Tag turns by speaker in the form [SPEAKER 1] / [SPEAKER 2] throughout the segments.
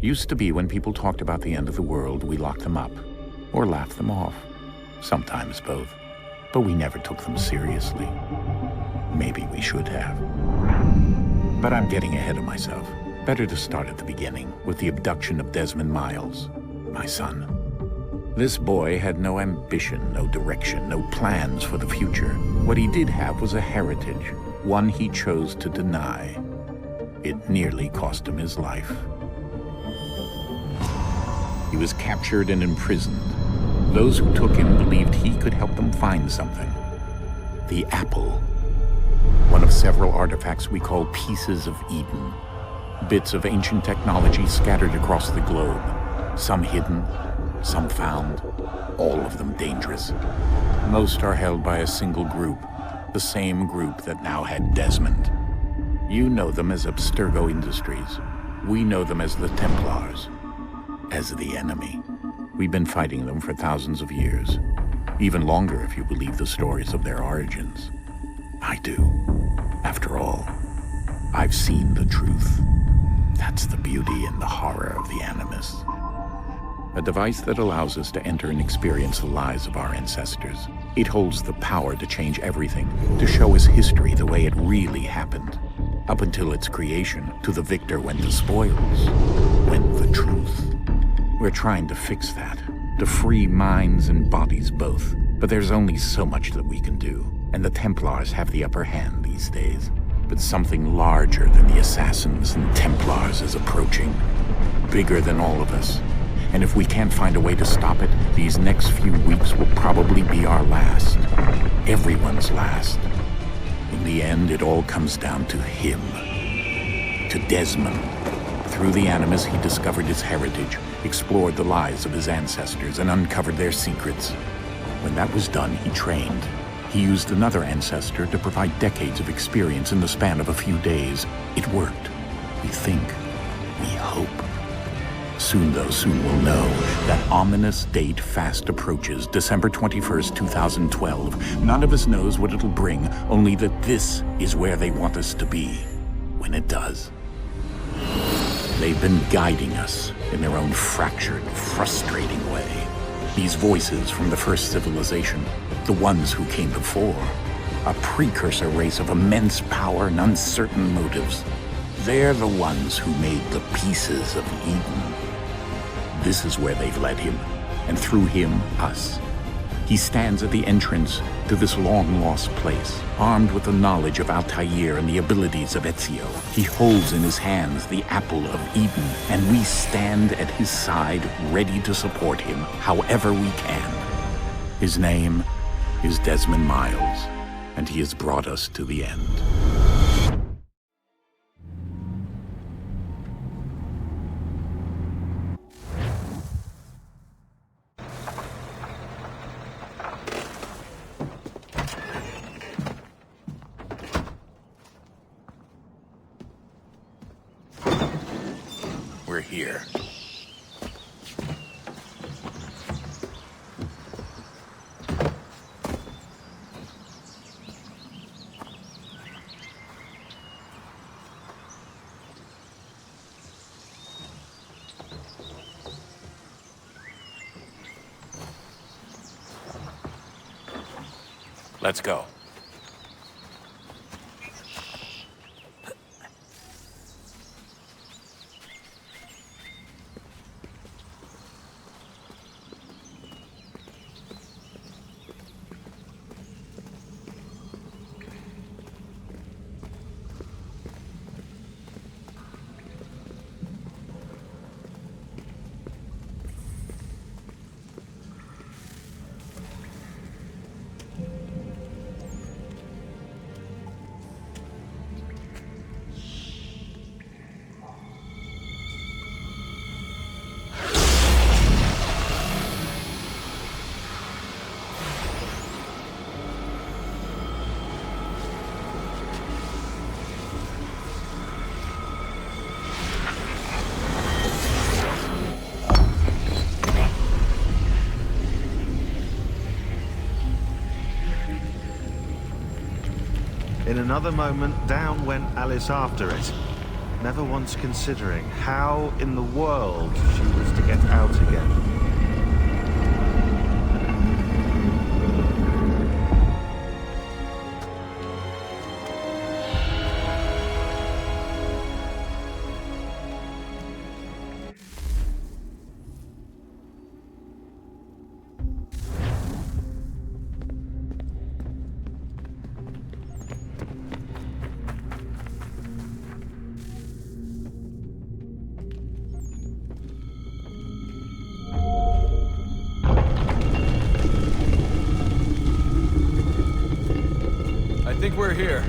[SPEAKER 1] Used to be when people talked about the end of the world, we locked them up. Or laughed them off. Sometimes both. But we never took them seriously. Maybe we should have. But I'm getting ahead of myself. Better to start at the beginning, with the abduction of Desmond Miles, my son. This boy had no ambition, no direction, no plans for the future. What he did have was a heritage, one he chose to deny. It nearly cost him his life. He was captured and imprisoned. Those who took him believed he could help them find something. The apple. One of several artifacts we call pieces of Eden. Bits of ancient technology scattered across the globe. Some hidden, some found, all of them dangerous. Most are held by a single group, the same group that now had Desmond. You know them as Abstergo Industries. We know them as the Templars, as the enemy. We've been fighting them for thousands of years, even longer if you believe the stories of their origins. I do. After all, I've seen the truth. That's the beauty and the horror of the Animus. A device that allows us to enter and experience the lives of our ancestors. It holds the power to change everything, to show us history the way it really happened. Up until its creation, to the victor went the spoils, went the truth. We're trying to fix that, to free minds and bodies both. But there's only so much that we can do, and the Templars have the upper hand these days. But something larger than the Assassins and Templars is approaching, bigger than all of us. And if we can't find a way to stop it, these next few weeks will probably be our last. Everyone's last. In the end, it all comes down to him. To Desmond. Through the Animus, he discovered his heritage, explored the lives of his ancestors, and uncovered their secrets. When that was done, he trained. He used another ancestor to provide decades of experience in the span of a few days. It worked. We think. We hope. Soon, though, soon we'll know. That ominous date fast approaches, December 21st, 2012. None of us knows what it'll bring, only that this is where they want us to be, when it does. They've been guiding us in their own fractured, frustrating way. These voices from the first civilization, the ones who came before, a precursor race of immense power and uncertain motives. They're the ones who made the pieces of Eden. This is where they've led him, and through him, us. He stands at the entrance to this long-lost place, armed with the knowledge of Altair and the abilities of Ezio. He holds in his hands the apple of Eden, and we stand at his side, ready to support him however we can. His name is Desmond Miles, and he has brought us to the end. We're here. Let's go.
[SPEAKER 2] In another moment, down went Alice after it. never once considering how in the world she was to get out again.
[SPEAKER 3] I think we're here.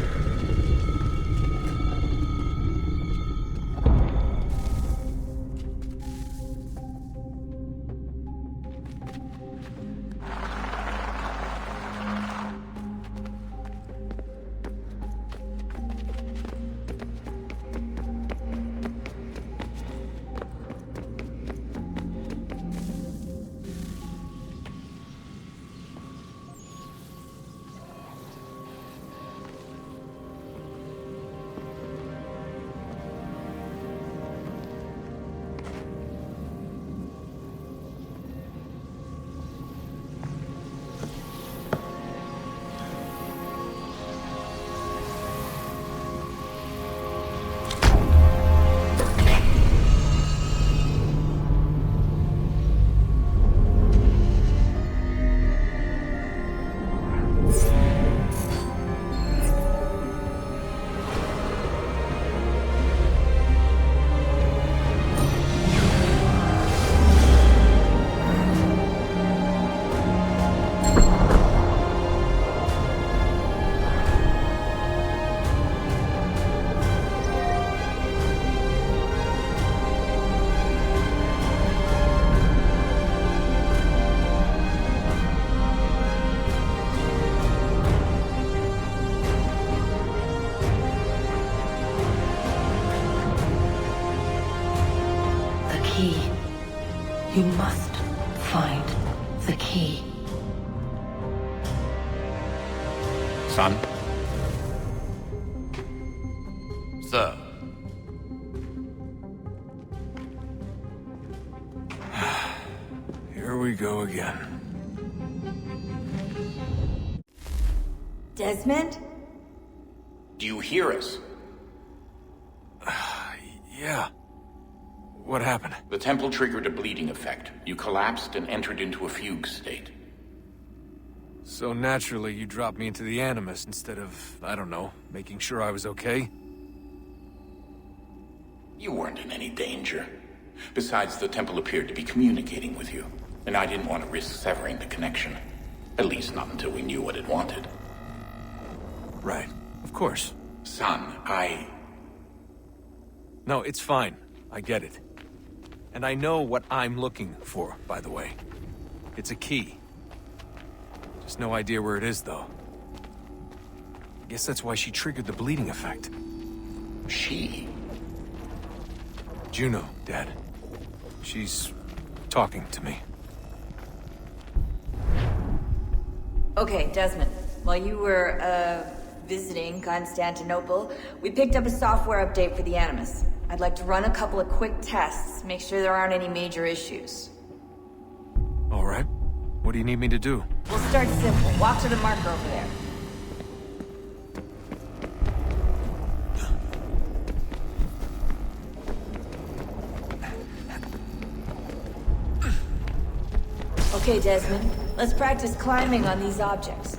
[SPEAKER 4] You must find the key.
[SPEAKER 1] Son?
[SPEAKER 3] Sir. Here we go again.
[SPEAKER 5] Desmond?
[SPEAKER 1] Do you hear us?
[SPEAKER 3] Yeah. What happened?
[SPEAKER 1] The temple triggered a bleeding effect. You collapsed and entered into a fugue state.
[SPEAKER 3] So naturally, you dropped me into the Animus instead of, I don't know, making sure I was okay?
[SPEAKER 1] You weren't in any danger. Besides, the temple appeared to be communicating with you, and I didn't want to risk severing the connection. At least not until we knew what it wanted.
[SPEAKER 3] Right. Of course.
[SPEAKER 1] Son,
[SPEAKER 3] No, it's fine. I get it. And I know what I'm looking for, by the way. It's a key. Just no idea where it is, though. Guess that's why she triggered the bleeding effect.
[SPEAKER 1] She?
[SPEAKER 3] Juno, Dad. She's talking to me.
[SPEAKER 5] Okay, Desmond. While you were, visiting Constantinople, we picked up a software update for the Animus. I'd like to run a couple of quick tests, make sure there aren't any major issues.
[SPEAKER 3] All right. What do you need me to do?
[SPEAKER 5] We'll start simple. Walk to the marker over there. Okay, Desmond. Let's practice climbing on these objects.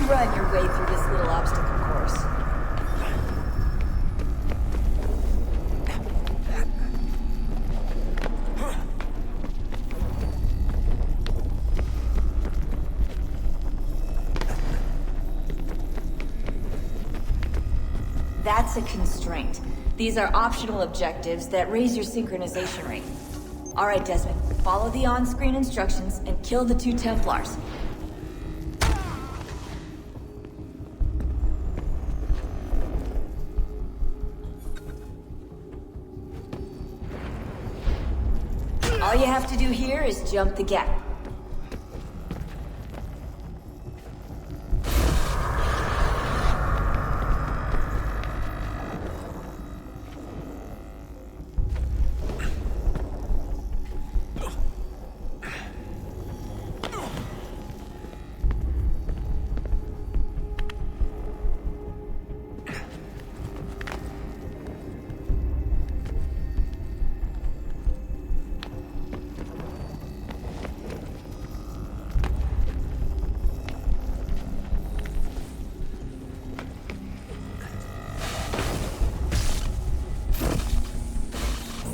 [SPEAKER 5] Run your way through this little obstacle course. That's a constraint. These are optional objectives that raise your synchronization rate. All right, Desmond. Follow the on-screen instructions and kill the 2 Templars. All you have to do here is jump the gap.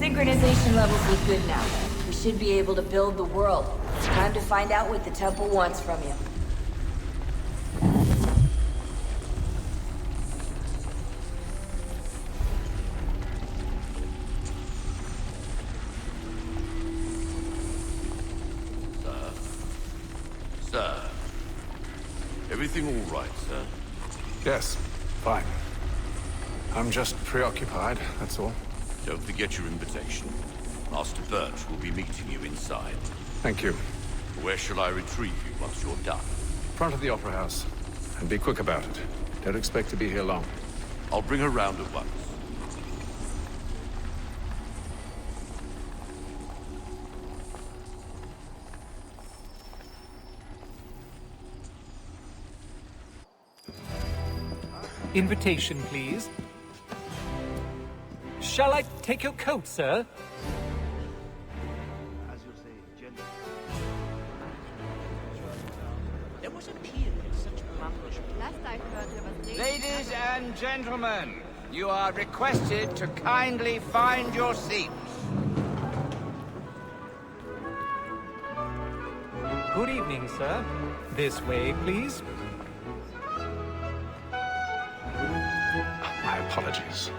[SPEAKER 5] Synchronization levels look good now. We should be able to build the world. Time to find out what the temple wants from you.
[SPEAKER 6] Sir. Everything all right, sir?
[SPEAKER 3] Yes, fine. I'm just preoccupied, that's all.
[SPEAKER 6] Don't forget your invitation. Master Birch will be meeting you inside.
[SPEAKER 3] Thank you.
[SPEAKER 6] Where shall I retrieve you once you're done?
[SPEAKER 3] Front of the Opera House. And be quick about it. Don't expect to be here long.
[SPEAKER 6] I'll bring her round at once.
[SPEAKER 7] Invitation, please. Shall I take your coat, sir?
[SPEAKER 8] There was a period such management.
[SPEAKER 9] Ladies and gentlemen, you are requested to kindly find your seats.
[SPEAKER 7] Good evening, sir. This way, please.
[SPEAKER 3] My apologies.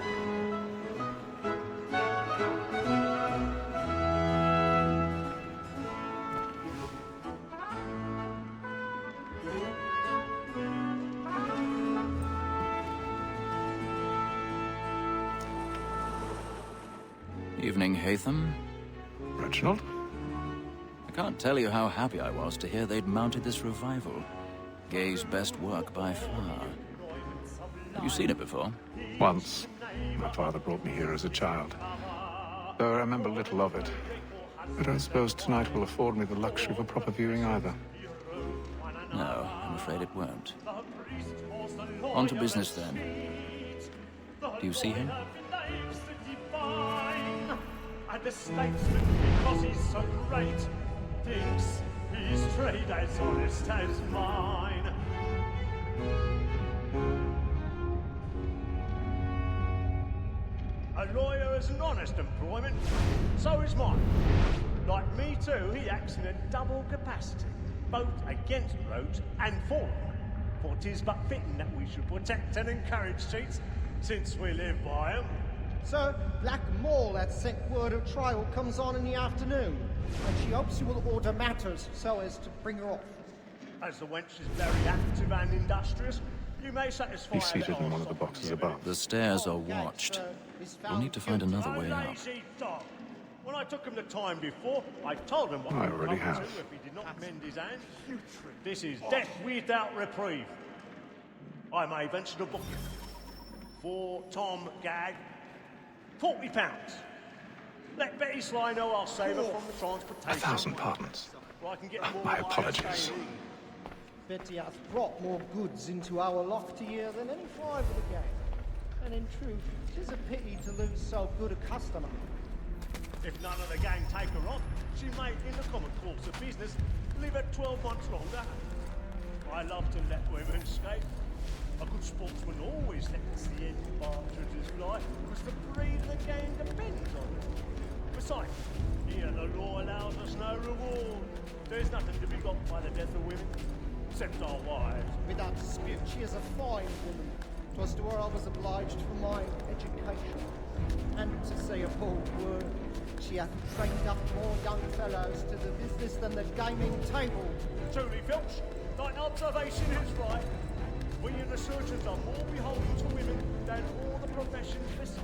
[SPEAKER 10] Evening, Hatham.
[SPEAKER 3] Reginald?
[SPEAKER 10] I can't tell you how happy I was to hear they'd mounted this revival. Gay's best work by far. Have you seen it before?
[SPEAKER 3] Once. My father brought me here as a child. Though I remember little of it. But I suppose tonight will afford me the luxury of a proper viewing either.
[SPEAKER 10] No, I'm afraid it won't. On to business then. Do you see him?
[SPEAKER 11] And the statesman, because he's so great, thinks his trade as honest as mine. A lawyer is an honest employment, so is mine. Like me too, he acts in a double capacity, both against rogues and for them. For 'tis but fitting that we should protect and encourage cheats, since we live by 'em.
[SPEAKER 12] Sir, Black Mall had sent word of trial comes on in the afternoon, and she hopes you will order matters so as to bring her off.
[SPEAKER 11] As the wench is very active and industrious, you may satisfy
[SPEAKER 3] He's seated in one of the boxes above.
[SPEAKER 10] The stairs are watched. We'll need to find another way up.
[SPEAKER 11] Lazy dog. When I took him the time before, I told him what
[SPEAKER 3] I
[SPEAKER 11] would
[SPEAKER 3] already
[SPEAKER 11] come
[SPEAKER 3] have.
[SPEAKER 11] to if he did not mend his hands. This is death without reprieve. I may venture to book him. For Tom Gag, £40. Let Betty Sly know I'll save her from the transportation.
[SPEAKER 3] 1,000 pardons.
[SPEAKER 11] Or I can get more
[SPEAKER 3] My
[SPEAKER 11] like
[SPEAKER 3] apologies.
[SPEAKER 11] Spain.
[SPEAKER 12] Betty has brought more goods into our loft here than any five of the gang. And in truth, it is a pity to lose so good a customer.
[SPEAKER 11] If none of the gang take her on, she may, in the common course of business, live at 12 months longer. I love to let women escape. A good sportsman always lets the end partridges fly, because the breed of the game depends on it. Besides, here the law allows us no reward. There's nothing to be got by the death of women, except our wives.
[SPEAKER 12] Without dispute, she is a fine woman. 'Twas to her I was obliged for my education. And to say a bold word, she hath trained up more young fellows to the business than the gaming table.
[SPEAKER 11] Truly, Filch, thine observation is right. We in the surgeons are more beholden to women than all the professions besides.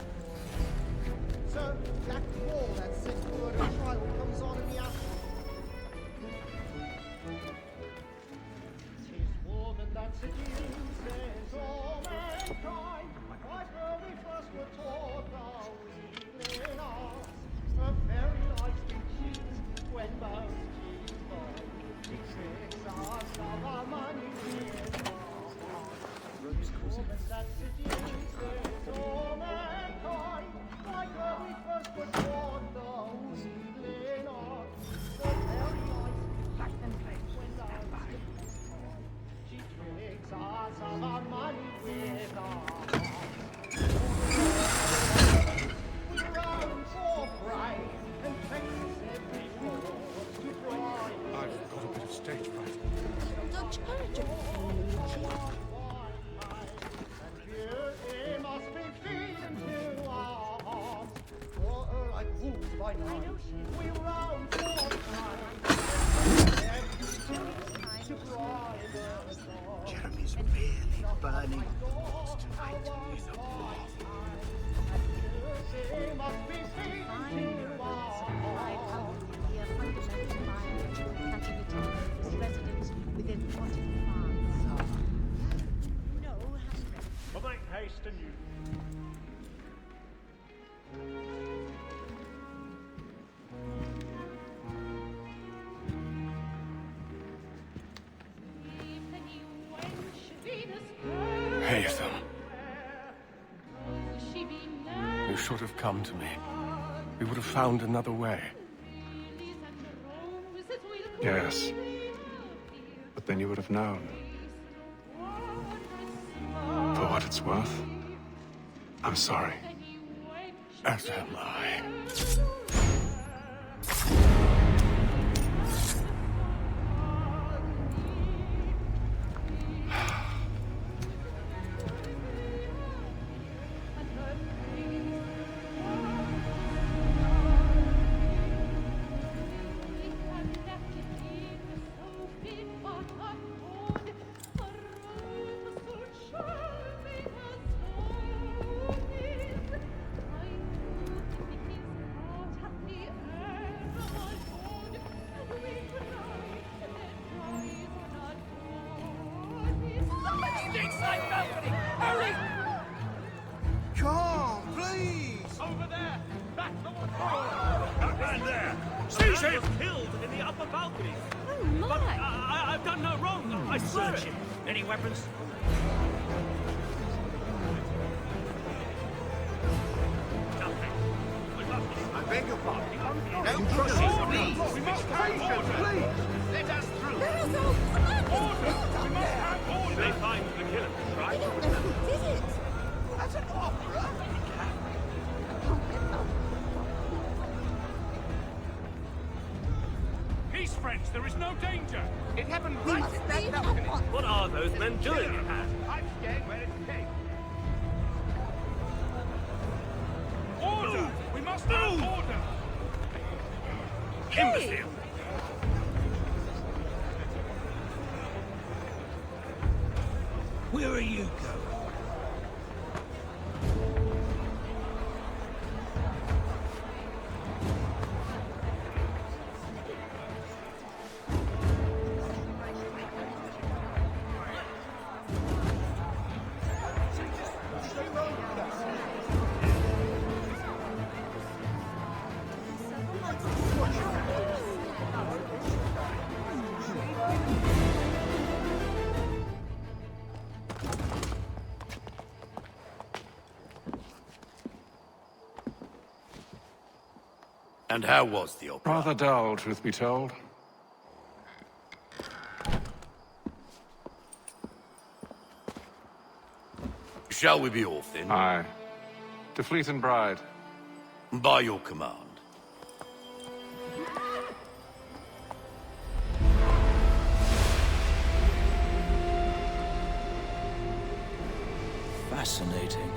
[SPEAKER 12] So, that wall that says word of trial comes on in the house. Tis woman that seduces all mankind. By her we first were taught the weakling arts. Her very life we cheat when most cheat boy. She tricks us of our money with her heart. Woman that seduces all mankind. By her we first were taught the weakling arts. Her very life we cheat when most cheat boy. She tricks us of our money with her heart. We run for prey and Texas every force to drive.
[SPEAKER 2] I've got a bit of stage fright.
[SPEAKER 8] Dodge
[SPEAKER 12] And beauty must be feeding to our hearts. For her like wolves by night, we roam for prey. To drive us on.
[SPEAKER 9] Jeremy's really burning tonight with a bomb.
[SPEAKER 12] Beauty must be feeding to our hearts.
[SPEAKER 11] But make haste and you.
[SPEAKER 3] Hey, Ethan. You should have come to me. We would have found another way.
[SPEAKER 2] Yes. But then you would have known. For what it's worth, I'm sorry.
[SPEAKER 3] As am I.
[SPEAKER 9] Come, please!
[SPEAKER 11] Over there! Back the one!
[SPEAKER 9] That man there! Seize him!
[SPEAKER 11] Killed in the upper balcony!
[SPEAKER 8] Oh my!
[SPEAKER 11] I've done no wrong! I swear it!
[SPEAKER 9] Any weapons?
[SPEAKER 11] Nothing. We must...
[SPEAKER 9] I beg your pardon.
[SPEAKER 11] No
[SPEAKER 9] crossing, please!
[SPEAKER 11] We must have order!
[SPEAKER 9] Let us through!
[SPEAKER 11] Order! We must have order! They find the killer, right?
[SPEAKER 8] I don't know who did it!
[SPEAKER 9] That's an opera!
[SPEAKER 11] Peace, friends! There is no danger!
[SPEAKER 9] It happened
[SPEAKER 8] We
[SPEAKER 9] right
[SPEAKER 8] must
[SPEAKER 9] at that
[SPEAKER 8] leave
[SPEAKER 9] balcony.
[SPEAKER 8] at once.
[SPEAKER 11] What are those men doing in here?
[SPEAKER 9] I'm scared where it came.
[SPEAKER 11] Order! We must have order! Imbecile!
[SPEAKER 9] Where are you going?
[SPEAKER 6] And how was the opera?
[SPEAKER 2] Rather dull, truth be told.
[SPEAKER 6] Shall we be off then?
[SPEAKER 2] Aye. To Fleet and Bride.
[SPEAKER 6] By your command.
[SPEAKER 10] Fascinating.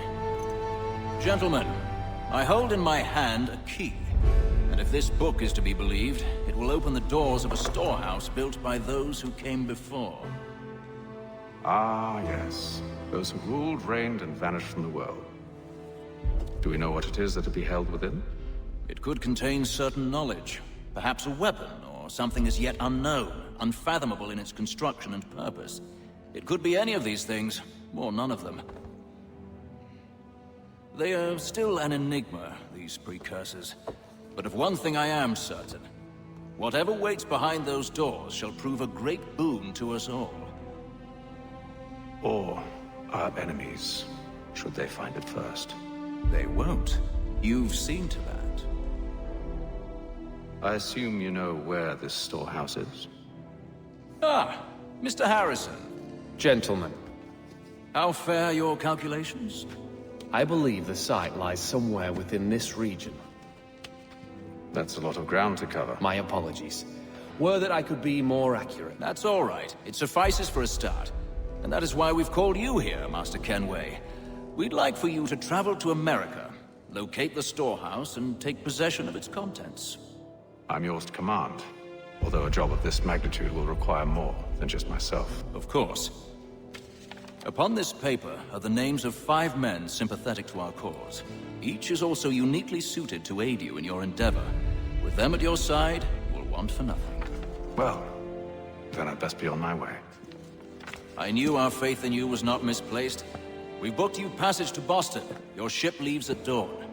[SPEAKER 10] Gentlemen, I hold in my hand a key. And And if this book is to be believed, it will open the doors of a storehouse built by those who came before.
[SPEAKER 13] Ah, yes. Those who ruled, reigned, and vanished from the world. Do we know what it is that will be held within?
[SPEAKER 10] It could contain certain knowledge. Perhaps a weapon, or something as yet unknown, unfathomable in its construction and purpose. It could be any of these things, or none of them. They are still an enigma, these precursors. But of one thing I am certain. Whatever waits behind those doors shall prove a great boon to us all.
[SPEAKER 13] Or our enemies, should they find it first.
[SPEAKER 10] They won't. You've seen to that.
[SPEAKER 13] I assume you know where this storehouse is?
[SPEAKER 10] Ah, Mr. Harrison.
[SPEAKER 14] Gentlemen.
[SPEAKER 10] How fare your calculations?
[SPEAKER 14] I believe the site lies somewhere within this region.
[SPEAKER 13] That's a lot of ground to cover.
[SPEAKER 14] My apologies. Were that I could be more accurate.
[SPEAKER 10] That's all right. It suffices for a start. And that is why we've called you here, Master Kenway. We'd like for you to travel to America, locate the storehouse, and take possession of its contents.
[SPEAKER 13] I'm yours to command. Although a job of this magnitude will require more than just myself.
[SPEAKER 10] Of course. Upon this paper are the names of 5 men sympathetic to our cause. Each is also uniquely suited to aid you in your endeavor. With them at your side, you'll want for nothing.
[SPEAKER 13] Well, then I'd best be on my way.
[SPEAKER 10] I knew our faith in you was not misplaced. We've booked you passage to Boston. Your ship leaves at dawn.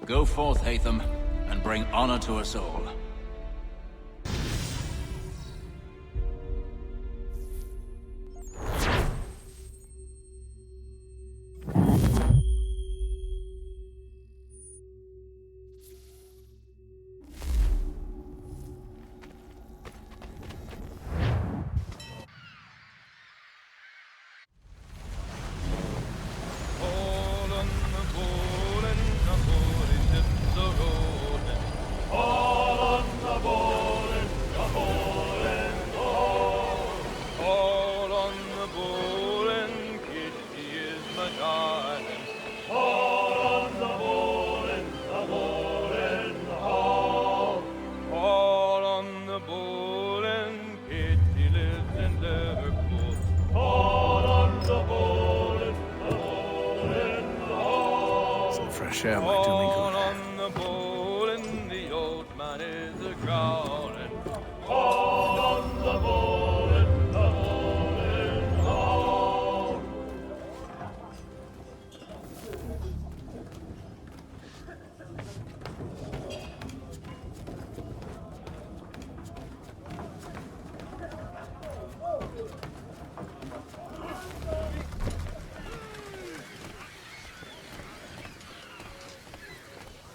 [SPEAKER 10] Go forth, Hatham, and bring honor to us all.
[SPEAKER 3] Share might do me good.
[SPEAKER 15] On the bowl and the old man is a growling. All on the bowl and the bowling all.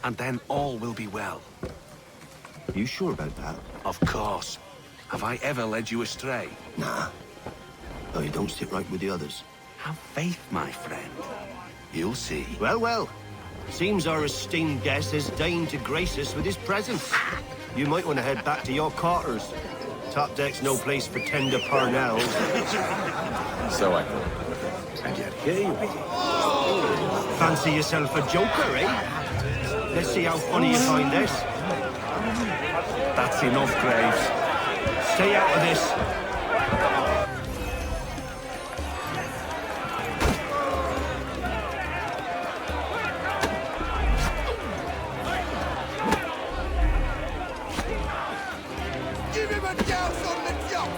[SPEAKER 2] And then all will be well.
[SPEAKER 16] Are you sure about that?
[SPEAKER 2] Of course. Have I ever led you astray?
[SPEAKER 16] Nah. No, you don't sit right with the others.
[SPEAKER 2] Have faith, my friend. You'll see.
[SPEAKER 16] Well, well. Seems our esteemed guest has deigned to grace us with his presence. You might want to head back to your quarters. Top deck's no place for tender parnells.
[SPEAKER 13] So I thought.
[SPEAKER 16] And yet here you are. Fancy yourself a joker, eh? Let's see how funny you find this.
[SPEAKER 2] That's enough, Graves.
[SPEAKER 16] Stay out of this.
[SPEAKER 9] Give him a douse on the yacht!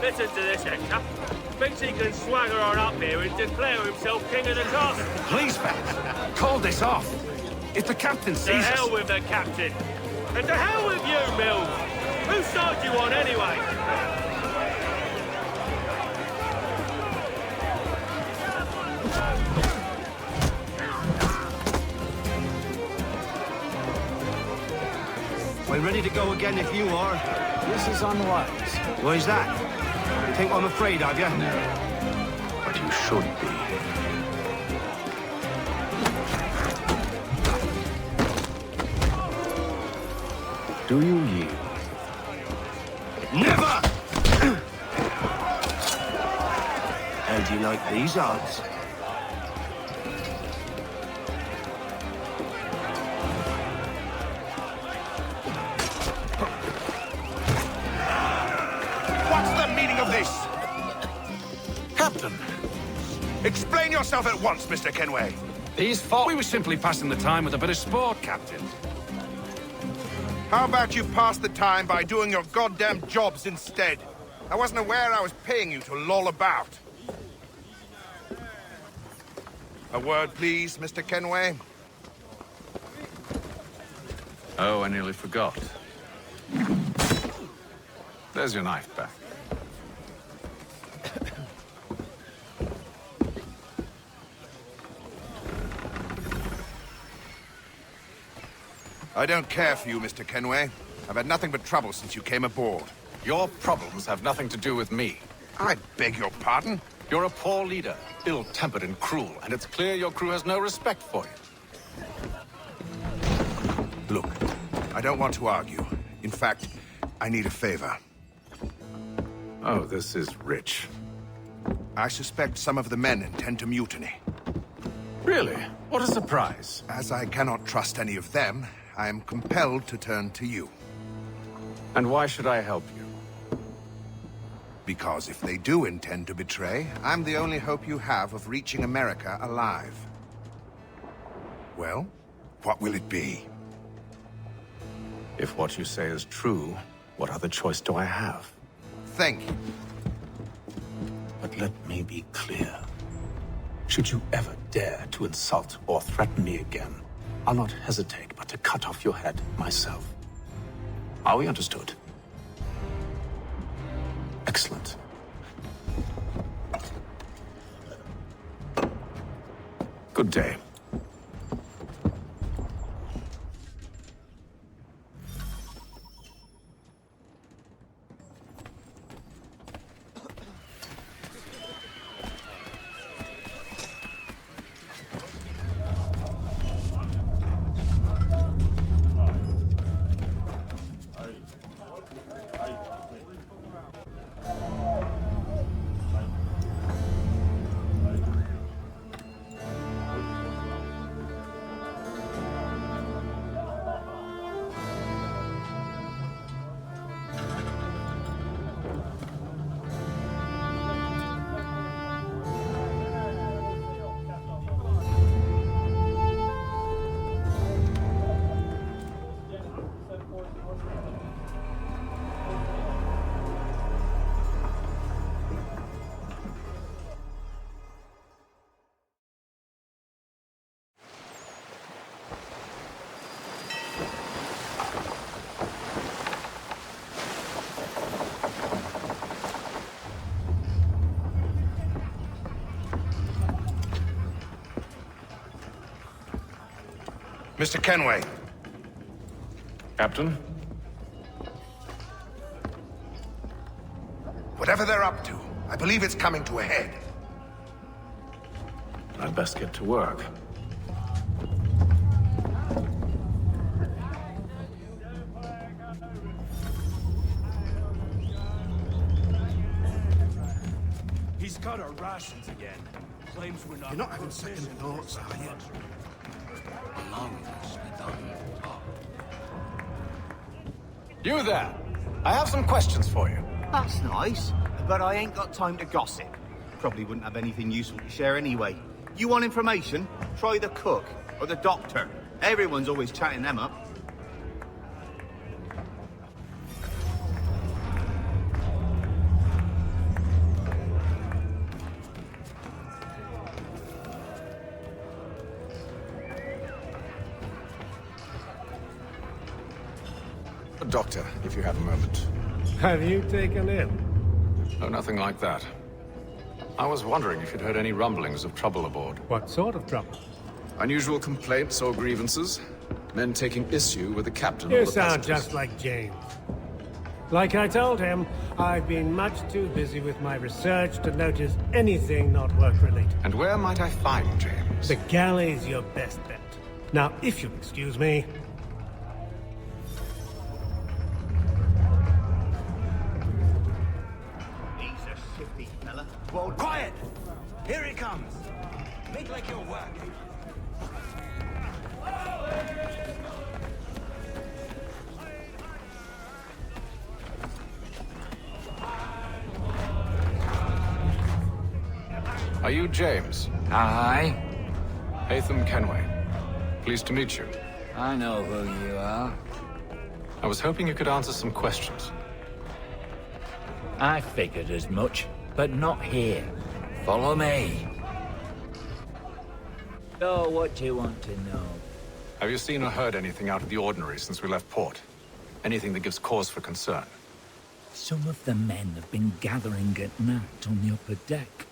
[SPEAKER 11] Listen to this, Hector. Thinks he can swagger on up here and declare himself king of the castle.
[SPEAKER 2] Please, fellas, call this off. If the captain
[SPEAKER 11] To
[SPEAKER 2] sees
[SPEAKER 11] hell
[SPEAKER 2] us...
[SPEAKER 11] with the captain. And to hell with you, Mills. Whose side you on, anyway?
[SPEAKER 16] We're ready to go again if you are.
[SPEAKER 1] This is unwise.
[SPEAKER 16] Why's that? Think I'm afraid of you?
[SPEAKER 13] No. But you should be.
[SPEAKER 1] Do you yield?
[SPEAKER 16] Never! do you like these odds?
[SPEAKER 9] What's the meaning of this?
[SPEAKER 6] Captain!
[SPEAKER 9] Explain yourself at once, Mr. Kenway.
[SPEAKER 13] We were simply passing the time with a bit of sport, Captain.
[SPEAKER 9] How about you pass the time by doing your goddamn jobs instead? I wasn't aware I was paying you to loll about. A word, please, Mr. Kenway.
[SPEAKER 13] Oh, I nearly forgot. There's your knife back.
[SPEAKER 9] I don't care for you, Mr. Kenway. I've had nothing but trouble since you came aboard.
[SPEAKER 13] Your problems have nothing to do with me.
[SPEAKER 9] I beg your pardon?
[SPEAKER 13] You're a poor leader, ill-tempered and cruel, and it's clear your crew has no respect for you.
[SPEAKER 9] Look, I don't want to argue. In fact, I need a favor.
[SPEAKER 13] Oh, this is rich.
[SPEAKER 9] I suspect some of the men intend to mutiny.
[SPEAKER 13] Really? What a surprise.
[SPEAKER 9] As I cannot trust any of them, I am compelled to turn to you.
[SPEAKER 13] And why should I help you?
[SPEAKER 9] Because if they do intend to betray, I'm the only hope you have of reaching America alive. Well, what will it be?
[SPEAKER 13] If what you say is true, what other choice do I have?
[SPEAKER 9] Thank you.
[SPEAKER 1] But let me be clear. Should you ever dare to insult or threaten me again, I'll not hesitate but to cut off your head myself. Are we understood? Excellent. Good day.
[SPEAKER 9] Mr. Kenway.
[SPEAKER 13] Captain?
[SPEAKER 9] Whatever they're up to, I believe it's coming to a head.
[SPEAKER 13] I'd best get to work.
[SPEAKER 11] He's got our rations again. Claims we're not.
[SPEAKER 9] You're not having second thoughts, are you?
[SPEAKER 13] You there! I have some questions for you.
[SPEAKER 17] That's nice, but I ain't got time to gossip. Probably wouldn't have anything useful to share anyway. You want information? Try the cook or the doctor. Everyone's always chatting them up.
[SPEAKER 13] Doctor, if you have a moment.
[SPEAKER 11] Have you taken in?
[SPEAKER 13] Oh, nothing like that. I was wondering if you'd heard any rumblings of trouble aboard.
[SPEAKER 11] What sort of trouble?
[SPEAKER 13] Unusual complaints or grievances? Men taking issue with the captain
[SPEAKER 11] You
[SPEAKER 13] or the
[SPEAKER 11] sound
[SPEAKER 13] passengers?
[SPEAKER 11] just like James. Like I told him, I've been much too busy with my research to notice anything not work-related.
[SPEAKER 13] And where might I find James?
[SPEAKER 11] The galley's your best bet. Now, if you'll excuse me...
[SPEAKER 17] He's a shifty fella. Well, quiet!
[SPEAKER 13] Are you James?
[SPEAKER 18] Aye.
[SPEAKER 13] Connor Kenway. Pleased to meet you.
[SPEAKER 18] I know who you are.
[SPEAKER 13] I was hoping you could answer some questions.
[SPEAKER 18] I figured as much, but not here. Follow me. So, what do you want to know?
[SPEAKER 13] Have you seen or heard anything out of the ordinary since we left port? Anything that gives cause for concern?
[SPEAKER 18] Some of the men have been gathering at night on the upper deck.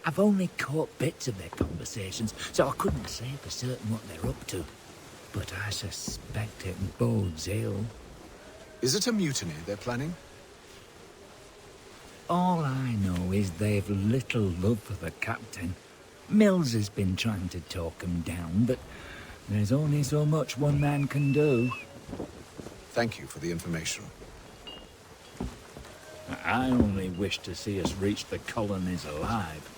[SPEAKER 18] I've only caught bits of their conversations, so I couldn't say for certain what they're up to. But I suspect it bodes ill.
[SPEAKER 13] Is it a mutiny they're planning?
[SPEAKER 18] All I know is they've little love for the captain. Mills has been trying to talk him down, but there's only so much one man can do.
[SPEAKER 13] Thank you for the information.
[SPEAKER 18] I only wish to see us reach the colonies alive.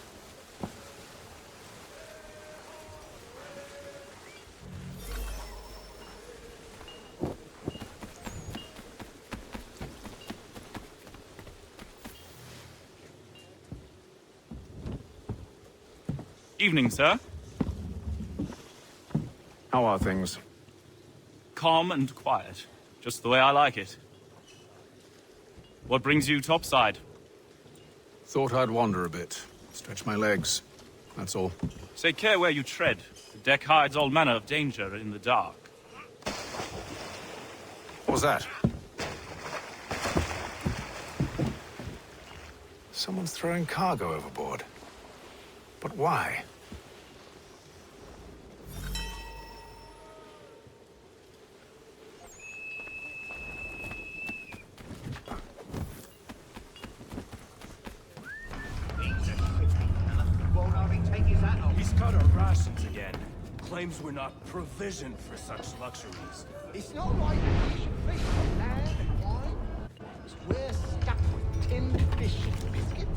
[SPEAKER 19] Evening, sir.
[SPEAKER 13] How are things?
[SPEAKER 19] Calm and quiet. Just the way I like it. What brings you topside?
[SPEAKER 13] Thought I'd wander a bit. Stretch my legs. That's all.
[SPEAKER 19] Take care where you tread. The deck hides all manner of danger in the dark.
[SPEAKER 13] What was that? Someone's throwing cargo overboard. But why?
[SPEAKER 20] He's cut our rations again. Claims we're not provisioned for such luxuries.
[SPEAKER 12] It's not like we should fish for land and wine. We're stuck with tinned fish and biscuits.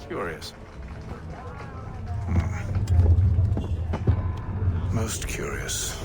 [SPEAKER 13] Curious. Most curious.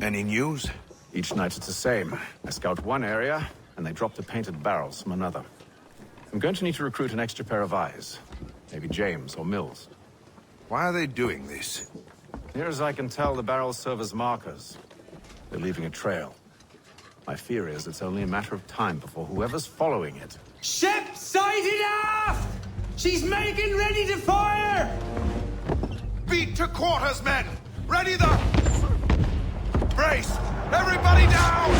[SPEAKER 9] Any news?
[SPEAKER 13] Each night it's the same. I scout one area, and they drop the painted barrels from another. I'm going to need to recruit an extra pair of eyes. Maybe James or Mills.
[SPEAKER 9] Why are they doing this?
[SPEAKER 13] Near as I can tell, the barrels serve as markers. They're leaving a trail. My fear is it's only a matter of time before whoever's following it...
[SPEAKER 21] Ship sighted aft! She's making ready to fire!
[SPEAKER 9] Beat to quarters, men! Ready the... Brace! Everybody down!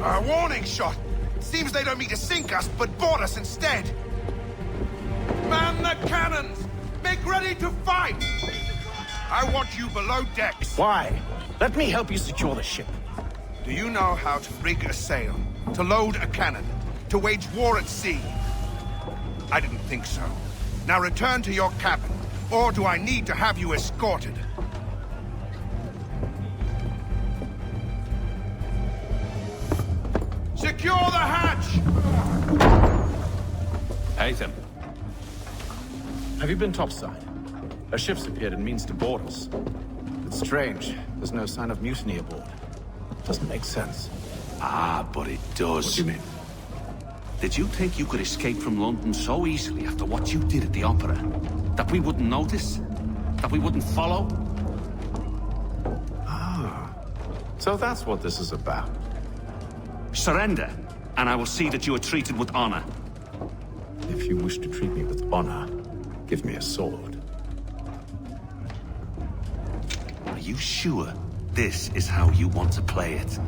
[SPEAKER 9] A warning shot! Seems they don't mean to sink us, but board us instead! Man the cannons! Make ready to fight! I want you below decks.
[SPEAKER 17] Why? Let me help you secure the ship.
[SPEAKER 9] Do you know how to rig a sail? To load a cannon? To wage war at sea? I didn't think so. Now return to your cabin. Or do I need to have you escorted? Secure the hatch!
[SPEAKER 13] Haytham. Have you been topside? A ship's appeared and means to board us. It's strange. There's no sign of mutiny aboard. Doesn't make sense.
[SPEAKER 6] Ah, but it does.
[SPEAKER 13] What do you mean?
[SPEAKER 6] Did you think you could escape from London so easily after what you did at the Opera? That we wouldn't notice? That we wouldn't follow?
[SPEAKER 13] Ah. So that's what this is about.
[SPEAKER 6] Surrender. and I will see that you are treated with honor.
[SPEAKER 13] If you wish to treat me with honor, give me a sword.
[SPEAKER 6] Are you sure this is how you want to play it?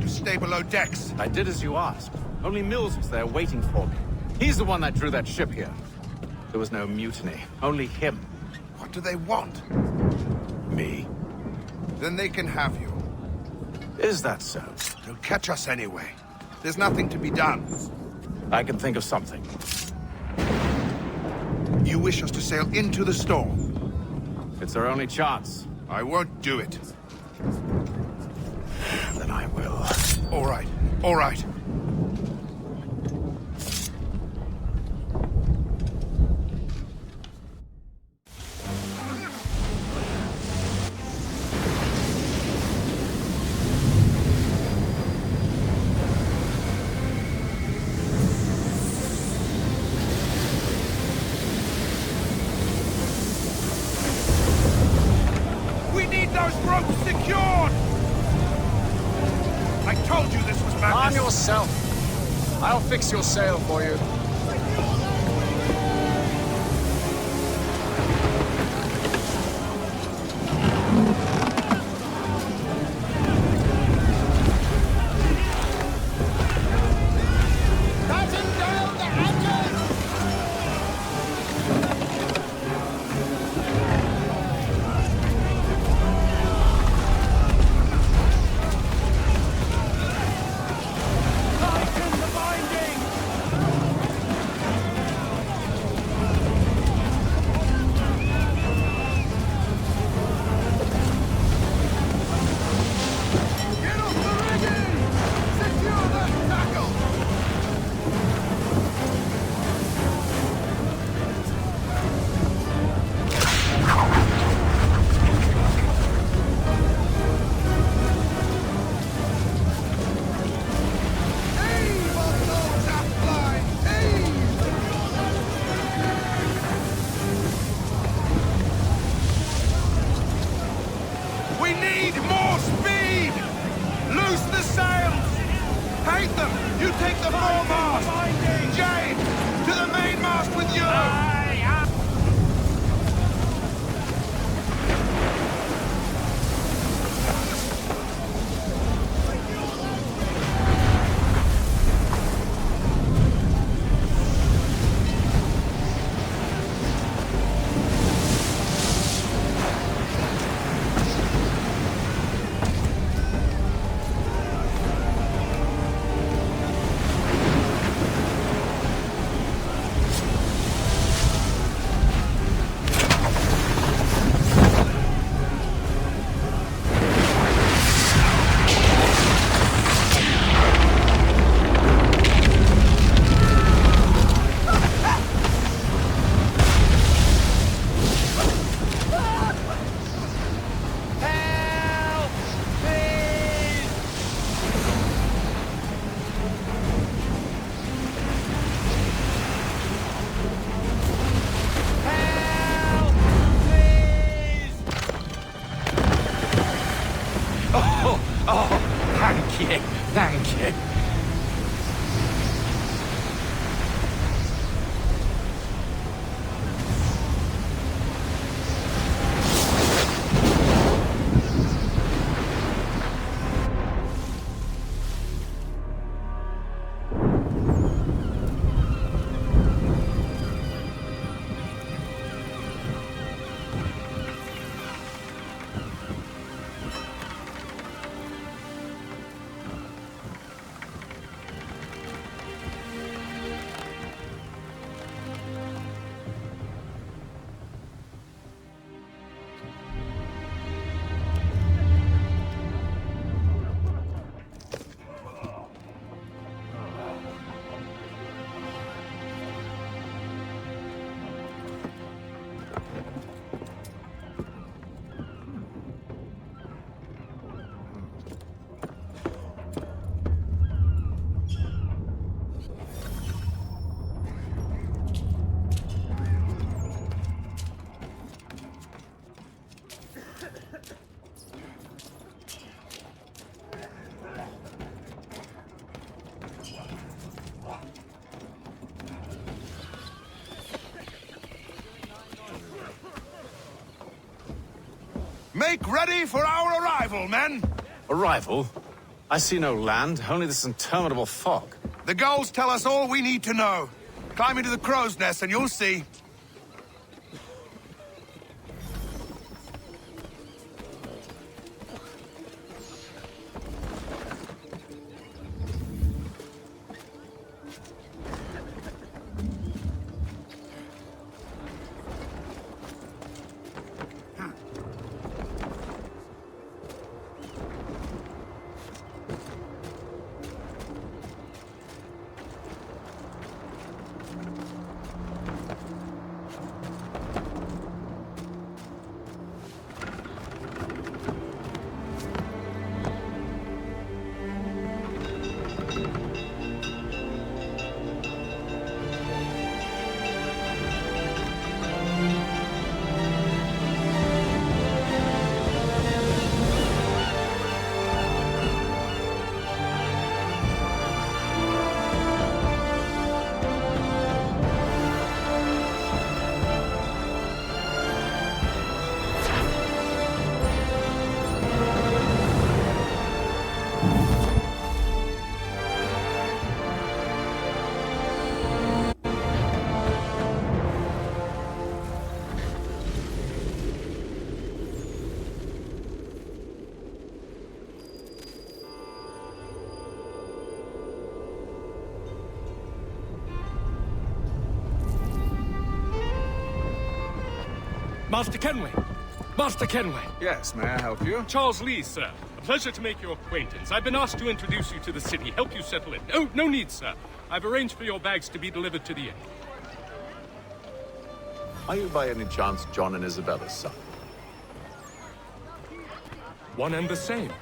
[SPEAKER 9] Stay below decks.
[SPEAKER 13] I did as you asked. Only Mills was there waiting for me. He's the one that drew that ship here. There was no mutiny. Only him.
[SPEAKER 9] What do they want?
[SPEAKER 13] Me.
[SPEAKER 9] Then they can have you.
[SPEAKER 13] Is that so?
[SPEAKER 9] They'll catch us anyway. There's nothing to be done.
[SPEAKER 13] I can think of something.
[SPEAKER 9] You wish us to sail into the storm?
[SPEAKER 13] It's our only chance.
[SPEAKER 9] I won't do it.
[SPEAKER 13] Then I will.
[SPEAKER 9] All right. All right. We need those ropes secured! I told you this was madness!
[SPEAKER 4] Arm yourself. I'll fix your sail for you.
[SPEAKER 9] Make ready for our arrival, men!
[SPEAKER 13] Arrival? I see no land, only this interminable fog.
[SPEAKER 9] The gulls tell us all we need to know. Climb into the crow's nest and you'll see.
[SPEAKER 20] Master Kenway! Master Kenway!
[SPEAKER 13] Yes, may I help you?
[SPEAKER 20] Charles Lee, sir. A pleasure to make your acquaintance. I've been asked to introduce you to the city, help you settle in. Oh, no need, sir. I've arranged for your bags to be delivered to the inn.
[SPEAKER 13] Are you by any chance John and Isabella's son?
[SPEAKER 20] One and the same.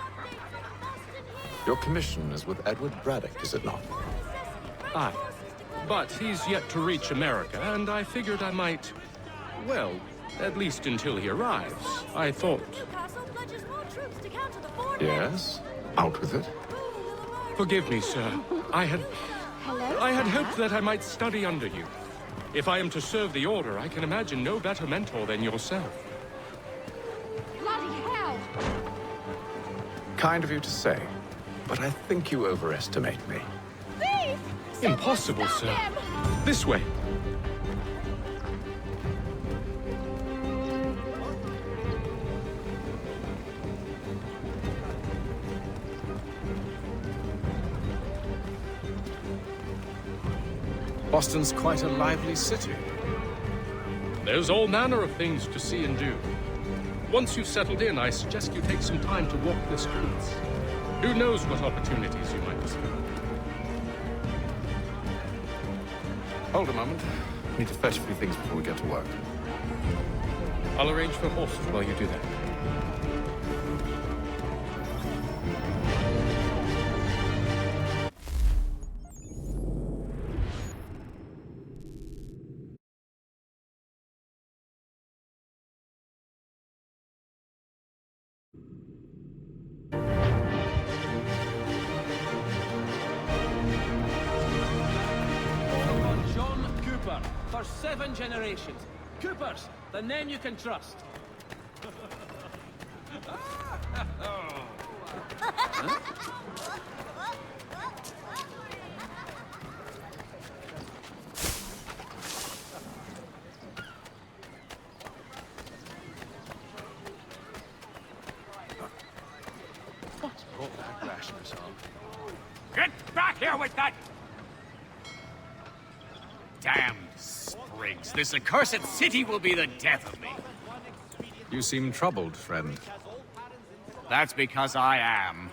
[SPEAKER 13] Your commission is with Edward Braddock, is it not?
[SPEAKER 20] Aye. But he's yet to reach America, and I figured I might... well, at least until he arrives. I thought...
[SPEAKER 13] Yes? Out with it.
[SPEAKER 20] Forgive me, sir. I had hoped that I might study under you. If I am to serve the Order, I can imagine no better mentor than yourself.
[SPEAKER 8] Bloody hell!
[SPEAKER 13] Kind of you to say, but I think you overestimate me.
[SPEAKER 8] Thief!
[SPEAKER 20] Impossible, sir. This way.
[SPEAKER 13] Boston's quite a lively city.
[SPEAKER 20] There's all manner of things to see and do. Once you've settled in, I suggest you take some time to walk the streets. Who knows what opportunities you might discover.
[SPEAKER 13] Hold a moment. Need to fetch a few things before we get to work.
[SPEAKER 20] I'll arrange for horses while you do that.
[SPEAKER 5] For 7 generations. Coopers, the name you can trust.
[SPEAKER 20] What's brought that rashness on?
[SPEAKER 22] Get back here with that! Damned sprigs. This accursed city will be the death of me.
[SPEAKER 13] You seem troubled, friend.
[SPEAKER 22] That's because I am.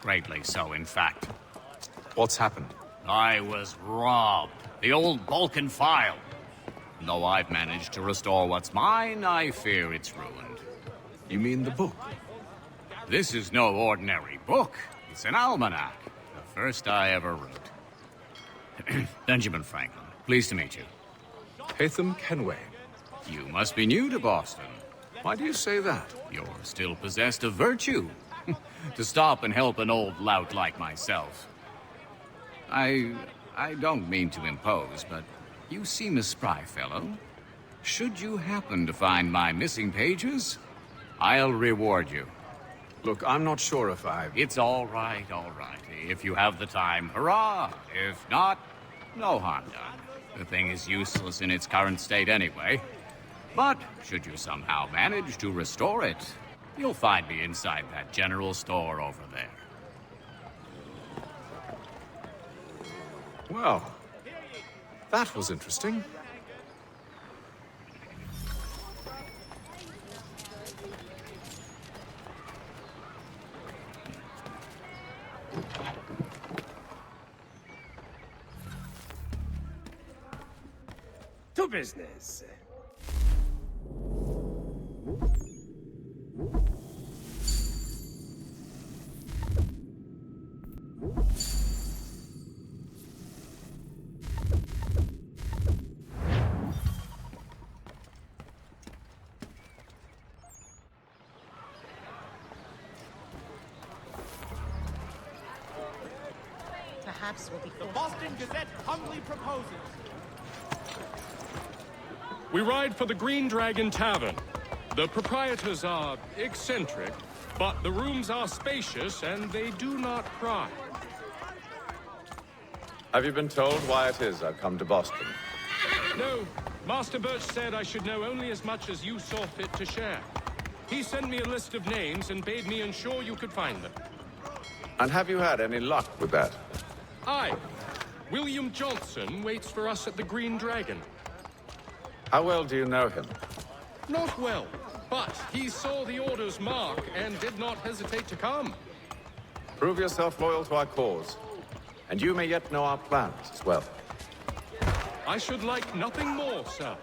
[SPEAKER 22] Greatly so, in fact.
[SPEAKER 13] What's happened?
[SPEAKER 22] I was robbed. The old Balkan file. Though I've managed to restore what's mine, I fear it's ruined.
[SPEAKER 13] You mean the book?
[SPEAKER 22] This is no ordinary book. It's an almanac. The first I ever wrote. Benjamin Franklin. Pleased to meet you.
[SPEAKER 13] Haytham Kenway.
[SPEAKER 22] You must be new to Boston.
[SPEAKER 13] Why do you say that?
[SPEAKER 22] You're still possessed of virtue. To stop and help an old lout like myself. I don't mean to impose, but you seem a spry fellow. Should you happen to find my missing pages, I'll reward you.
[SPEAKER 13] Look, I'm not sure if I...
[SPEAKER 22] It's all right. If you have the time, hurrah! If not, no harm done. The thing is useless in its current state anyway. But should you somehow manage to restore it, you'll find me inside that general store over there.
[SPEAKER 13] Well, that was interesting.
[SPEAKER 7] To business.
[SPEAKER 14] Perhaps we'll be
[SPEAKER 23] The Boston Gazette humbly proposes.
[SPEAKER 20] We ride for the Green Dragon Tavern. The proprietors are eccentric, but the rooms are spacious and they do not pry.
[SPEAKER 13] Have you been told why it is I've come to Boston?
[SPEAKER 20] No, Master Birch said I should know only as much as you saw fit to share. He sent me a list of names and bade me ensure you could find them.
[SPEAKER 13] And have you had any luck with that?
[SPEAKER 20] Aye. William Johnson waits for us at the Green Dragon.
[SPEAKER 13] How well do you know him?
[SPEAKER 20] Not well, but he saw the order's mark and did not hesitate to come.
[SPEAKER 13] Prove yourself loyal to our cause, and you may yet know our plans as well.
[SPEAKER 20] I should like nothing more, sir.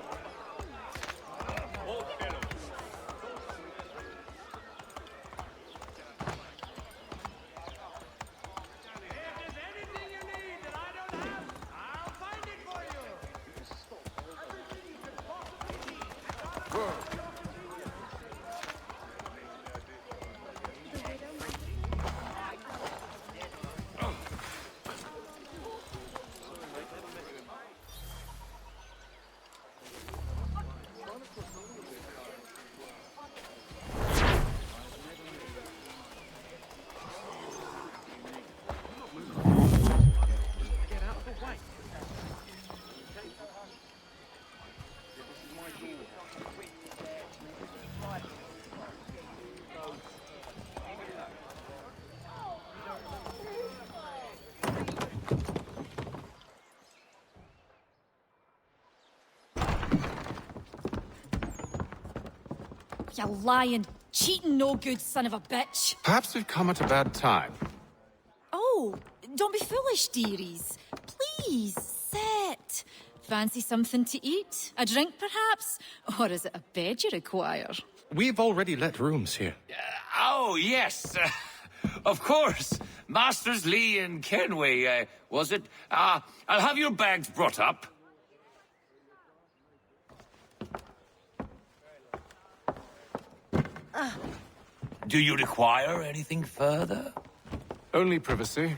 [SPEAKER 24] You lying, cheating, no good son of a bitch.
[SPEAKER 13] Perhaps we've come at a bad time.
[SPEAKER 24] Oh, don't be foolish, dearies. Please, sit. Fancy something to eat? A drink, perhaps? Or is it a bed you require?
[SPEAKER 20] We've already let rooms here.
[SPEAKER 22] Oh, yes. Of course. Masters Lee and Kenway, was it? I'll have your bags brought up. Do you require anything further?
[SPEAKER 13] Only privacy.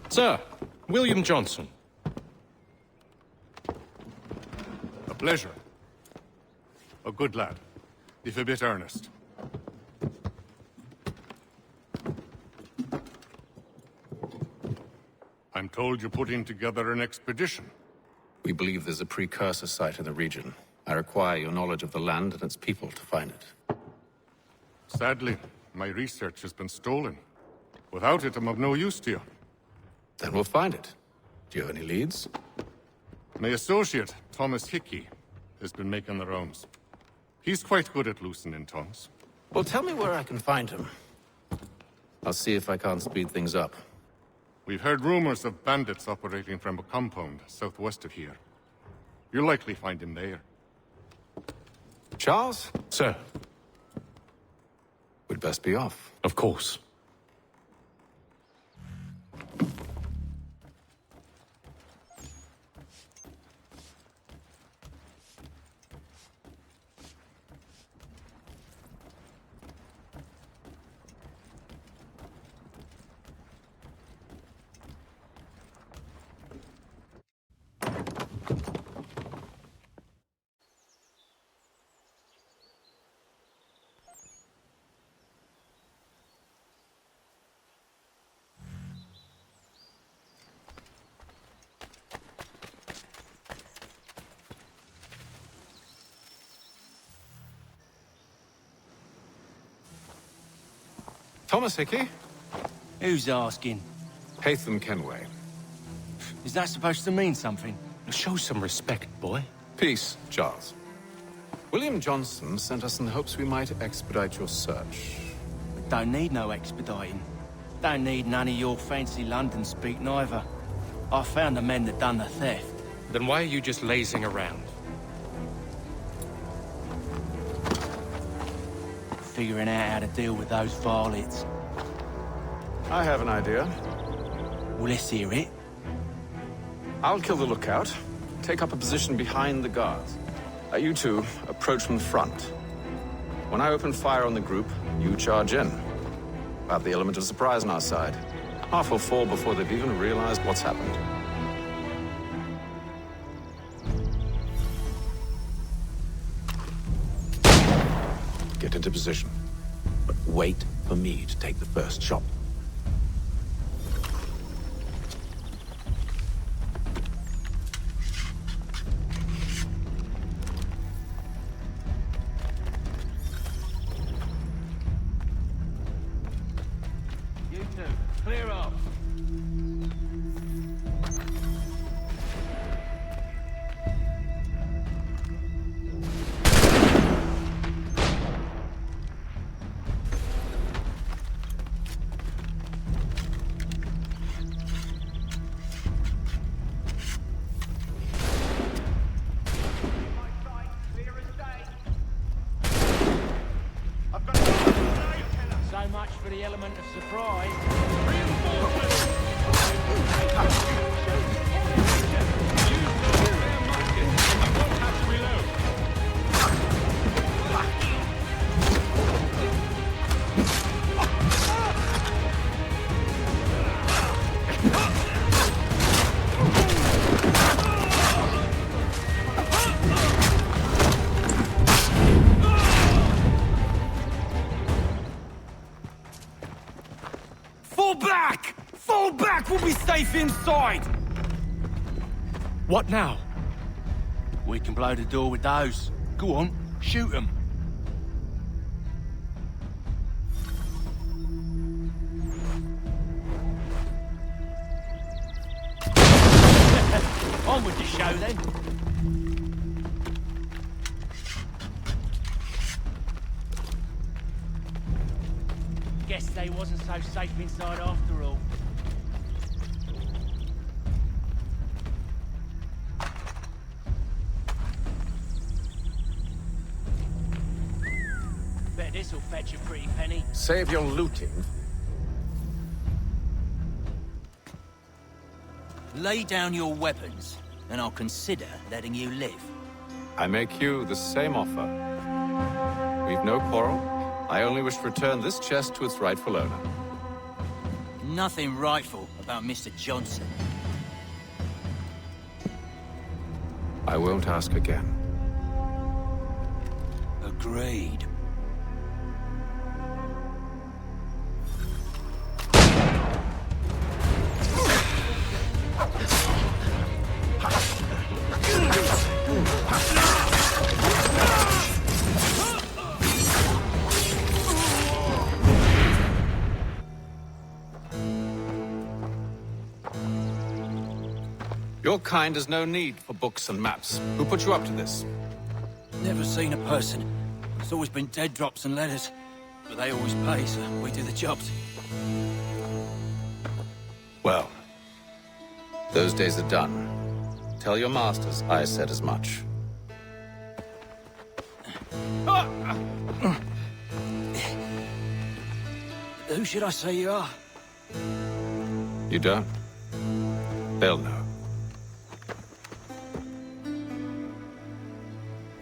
[SPEAKER 20] Sir, William Johnson.
[SPEAKER 25] A pleasure. A good lad, if a bit earnest. I'm told you're putting together an expedition.
[SPEAKER 13] We believe there's a precursor site in the region. I require your knowledge of the land and its people to find it.
[SPEAKER 25] Sadly, my research has been stolen. Without it, I'm of no use to you.
[SPEAKER 13] Then we'll find it. Do you have any leads?
[SPEAKER 25] My associate, Thomas Hickey, has been making the rounds. He's quite good at loosening tongues.
[SPEAKER 13] Well, tell me where I can find him. I'll see if I can't speed things up.
[SPEAKER 25] We've heard rumors of bandits operating from a compound southwest of here. You'll likely find him there.
[SPEAKER 13] Charles?
[SPEAKER 20] Sir.
[SPEAKER 13] We'd best be off.
[SPEAKER 20] Of course.
[SPEAKER 13] Thomas Hickey?
[SPEAKER 7] Who's asking?
[SPEAKER 13] Haytham Kenway.
[SPEAKER 7] Is that supposed to mean something?
[SPEAKER 20] Show some respect, boy.
[SPEAKER 13] Peace, Charles. William Johnson sent us in hopes we might expedite your search.
[SPEAKER 7] Don't need no expediting. Don't need none of your fancy London speak neither. I found the men that done the theft.
[SPEAKER 20] Then why are you just lazing around?
[SPEAKER 7] Figuring out how to deal with those varlets.
[SPEAKER 13] I have an idea.
[SPEAKER 7] Well, let's hear it.
[SPEAKER 13] I'll kill the lookout, take up a position behind the guards. You two approach from the front. When I open fire on the group, you charge in. We'll have the element of surprise on our side. Half will fall before they've even realized what's happened. Get into position, but wait for me to take the first shot.
[SPEAKER 7] You two, clear off. So much for the element of surprise.
[SPEAKER 21] Fall back! Fall back! We'll be safe inside!
[SPEAKER 7] What now? We can blow the door with those. Go on, shoot them. On with the show then. Guess they wasn't so safe inside after all. Bet this'll fetch a pretty penny.
[SPEAKER 13] Save your looting.
[SPEAKER 2] Lay down your weapons, and I'll consider letting you live.
[SPEAKER 13] I make you the same offer. We've no quarrel. I only wish to return this chest to its rightful owner.
[SPEAKER 2] Nothing rightful about Mr. Johnson.
[SPEAKER 13] I won't ask again.
[SPEAKER 2] Agreed.
[SPEAKER 13] Your kind has no need for books and maps. Who put you up to this?
[SPEAKER 2] Never seen a person. It's always been dead drops and letters. But they always pay, so we do the jobs.
[SPEAKER 13] Well, those days are done. Tell your masters I said as much.
[SPEAKER 2] Who should I say you are?
[SPEAKER 13] You don't? They'll know.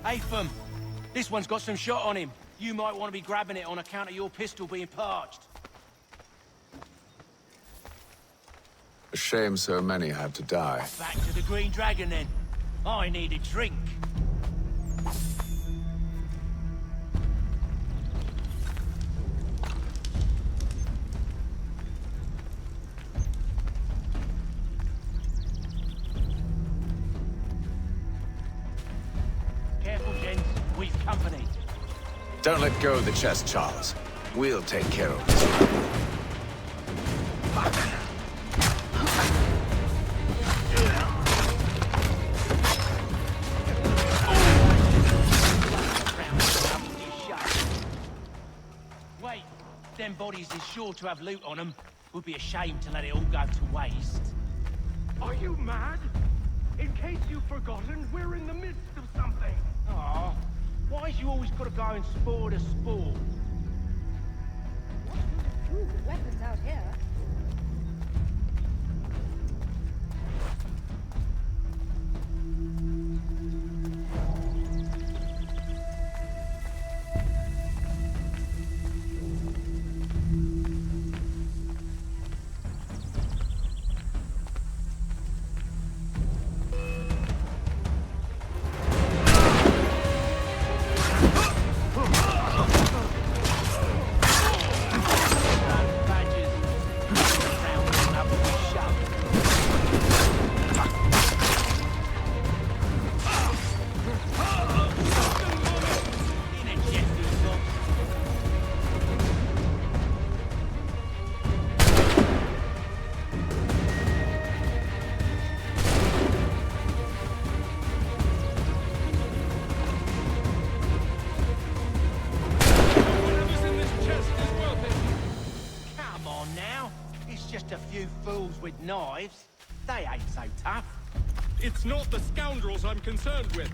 [SPEAKER 7] Haytham, this one's got some shot on him. You might want to be grabbing it on account of your pistol being parched.
[SPEAKER 13] A shame so many had to die.
[SPEAKER 7] Back to the Green Dragon then. I need a drink. Careful, gents. We've company.
[SPEAKER 13] Don't let go of the chest, Charles.
[SPEAKER 3] We'll take care of this.
[SPEAKER 7] Wait, them bodies is sure to have loot on them. Would be a shame to let it all go to waste.
[SPEAKER 11] Are you mad? In case you've forgotten, we're in the midst of something.
[SPEAKER 7] Aw, why's you always gotta go and spore the spore?
[SPEAKER 8] Ooh, weapons out here.
[SPEAKER 7] With knives, they ain't so tough.
[SPEAKER 20] It's not the scoundrels I'm concerned with.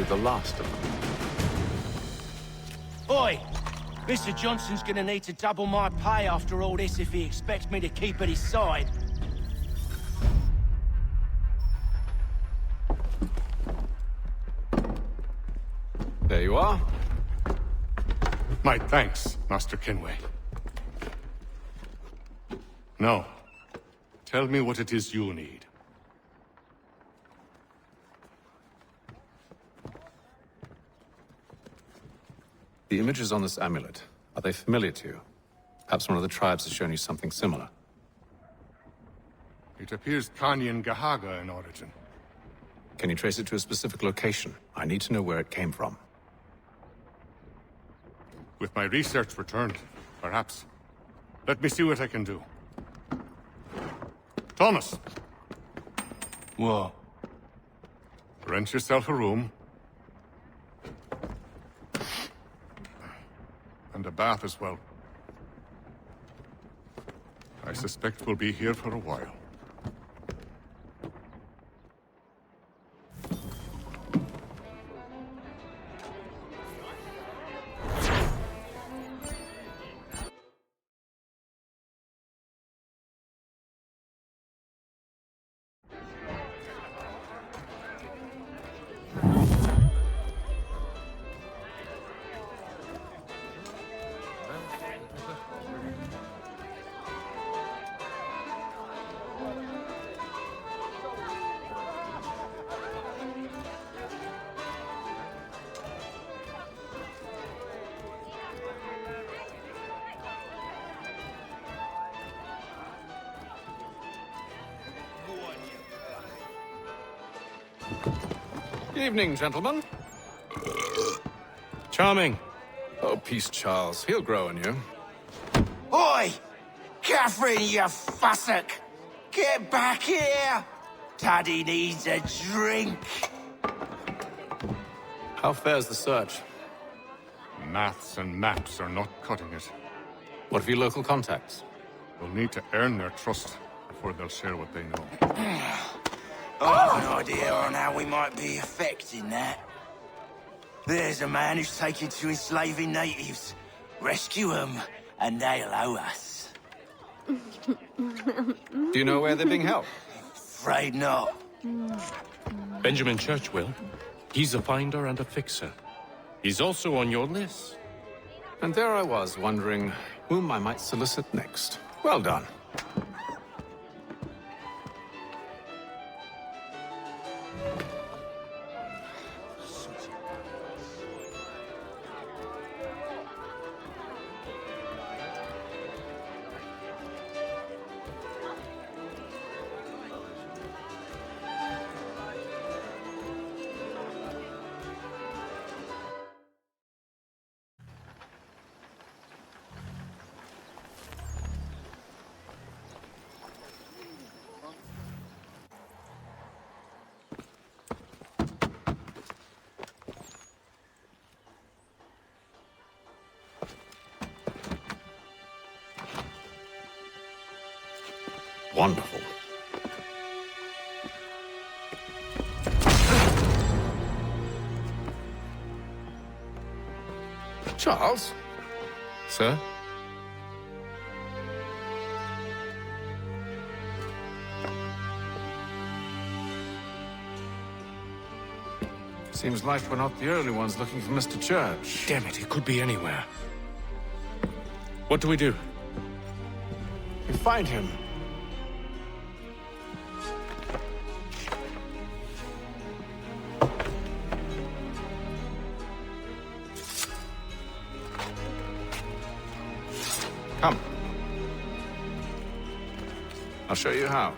[SPEAKER 13] The last of them.
[SPEAKER 7] Oi! Mr. Johnson's gonna need to double my pay after all this if he expects me to keep at his side.
[SPEAKER 13] There you are.
[SPEAKER 25] My thanks, Master Kenway. Now, tell me what it is you need.
[SPEAKER 13] The images on this amulet, are they familiar to you? Perhaps one of the tribes has shown you something similar.
[SPEAKER 25] It appears Kanyan Gahaga in origin.
[SPEAKER 13] Can you trace it to a specific location? I need to know where it came from.
[SPEAKER 25] With my research returned, perhaps. Let me see what I can do. Thomas!
[SPEAKER 7] What?
[SPEAKER 25] Rent yourself a room. And a bath as well. I suspect we'll be here for a while.
[SPEAKER 13] Evening, gentlemen.
[SPEAKER 20] Charming.
[SPEAKER 13] Oh, peace, Charles. He'll grow on you.
[SPEAKER 7] Oi! Catherine, you fussock! Get back here! Daddy needs a drink.
[SPEAKER 13] How fares the search?
[SPEAKER 25] Maths and maps are not cutting it.
[SPEAKER 13] What of your local contacts?
[SPEAKER 25] We'll need to earn their trust before they'll share what they know.
[SPEAKER 7] I have an idea on how we might be affecting that. There's a man who's taken to enslaving natives. Rescue them, and they'll owe us.
[SPEAKER 13] Do you know where they're being held?
[SPEAKER 7] Afraid not.
[SPEAKER 20] Benjamin Church will. He's a finder and a fixer. He's also on your list.
[SPEAKER 13] And there I was, wondering whom I might solicit next. Well done. Wonderful. Charles?
[SPEAKER 20] Sir?
[SPEAKER 13] Seems like we're not the only ones looking for Mr. Church.
[SPEAKER 20] Damn it, he could be anywhere. What do we do?
[SPEAKER 13] We find him. Come. I'll show you how.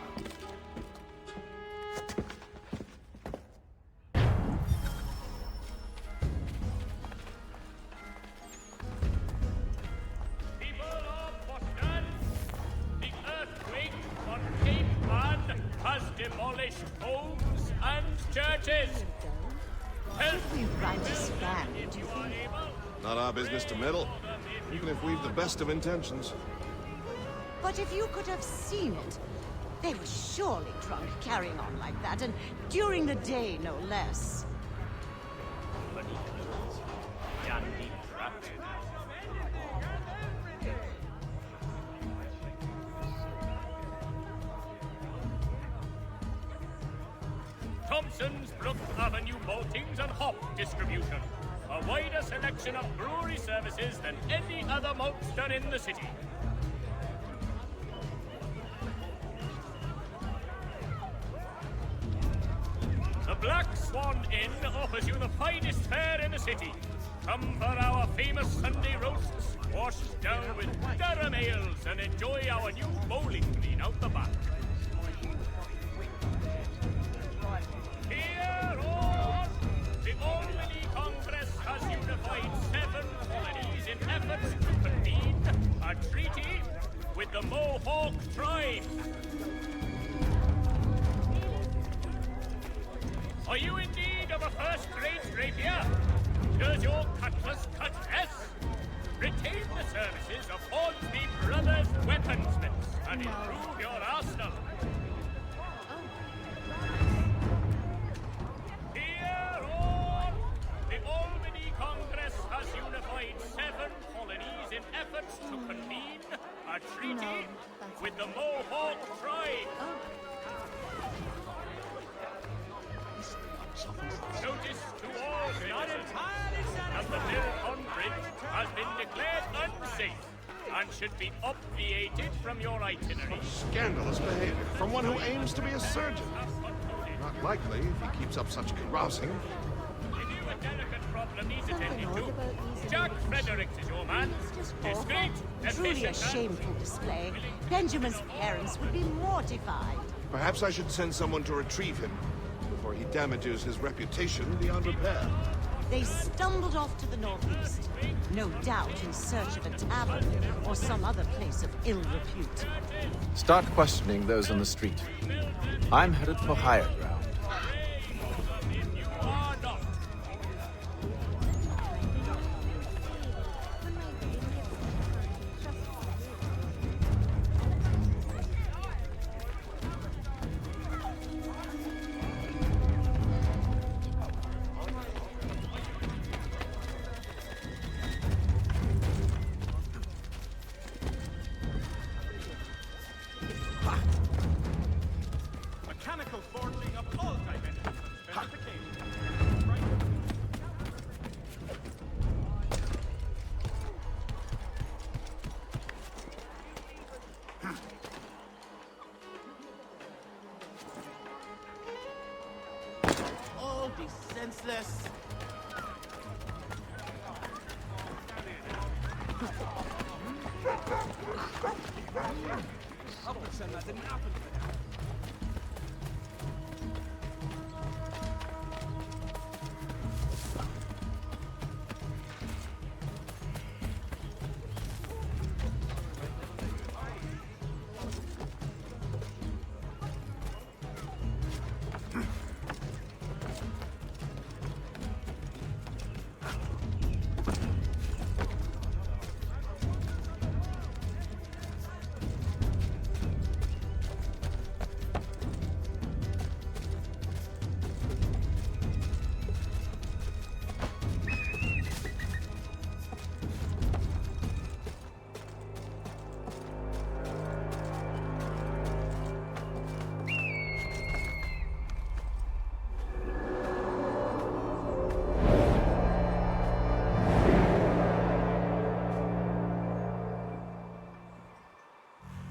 [SPEAKER 3] Not our business to meddle, even if we've the best of intentions.
[SPEAKER 10] But if you could have seen it, they were surely drunk carrying on like that, and during the day, no less.
[SPEAKER 14] Thompson's Brook Avenue maltings and hop distribution. A wider selection of brewery services than any other maltster in the city. The Black Swan Inn offers you the finest fare in the city. Come for our famous Sunday roasts, washed down with Durham ales, and enjoy our new bowling green out the back. Here all, the Albany Congress has unified 7 colonies in efforts to convene a treaty with the Mohawk tribe. Are you in need of a first-rate rapier? Does your cutlass cut less? Retain the services of Hornsby Brothers Weaponsmiths and improve your arsenal. Hear all! The Albany Congress has unified 7 colonies in efforts to convene a treaty with the Mohawk tribe. Notice to all citizens that the Milcon Bridge has been declared unsafe and should be obviated from your itinerary.
[SPEAKER 3] Scandalous behavior from one who aims to be a surgeon. Not likely if he keeps up such carousing.
[SPEAKER 14] If you a delicate problem needs attending to, Jack Fredericks is your man. Discreet,
[SPEAKER 10] Truly a
[SPEAKER 14] efficient,
[SPEAKER 10] shameful display. Benjamin's parents would be mortified.
[SPEAKER 3] Perhaps I should send someone to retrieve him. before he damages his reputation beyond repair.
[SPEAKER 10] They stumbled off to the northeast, no doubt in search of a tavern or some other place of ill repute.
[SPEAKER 13] Start questioning those on the street. I'm headed for higher ground.
[SPEAKER 11] Mechanical forging of all dimensions and specifications.
[SPEAKER 23] All be senseless.
[SPEAKER 5] I'll pretend that didn't happen.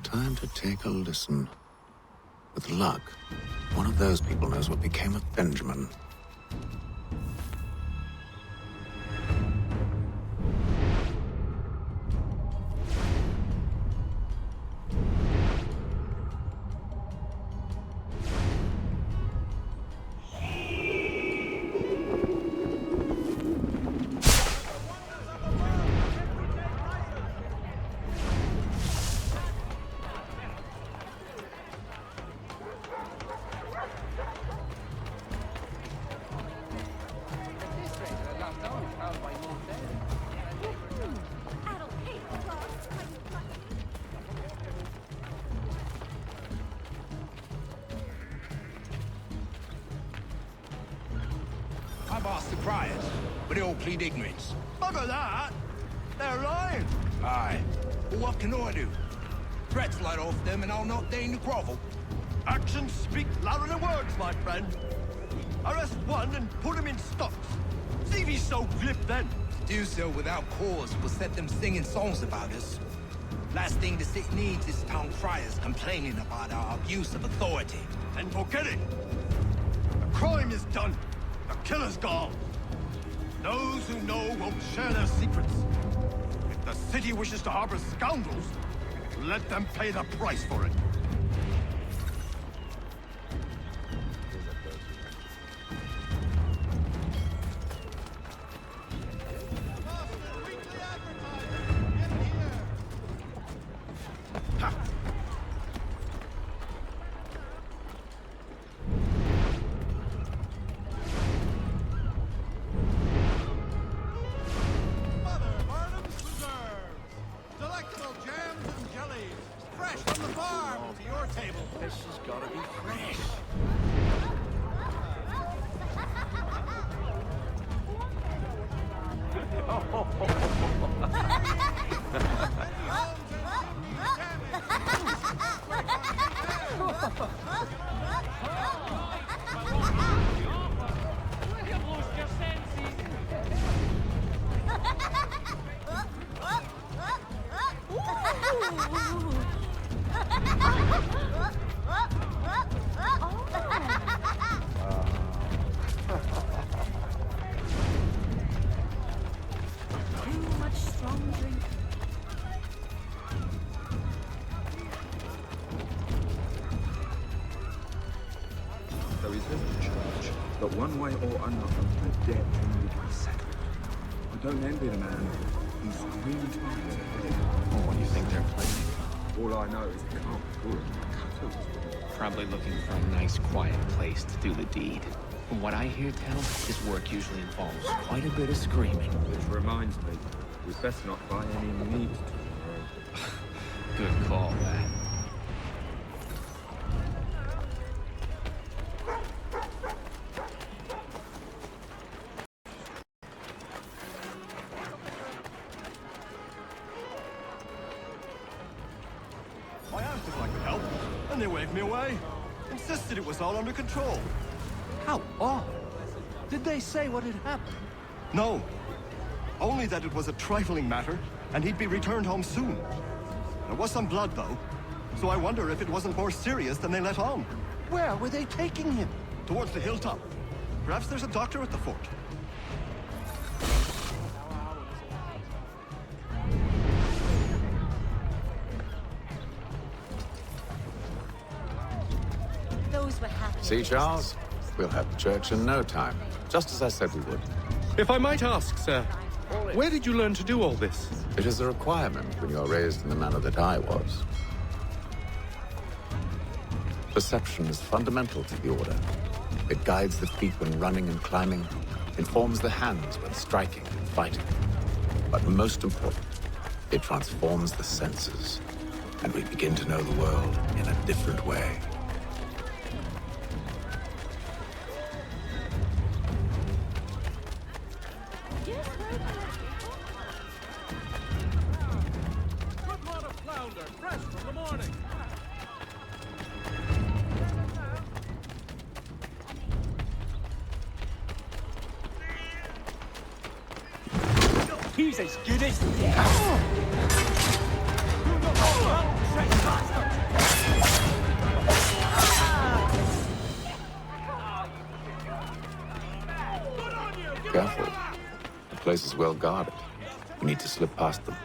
[SPEAKER 1] Time to take a listen. With luck, one of those people knows what became of Benjamin.
[SPEAKER 9] I've asked the criers, but they all plead ignorance.
[SPEAKER 11] Bugger that! They're lying!
[SPEAKER 9] Aye. Well, what can I do? Threats light off them and I'll not deign to grovel.
[SPEAKER 11] Actions speak louder than words, my friend. Arrest one and put him in stocks. See if he's so glib then.
[SPEAKER 9] To do so without cause will set them singing songs about us. Last thing the city needs is town criers complaining about our abuse of authority.
[SPEAKER 11] And forget it. The crime is done. The killer's gone. Those who know won't share their secrets. If the city wishes to harbor scoundrels, let them pay the price for it.
[SPEAKER 12] Delectable jams and jellies, fresh from the farm to your table.
[SPEAKER 7] This has got to be fresh.
[SPEAKER 24] Too much strong drink.
[SPEAKER 15] Though he's been in charge. But one way or another, the debt will be settled. I don't envy the man who's really trying to get it.
[SPEAKER 1] Oh, what do you think they're playing?
[SPEAKER 15] All I know is it can't be good.
[SPEAKER 16] Probably looking for a nice, quiet place to do the deed. From what I hear tell, his work usually involves quite a bit of screaming.
[SPEAKER 15] Which reminds me, we'd best not buy any meat tomorrow.
[SPEAKER 16] Good call, man.
[SPEAKER 17] I asked if I could help, and they waved me away. Insisted it was all under control. How odd. Did they say what had happened? No. Only that it was a trifling matter, and he'd be returned home soon. There was some blood, though, so I wonder if it wasn't more serious than they let on. Where were they taking him? Towards the hilltop. Perhaps there's a doctor at the fort.
[SPEAKER 10] Those were happy.
[SPEAKER 1] See, Charles? We'll have church in no time. Just as I said we would.
[SPEAKER 20] If I might ask, sir, where did you learn to do all this?
[SPEAKER 1] It is a requirement when you are raised in the manner that I was. Perception is fundamental to the Order. It guides the feet when running and climbing, informs the hands when striking and fighting. But most important, it transforms the senses, and we begin to know the world in a different way.
[SPEAKER 11] Good lot of flounder, fresh from the morning.
[SPEAKER 5] He's as good as dead.
[SPEAKER 1] Careful. The place is well guarded. We need to slip past them.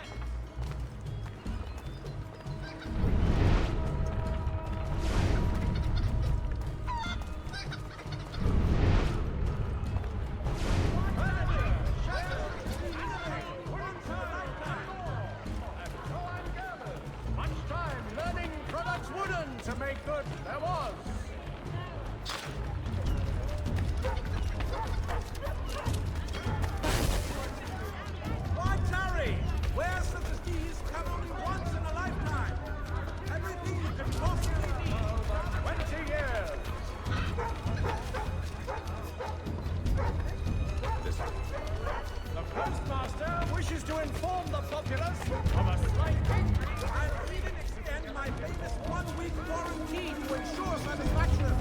[SPEAKER 11] Much time learning products wooden to make good there was. Why tarry? Where such as these come only once in a lifetime. Everything you can possibly need. 20 years. The Postmaster wishes to inform the populace of a slight change and even extend my famous one-week warranty to ensure satisfaction.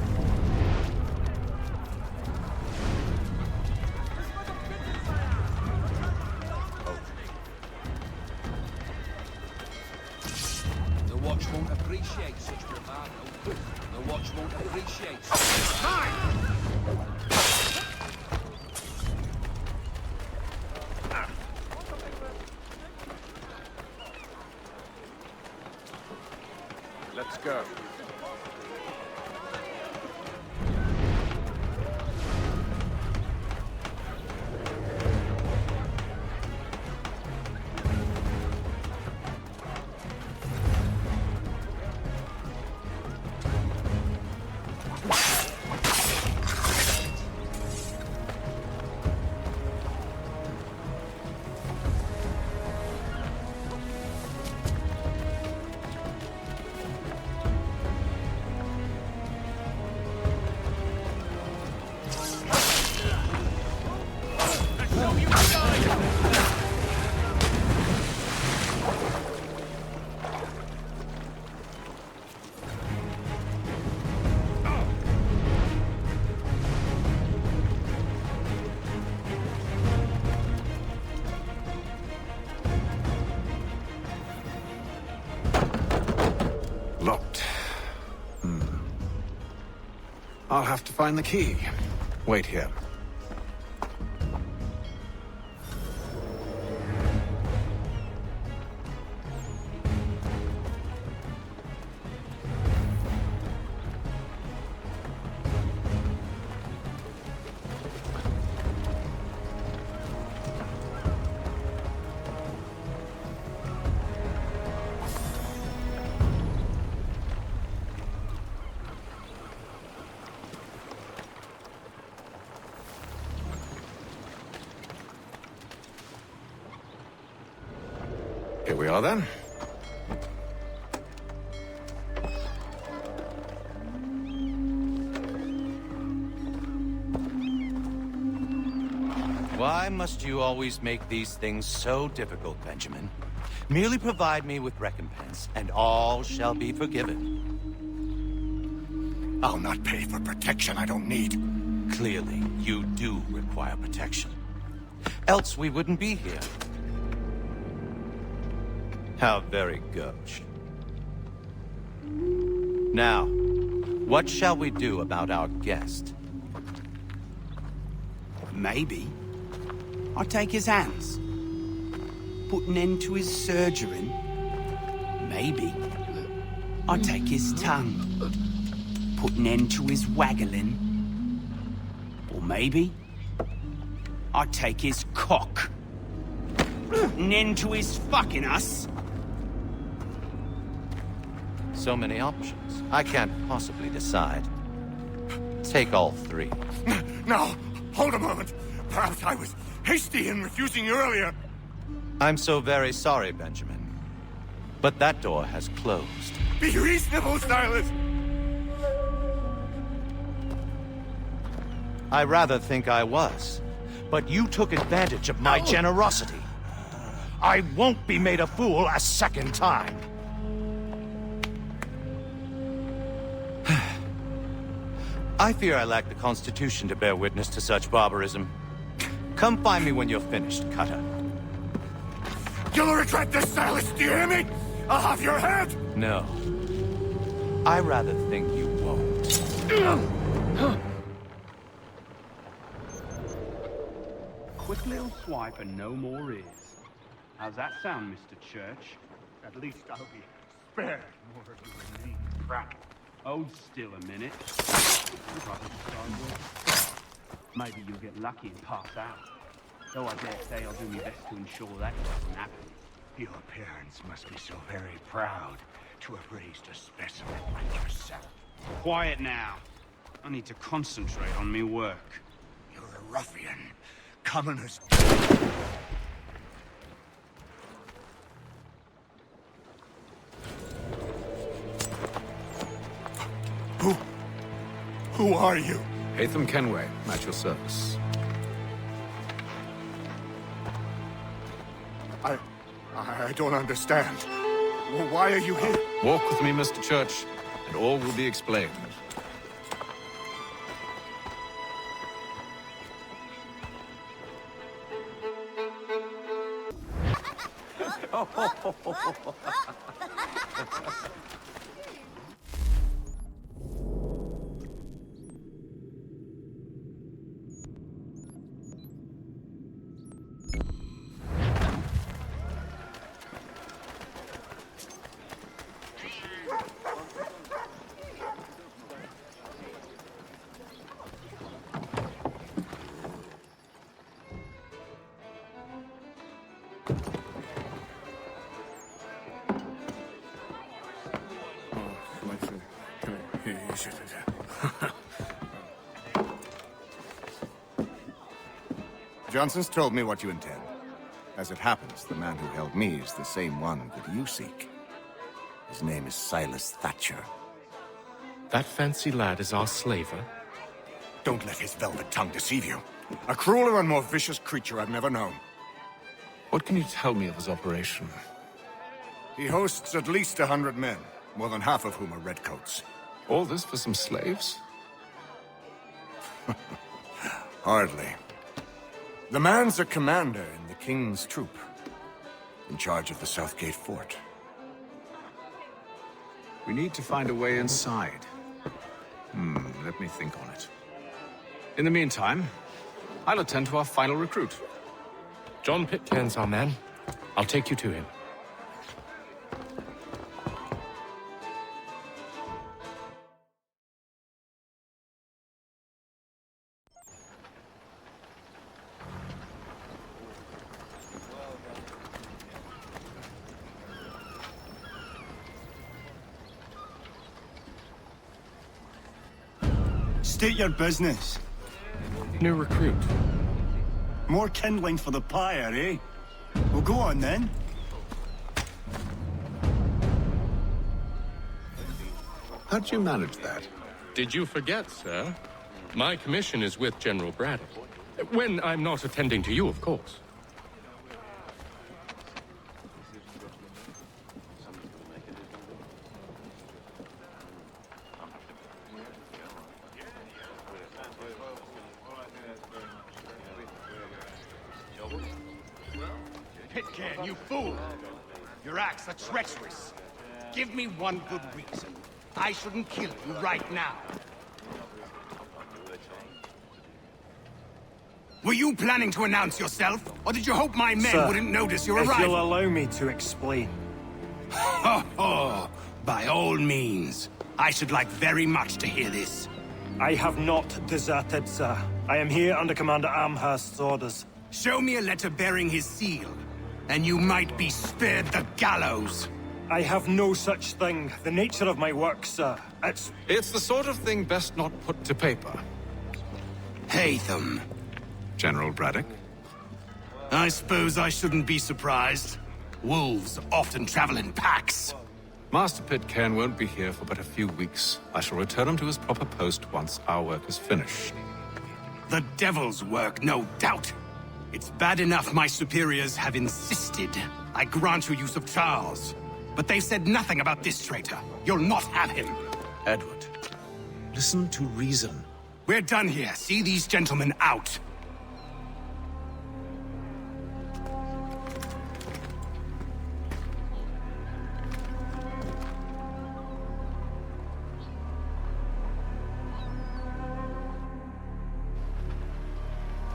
[SPEAKER 18] The watch won't appreciate such bravado. The watch won't appreciate such...
[SPEAKER 13] Let's go.
[SPEAKER 1] Locked. I'll have to find the key. Wait here.
[SPEAKER 13] Here we are then.
[SPEAKER 4] Why must you always make these things so difficult, Benjamin? Merely provide me with recompense, and all shall be forgiven.
[SPEAKER 9] I'll not pay for protection I don't need.
[SPEAKER 4] Clearly, you do require protection. Else we wouldn't be here. How very gauche. Now, what shall we do about our guest?
[SPEAKER 7] Maybe I'll take his hands. Put an end to his surgering. Maybe I'll take his tongue. Put an end to his waggling. Or maybe I'll take his cock. Put an end to his fucking us.
[SPEAKER 4] So many options. I can't possibly decide. Take all three.
[SPEAKER 9] No, hold a moment. Perhaps I was hasty in refusing you earlier.
[SPEAKER 4] I'm so very sorry, Benjamin. But that door has closed.
[SPEAKER 9] Be reasonable, Silas!
[SPEAKER 4] I rather think I was. But you took advantage of my generosity. I won't be made a fool a second time. I fear I lack the constitution to bear witness to such barbarism. Come find me when you're finished, Cutter.
[SPEAKER 9] You'll regret this, Silas, do you hear me? I'll have your head!
[SPEAKER 4] No. I rather think you won't.
[SPEAKER 6] Quick little swipe and no more is. How's that sound, Mr. Church?
[SPEAKER 9] At least I'll be spared more of your name crap.
[SPEAKER 6] Hold still a minute. Maybe you'll get lucky and pass out. Though I dare say I'll do my best to ensure that doesn't happen.
[SPEAKER 9] Your parents must be so very proud to have raised a specimen like yourself.
[SPEAKER 6] Quiet now. I need to concentrate on me work.
[SPEAKER 9] You're a ruffian. Commoners. Who are you?
[SPEAKER 13] Connor Kenway, at your service.
[SPEAKER 9] I don't understand. Why are you here?
[SPEAKER 13] Walk with me, Mr. Church, and all will be explained.
[SPEAKER 9] Johnson's told me what you intend. As it happens, the man who held me is the same one that you seek. His name is Silas Thatcher.
[SPEAKER 20] That fancy lad is our slaver?
[SPEAKER 9] Don't let his velvet tongue deceive you. A crueler and more vicious creature I've never known.
[SPEAKER 13] What can you tell me of his operation?
[SPEAKER 9] He hosts at least 100 men, more than half of whom are redcoats.
[SPEAKER 13] All this for some slaves?
[SPEAKER 9] Hardly. The man's a commander in the King's troop, in charge of the Southgate Fort.
[SPEAKER 13] We need to find a way inside. Let me think on it. In the meantime, I'll attend to our final recruit.
[SPEAKER 20] John Pitcairn's our man. I'll take you to him.
[SPEAKER 19] State your business.
[SPEAKER 20] New recruit.
[SPEAKER 19] More kindling for the pyre, eh? Well, go on then.
[SPEAKER 1] How'd you manage that?
[SPEAKER 20] Did you forget, sir? My commission is with General Braddock. When I'm not attending to you, of course.
[SPEAKER 9] Pitcairn, you fool! Your acts are treacherous. Give me one good reason. I shouldn't kill you right now. Were you planning to announce yourself, or did you hope my men
[SPEAKER 11] Sir,
[SPEAKER 9] wouldn't notice your
[SPEAKER 11] if
[SPEAKER 9] arrival?
[SPEAKER 11] you'll allow me to explain.
[SPEAKER 9] Ho ho! By all means. I should like very much to hear this.
[SPEAKER 11] I have not deserted, sir. I am here under Commander Amherst's orders.
[SPEAKER 9] Show me a letter bearing his seal, and you might be spared the gallows.
[SPEAKER 11] I have no such thing. The nature of my work, sir.
[SPEAKER 13] It's the sort of thing best not put to paper.
[SPEAKER 9] Hatham.
[SPEAKER 1] General Braddock?
[SPEAKER 9] I suppose I shouldn't be surprised. Wolves often travel in packs.
[SPEAKER 13] Master Pitcairn won't be here for but a few weeks. I shall return him to his proper post once our work is finished.
[SPEAKER 9] The devil's work, no doubt. It's bad enough my superiors have insisted I grant you use of Charles. But they've said nothing about this traitor. You'll not have him.
[SPEAKER 13] Edward, listen to reason.
[SPEAKER 9] We're done here. See these gentlemen out.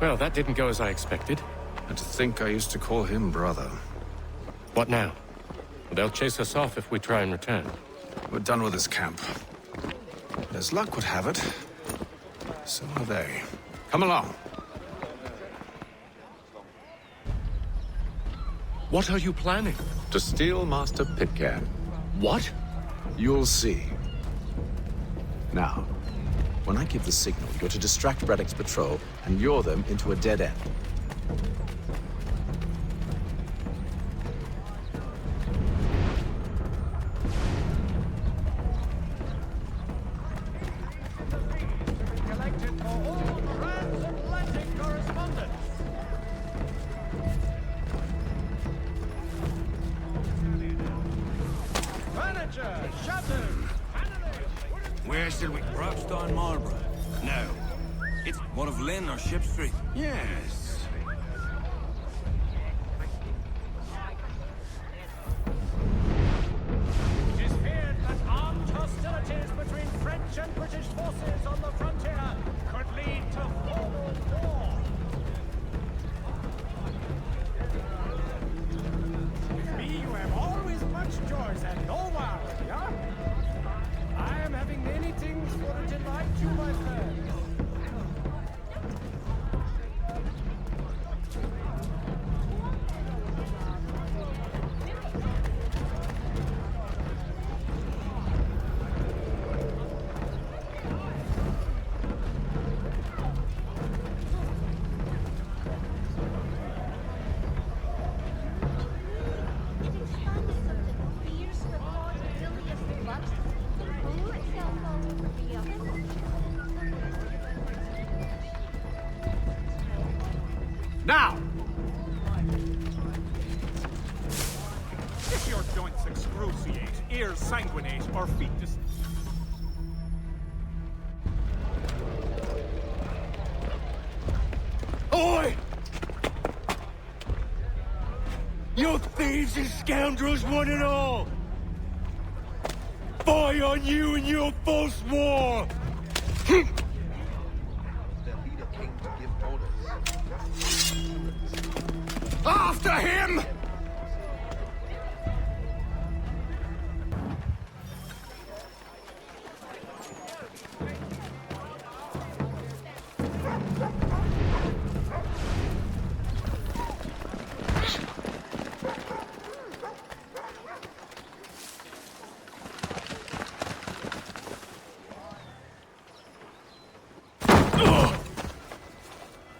[SPEAKER 20] Well, that didn't go as I expected.
[SPEAKER 13] And to think I used to call him brother.
[SPEAKER 20] What now? They'll chase us off if we try and return.
[SPEAKER 13] We're done with this camp. As luck would have it, so are they. Come along.
[SPEAKER 20] What are you planning?
[SPEAKER 1] To steal Master Pitcairn.
[SPEAKER 20] What?
[SPEAKER 1] You'll see. Now, when I give the signal, you're to distract Braddock's patrol and lure them into a dead end.
[SPEAKER 9] Where shall we...
[SPEAKER 18] Robstown Marlborough.
[SPEAKER 9] No. It's...
[SPEAKER 18] One of Lynn or Ship Street?
[SPEAKER 9] Yes.
[SPEAKER 11] It is feared that armed hostilities between French and British forces on the frontier could lead to formal war. With me, you have always much joys and no worry, yeah? I am having many things for to delight you, my friend.
[SPEAKER 9] Now!
[SPEAKER 2] If your joints excruciate, ears sanguinate, or feet
[SPEAKER 9] Oi! You thieves and scoundrels, one and all! Fie on you and your false war! After him!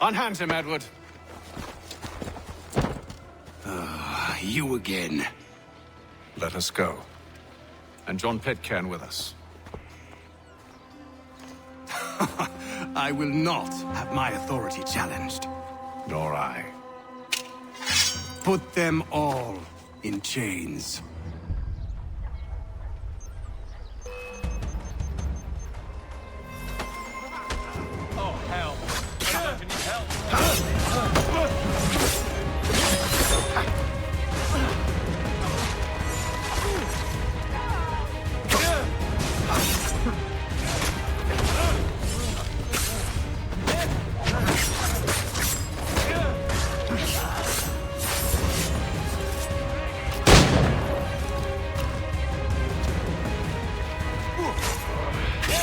[SPEAKER 13] Unhand him, Edward.
[SPEAKER 9] You again.
[SPEAKER 13] Let us go. And John Pitcairn with us.
[SPEAKER 9] I will not have my authority challenged.
[SPEAKER 1] Nor I.
[SPEAKER 9] Put them all in chains.
[SPEAKER 14] Oh, hell. I'm going to need help.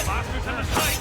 [SPEAKER 14] Bastards in the sight!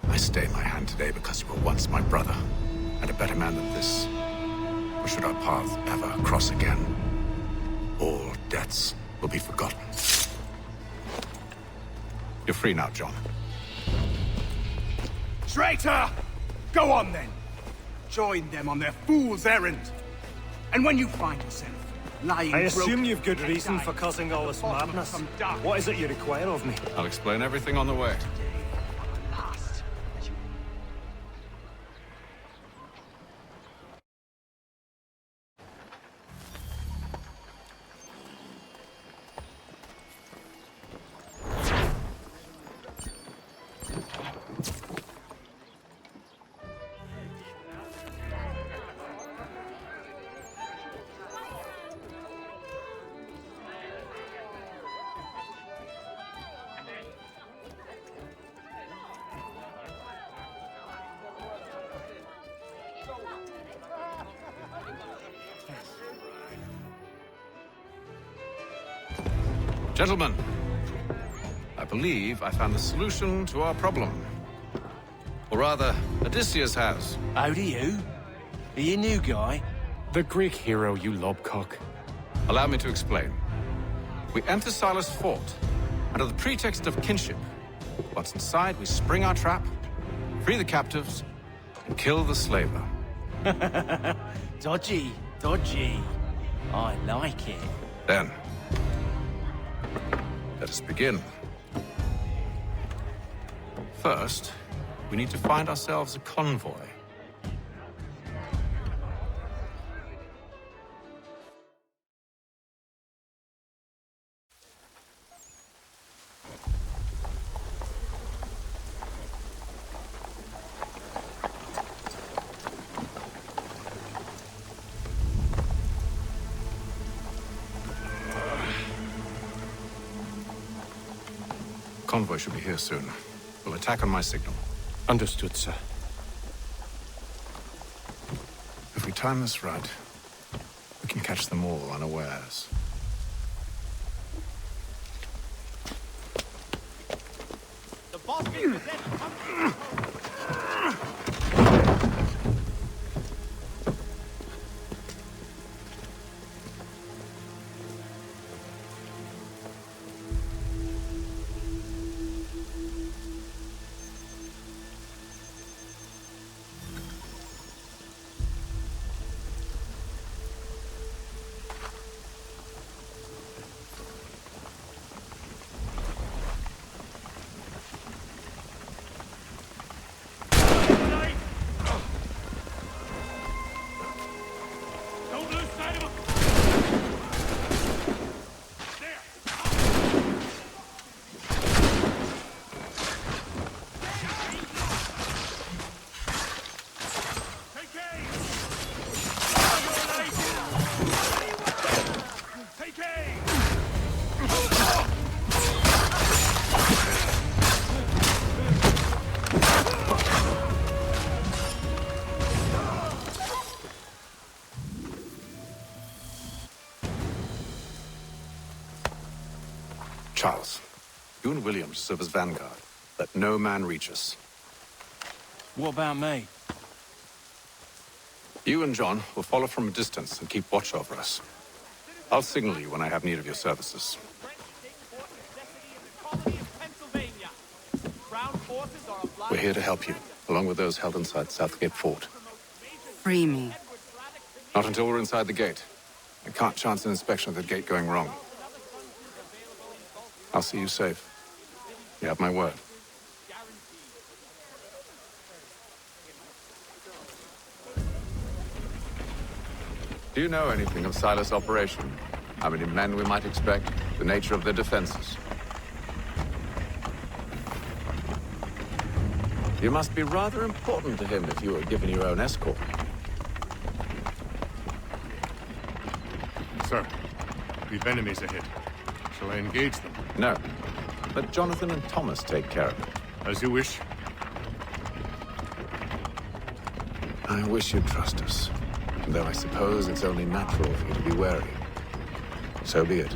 [SPEAKER 1] I stay my hand today because you were once my brother, and a better man than this. Or should our paths ever cross again, all debts will be forgotten. You're free now, John.
[SPEAKER 9] Traitor! Go on then. Join them on their fool's errand. And when you find yourself lying
[SPEAKER 11] I assume
[SPEAKER 9] broken
[SPEAKER 11] you've good reason for causing all this madness. What is it you require of me?
[SPEAKER 13] I'll explain everything on the way. Gentlemen, I believe I found the solution to our problem. Or rather, Odysseus has.
[SPEAKER 7] How do you? Are you a new guy?
[SPEAKER 13] The Greek hero, you lobcock. Allow me to explain. We enter Silas' fort, under the pretext of kinship. Once inside, we spring our trap, free the captives, and kill the slaver.
[SPEAKER 7] Dodgy, dodgy. I like it.
[SPEAKER 13] Then, let us begin. First, we need to find ourselves a convoy. Convoy should be here soon. We'll attack on my signal.
[SPEAKER 20] Understood, sir.
[SPEAKER 1] If we time this right, we can catch them all unawares.
[SPEAKER 11] The boss is
[SPEAKER 1] Charles, you and William serve as vanguard. Let no man reach us.
[SPEAKER 7] What about me?
[SPEAKER 13] You and John will follow from a distance and keep watch over us. I'll signal you when I have need of your services. We're here to help you, along with those held inside Southgate Fort.
[SPEAKER 8] Free me.
[SPEAKER 13] Not until we're inside the gate. I can't chance an inspection of the gate going wrong. I'll see you safe. You have my word. Do you know anything of Silas' operation? How many men we might expect? The nature of their defenses? You must be rather important to him if you were given your own escort.
[SPEAKER 3] Sir, we've enemies ahead. Shall I engage them?
[SPEAKER 13] No. Let Jonathan and Thomas take care of it.
[SPEAKER 3] As you wish.
[SPEAKER 13] I wish you'd trust us. Though I suppose it's only natural for you to be wary. So be it.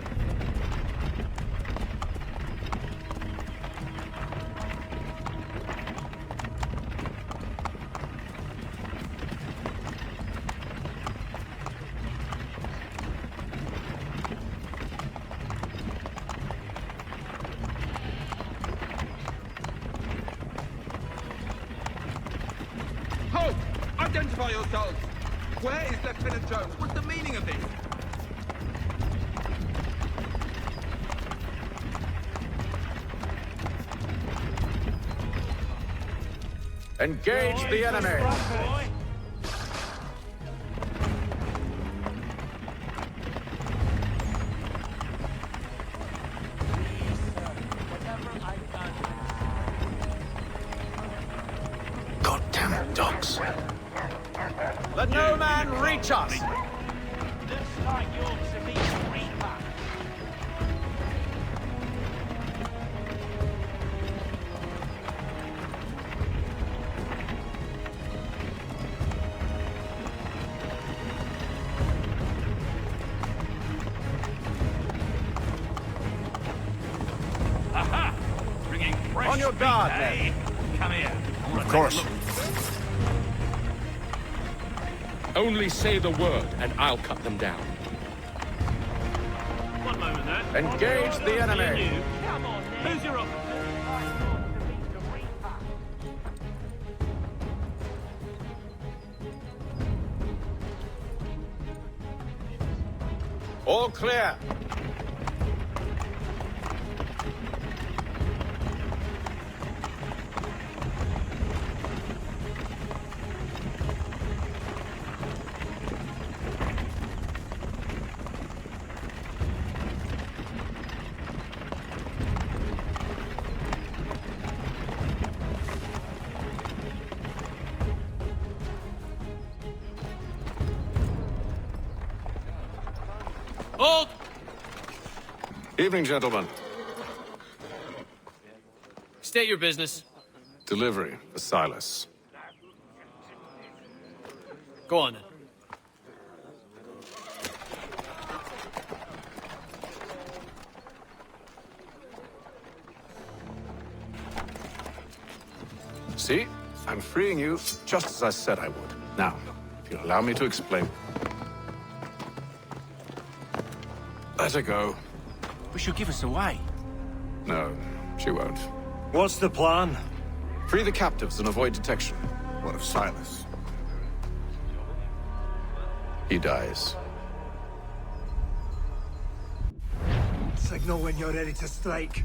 [SPEAKER 18] Halt! Identify yourselves! Where is Lieutenant Jones? What's the meaning of this?
[SPEAKER 13] Engage the enemy! Goddamn dogs.
[SPEAKER 5] Let no man reach us!
[SPEAKER 11] Looks like you're to be a reaper.
[SPEAKER 14] Aha! Bringing fresh
[SPEAKER 5] On your guard,
[SPEAKER 14] meat, eh? Come here.
[SPEAKER 3] Of course.
[SPEAKER 20] Only say the word, and I'll cut them down.
[SPEAKER 11] One moment then.
[SPEAKER 13] Engage the enemy!
[SPEAKER 11] Come on, who's your officer?
[SPEAKER 13] All clear.
[SPEAKER 5] Hold!
[SPEAKER 13] Evening, gentlemen.
[SPEAKER 5] State your business.
[SPEAKER 13] Delivery for Silas.
[SPEAKER 5] Go on then.
[SPEAKER 13] See? I'm freeing you just as I said I would. Now, if you'll allow me to explain. Let her go.
[SPEAKER 7] But she'll give us away.
[SPEAKER 13] No, she won't.
[SPEAKER 11] What's the plan?
[SPEAKER 13] Free the captives and avoid detection.
[SPEAKER 3] What of Silas?
[SPEAKER 13] He dies.
[SPEAKER 18] Signal when you're ready to strike.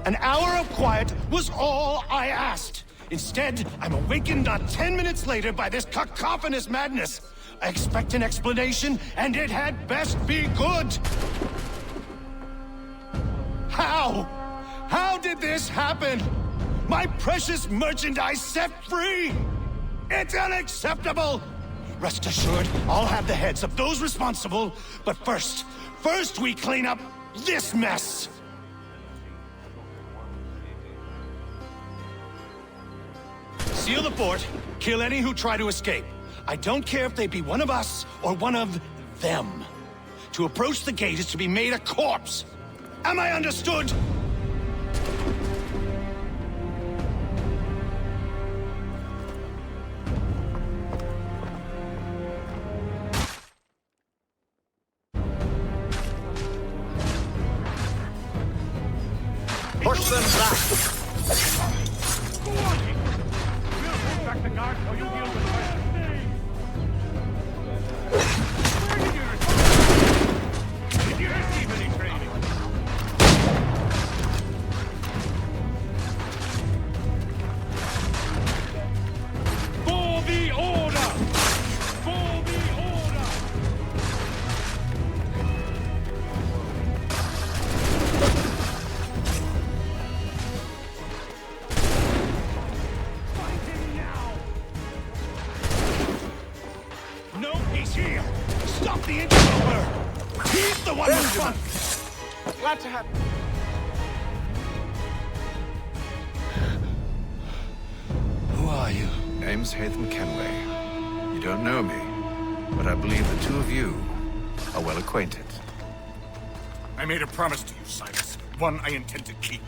[SPEAKER 8] An hour of quiet was all I asked. Instead, I'm awakened not 10 minutes later by this cacophonous madness. I expect an explanation, and it had best be good. How? How did this happen? My precious merchandise set free! It's unacceptable! Rest assured, I'll have the heads of those responsible, but first we clean up this mess! Seal the fort, kill any who try to escape. I don't care if they be one of us or one of them. To approach the gate is to be made a corpse. Am I understood?
[SPEAKER 3] Push them back!
[SPEAKER 11] Go on! We'll hold back the guard so you deal with the rest. Where did you receive any training? For the order! For the order!
[SPEAKER 8] No, he's here! Stop the interloper! He's the one who's fun!
[SPEAKER 3] Glad to have...
[SPEAKER 1] Who are you? Name's Connor Kenway. You don't know me, but I believe the two of you are well acquainted.
[SPEAKER 2] I made a promise to you, Silas. One I intend to keep.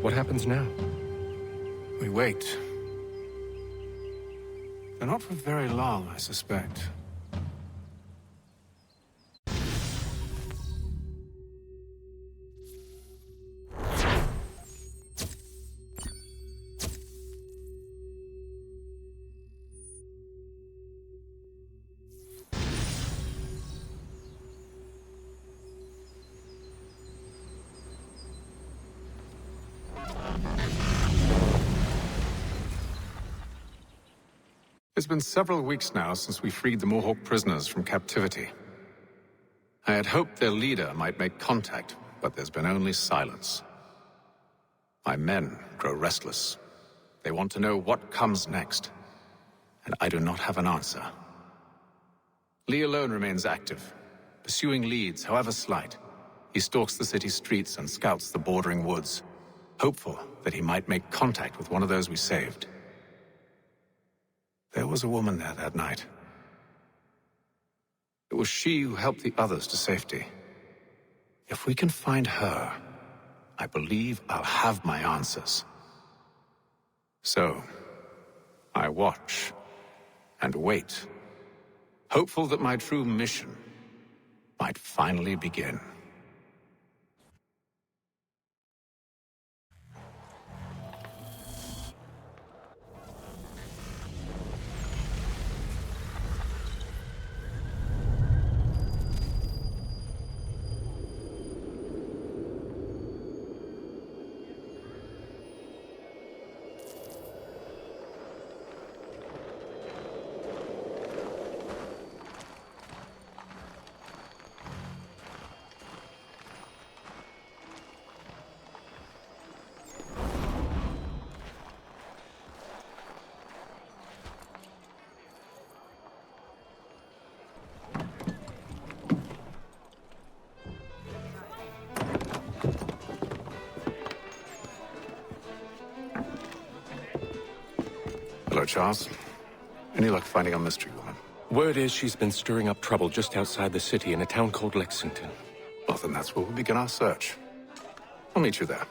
[SPEAKER 20] What happens now?
[SPEAKER 13] We wait. But not for very long, I suspect. It's been several weeks now since we freed the Mohawk prisoners from captivity. I had hoped their leader might make contact, but there's been only silence. My men grow restless. They want to know what comes next, and I do not have an answer. Lee alone remains active, pursuing leads, however slight. He stalks the city streets and scouts the bordering woods, hopeful that he might make contact with one of those we saved. There was a woman there that night. It was she who helped the others to safety. If we can find her, I believe I'll have my answers. So, I watch and wait, hopeful that my true mission might finally begin. Hello, Charles. Any luck finding a mystery woman?
[SPEAKER 20] Word is she's been stirring up trouble just outside the city in a town called Lexington.
[SPEAKER 13] Well, then that's where we'll begin our search. I'll meet you there.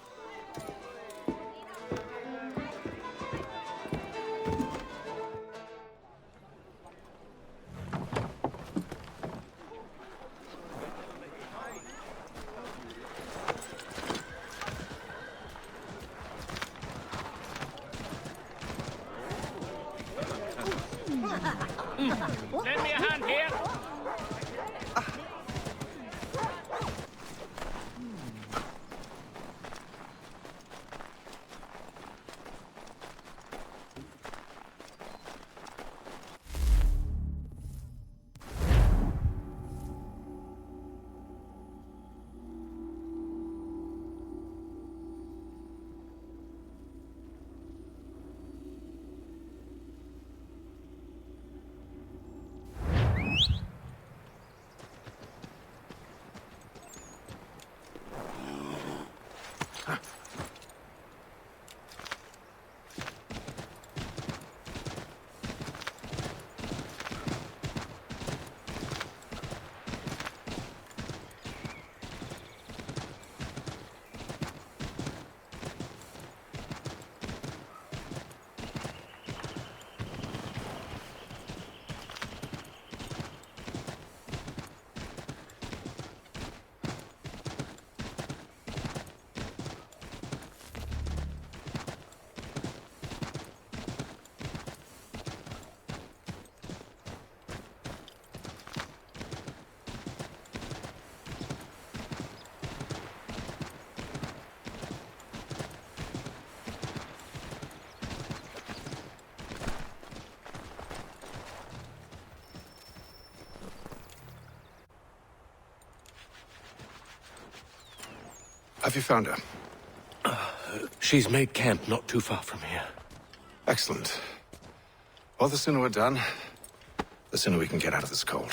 [SPEAKER 3] Have you found her?
[SPEAKER 19] She's made camp not too far from here.
[SPEAKER 3] Excellent. Well, the sooner we're done, the sooner we can get out of this cold.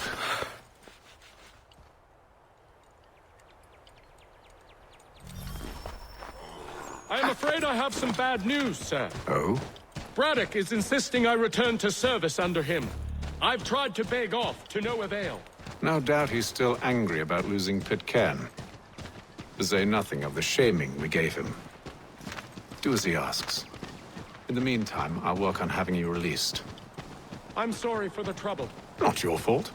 [SPEAKER 20] I am afraid I have some bad news, sir.
[SPEAKER 3] Oh?
[SPEAKER 20] Braddock is insisting I return to service under him. I've tried to beg off, to no avail.
[SPEAKER 3] No doubt he's still angry about losing Pitcairn. To say nothing of the shaming we gave him. Do as he asks. In the meantime, I'll work on having you released.
[SPEAKER 20] I'm sorry for the trouble.
[SPEAKER 3] Not your fault.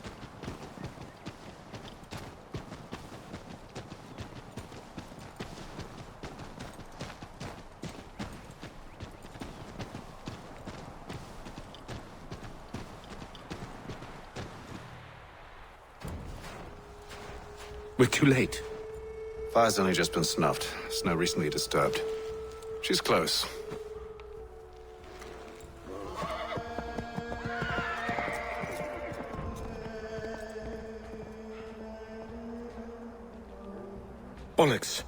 [SPEAKER 19] We're too late.
[SPEAKER 3] Fire's only just been snuffed. Snow recently disturbed. She's close.
[SPEAKER 19] Onyx.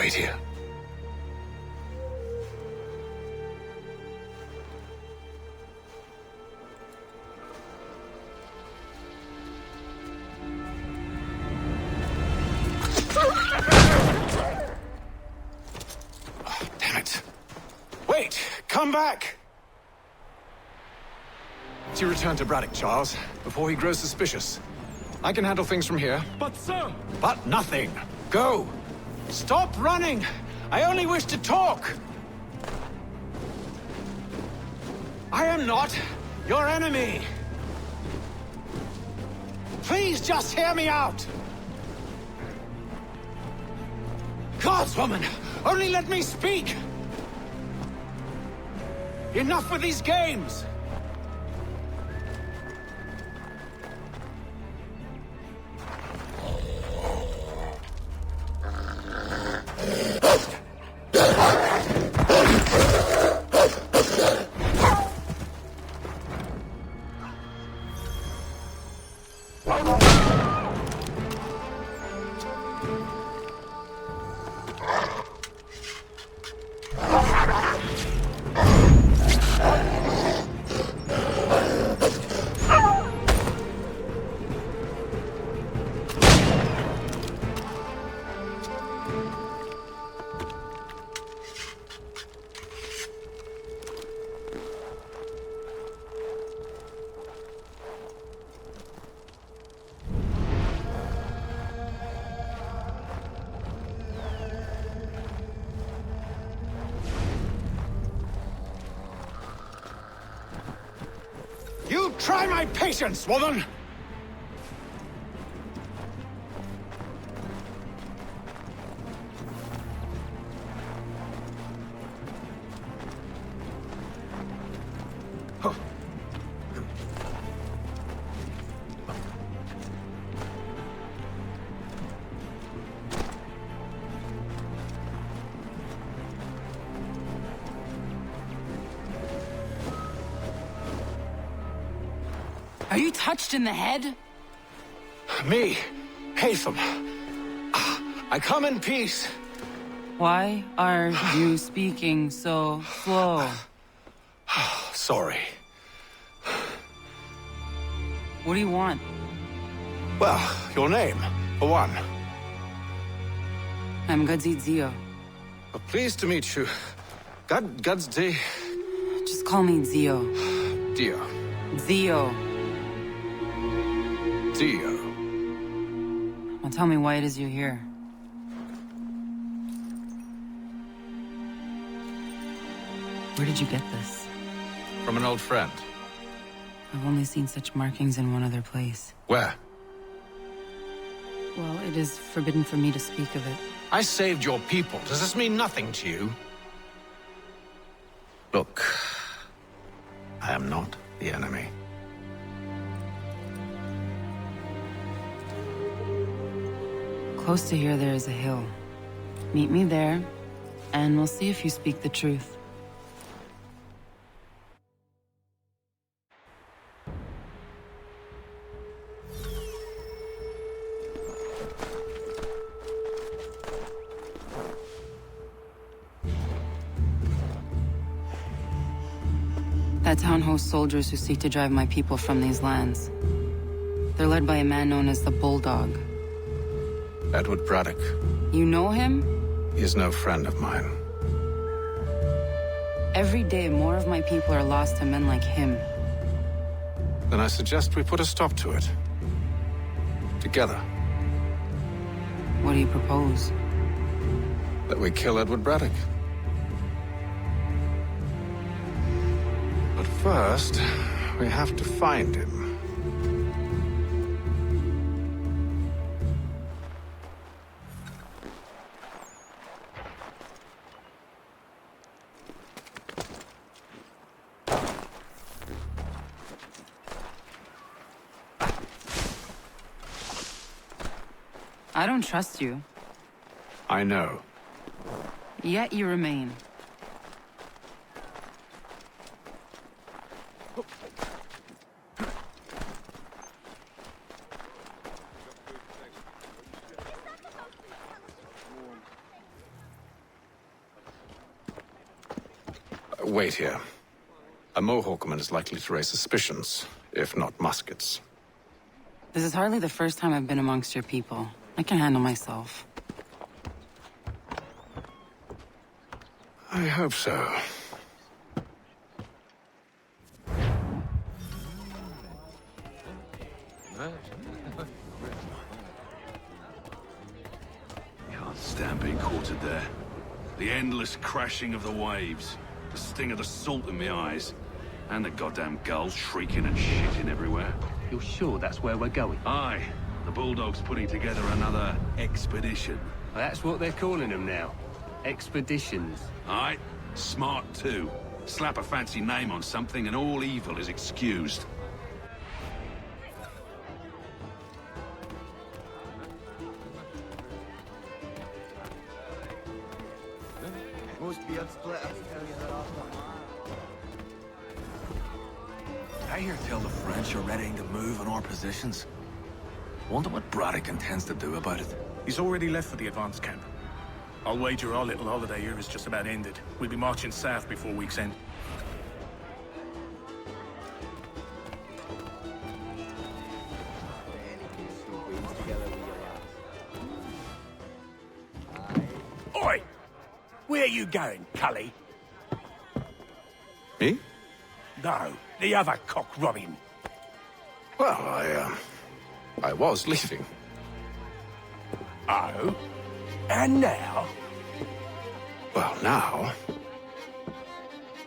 [SPEAKER 3] Wait here. Oh, damn it. Wait! Come back! You return to Braddock, Charles, before he grows suspicious. I can handle things from here.
[SPEAKER 20] But sir!
[SPEAKER 3] But nothing! Go! Stop running! I only wish to talk! I am not your enemy! Please just hear me out! Godswoman! Only let me speak! Enough with these games!
[SPEAKER 8] Try my patience, woman!
[SPEAKER 12] Are you touched in the head?
[SPEAKER 8] Me, Haytham. I come in peace.
[SPEAKER 12] Why are you speaking so slow?
[SPEAKER 8] Sorry.
[SPEAKER 12] What do you want?
[SPEAKER 8] Well, your name, for one.
[SPEAKER 12] I'm Gadzit Zio.
[SPEAKER 8] Pleased to meet you. Gadsdi.
[SPEAKER 12] Just call me Zio.
[SPEAKER 8] Dio.
[SPEAKER 12] Zio.
[SPEAKER 8] Dio.
[SPEAKER 12] Well, tell me why it is you're here. Where did you get this?
[SPEAKER 3] From an old friend.
[SPEAKER 12] I've only seen such markings in one other place.
[SPEAKER 3] Where?
[SPEAKER 12] Well, it is forbidden for me to speak of it.
[SPEAKER 3] I saved your people. Does this mean nothing to you? Look, I am not the enemy.
[SPEAKER 12] Close to here, there is a hill. Meet me there, and we'll see if you speak the truth. That town hosts soldiers who seek to drive my people from these lands. They're led by a man known as the Bulldog.
[SPEAKER 3] Edward Braddock.
[SPEAKER 12] You know him?
[SPEAKER 3] He is no friend of mine.
[SPEAKER 12] Every day, more of my people are lost to men like him.
[SPEAKER 3] Then I suggest we put a stop to it. Together.
[SPEAKER 12] What do you propose?
[SPEAKER 3] That we kill Edward Braddock. But first, we have to find him.
[SPEAKER 12] I don't trust you.
[SPEAKER 3] I know.
[SPEAKER 12] Yet you remain.
[SPEAKER 3] Wait here. A Mohawkman is likely to raise suspicions, if not muskets.
[SPEAKER 12] This is hardly the first time I've been amongst your people. I can handle myself.
[SPEAKER 3] I hope so.
[SPEAKER 21] Can't stand being quartered there. The endless crashing of the waves, the sting of the salt in my eyes, and the goddamn gulls shrieking and shitting everywhere.
[SPEAKER 6] You're sure that's where we're going?
[SPEAKER 21] Aye. The Bulldog's putting together another expedition.
[SPEAKER 6] Well, that's what they're calling them now. Expeditions.
[SPEAKER 21] Aye. Smart too. Slap a fancy name on something and all evil is excused.
[SPEAKER 18] I hear tell the French are ready to move on our positions. Wonder what Braddock intends to do about it.
[SPEAKER 2] He's already left for the advance camp. I'll wager our little holiday here is just about ended. We'll be marching south before week's end.
[SPEAKER 8] Oi! Where you going, Cully?
[SPEAKER 3] Me?
[SPEAKER 8] No, the other cock Robin.
[SPEAKER 3] Well, I was leaving.
[SPEAKER 8] Oh? And now?
[SPEAKER 3] Well, now...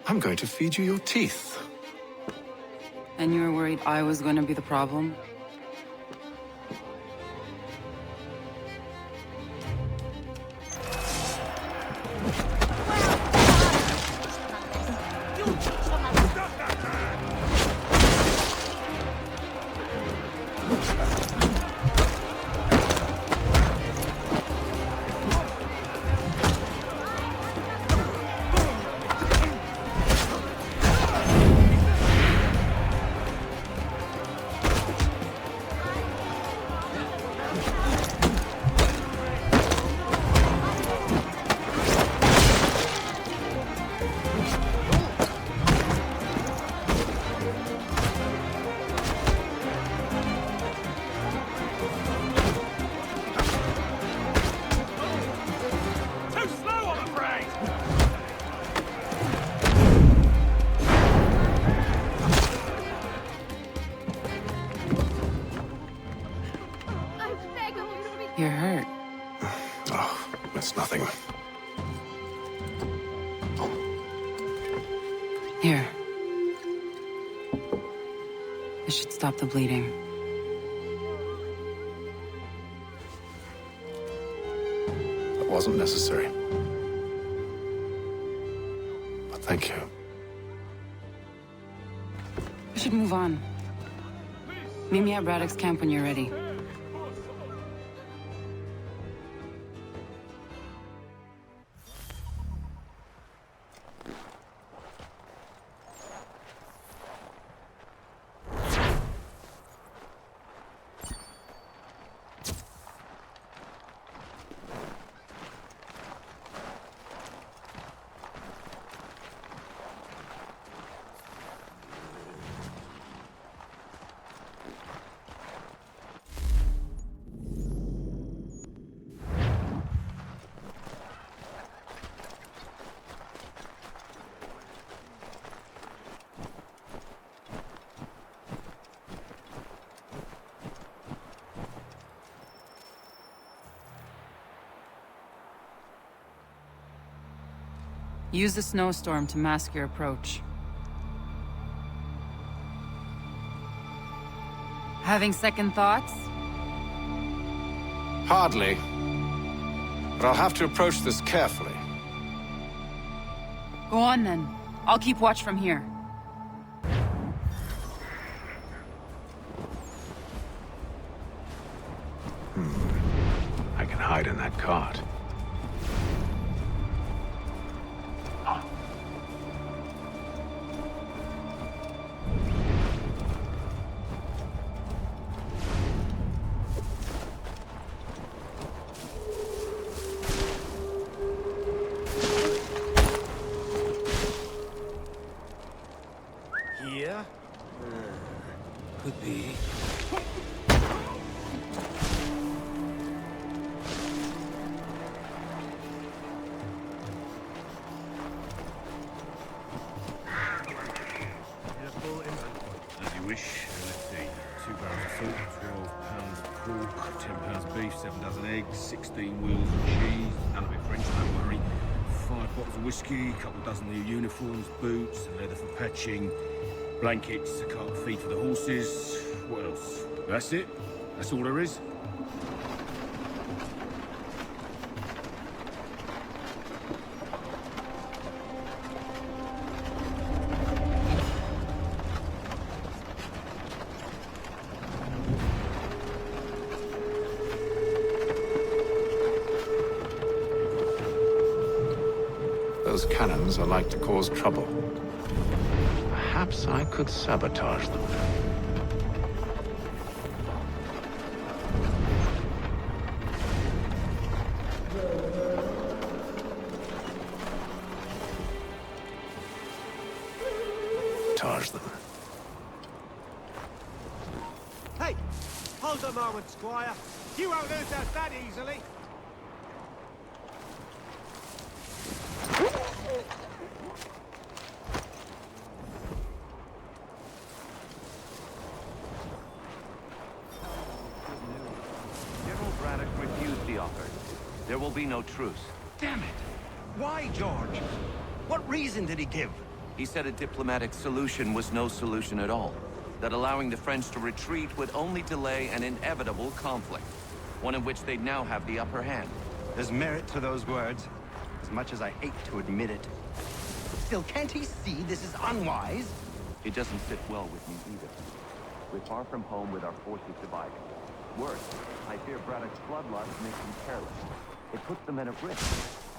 [SPEAKER 3] I'm going to feed you your teeth.
[SPEAKER 12] And you were worried I was gonna be the problem? You're hurt.
[SPEAKER 3] Oh, it's nothing.
[SPEAKER 12] Here. This should stop the bleeding.
[SPEAKER 3] That wasn't necessary. But thank you.
[SPEAKER 12] We should move on. Meet me at Braddock's camp when you're ready. Use the snowstorm to mask your approach. Having second thoughts?
[SPEAKER 3] Hardly. But I'll have to approach this carefully.
[SPEAKER 12] Go on then. I'll keep watch from here.
[SPEAKER 3] I can hide in that cart.
[SPEAKER 18] Here? Could be.
[SPEAKER 6] As you wish. Let's see. 2 barrels of salt, 12 pounds of pork, 10 pounds of beef, 7 dozen eggs, 16 wheels of cheese, none of it French, don't worry. 5 bottles of whiskey, a couple dozen new uniforms, boots, leather for patching, blankets, a cart of feed for the horses. What else? That's it? That's all there is?
[SPEAKER 3] Those cannons are like to cause trouble. Perhaps I could sabotage them. Sabotage them.
[SPEAKER 11] Hey! Hold a moment, Squire. You won't lose us that easily.
[SPEAKER 15] General Braddock refused the offer. There will be no truce.
[SPEAKER 22] Damn it! Why, George? What reason did he give?
[SPEAKER 4] He said a diplomatic solution was no solution at all.
[SPEAKER 15] that allowing the French to retreat would only delay an inevitable conflict, one in which they'd now have the upper hand.
[SPEAKER 16] There's merit to those words, as much as I hate to admit it. Still, can't he see this is unwise?
[SPEAKER 15] It doesn't sit well with me either. We're far from home with our forces divided. Worse, I fear Braddock's bloodlust makes them careless. It puts the men at risk.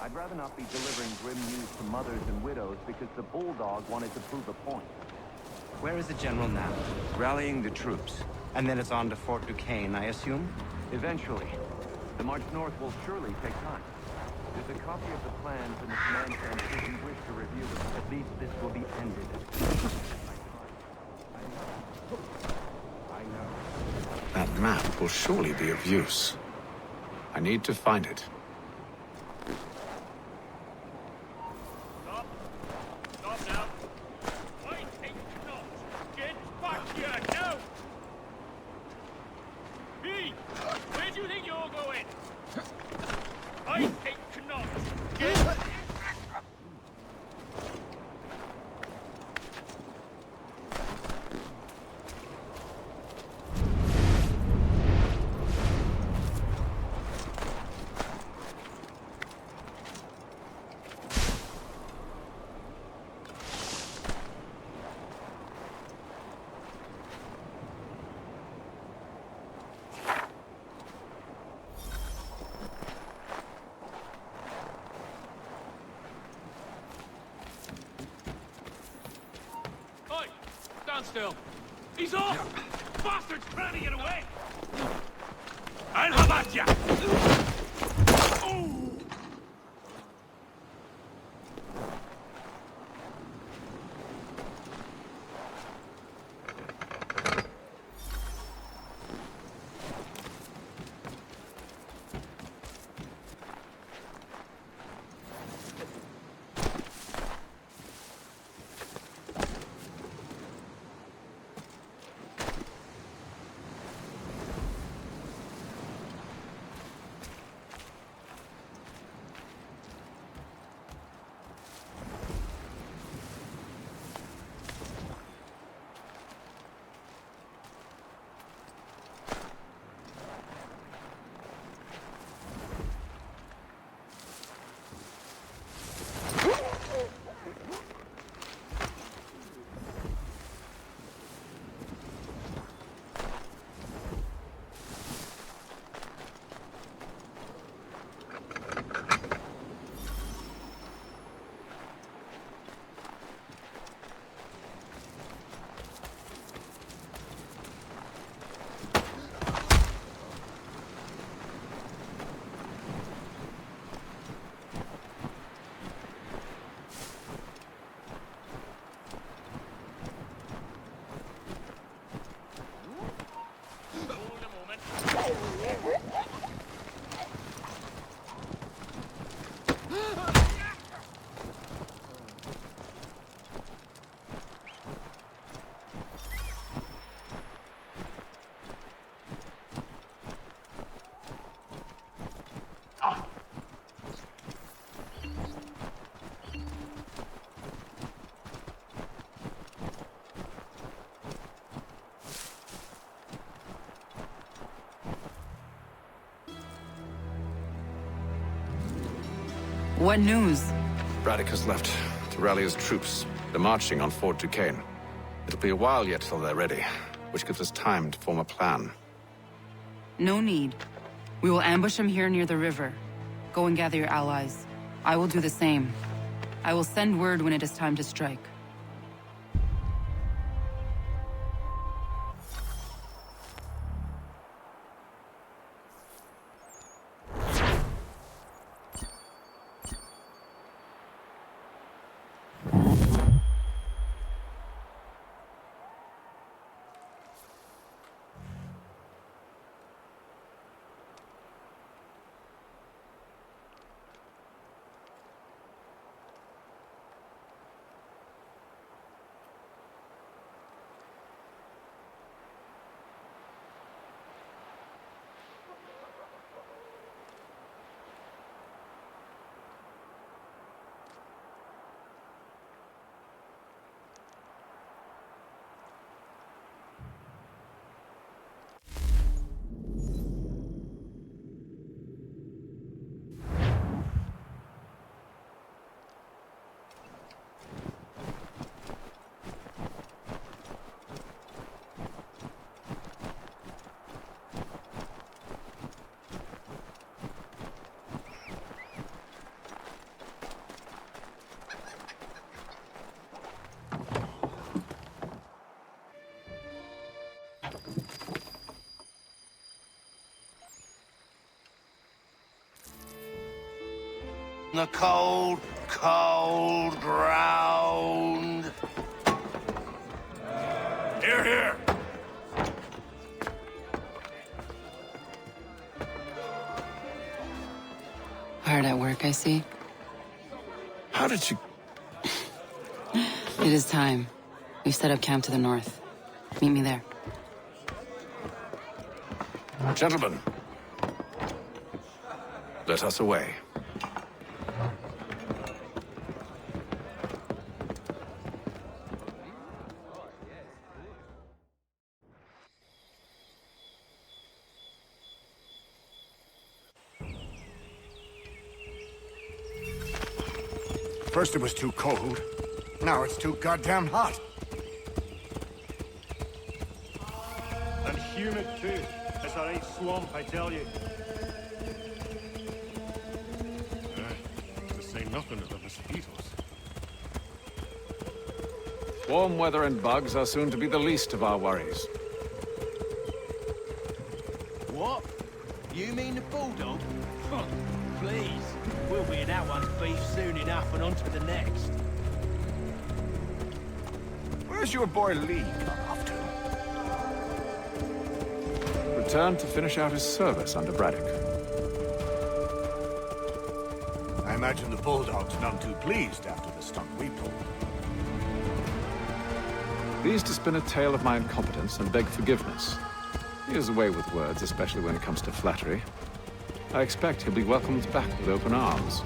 [SPEAKER 15] I'd rather not be delivering grim news to mothers and widows because the Bulldog wanted to prove a point.
[SPEAKER 16] Where is the general now?
[SPEAKER 15] Rallying the troops.
[SPEAKER 16] And then it's on to Fort Duquesne, I assume?
[SPEAKER 15] Eventually. The march north will surely take time. There's a copy of the plans in the command center if you wish to review them. At least this will be ended.
[SPEAKER 3] That map will surely be of use. I need to find it.
[SPEAKER 14] Stop. Stop now. I think not. Get back here now. Me, where do you think you're going? I think not. Get... Stand still. He's off! Bastard's trying to get away! I'll have at ya!
[SPEAKER 12] What news?
[SPEAKER 3] Braddock has left to rally his troops. They're marching on Fort Duquesne. It'll be a while yet till they're ready, which gives us time to form a plan.
[SPEAKER 12] No need. We will ambush them here near the river. Go and gather your allies. I will do the same. I will send word when it is time to strike.
[SPEAKER 7] The cold, cold ground.
[SPEAKER 2] Here, here!
[SPEAKER 12] Hard at work, I see.
[SPEAKER 3] How did you...
[SPEAKER 12] It is time. We've set up camp to the north. Meet me there.
[SPEAKER 3] Gentlemen, let us away.
[SPEAKER 8] First it was too cold. Now it's too goddamn hot.
[SPEAKER 11] And humid too. It's a right swamp, I tell you.
[SPEAKER 6] To say nothing of the mosquitoes.
[SPEAKER 3] Warm weather and bugs are soon to be the least of our worries.
[SPEAKER 18] What? You mean the bulldog? Huh, please. We'll be in that one's beef soon enough and on to the next.
[SPEAKER 8] Where's your boy Lee gone off to?
[SPEAKER 3] Returned to finish out his service under Braddock.
[SPEAKER 8] I imagine the Bulldog's none too pleased after the stunt we pulled.
[SPEAKER 3] Pleased to spin a tale of my incompetence and beg forgiveness. He is away with words, especially when it comes to flattery. I expect he'll be welcomed back with open arms.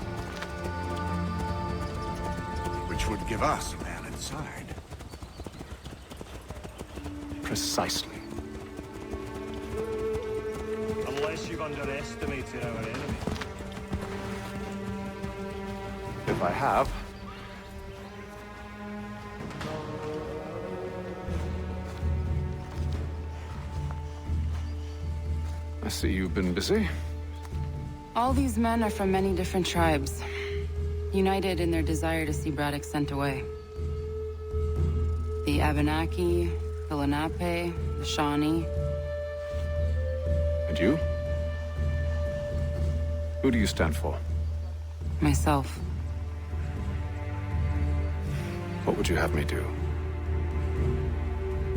[SPEAKER 8] Which would give us a man inside.
[SPEAKER 3] Precisely.
[SPEAKER 11] Unless you've underestimated our enemy.
[SPEAKER 3] If I have... I see you've been busy.
[SPEAKER 12] All these men are from many different tribes, united in their desire to see Braddock sent away. The Abenaki, the Lenape, the Shawnee.
[SPEAKER 3] And you? Who do you stand for?
[SPEAKER 12] Myself.
[SPEAKER 3] What would you have me do?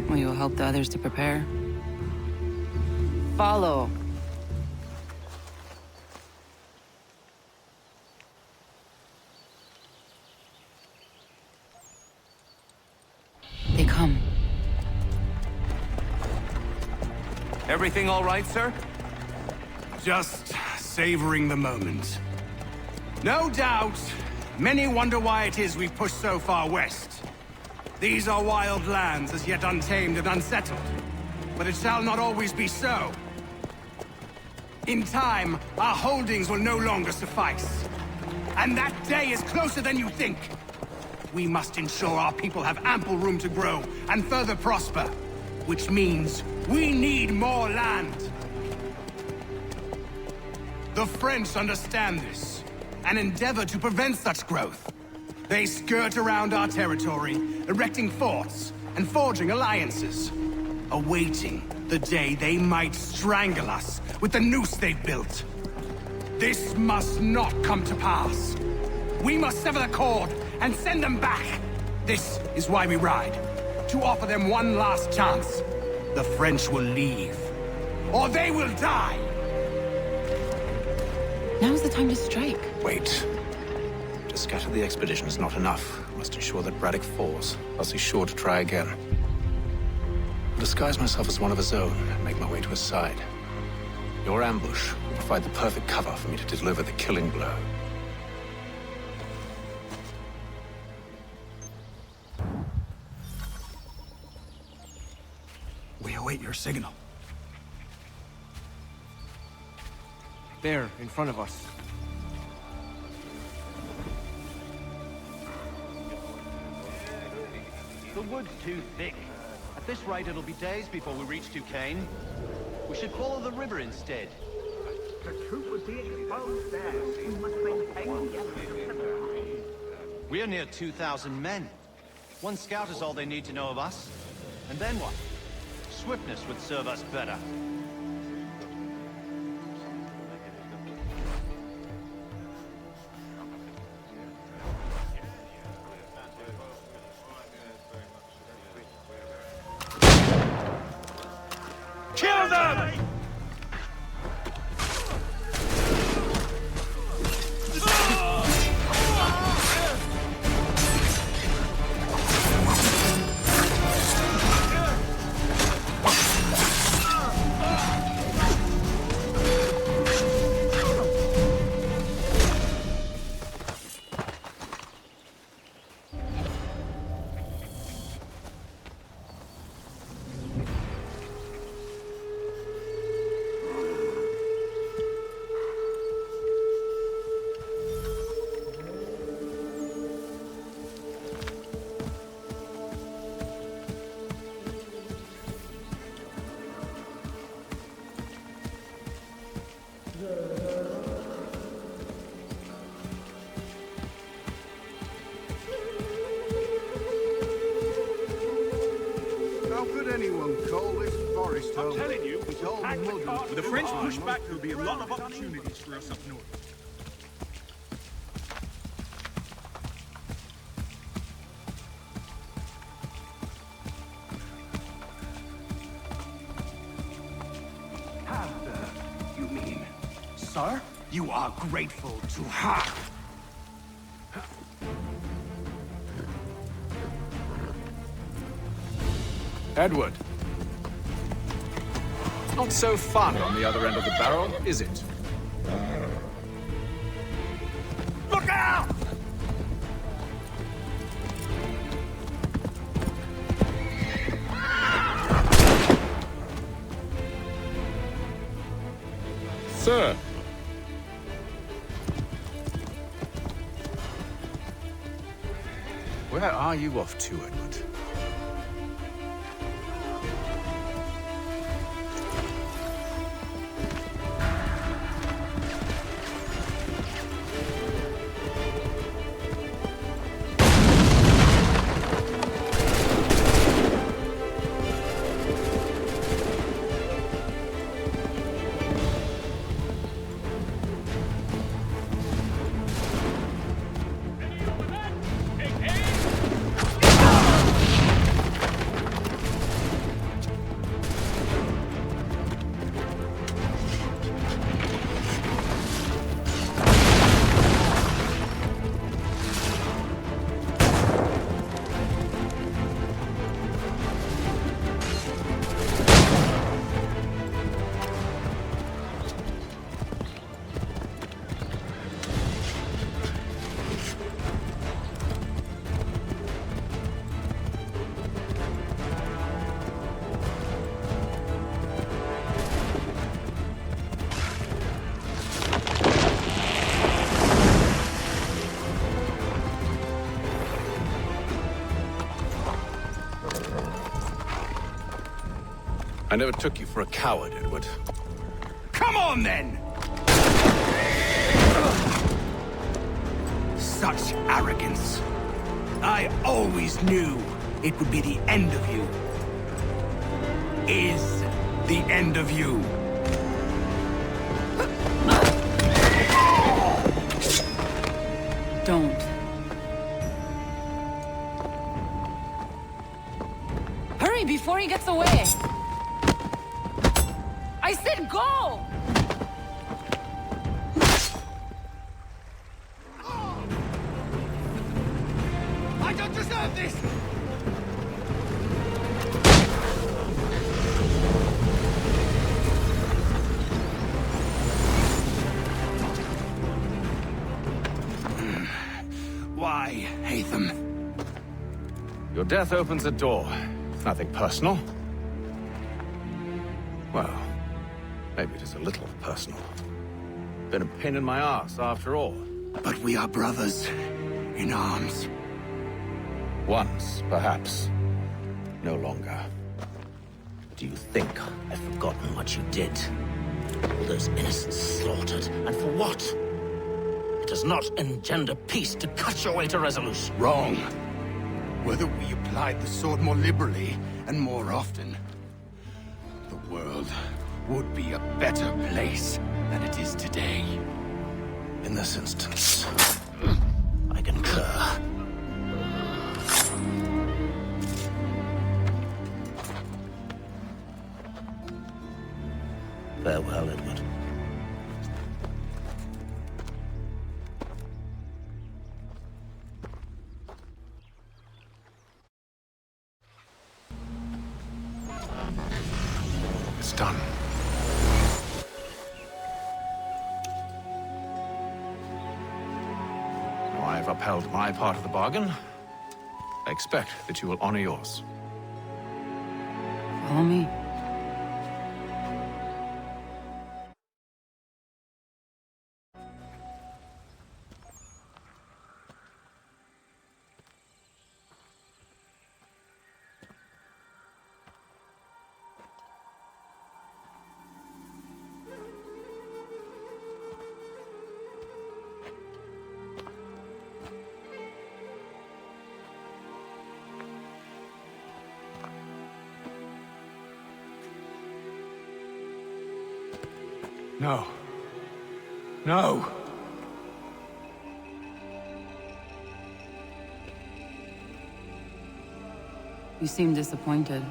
[SPEAKER 12] Will you help the others to prepare? Follow. They come.
[SPEAKER 10] Everything all right, sir?
[SPEAKER 17] Just savoring the moment. No doubt, many wonder why it is we've pushed so far west. These are wild lands as yet untamed and unsettled. But it shall not always be so. In time, our holdings will no longer suffice. And that day is closer than you think. We must ensure our people have ample room to grow and further prosper. Which means we need more land. The French understand this, and endeavor to prevent such growth. They skirt around our territory, erecting forts and forging alliances, awaiting the day they might strangle us with the noose they've built. This must not come to pass. We must sever the cord and send them back. This is why we ride, to offer them one last chance. The French will leave, or they will die.
[SPEAKER 12] Now's the time to strike.
[SPEAKER 3] Wait. To scatter the expedition is not enough. We must ensure that Braddock falls, else he's sure to try again. I'll disguise myself as one of his own and make my way to his side. Your ambush will provide the perfect cover for me to deliver the killing blow.
[SPEAKER 17] We await your signal.
[SPEAKER 16] There, in front of us.
[SPEAKER 10] The wood's too thick. At this rate, it'll be days before we reach Duquesne. We should follow the river instead.
[SPEAKER 11] The troop would be exposed there. We must maintain the enemy.
[SPEAKER 10] We're near 2,000 men. One scout is all they need to know of us. And then what? Swiftness would serve us better.
[SPEAKER 5] would anyone call this forest home?
[SPEAKER 9] I'm telling you,
[SPEAKER 5] it's all mud.
[SPEAKER 9] with the French pushback, there'll be a lot of opportunities for us up north.
[SPEAKER 17] You mean, sir? You are grateful to her.
[SPEAKER 3] Edward. Not so fun on the other end of the barrel, is it?
[SPEAKER 9] Look out!
[SPEAKER 20] Sir.
[SPEAKER 3] Where are you off to, Edward? I never took you for a coward, Edward.
[SPEAKER 17] Come on, then! Such arrogance. I always knew it would be the end of you. Is the end of you.
[SPEAKER 12] Don't. Hurry before he gets away! I said go!
[SPEAKER 17] I don't deserve this! Why, Hatham?
[SPEAKER 3] Your death opens a door. It's nothing personal. Well, maybe it is a little personal. Been a pain in my ass, after all.
[SPEAKER 17] But we are brothers in arms.
[SPEAKER 3] Once, perhaps. No longer.
[SPEAKER 7] Do you think I've forgotten what you did? All those innocents slaughtered, and for what? It does not engender peace to cut your way to resolution.
[SPEAKER 17] Wrong. Whether we applied the sword more liberally and more often, the world would be a better place than it is today.
[SPEAKER 7] In this instance, I concur. Farewell, Edward.
[SPEAKER 3] It's done. Now I've upheld my part of the bargain. I expect that you will honor yours.
[SPEAKER 12] Follow me.
[SPEAKER 17] No. No!
[SPEAKER 12] You seem disappointed.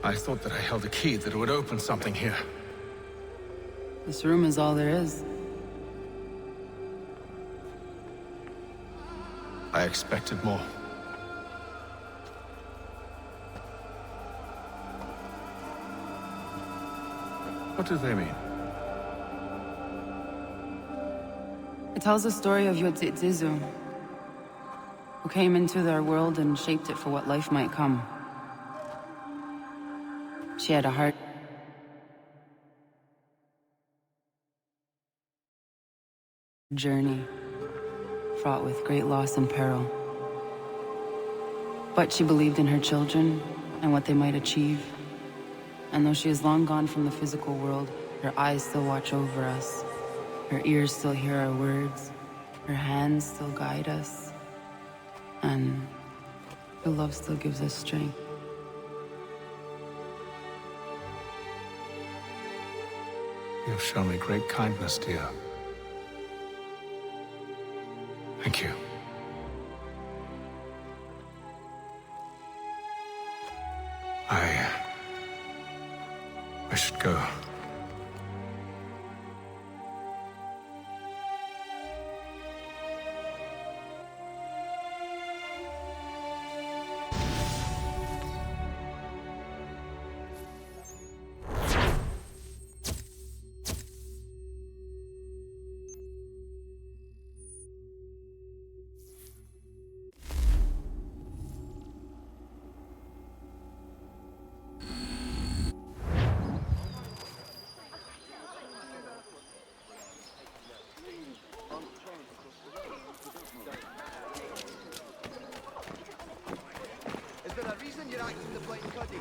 [SPEAKER 17] I thought that I held a key that would open something here.
[SPEAKER 12] This room is all there is.
[SPEAKER 17] I expected more. What do they mean?
[SPEAKER 12] It tells the story of Yodzizu, who came into their world and shaped it for what life might come. She had a heart. Journey, fraught with great loss and peril. But she believed in her children and what they might achieve. And though she is long gone from the physical world, her eyes still watch over us. Her ears still hear our words. Her hands still guide us. And her love still gives us strength.
[SPEAKER 17] You've shown me great kindness, dear. Thank you. I should go.
[SPEAKER 16] Is there a reason you're acting the Blind Cuddy?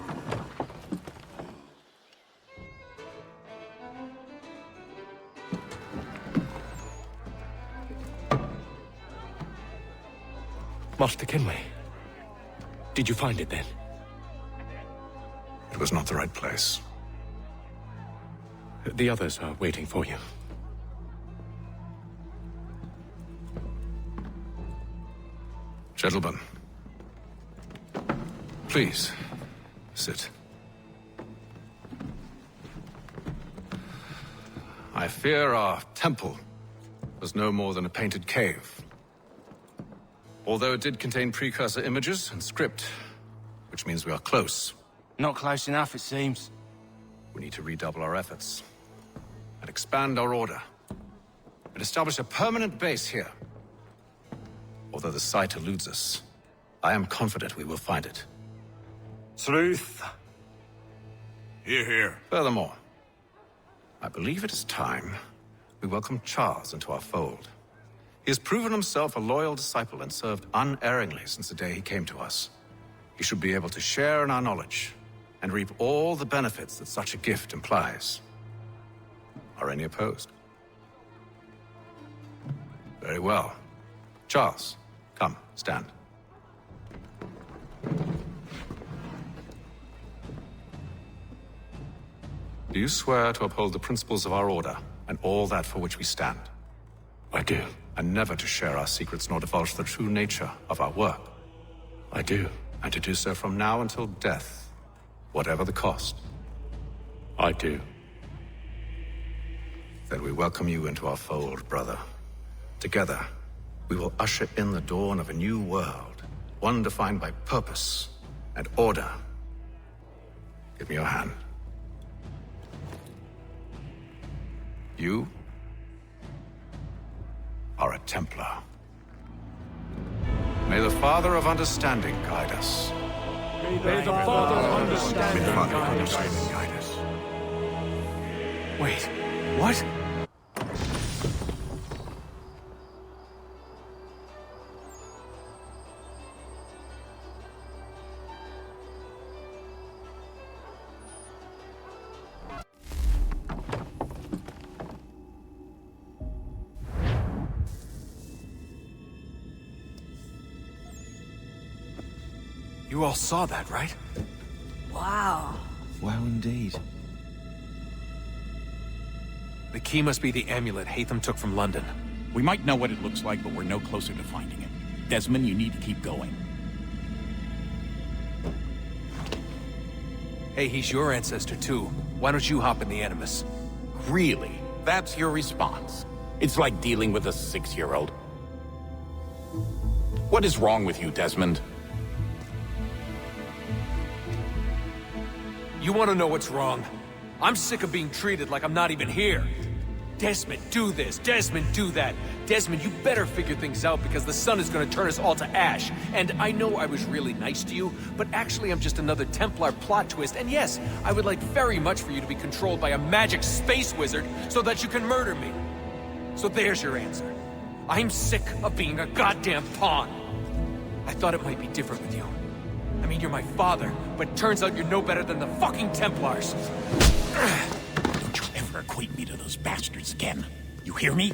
[SPEAKER 19] Master Kenway. Did you find it then?
[SPEAKER 3] It was not the right place.
[SPEAKER 19] The others are waiting for you.
[SPEAKER 3] Gentlemen, please, sit. I fear our temple was no more than a painted cave. Although it did contain precursor images and script, which means we are close.
[SPEAKER 7] Not close enough, it seems.
[SPEAKER 3] We need to redouble our efforts and expand our order and establish a permanent base here. Although the site eludes us, I am confident we will find it.
[SPEAKER 8] Truth.
[SPEAKER 21] Hear, hear.
[SPEAKER 3] Furthermore, I believe it is time we welcome Charles into our fold. He has proven himself a loyal disciple and served unerringly since the day he came to us. He should be able to share in our knowledge and reap all the benefits that such a gift implies. Are any opposed? Very well. Charles, come, stand. Do you swear to uphold the principles of our order and all that for which we stand?
[SPEAKER 19] I do.
[SPEAKER 3] And never to share our secrets nor divulge the true nature of our work?
[SPEAKER 19] I do.
[SPEAKER 3] And to do so from now until death, whatever the cost?
[SPEAKER 19] I do.
[SPEAKER 3] Then we welcome you into our fold, brother. Together, we will usher in the dawn of a new world, one defined by purpose and order. Give me your hand. You are a Templar. May the Father of Understanding guide us.
[SPEAKER 9] May the Father of Understanding guide us.
[SPEAKER 17] Wait, what? You all saw that, right?
[SPEAKER 1] Wow.
[SPEAKER 10] Wow, indeed.
[SPEAKER 1] The key must be the amulet Hatham took from London.
[SPEAKER 13] We might know what it looks like, but we're no closer to finding it. Desmond, you need to keep going.
[SPEAKER 1] Hey, he's your ancestor too. Why don't you hop in the Animus?
[SPEAKER 13] Really? That's your response? It's like dealing with a 6-year-old. What is wrong with you, Desmond?
[SPEAKER 1] You want to know what's wrong? I'm sick of being treated like I'm not even here. Desmond, do this. Desmond, do that. Desmond, you better figure things out because the sun is going to turn us all to ash. And I know I was really nice to you, but actually I'm just another Templar plot twist. And yes, I would like very much for you to be controlled by a magic space wizard so that you can murder me. So there's your answer. I'm sick of being a goddamn pawn. I thought it might be different with you. I mean, you're my father, but turns out you're no better than the fucking Templars.
[SPEAKER 13] Don't you ever equate me to those bastards again. You hear me?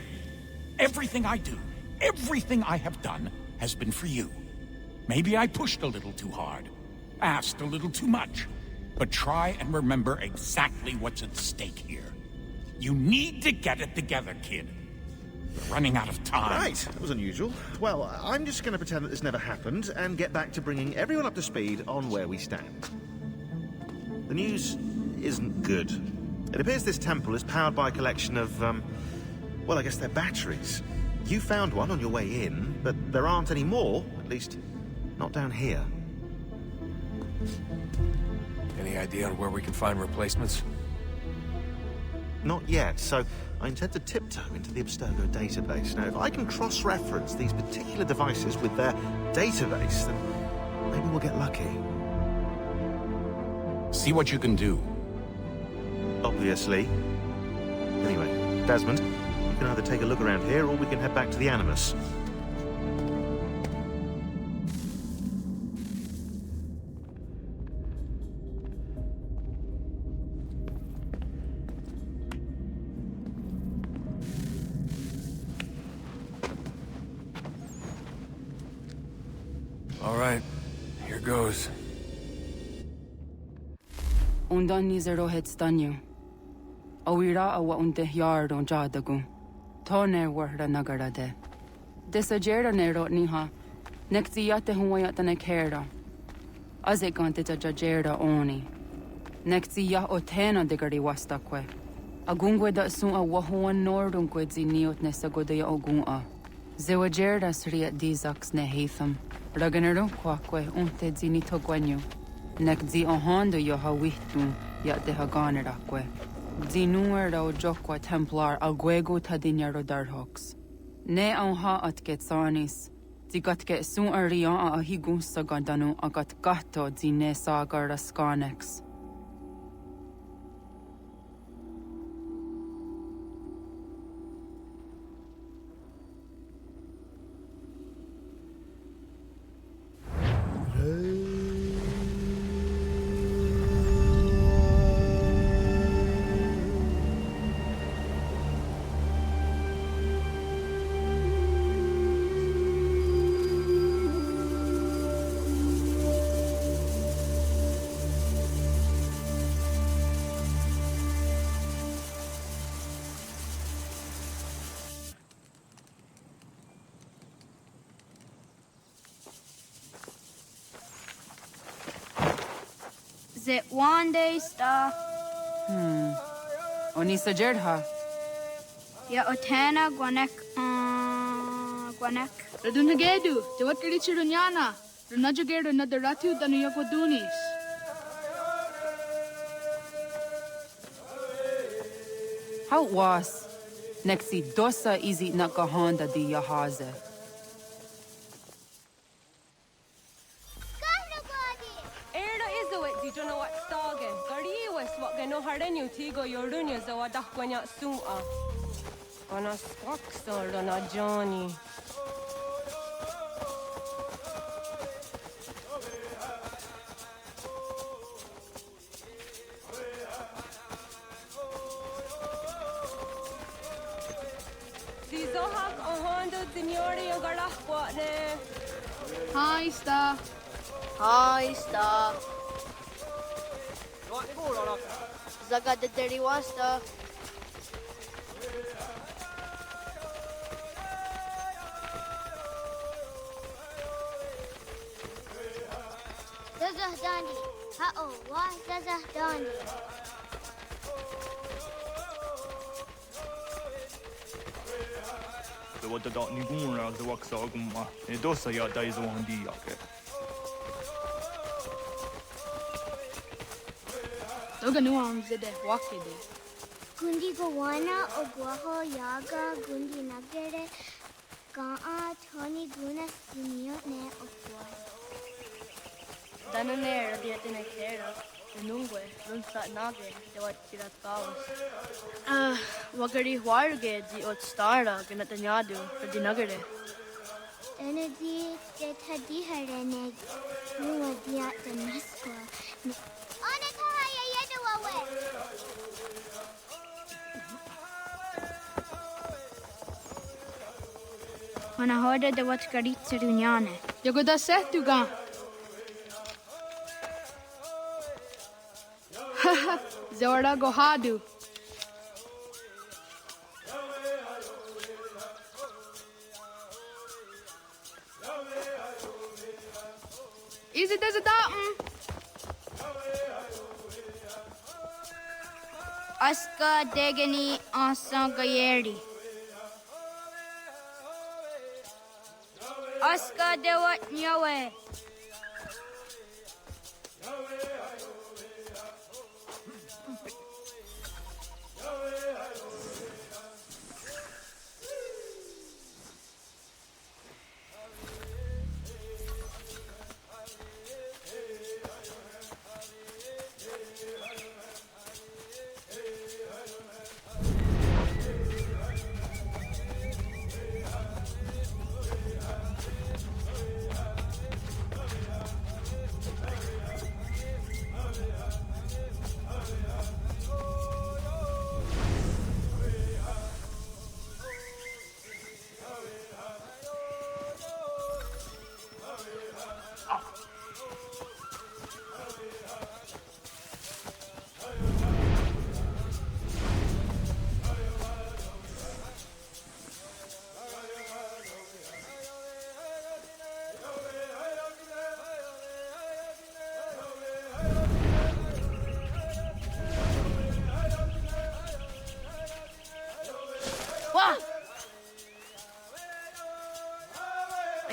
[SPEAKER 13] Everything I do, everything I have done, has been for you. Maybe I pushed a little too hard, asked a little too much, but try and remember exactly what's at stake here. You need to get it together, kid. We're running out of time.
[SPEAKER 23] Right, that was unusual. Well, I'm just going to pretend that this never happened and get back to bringing everyone up to speed on where we stand. The news isn't good. It appears this temple is powered by a collection of, well, I guess they're batteries. You found one on your way in, but there aren't any more, at least not down here.
[SPEAKER 1] Any idea on where we can find replacements?
[SPEAKER 23] Not yet, so I intend to tiptoe into the Abstergo database. Now, if I can cross-reference these particular devices with their database, then maybe we'll get lucky.
[SPEAKER 13] See what you can do.
[SPEAKER 23] Obviously. Anyway, Desmond, you can either take a look around here or we can head back to the Animus.
[SPEAKER 1] All right, here goes.
[SPEAKER 12] Undan nizero het stanyu. Awira awa unde yard on jadagu. Tone warda nagarade. Desajera nero niha. Nexiyate huwayata nekera. Azekante jajera oni. Nexiyah otena degari wastakwe. Agungwe da sun a wahuan nordun kwedzi niot nesagodaya ogun'a. Zewajera sriat dizax ne Hatham. Raganero kwakwe unte zini togwanyu. Nek zi ohando yo hawihtu ya de haganerakwe. Zinuer o jokwa Templar alguego tadinyaro darhox. Ne onha at getsanis. Zigatke sun arian a higun sagandanu agat gatto zine sagar raskanex.
[SPEAKER 24] It one day star.
[SPEAKER 12] Onisa Jerdha.
[SPEAKER 24] Ya otena guanek guanek.
[SPEAKER 25] Radunagedu, te wat kalichirunyana. Runajagedu nadaratu tanu yakwadunis.
[SPEAKER 12] How was? Nexi dosa izi nakahonda di yahaze.
[SPEAKER 26] Tigo Yorunia Zawadakwania Sua. On a squaxor on a Johnny. Zizohak a Honda Signori and Garahquatne.
[SPEAKER 25] Hi, Star.
[SPEAKER 24] Hi, Star. Zaga de Deriwasta. Zazahdandi. Ha-oh, why Zazahdandi?
[SPEAKER 2] Det var det ninguna det var sagumma. Då sa jag dig så han diake.
[SPEAKER 25] Doga nuam zede wakide.
[SPEAKER 24] Gundi Gawana Ogwaho Yaga Gundi Nagere Gaa Tony Guna Sinio Ne Ogwa.
[SPEAKER 26] Dananera dietene kera. Nungue, runsa nage, det var tirat kaos. Wagari warge di ot stara ganatanyadu for di nagare.
[SPEAKER 24] Energy that had the herene. No idea the Nasco. Onakaya Yadawawe. When I heard the what Garitsa Dunyane.
[SPEAKER 25] You go da set to go. Zora Gohadu. Is it as a
[SPEAKER 24] Aska Degani Asa Gayeri. Aska Dewat Nyawe.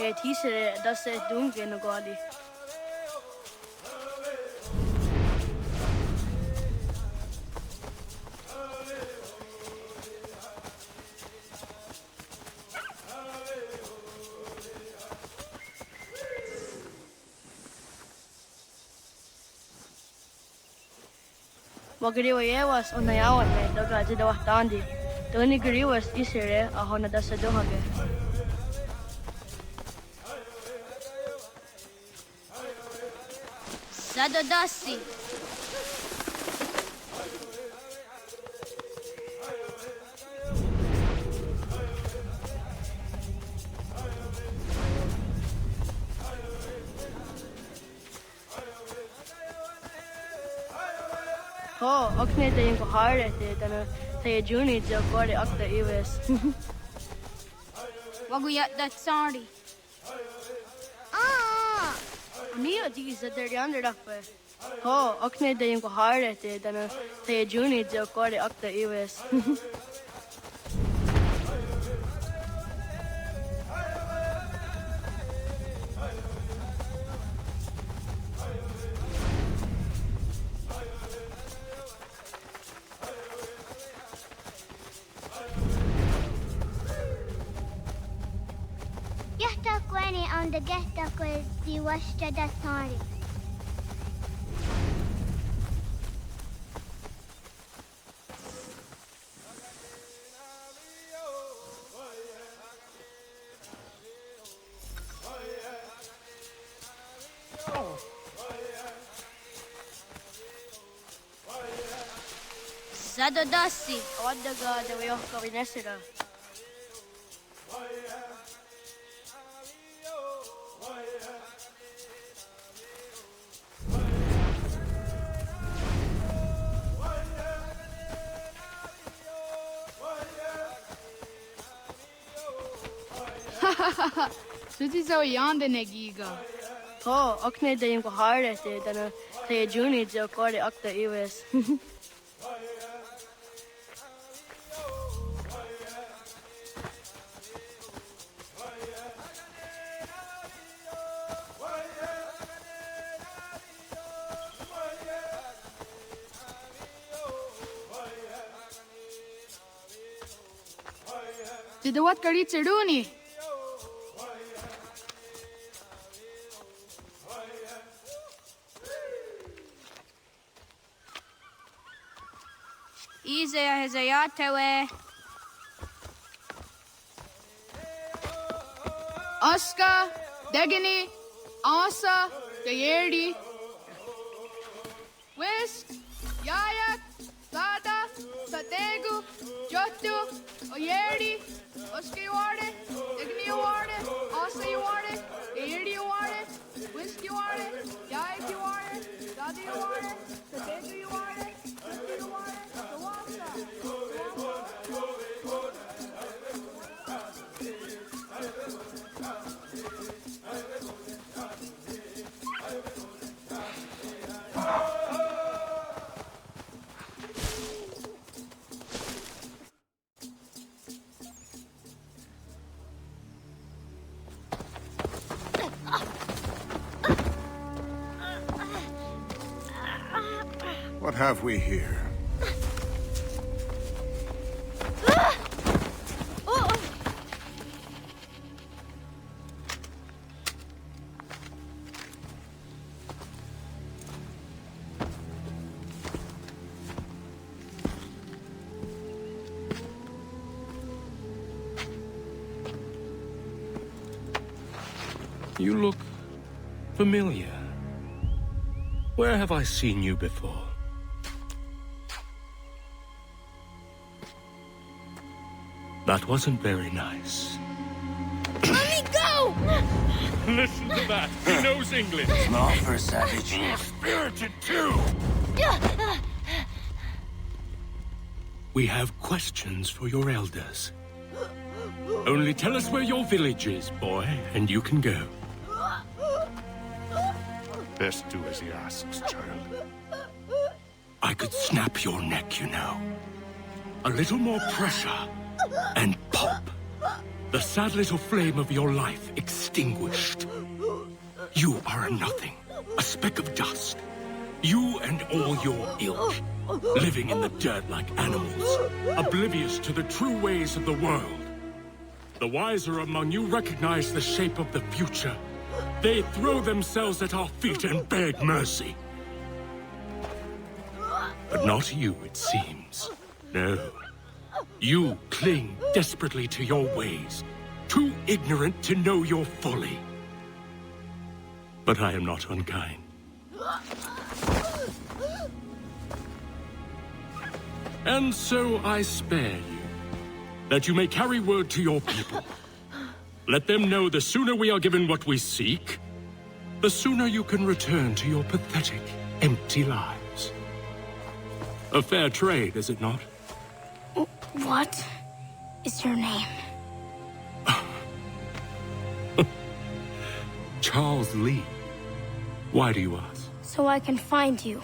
[SPEAKER 26] Jeg teaser det ser dunken og galt. Wagari was on the hour, the Gaji de Watandi. The only guri was Isere, a Honda Sadohage.
[SPEAKER 24] Zadodasi.
[SPEAKER 26] Okne de yung kuhare te tano tayo juni jo kore akta iwes.
[SPEAKER 24] Waguyat that sorry.
[SPEAKER 26] Niyo di sa deryan rakpe. Okne de yung kuhare te tano tayo juni jo kore akta iwes.
[SPEAKER 24] On the guest with the Washta Dasari. Zadodasi.
[SPEAKER 26] What the god the way of Kavinesira.
[SPEAKER 25] Suti so yande negiga.
[SPEAKER 26] To, okne de yung kuharete, dana tayo juni jo kore akta iwes.
[SPEAKER 25] Didawat karit siruni.
[SPEAKER 26] Izaya hezayatewe.
[SPEAKER 25] Aska, Degini, Asa, Gayerdi. Whisk, Yayak, Sada, Sategu, Jotu, Oyerdi, Oska you are it, Degini you are it, Asa you are it, Gayerdi you are it, Whisk you are it, Yayak you are it, Sada you are it, Sategu you are it, Jotu you are it,
[SPEAKER 5] What have we here?
[SPEAKER 19] You look familiar. Where have I seen you before? That wasn't very nice.
[SPEAKER 26] Let me go!
[SPEAKER 20] Listen to that. He knows English.
[SPEAKER 7] Smart for a savage.
[SPEAKER 20] Spirited too.
[SPEAKER 19] We have questions for your elders. Only tell us where your village is, boy, and you can go.
[SPEAKER 9] Best do as he asks, child.
[SPEAKER 19] I could snap your neck, you know. A little more pressure, and pop. The sad little flame of your life extinguished. You are a nothing, a speck of dust. You and all your ilk, living in the dirt like animals, oblivious to the true ways of the world. The wiser among you recognize the shape of the future. They throw themselves at our feet and beg mercy. But not you, it seems. No. You cling desperately to your ways, too ignorant to know your folly. But I am not unkind. And so I spare you, that you may carry word to your people. Let them know the sooner we are given what we seek, the sooner you can return to your pathetic, empty lives. A fair trade, is it not?
[SPEAKER 26] What is your name?
[SPEAKER 19] Charles Lee. Why do you ask?
[SPEAKER 26] So I can find you.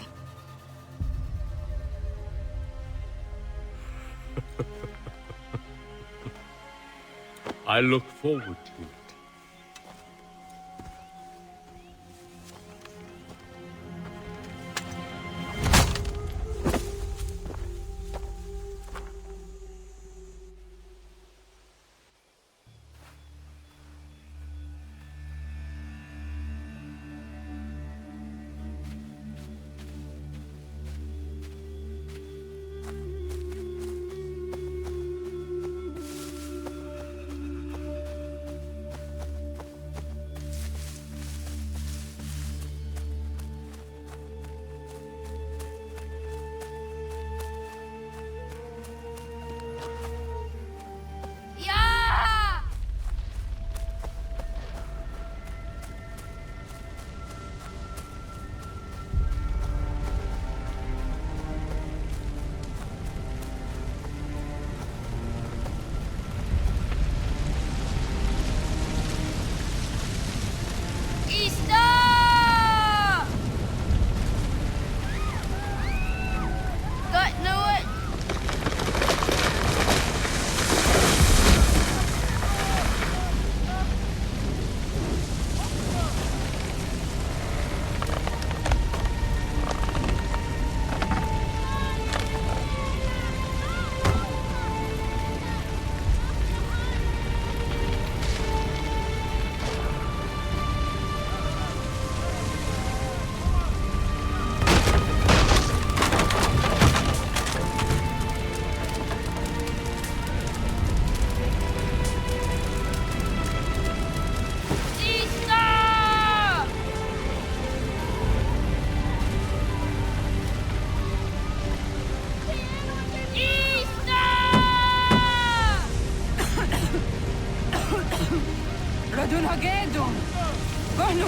[SPEAKER 19] I look forward to it.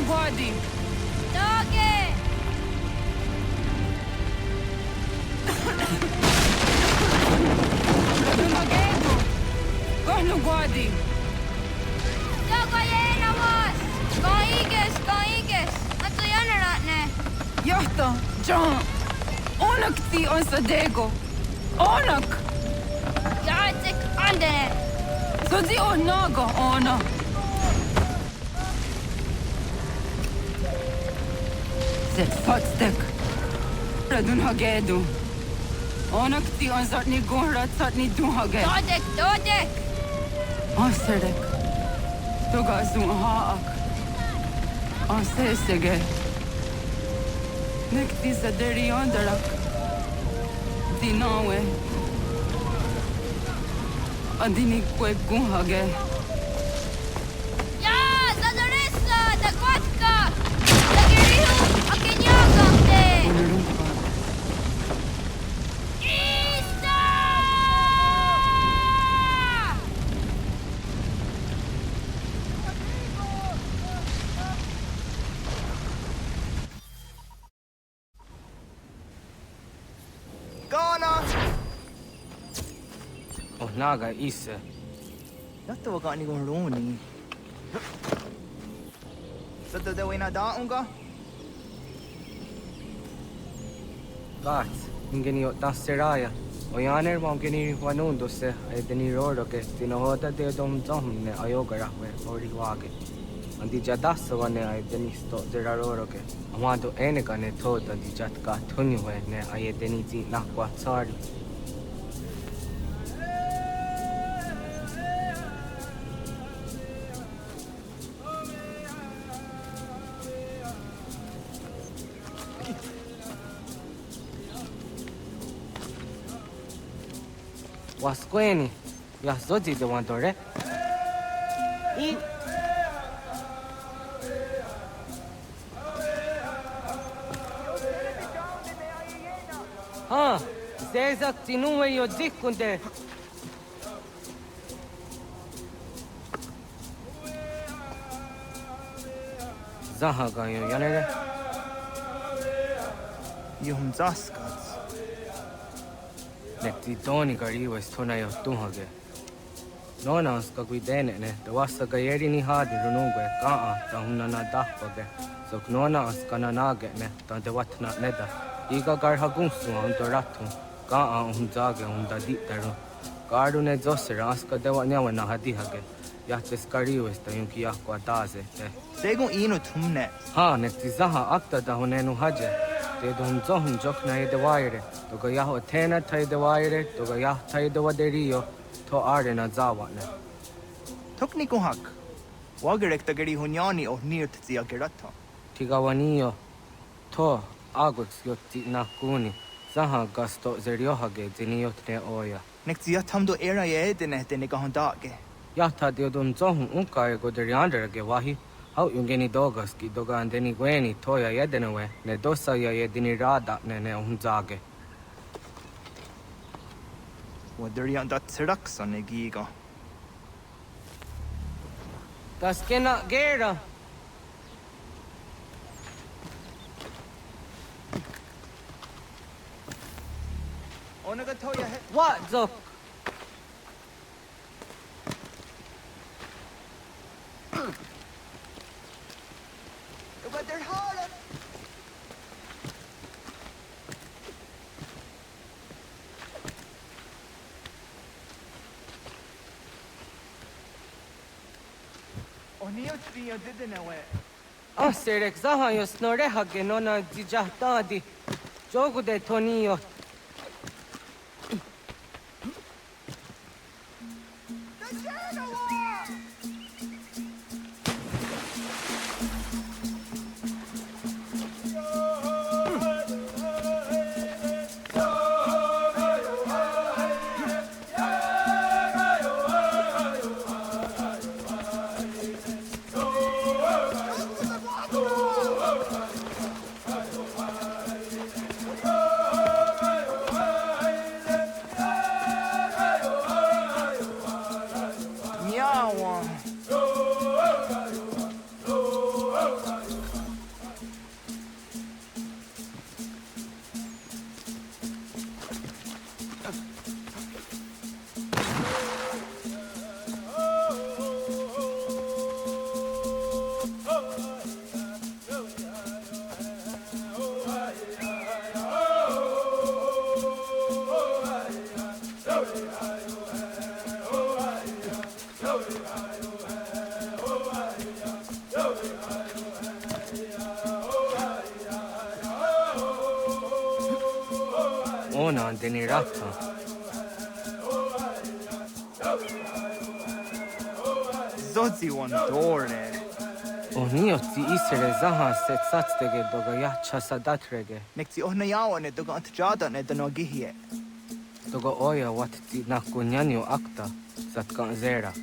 [SPEAKER 12] guardi.
[SPEAKER 25] Doggy!
[SPEAKER 12] Connor guardi.
[SPEAKER 25] Dogo jena was! Kaiges! Atso jäneratne!
[SPEAKER 12] Johto, John. Onak ti on sadego. Onak!
[SPEAKER 25] Jaatsik andene!
[SPEAKER 12] Sodi on nago ona. Zet fatstek. Radun hagedu. Onak ti on zatni gonrat zatni duhage.
[SPEAKER 25] Dodek!
[SPEAKER 12] Aserdek. Toga zun haak. Asesege. Nekti saderi ondarak. Dinawe. Adini kwe gunhage.
[SPEAKER 25] Ja, zadorissa! Da kotka! Da kirihu! Akinyakamte! Ista!
[SPEAKER 16] Connor!
[SPEAKER 4] Oh, naga isa.
[SPEAKER 16] Jattu ka niinku ruuni. Sato de wina daunga?
[SPEAKER 4] Gats, ingeni o tasseraya. O yaner mo ingeni wanundo se ay deni roro ke tinohoda de dom ne ayogara we ori wage. Andi jadassa wane ay deni sto de roro ke. Amado enega ne toda di jatka tunyu we ne ay deni ti nakwa tsari. Wasqueni, ya zodi de wandore. Ha, zezak tinuwe yo dikunde. Zaha gayo yanere.
[SPEAKER 16] Yum zaskats.
[SPEAKER 4] Nekti toni gari was tona yo tuhage. Nona ska guidene ne, da wasa gayeri ni hadi runugwe kaa ta hunna na dahpage. So nona ska na nage ne, ta de watna neda. Iga gar hagunsu on to ratu. Kaa on zage on da ditaru. Garu ne zosera aska de wanyawa na hadi hage. Yahtes gari was ta yunki yahko ataze te.
[SPEAKER 16] Sego ino tumne.
[SPEAKER 4] Ha, nekti zaha akta da hunenu haje. Te dum zohum jokna ide waire, toga yaho tena taide waire, toga yah taide waderio, to are na zawane.
[SPEAKER 16] Tokni kuhak. Wagerek tagari hunyani o nirt zia gerata.
[SPEAKER 4] Tigawanio, to aguts yotti na kuni, zaha gasto zeriohage ziniotne oya.
[SPEAKER 16] Nekzia tamdo era ye dene dene gahondage.
[SPEAKER 4] Yahta de dum zohum unkae goderianderage wahi. How yungeni dogas ki doga andeni gweni toya yedenewe ne dosa ya yedini rada ne unzage.
[SPEAKER 16] Waderian dat seraksa ne giga.
[SPEAKER 4] Gaskena gera.
[SPEAKER 16] Onaga toya he.
[SPEAKER 4] What zok?
[SPEAKER 16] But they're harder. Onio trio didn't know it.
[SPEAKER 4] Serek zaha yo snoreha ge nona dijahtadi. Jogu de tonio. ona deni rata.
[SPEAKER 2] Zodzi one dore.
[SPEAKER 4] Onio ti isere zahan se tsatstege doga ya chasadatrege.
[SPEAKER 2] Nekti ohna yaone doga antjada ne dano gihie.
[SPEAKER 4] Doga oya wat ti nakunyanyo akta zatkan zera.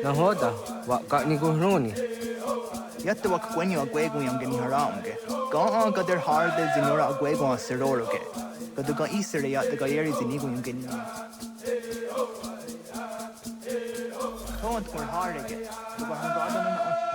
[SPEAKER 4] Nahoda, waka ni guhroni.
[SPEAKER 2] Yatta wak kwenyo agwego yang geni haramge. Ga ga der harde zinora agwego seroroge. Ga duga isere yatta ga yeri zinigo yang geni. Tont kor harde. Duga hangada na onta.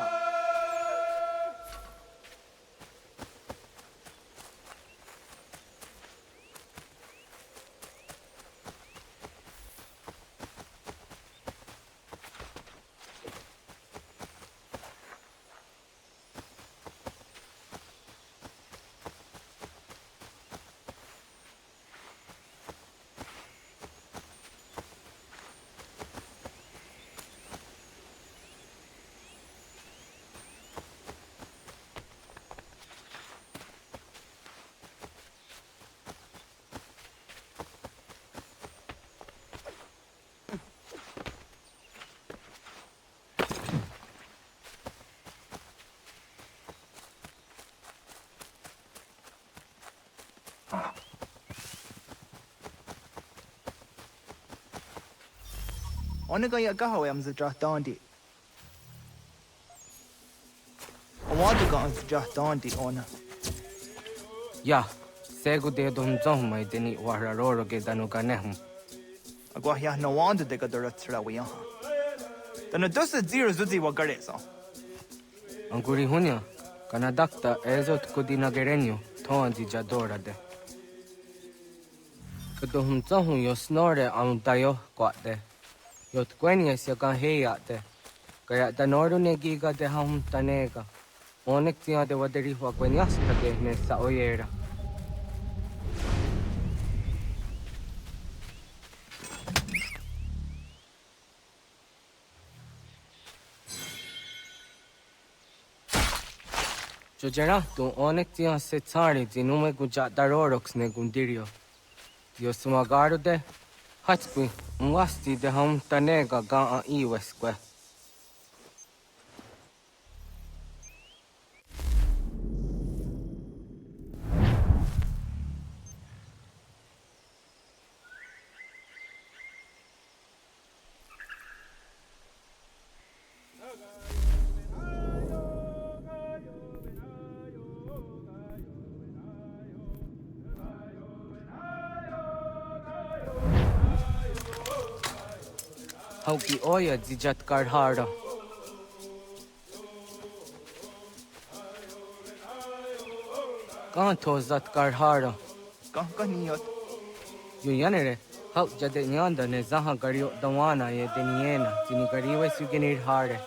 [SPEAKER 2] Onega ya gaho am zahdandi. Awadu am zahdandi ona.
[SPEAKER 4] Ya, segu de dum zomai deni wararoro ge danuga nehum.
[SPEAKER 2] Agwa ya no wanda de gadara trawiya. Dana dosa zero zuzi wa garesa.
[SPEAKER 4] Anguri hunya, kana dakta ezot kudina gerenyo, toanzi jadora de. Kuduhum zohum yo snore am dayo kwate. Yot kwenies ya kan heyate. Kaya danoru ne giga de ham tanega. Onek tia de waderi hua kwenias tage ne sa oyera. Jojera tu onek tia se tsari zinume guja darorox ne gundirio. Yo sumagaru de Hatskui, mwasti de ham tanega ga a iweskwe. Hauki oya zijat karhara. Kan tozat karhara.
[SPEAKER 2] Kaniyot.
[SPEAKER 4] Yuyanere, hauk jade nyanda ne zaha gario dawana ye deniena, zini gariwe sugenir hare.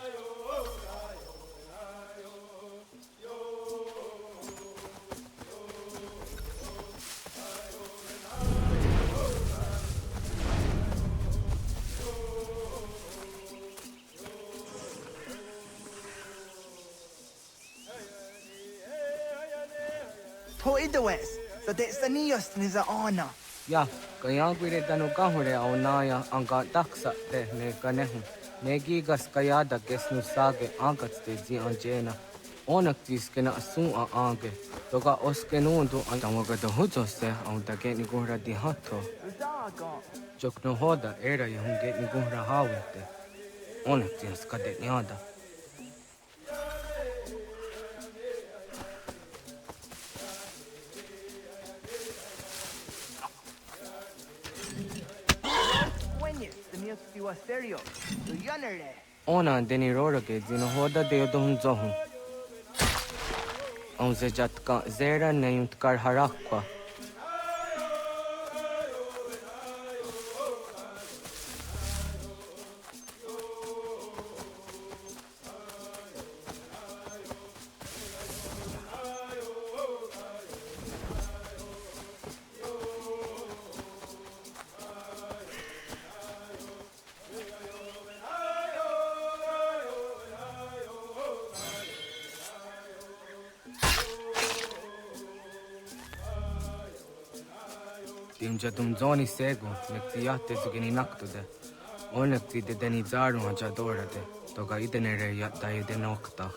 [SPEAKER 2] Tho idawes. So de sanios niza ana.
[SPEAKER 4] Ya, kaya kwire tanu kahure au naya anga taksa te ne kanehu. Negigas kaya da gesnu sage angats te zi anjena. Onak tiskena asu a ange. Toga oskenundu antamaga da hujose au da get ni gura di hatto. Jokno hoda era yahun get ni gura hawete. Onak tis kade nyada. Ona deni rora ke zino hoda de don zohu. On ze jatka zera neyunt kar harakwa. Timja tum zoni sego, nekti yatte zugini naktude. Onekti de deni zaru haja dorade. Toga idenere yatta ide nokta.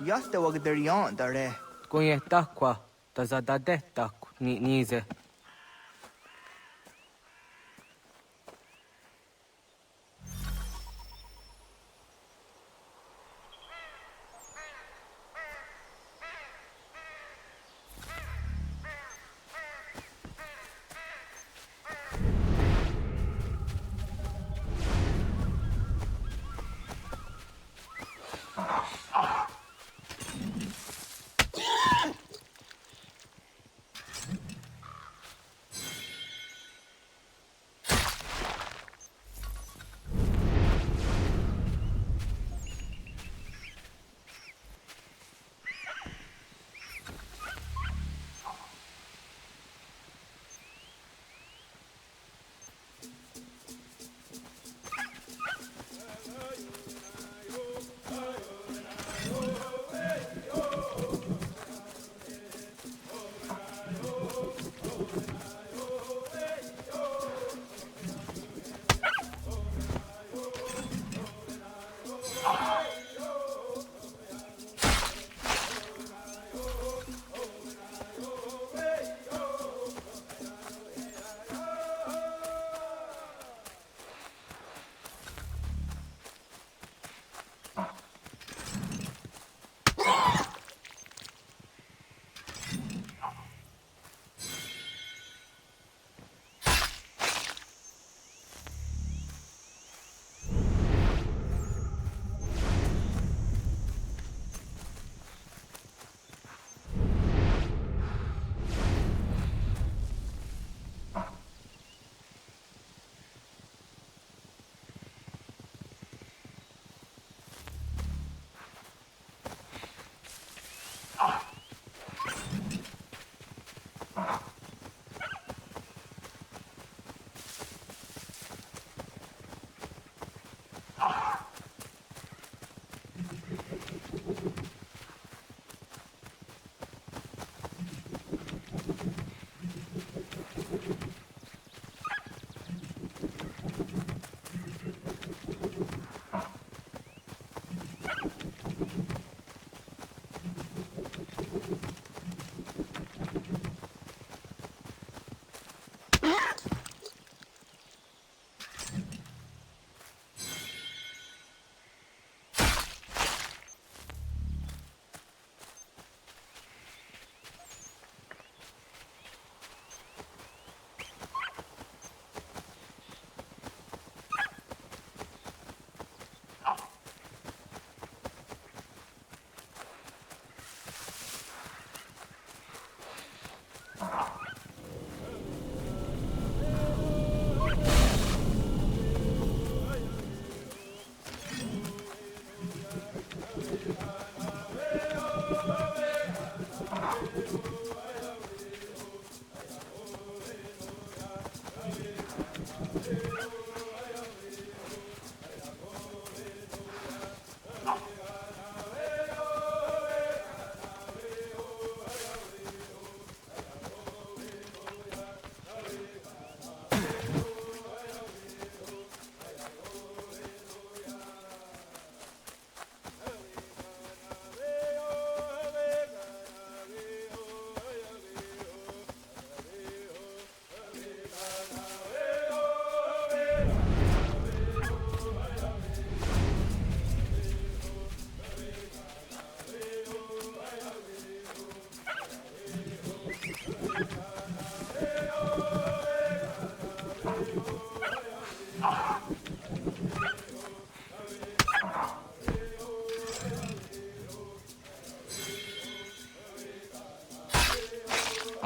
[SPEAKER 2] Yatte wag der yan dare.
[SPEAKER 4] Kunye takwa, tazada de tak ni nize.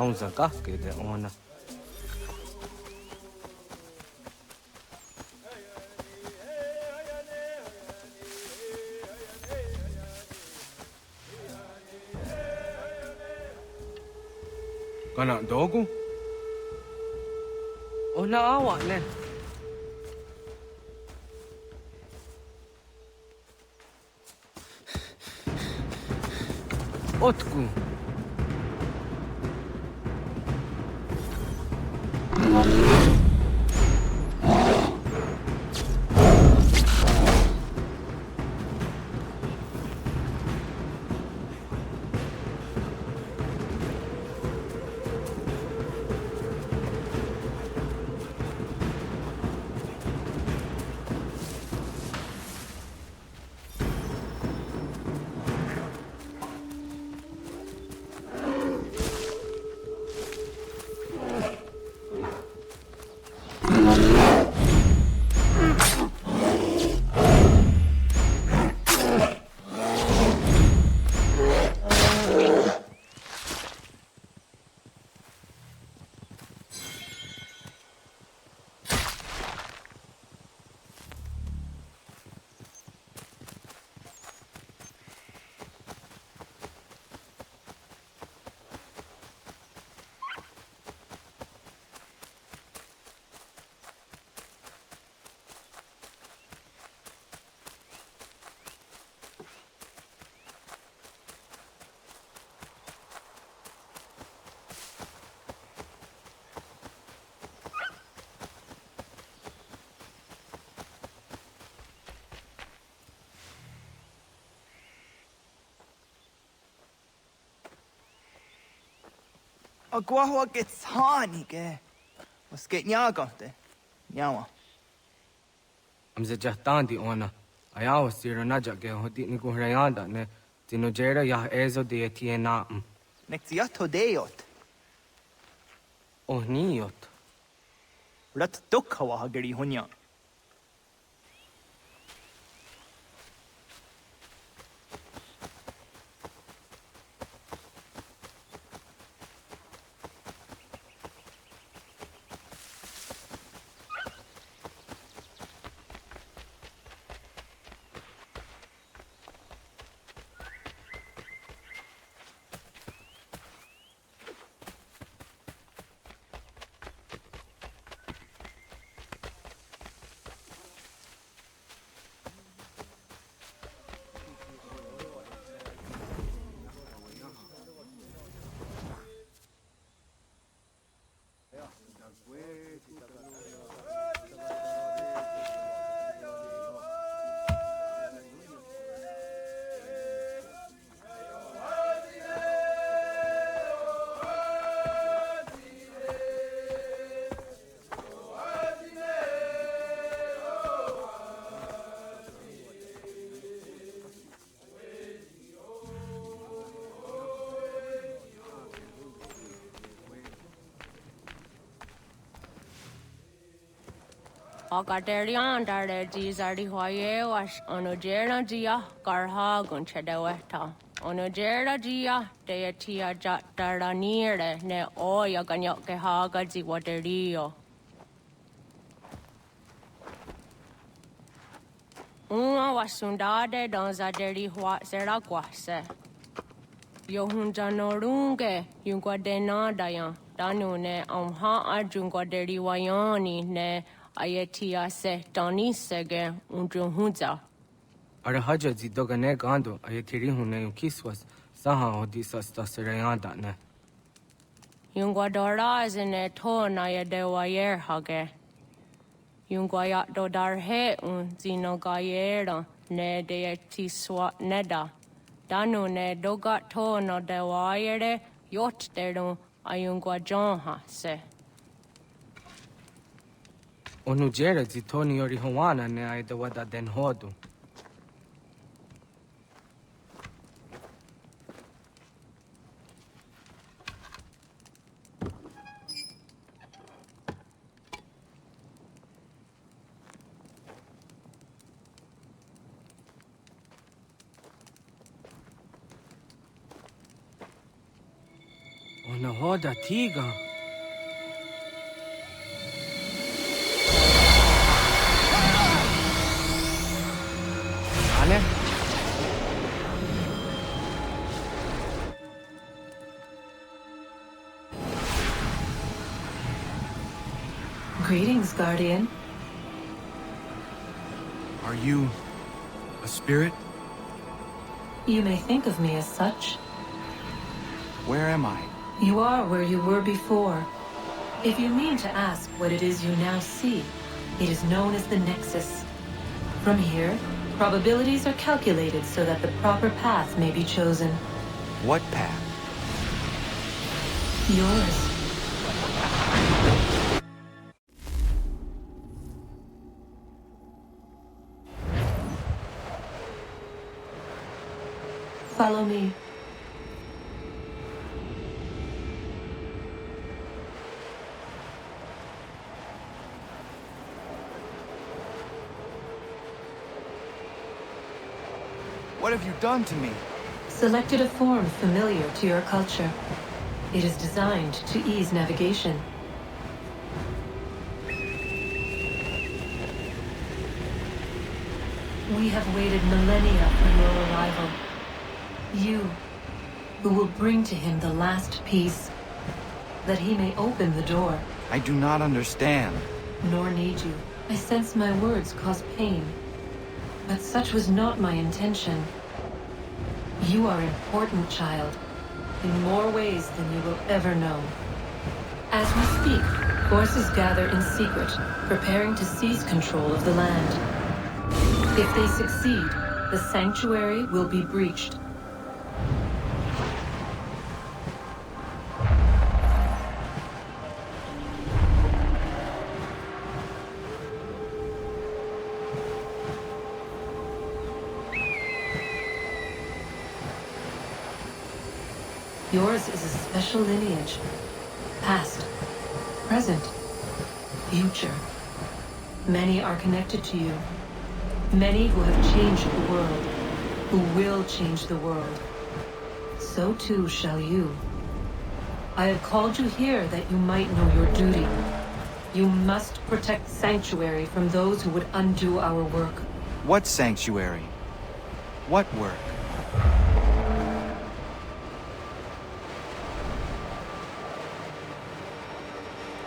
[SPEAKER 4] Aunza kake de ona. Kana dogu? Ona awa ne. Otku.
[SPEAKER 2] Agua gets honey, was get nyagante. Nyawa.
[SPEAKER 4] Amze jahtandi ona. Ayawa siro naja ge hoti ni kuhrayanda ne. Tino jera ya ezo de tiena.
[SPEAKER 2] Nexiato deot.
[SPEAKER 4] Oh niot.
[SPEAKER 2] Rat dukhawa hageri hunya.
[SPEAKER 6] Ogaderian darde dizardi hoye was onojera dia garha gunchedeweta. Onojera dia deatia jatardanire ne oya ganyoke haga ziwaderio. Uma wasundade donzaderi hua seraguase. Yohunjanorunge yunguadenadayan danune amha ajunguaderi wayani ne Ayatia se Doni Sege Unjunza.
[SPEAKER 4] Arahaja zidogane gando ayatiri hune kiswas saha odisa staserayanda ne.
[SPEAKER 6] Yunguadora is in a tona yadewayer hage. Yunguayat dodarhe zinogayera ne deetiswa neda. Danu ne dogat tona dewayere yot deru ayunguajonha se.
[SPEAKER 4] Onujera zitoni yori hawana ne aidawada den hodu. na hoda tiga. Ale?
[SPEAKER 8] Greetings, Guardian.
[SPEAKER 1] Are you a spirit?
[SPEAKER 8] You may think of me as such.
[SPEAKER 1] Where am I?
[SPEAKER 8] You are where you were before. If you mean to ask what it is you now see, it is known as the Nexus. From here, probabilities are calculated so that the proper path may be chosen.
[SPEAKER 1] What path?
[SPEAKER 8] Yours. Follow me.
[SPEAKER 1] What have you done to me?
[SPEAKER 8] Selected a form familiar to your culture. It is designed to ease navigation. We have waited millennia for your arrival. You, who will bring to him the last piece, that he may open the door.
[SPEAKER 1] I do not understand.
[SPEAKER 8] Nor need you. I sense my words cause pain. But such was not my intention. You are important, child, in more ways than you will ever know. As we speak, forces gather in secret, preparing to seize control of the land. If they succeed, the sanctuary will be breached. Yours is a special lineage. Past, present, future. Many are connected to you. Many who have changed the world, who will change the world. So too shall you. I have called you here that you might know your duty. You must protect Sanctuary from those who would undo our work.
[SPEAKER 1] What sanctuary? What work?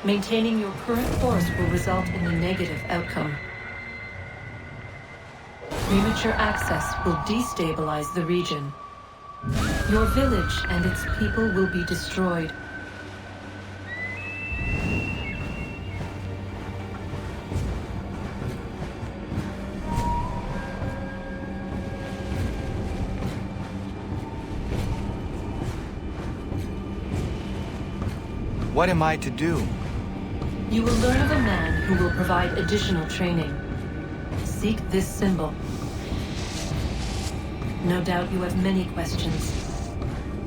[SPEAKER 8] Maintaining your current course will result in a negative outcome. Premature access will destabilize the region. Your village and its people will be destroyed.
[SPEAKER 1] What am I to do?
[SPEAKER 8] You will learn of a man who will provide additional training. Seek this symbol. No doubt you have many questions.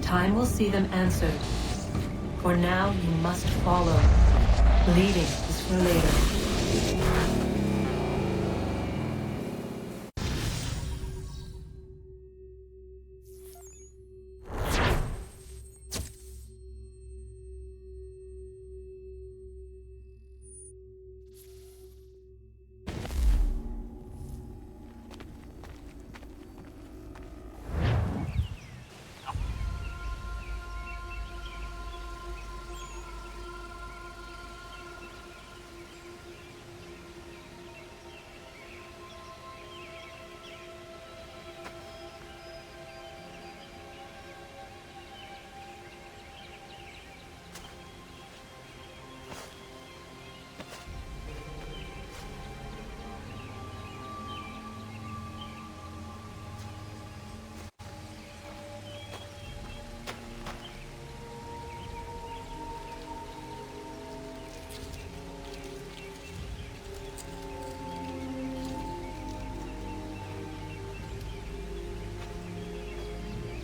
[SPEAKER 8] Time will see them answered. For now, you must follow. Leading is for later.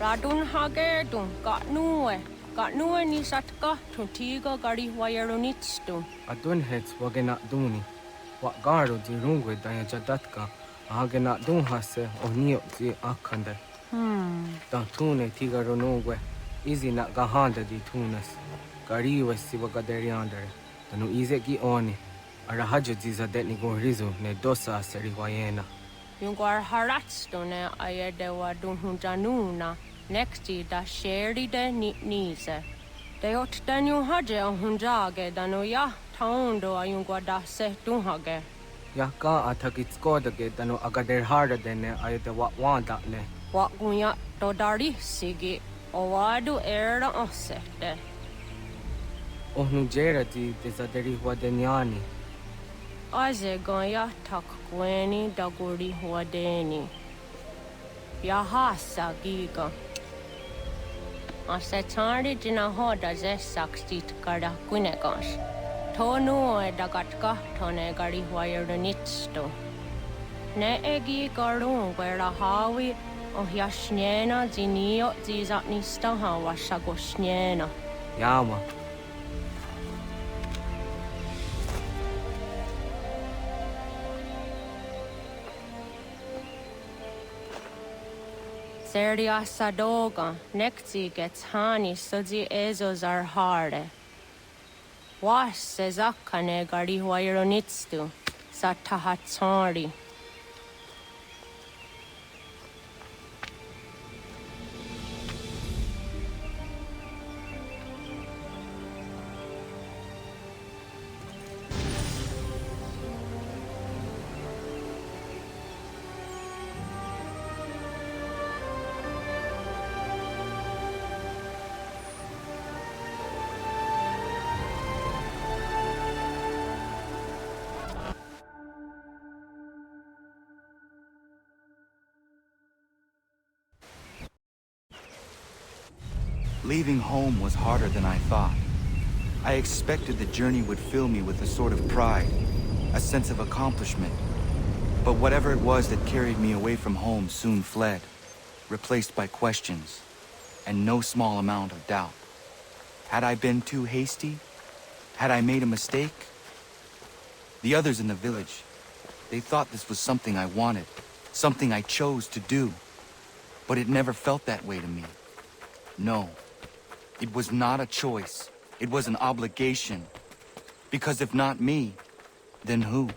[SPEAKER 6] Radun hage dun got nue ni satka to tiga gari wayarunitstun.
[SPEAKER 4] Adun hets wagena duni. What garo di rungwe daya jadatka. Agena dun hase o nio di akande. Dan tune tiga ronungwe. Easy not gahanda di tunas. Gari was siwakaderi under. Tanu izeki oni. Arahajo ziza detni go rizu ne dosa seri wayena.
[SPEAKER 6] Yung harats ayede wa dunhunjanuna. Nexti da sheri de nise. De ot den yung haje ang hunjage dano ya taundo ayung da se dunhage.
[SPEAKER 4] Ya ka atakitskoda dano agader harda dene ayede wa wanda ne.
[SPEAKER 6] Wa gunya to dari sigi. Owadu era osete.
[SPEAKER 4] Ohnu jerati desaderi wadenyani.
[SPEAKER 6] Aze goya tak kweni daguri wadeni. Yahasa giga. Asetari jina hoda ze sakstit kada kunegas. Tonu e dagatka tone gari wayernitsto. Ne egi garun wera hawi o yashnena zinio zizatnista hawa shagoshnena.
[SPEAKER 4] Yama.
[SPEAKER 6] Seria sadoga, nekti gets hani sudzi ezos are harde. Was sezakane gari wayronitstu, satahatsari.
[SPEAKER 11] Leaving home was harder than I thought. I expected the journey would fill me with a sort of pride, a sense of accomplishment. But whatever it was that carried me away from home soon fled, replaced by questions, and no small amount of doubt. Had I been too hasty? Had I made a mistake? The others in the village, they thought this was something I wanted, something I chose to do. But it never felt that way to me. No. It was not a choice. It was an obligation. Because if not me, then who?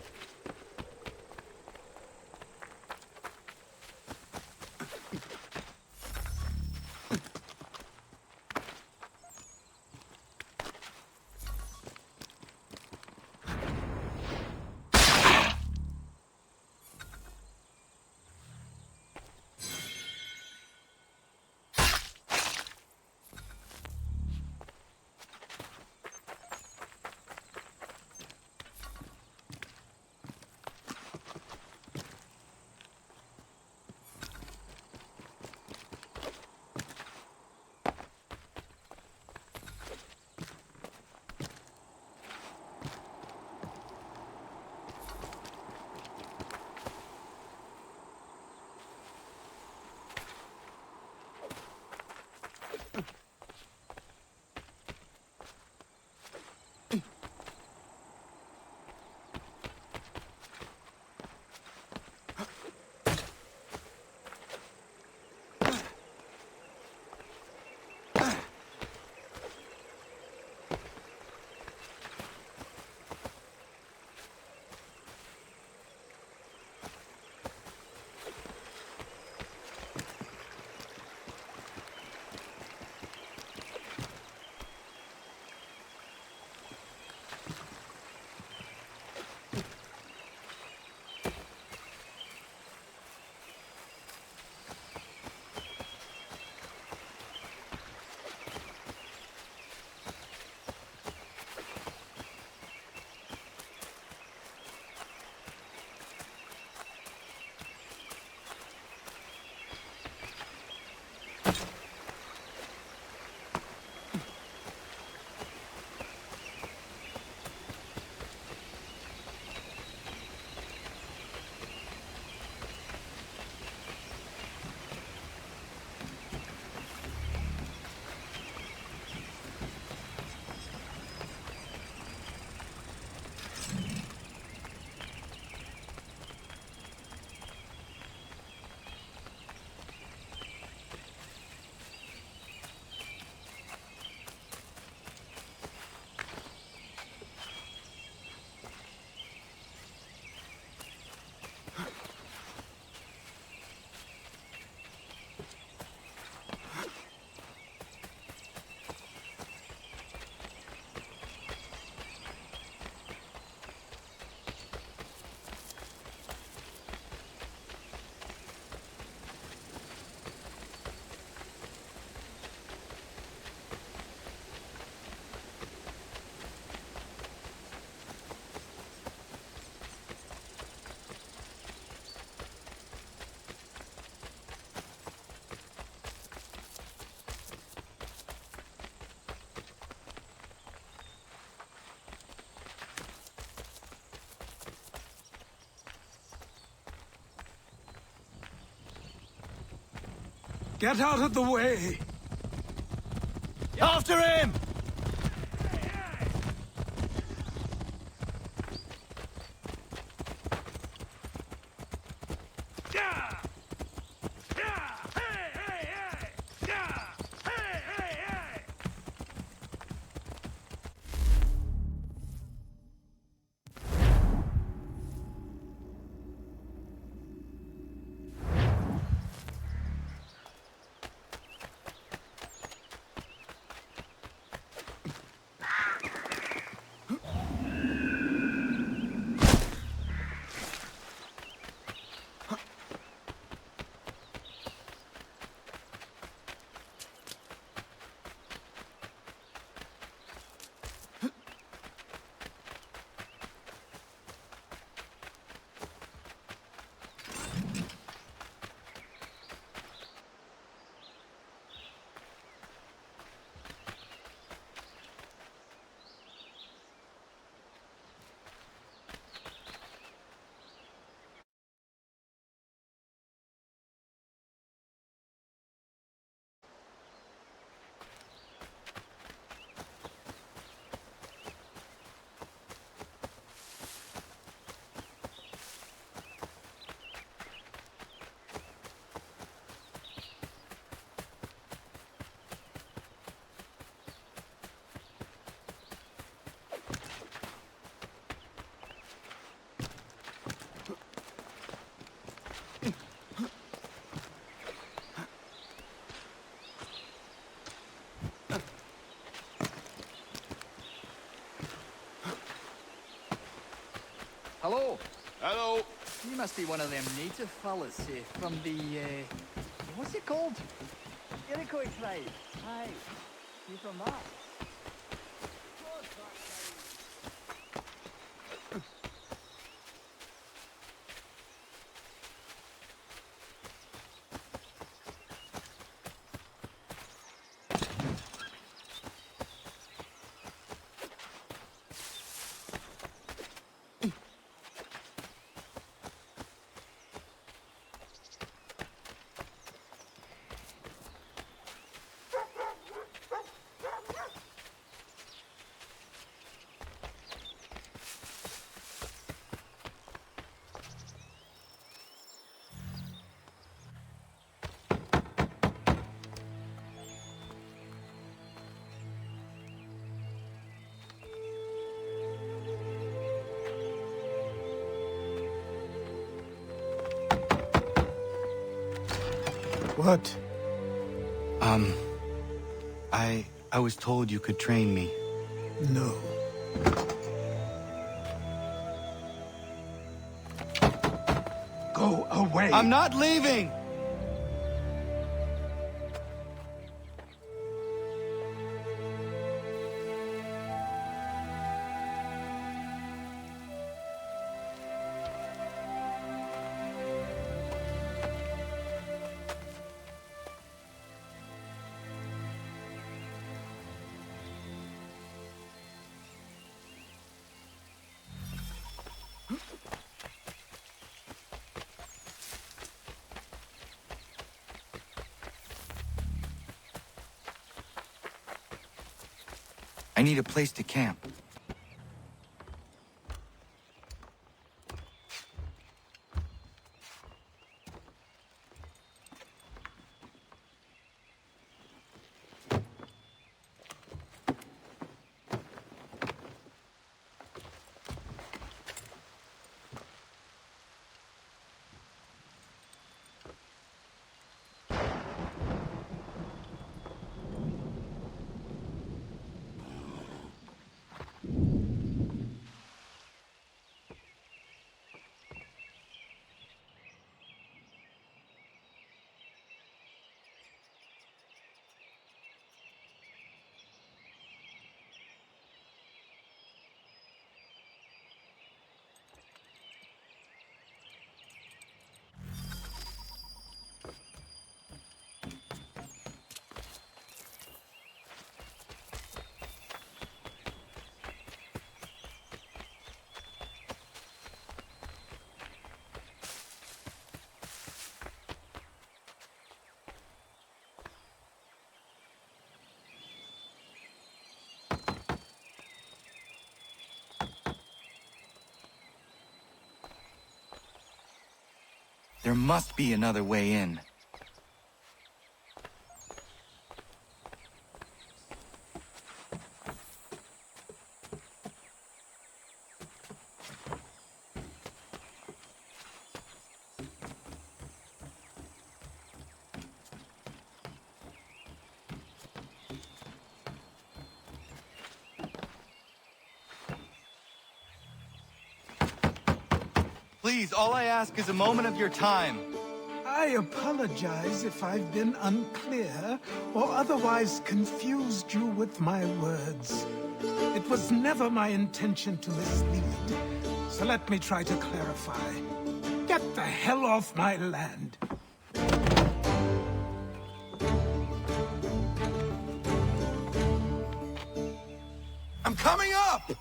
[SPEAKER 19] Get out of the way!
[SPEAKER 7] After him!
[SPEAKER 3] Hello.
[SPEAKER 7] Hello.
[SPEAKER 3] You must be one of them native fellas from the, what's it called? Iroquois tribe. Aye. You from that?
[SPEAKER 11] What? I was told you could train me.
[SPEAKER 9] No. Go away!
[SPEAKER 11] I'm not leaving! I need a place to camp. There must be another way in. Please, all I ask is a moment of your time.
[SPEAKER 14] I apologize if I've been unclear or otherwise confused you with my words. It was never my intention to mislead, so let me try to clarify. Get the hell off my land.
[SPEAKER 11] I'm coming up!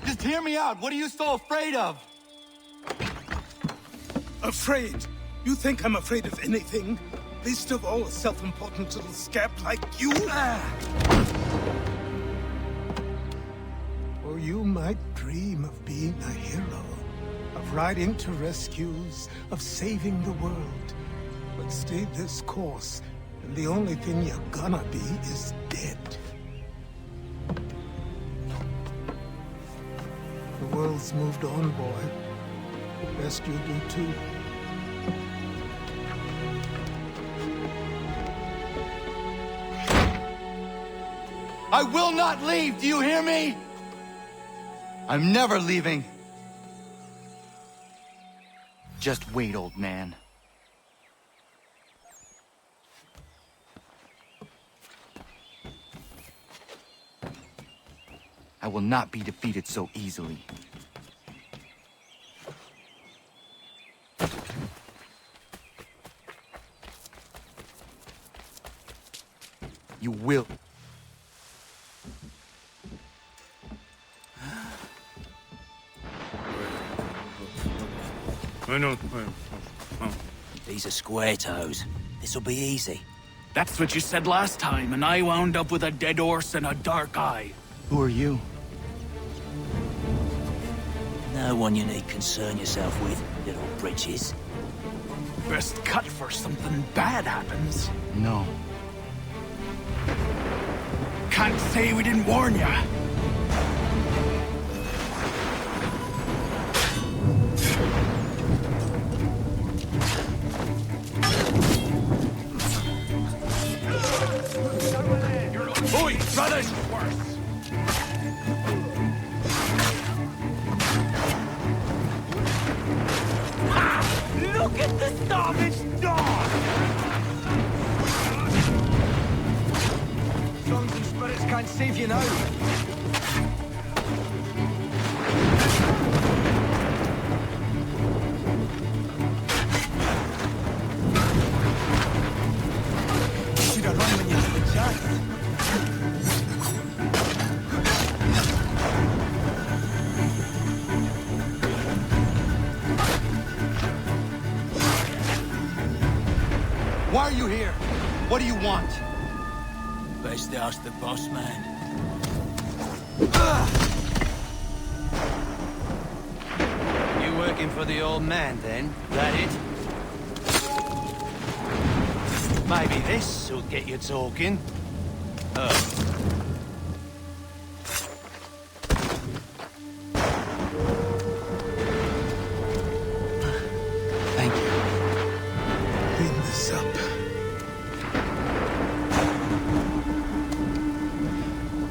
[SPEAKER 11] Just hear me out. What are you so afraid of?
[SPEAKER 14] Afraid? You think I'm afraid of anything? Least of all a self-important little scamp like you? Or you might dream of being a hero, of riding to rescues, of saving the world. But stay this course, and the only thing you're gonna be is dead. The world's moved on, boy. Best you do too.
[SPEAKER 11] I will not leave, do you hear me? I'm never leaving. Just wait, old man. I will not be defeated so easily. You will.
[SPEAKER 7] These are square toes. This'll be easy.
[SPEAKER 13] That's what you said last time, and I wound up with a dead horse and a dark eye.
[SPEAKER 11] Who are you?
[SPEAKER 7] No one you need concern yourself with, little britches.
[SPEAKER 13] Best cut for something bad happens.
[SPEAKER 11] No.
[SPEAKER 13] Can't say we didn't warn ya. Oi, brothers! Worse. Ha! Look at the starving dog!
[SPEAKER 3] Songs and spirits can't save you now. Should have run when you had the chance.
[SPEAKER 11] Why are you here? What do you want?
[SPEAKER 7] Best ask the boss man.
[SPEAKER 16] You working for the old man, then? That it? Maybe this'll get you talking.
[SPEAKER 11] Thank you.
[SPEAKER 14] Clean this up.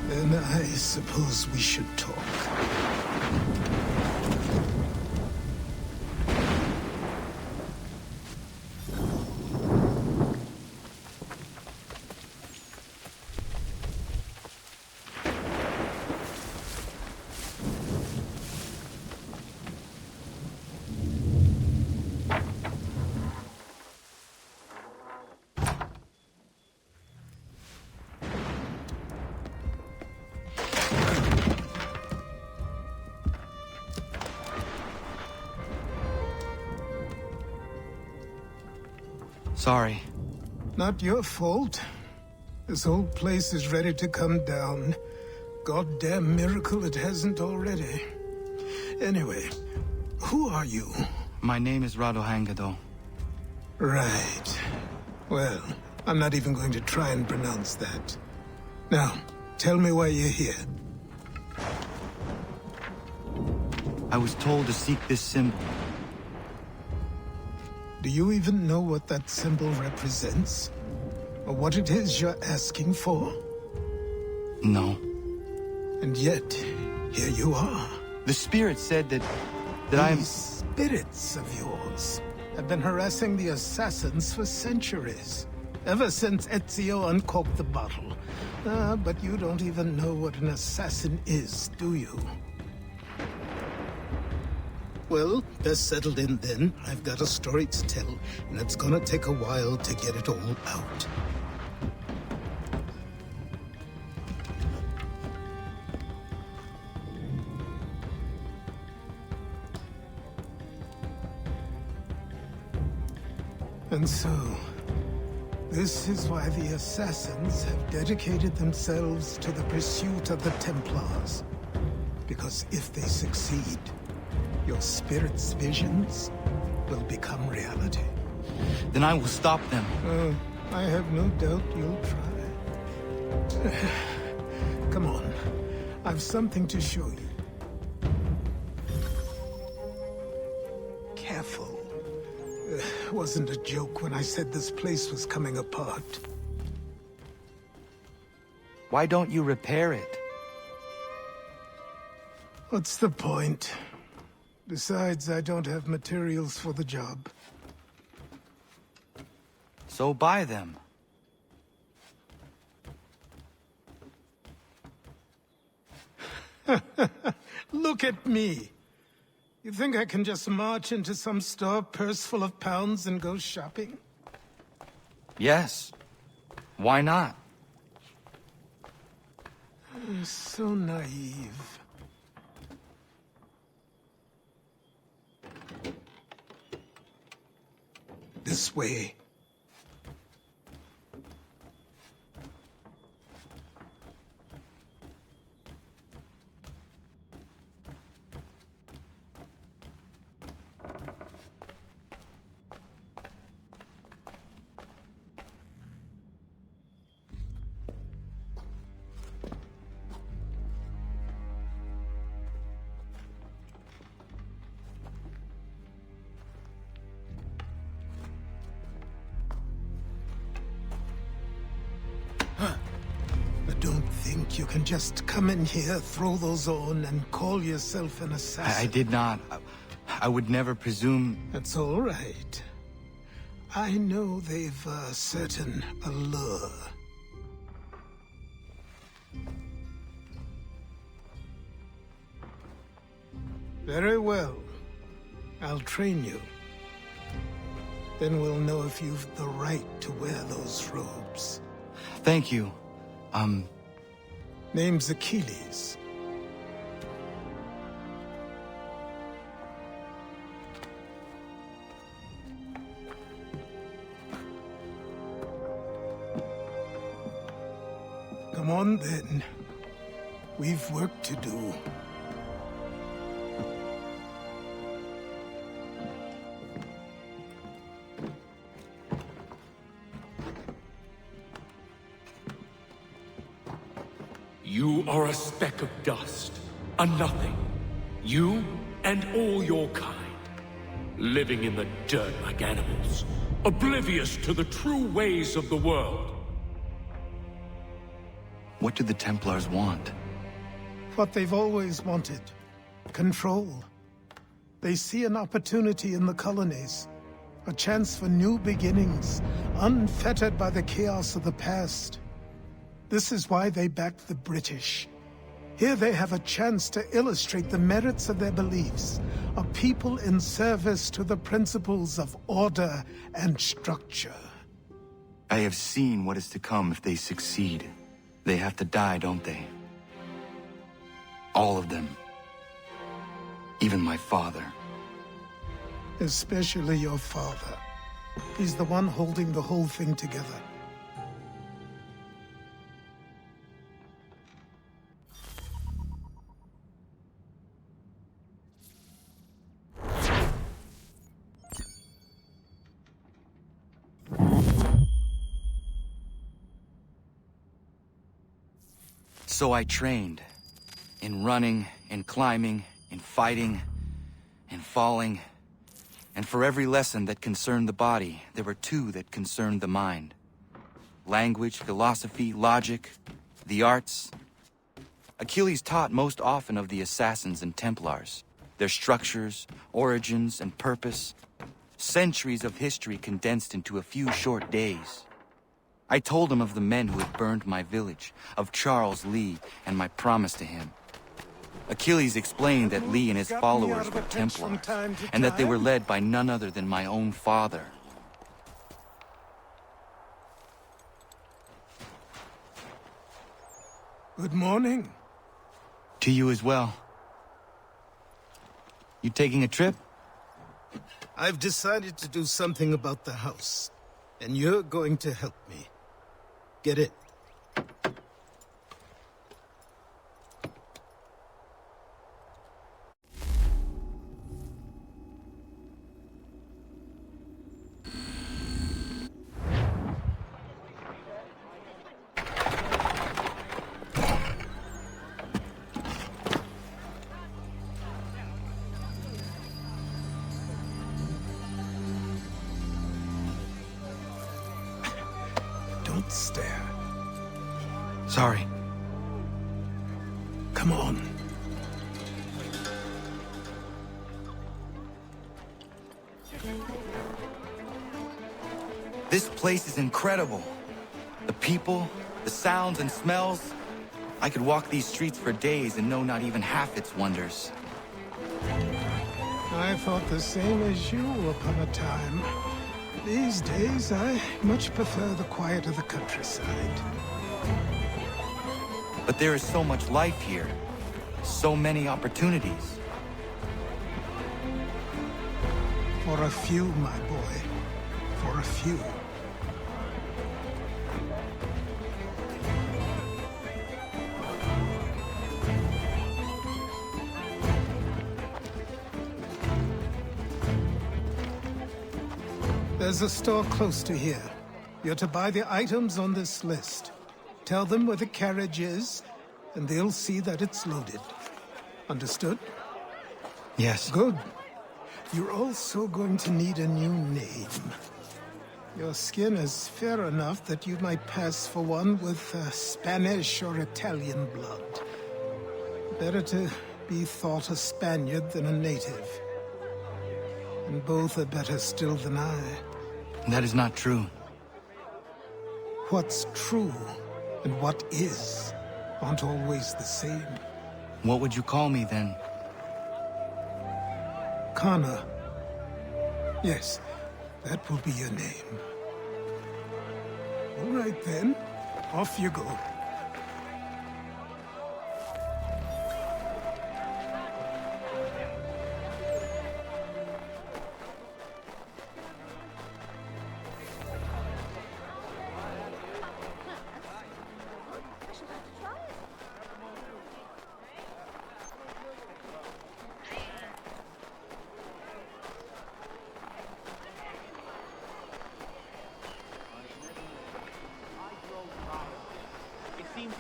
[SPEAKER 14] Then I suppose we should talk.
[SPEAKER 11] Sorry.
[SPEAKER 14] Not your fault. This whole place is ready to come down. Goddamn miracle it hasn't already. Anyway, who are you?
[SPEAKER 11] My name is Rado Hangado.
[SPEAKER 14] Right. Well, I'm not even going to try and pronounce that. Now, tell me why you're here.
[SPEAKER 11] I was told to seek this symbol.
[SPEAKER 14] Do you even know what that symbol represents? Or what it is you're asking for?
[SPEAKER 11] No.
[SPEAKER 14] And yet, here you are.
[SPEAKER 11] The spirit said that
[SPEAKER 14] These spirits of yours have been harassing the assassins for centuries. Ever since Ezio uncorked the bottle. But you don't even know what an assassin is, do you? Well, best settled in then. I've got a story to tell, and it's gonna take a while to get it all out. And so, this is why the Assassins have dedicated themselves to the pursuit of the Templars. Because if they succeed, your spirit's visions will become reality.
[SPEAKER 11] Then I will stop them.
[SPEAKER 14] I have no doubt you'll try. Come on, I've something to show you. Careful. Wasn't a joke when I said this place was coming apart.
[SPEAKER 11] Why don't you repair it?
[SPEAKER 14] What's the point? Besides, I don't have materials for the job.
[SPEAKER 11] So buy them.
[SPEAKER 14] Look at me. You think I can just march into some store, purse full of pounds, and go shopping?
[SPEAKER 11] Yes. Why not?
[SPEAKER 14] You're so naive. This way. You can just come in here, throw those on, and call yourself an assassin.
[SPEAKER 11] I did not. I would never presume...
[SPEAKER 14] That's all right. I know they've a certain allure. Very well. I'll train you. Then we'll know if you've the right to wear those robes.
[SPEAKER 11] Thank you.
[SPEAKER 14] Name's Achilles. Come on, then. We've work to do.
[SPEAKER 19] You are a speck of dust, a nothing. You and all your kind, living in the dirt like animals, oblivious to the true ways of the world.
[SPEAKER 11] What do the Templars want?
[SPEAKER 14] What they've always wanted. Control. They see an opportunity in the colonies. A chance for new beginnings, unfettered by the chaos of the past. This is why they backed the British. Here they have a chance to illustrate the merits of their beliefs, a people in service to the principles of order and structure.
[SPEAKER 11] I have seen what is to come if they succeed. They have to die, don't they? All of them. Even my father.
[SPEAKER 14] Especially your father. He's the one holding the whole thing together.
[SPEAKER 11] So I trained. In running, in climbing, in fighting, in falling. And for every lesson that concerned the body, there were two that concerned the mind. Language, philosophy, logic, the arts. Achilles taught most often of the assassins and Templars, their structures, origins, and purpose. Centuries of history condensed into a few short days. I told him of the men who had burned my village, of Charles Lee, and my promise to him. Achilles explained that Lee and his followers were Templars, and that they were led by none other than my own father.
[SPEAKER 14] Good morning.
[SPEAKER 11] To you as well. You taking a trip?
[SPEAKER 14] I've decided to do something about the house, and you're going to help me. Get it? Don't stare.
[SPEAKER 11] Sorry.
[SPEAKER 14] Come on.
[SPEAKER 11] This place is incredible. The people, the sounds and smells. I could walk these streets for days and know not even half its wonders.
[SPEAKER 14] I thought the same as you upon a time. These days, I much prefer the quiet of the countryside.
[SPEAKER 11] But there is so much life here. So many opportunities.
[SPEAKER 14] For a few, my boy. For a few. There's a store close to here. You're to buy the items on this list. Tell them where the carriage is, and they'll see that it's loaded. Understood?
[SPEAKER 11] Yes.
[SPEAKER 14] Good. You're also going to need a new name. Your skin is fair enough that you might pass for one with Spanish or Italian blood. Better to be thought a Spaniard than a native. And both are better still than I.
[SPEAKER 11] That is not true.
[SPEAKER 14] What's true and what is aren't always the same.
[SPEAKER 11] What would you call me then?
[SPEAKER 14] Connor. Yes, that will be your name. All right then, off you go.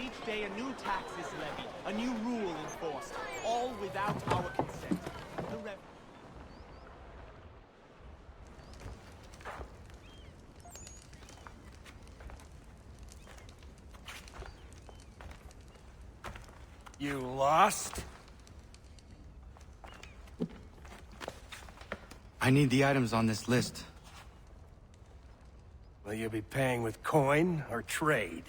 [SPEAKER 10] Each day a new tax is levied, a new rule enforced, all without our consent.
[SPEAKER 19] You lost?
[SPEAKER 11] I need the items on this list.
[SPEAKER 19] Will you be paying with coin or trade?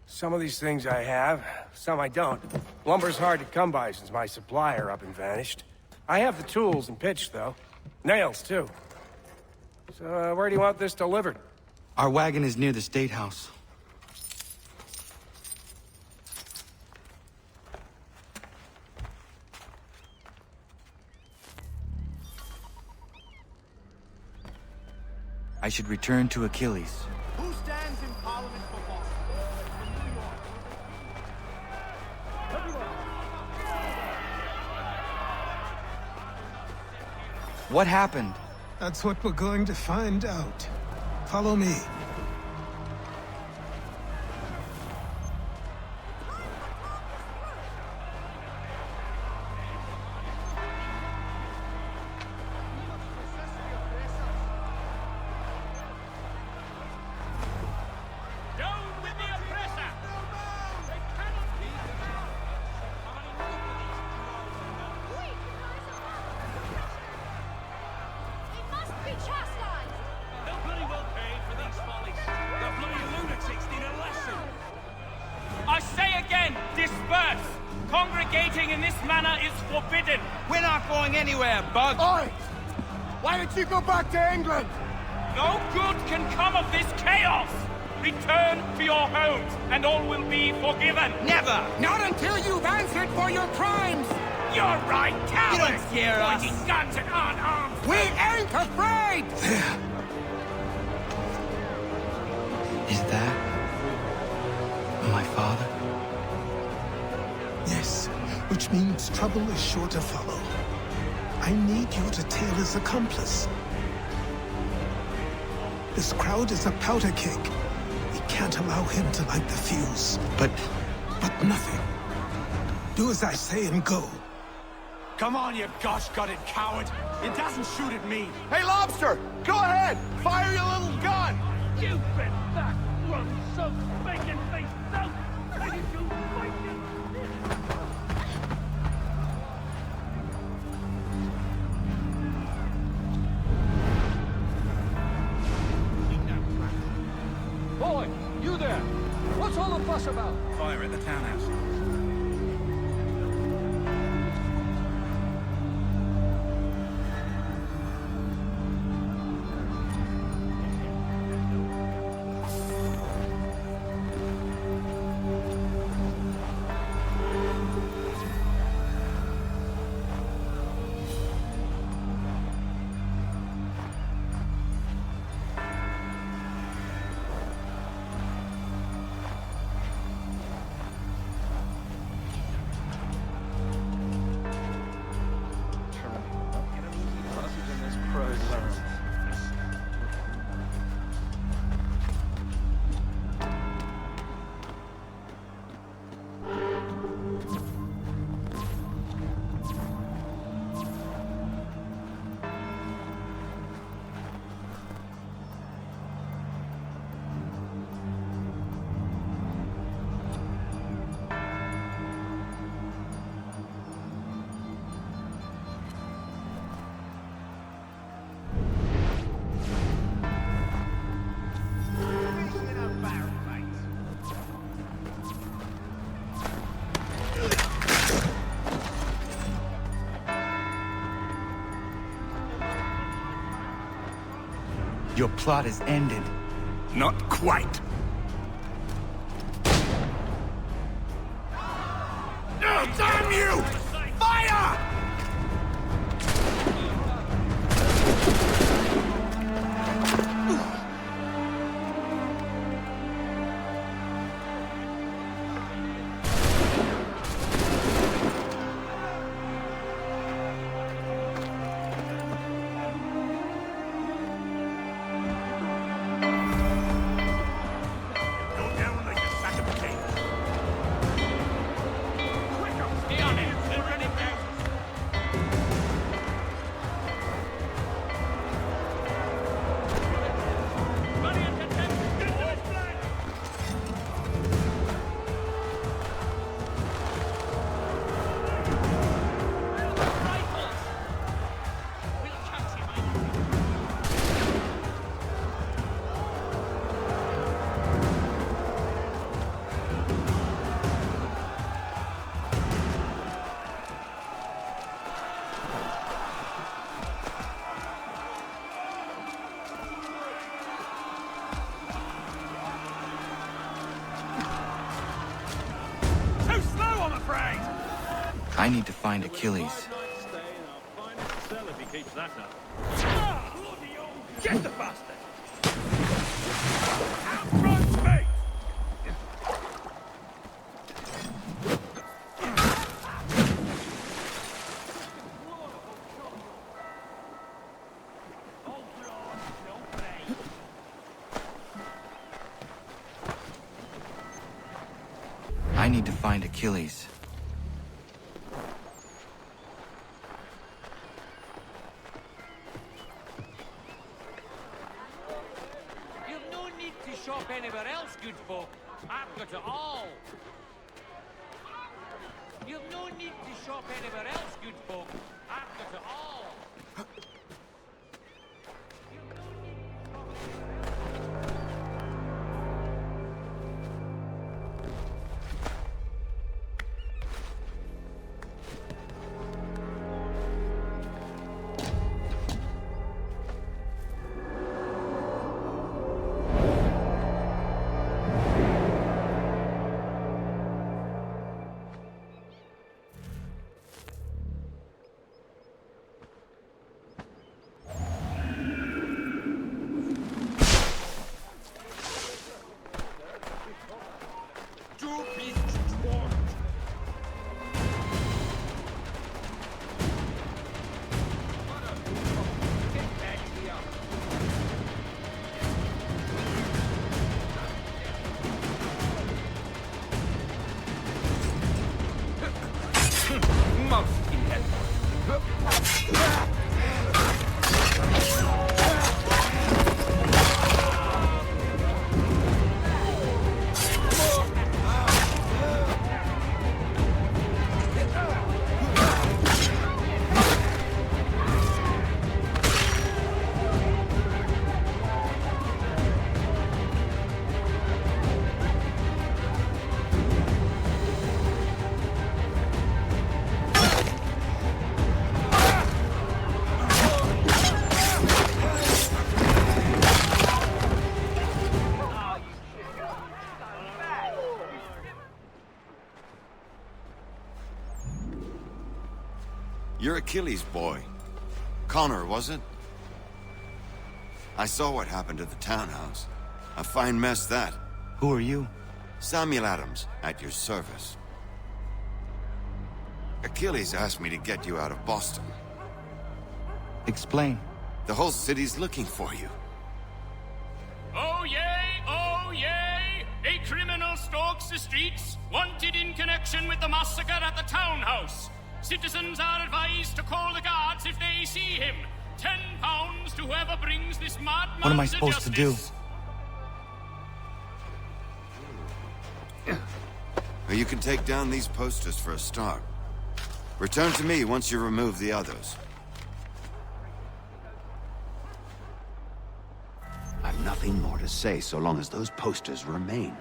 [SPEAKER 19] Some of these things I have, some I don't. Lumber's hard to come by since my supplier up and vanished. I have the tools and pitch, though. Nails, too. So, where do you want this delivered?
[SPEAKER 11] Our wagon is near the State House. I should return to Achilles.
[SPEAKER 10] Who stands in Parliament for Boston?
[SPEAKER 11] What happened?
[SPEAKER 14] That's what we're going to find out. Follow me.
[SPEAKER 15] I say again, disperse! Congregating in this manner is forbidden!
[SPEAKER 17] We're not going anywhere, Bug!
[SPEAKER 15] Oi! Why don't you go back to England? No good can come of this chaos! Return to your homes, and all will be forgiven!
[SPEAKER 17] Never!
[SPEAKER 15] Not until you've answered for your crimes! You're right, cowards!
[SPEAKER 17] You don't scare us.
[SPEAKER 15] Pointing guns at unarmed!
[SPEAKER 17] We ain't afraid!
[SPEAKER 11] There. Is that my father?
[SPEAKER 14] Yes, which means trouble is sure to follow. I need you to tail his accomplice. This crowd is a powder keg. We can't allow him to light the fuse. But nothing. Do as I say and go.
[SPEAKER 10] Come on, you gosh-gutted coward! It doesn't shoot at me!
[SPEAKER 17] Hey, Lobster! Go ahead! Fire your little gun!
[SPEAKER 15] You bet that run so bacon face out! Ready to fight you!
[SPEAKER 1] Boy, you there! What's all the fuss about?
[SPEAKER 10] Fire at the townhouse.
[SPEAKER 11] Your plot is ended.
[SPEAKER 19] Not quite. Oh, damn you! Fire!
[SPEAKER 11] I need to find Achilles.
[SPEAKER 15] Get the bastard!
[SPEAKER 11] need to find Achilles.
[SPEAKER 15] You've no need to shop anywhere else, good folk. I've got it all. You've no need to shop anywhere else, good folk. I've got it all.
[SPEAKER 5] You're Achilles' boy. Connor, was it? I saw what happened at the townhouse. A fine mess, that.
[SPEAKER 11] Who are you?
[SPEAKER 5] Samuel Adams, at your service. Achilles asked me to get you out of Boston.
[SPEAKER 11] Explain.
[SPEAKER 5] The whole city's looking for you.
[SPEAKER 15] Oh yay! Oh yay! A criminal stalks the streets, wanted in connection with the massacre at the townhouse. Citizens are advised to call the guards if they see him. £10 to whoever brings this madman.
[SPEAKER 11] What am I supposed to do?
[SPEAKER 5] Well, you can take down these posters for a start. Return to me once you remove the others.
[SPEAKER 18] I've nothing more to say so long as those posters remain.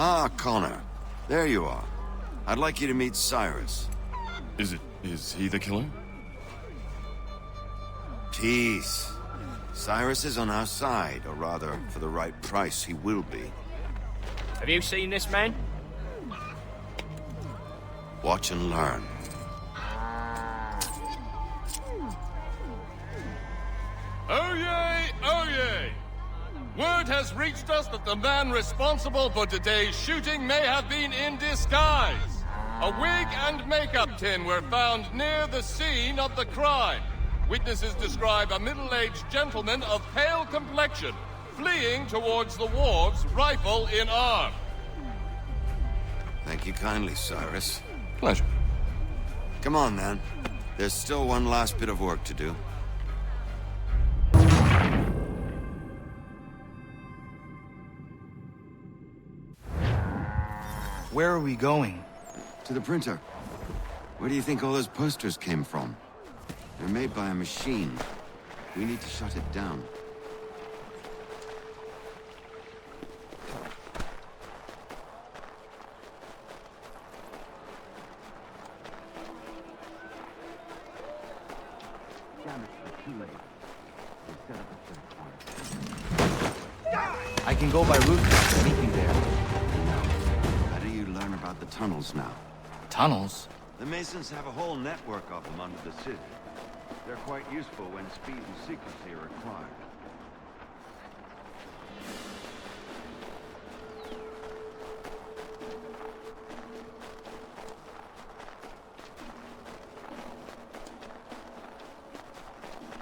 [SPEAKER 5] Ah, Connor. There you are. I'd like you to meet Cyrus.
[SPEAKER 19] Is he the killer?
[SPEAKER 5] Peace. Cyrus is on our side, or rather, for the right price, he will be.
[SPEAKER 20] Have you seen this man?
[SPEAKER 5] Watch and learn.
[SPEAKER 17] Oh yay, oh yay! Word has reached us that the man responsible for today's shooting may have been in disguise. A wig and makeup tin were found near the scene of the crime. Witnesses describe a middle-aged gentleman of pale complexion fleeing towards the wharves, rifle in arm.
[SPEAKER 5] Thank you kindly, Cyrus.
[SPEAKER 19] Pleasure.
[SPEAKER 5] Come on, then. There's still one last bit of work to do.
[SPEAKER 11] Where are we going?
[SPEAKER 5] To the printer. Where do you think all those posters came from? They're made by a machine. We need to shut it down.
[SPEAKER 11] I can go by route to meet you there.
[SPEAKER 5] How do you learn about the tunnels now?
[SPEAKER 11] Tunnels?
[SPEAKER 5] The Masons have a whole network of them under the city. They're quite useful when speed and secrecy are required.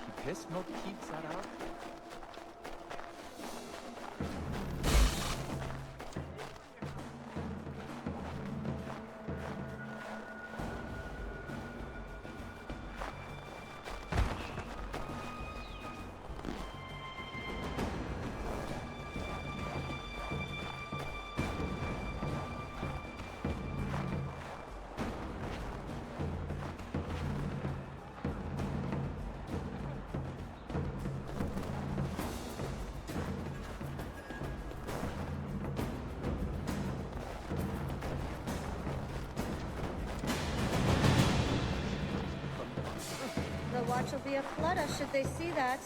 [SPEAKER 10] He pissed not keeps that out.
[SPEAKER 21] The watch will be a flutter should they see that.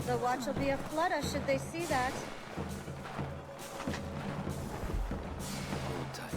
[SPEAKER 21] The watch will be a flutter should they see that.
[SPEAKER 11] Hold tight.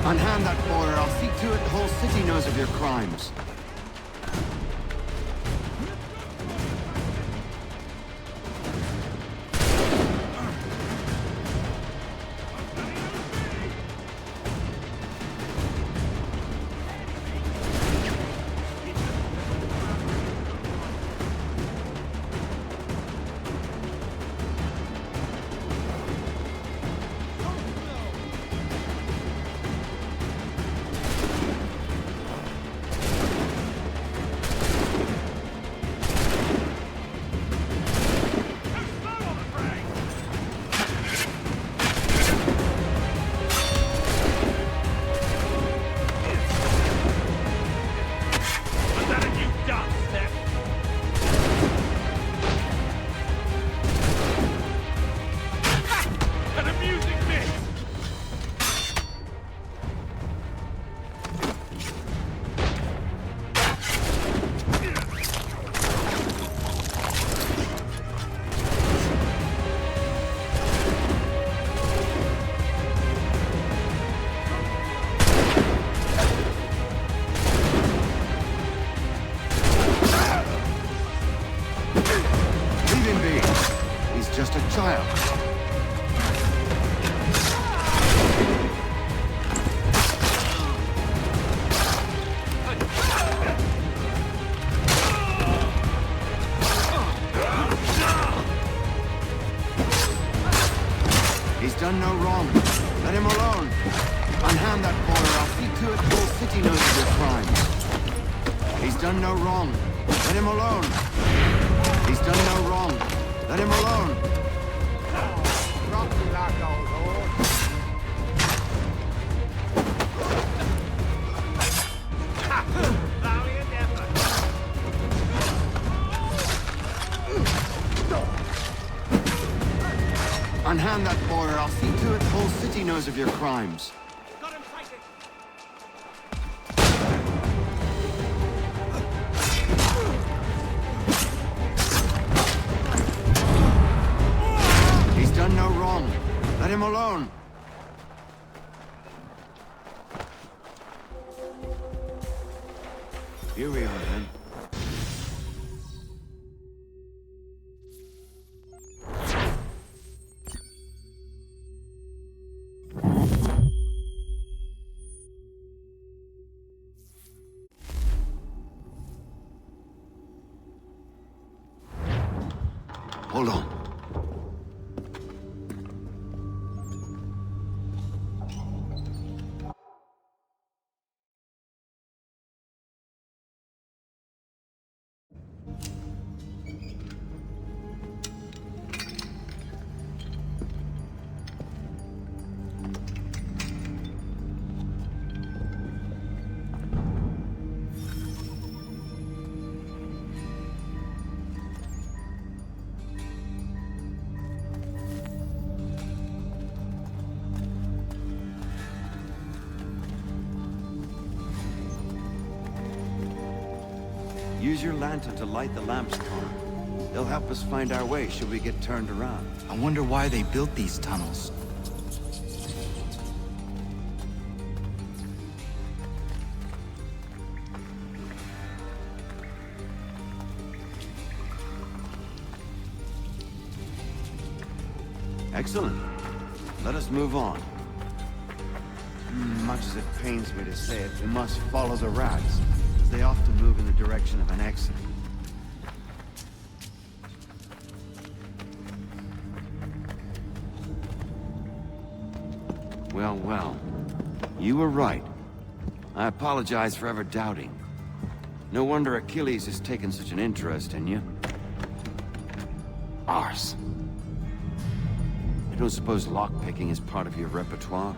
[SPEAKER 5] Unhand that border. I'll see to it the whole city knows of your crimes. just a child. He's done no wrong. Let him alone. Unhand that boy or I'll see to it the whole city knows of your crimes. He's done no wrong. Let him alone. He's done no wrong. Let him alone.
[SPEAKER 9] Drop me like old horse. Valiant effort.
[SPEAKER 5] Unhand that boy or I'll see to it the whole city knows of your crimes.
[SPEAKER 10] Got him fighting.
[SPEAKER 5] He's done no wrong. Let him alone. Here we are, then. Hold on. Use your lantern to light the lamps, Connor. They'll help us find our way should we get turned around.
[SPEAKER 11] I wonder why they built these tunnels.
[SPEAKER 5] Excellent. Let us move on. Much as it pains me to say it, we must follow the rats, as they often move in the direction of an exit. Well, well. You were right. I apologize for ever doubting. No wonder Achilles has taken such an interest in you. Arse. I don't suppose lockpicking is part of your repertoire?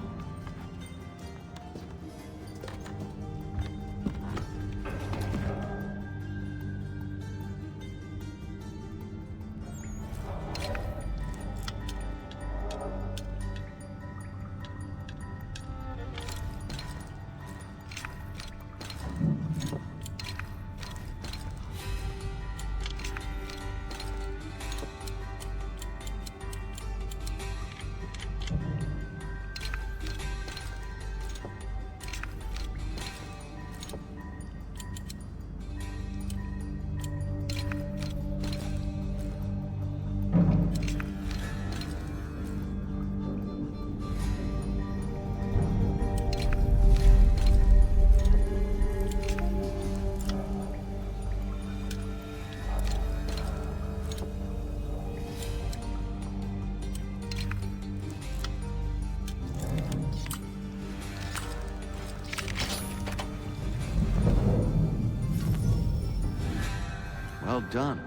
[SPEAKER 5] Well done.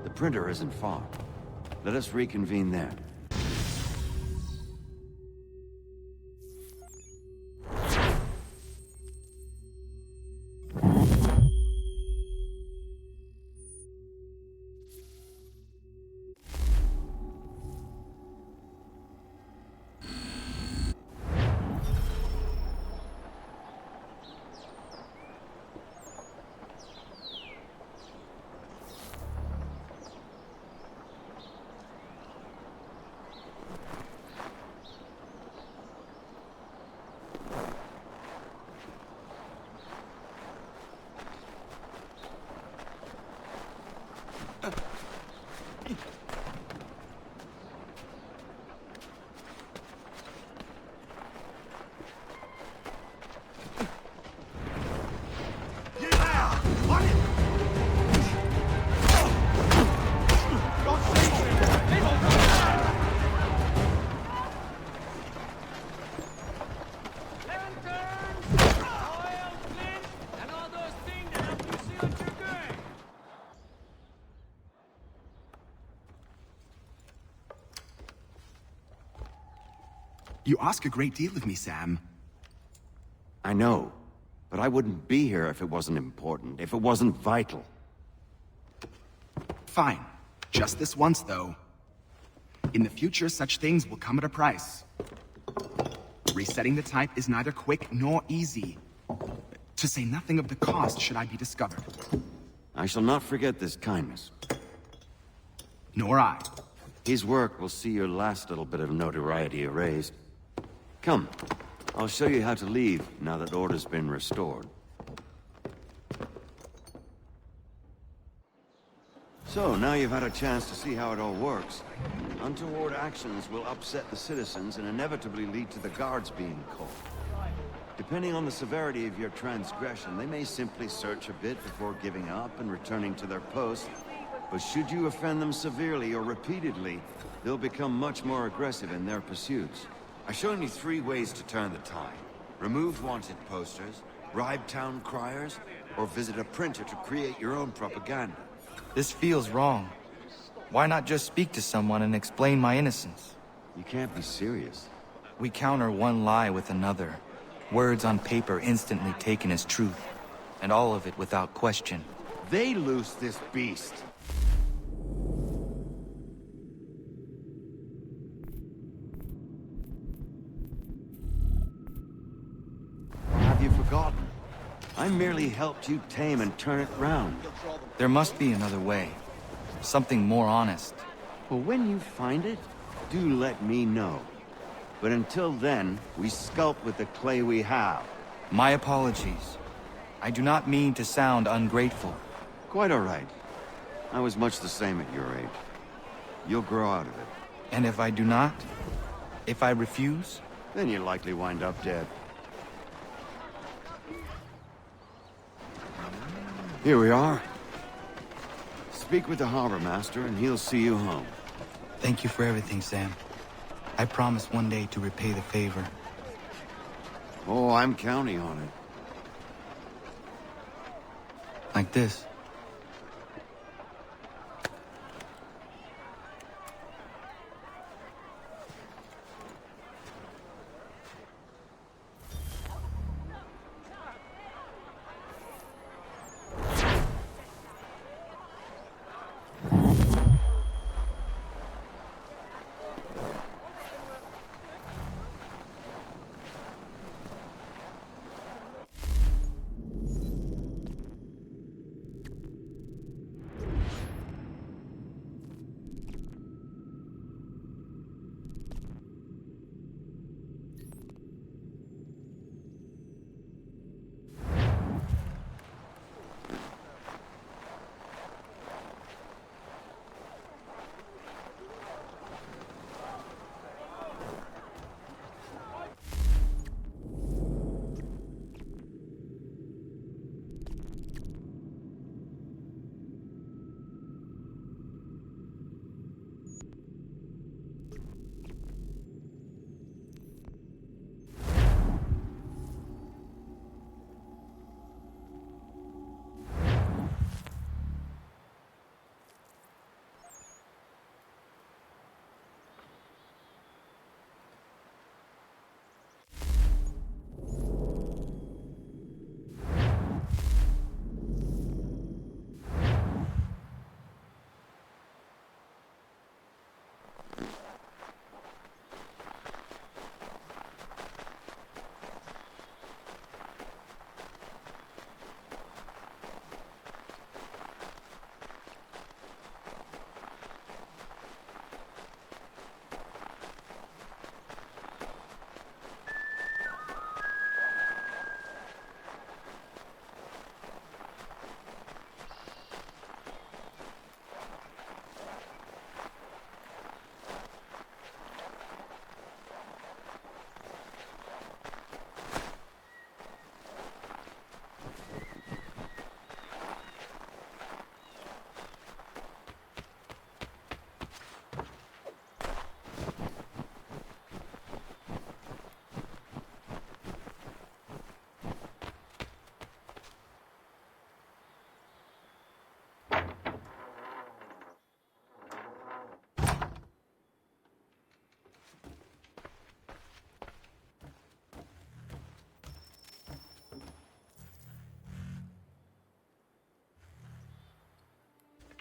[SPEAKER 5] The printer isn't far. Let us reconvene there.
[SPEAKER 12] You ask a great deal of me, Sam.
[SPEAKER 18] I know, but I wouldn't be here if it wasn't important, if it wasn't vital.
[SPEAKER 12] Fine. Just this once, though. In the future, such things will come at a price. Resetting the type is neither quick nor easy. To say nothing of the cost should I be discovered.
[SPEAKER 18] I shall not forget this kindness.
[SPEAKER 12] Nor I.
[SPEAKER 18] His work will see your last little bit of notoriety erased. Come, I'll show you how to leave now that order's been restored. So, now you've had a chance to see how it all works. Untoward actions will upset the citizens and inevitably lead to the guards being called. Depending on the severity of your transgression, they may simply search a bit before giving up and returning to their post. But should you offend them severely or repeatedly, they'll become much more aggressive in their pursuits. I've shown you 3 ways to turn the tide. Remove wanted posters, bribe town criers, or visit a printer to create your own propaganda.
[SPEAKER 11] This feels wrong. Why not just speak to someone and explain my innocence?
[SPEAKER 18] You can't be serious.
[SPEAKER 11] We counter one lie with another. Words on paper instantly taken as truth. And all of it without question.
[SPEAKER 18] They loose this beast. Have you forgotten? I merely helped you tame and turn it round.
[SPEAKER 11] There must be another way. Something more honest.
[SPEAKER 18] Well, when you find it, do let me know. But until then, we sculpt with the clay we have.
[SPEAKER 11] My apologies. I do not mean to sound ungrateful.
[SPEAKER 18] Quite all right. I was much the same at your age. You'll grow out of it.
[SPEAKER 11] And if I do not? If I refuse?
[SPEAKER 18] Then you'll likely wind up dead. Here we are. Speak with the harbor master and he'll see you home.
[SPEAKER 11] Thank you for everything, Sam. I promise one day to repay the favor.
[SPEAKER 18] Oh, I'm counting on it.
[SPEAKER 11] Like this.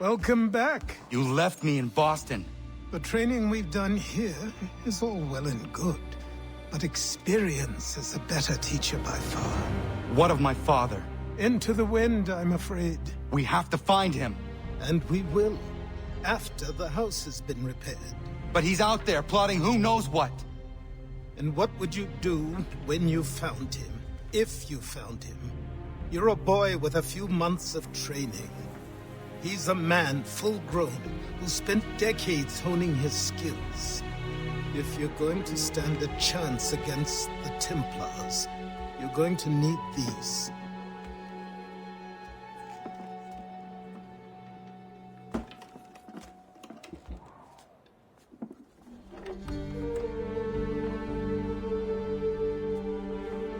[SPEAKER 14] Welcome back.
[SPEAKER 11] You left me in Boston.
[SPEAKER 14] The training we've done here is all well and good, but experience is a better teacher by far.
[SPEAKER 11] What of my father?
[SPEAKER 14] Into the wind, I'm afraid.
[SPEAKER 11] We have to find him.
[SPEAKER 14] And we will, after the house has been repaired.
[SPEAKER 11] But he's out there plotting who knows what.
[SPEAKER 14] And what would you do when you found him? If you found him? You're a boy with a few months of training. He's a man, full-grown, who spent decades honing his skills. If you're going to stand a chance against the Templars, you're going to need these.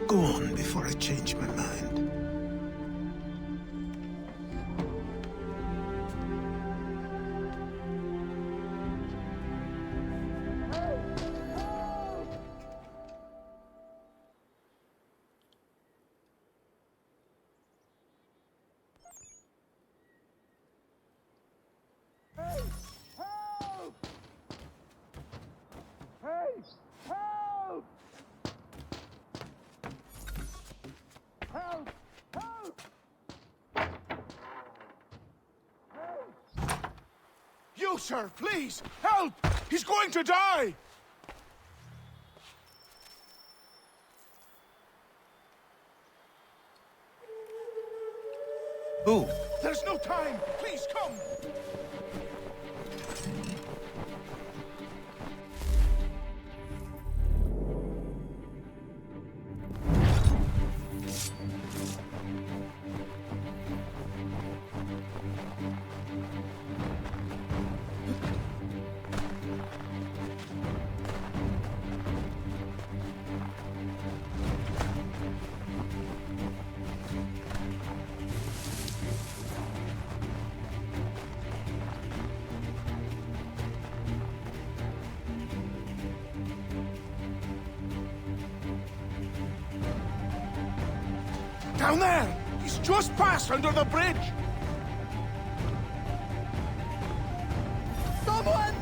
[SPEAKER 14] Go on before I change my mind.
[SPEAKER 2] You, sir, please, help! He's going to die!
[SPEAKER 11] Who?
[SPEAKER 2] There's no time! Please, come! Down there! He's just passed under the bridge!
[SPEAKER 3] Someone!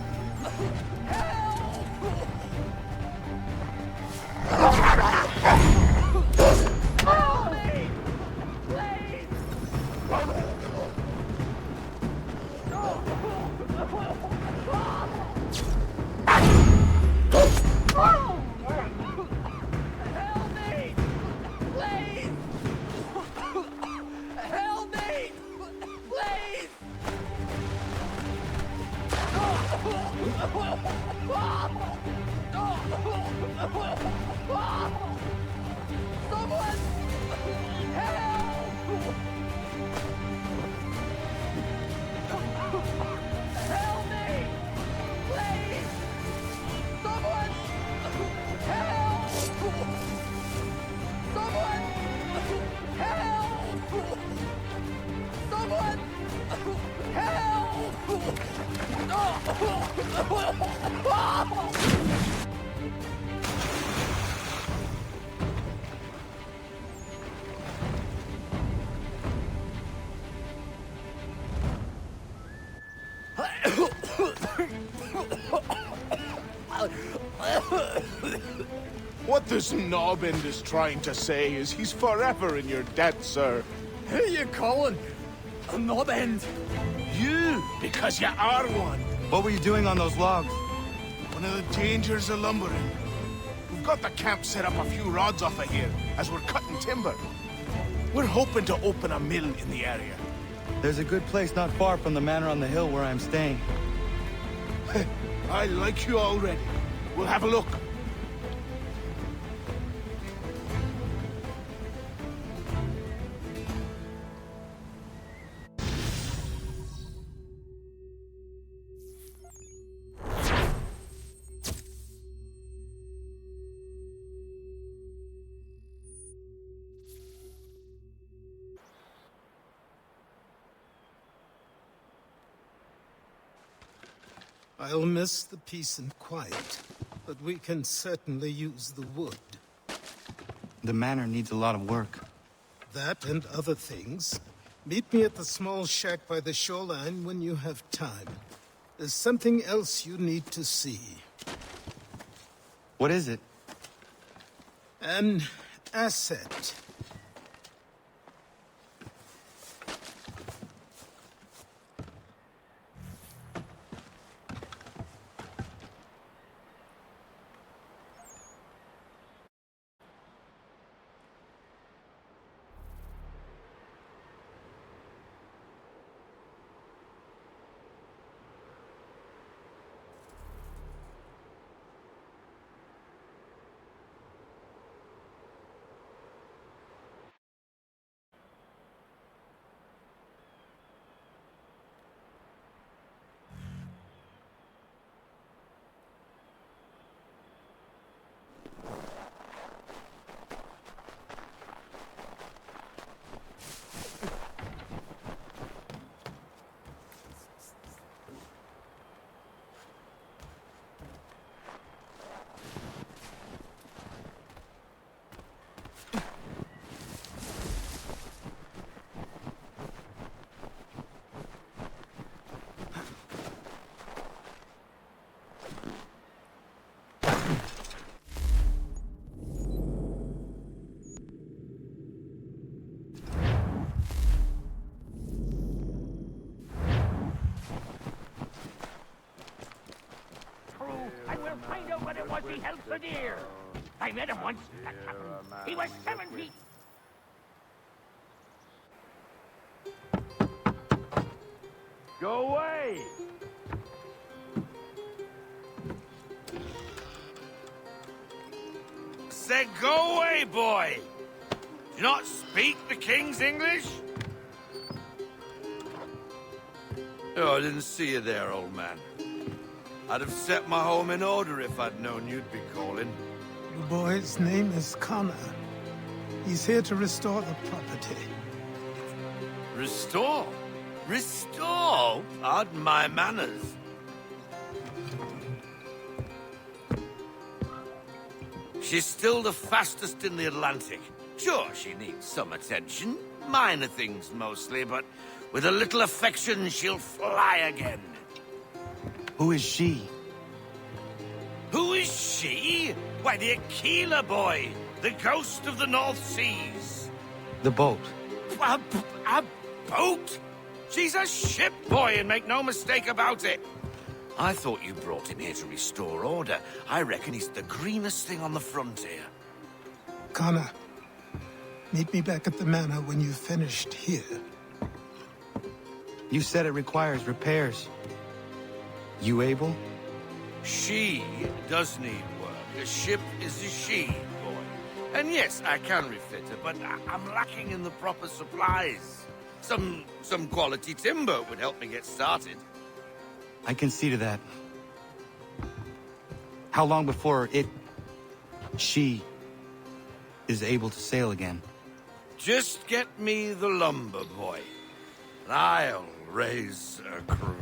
[SPEAKER 3] Help me! Please! Help me! Please! Help me! Please! Someone! Help! Help me! Please! Someone! Help! Someone! Help! Someone! Help!
[SPEAKER 2] What this knob-end is trying to say is he's forever in your debt, sir.
[SPEAKER 3] Who are you calling? A knob-end?
[SPEAKER 2] You, because you are one.
[SPEAKER 11] What were you doing on those logs?
[SPEAKER 2] One of the dangers of lumbering. We've got the camp set up a few rods off of here, as we're cutting timber. We're hoping to open a mill in the area.
[SPEAKER 11] There's a good place not far from the manor on the hill where I'm staying.
[SPEAKER 2] I like you already. We'll have a look.
[SPEAKER 14] I'll miss the peace and quiet, but we can certainly use the wood.
[SPEAKER 11] The manor needs a lot of work.
[SPEAKER 14] That and other things. Meet me at the small shack by the shoreline when you have time. There's something else you need to see.
[SPEAKER 11] What is it?
[SPEAKER 14] An asset.
[SPEAKER 15] And we'll find out what it was he held for dear. I met him once, that captain. He was 7 feet.
[SPEAKER 7] Go away! Said go away, boy! Do you not speak the King's English? Oh, I didn't see you there, old man. I'd have set my home in order if I'd known you'd be calling.
[SPEAKER 14] The boy's name is Connor. He's here to restore the property.
[SPEAKER 7] Restore? Restore? Pardon my manners. She's still the fastest in the Atlantic. Sure, she needs some attention. Minor things mostly, but with a little affection, she'll fly again.
[SPEAKER 11] Who is she?
[SPEAKER 7] Who is she? Why, the Aquila boy, the ghost of the North Seas.
[SPEAKER 11] The boat.
[SPEAKER 7] A boat? She's a ship boy, and make no mistake about it. I thought you brought him here to restore order. I reckon he's the greenest thing on the frontier.
[SPEAKER 14] Connor, meet me back at the manor when you've finished here.
[SPEAKER 11] You said it requires repairs. You able?
[SPEAKER 7] She does need work. A ship is a she, boy. And yes, I can refit her, but I'm lacking in the proper supplies. Some quality timber would help me get started.
[SPEAKER 11] I can see to that. How long before she is able to sail again?
[SPEAKER 7] Just get me the lumber, boy. And I'll raise a crew.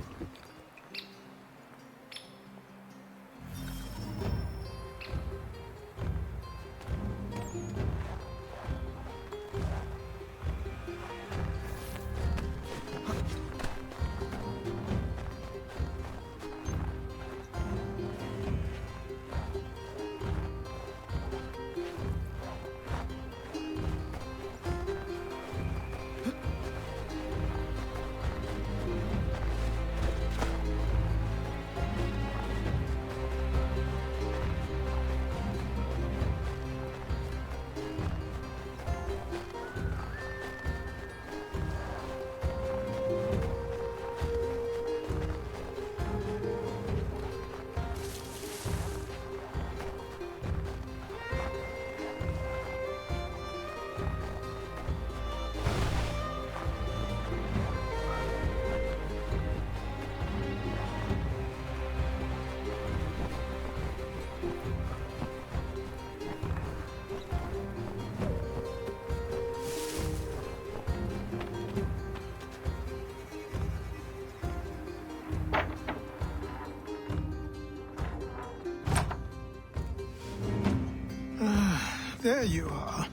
[SPEAKER 14] There you are.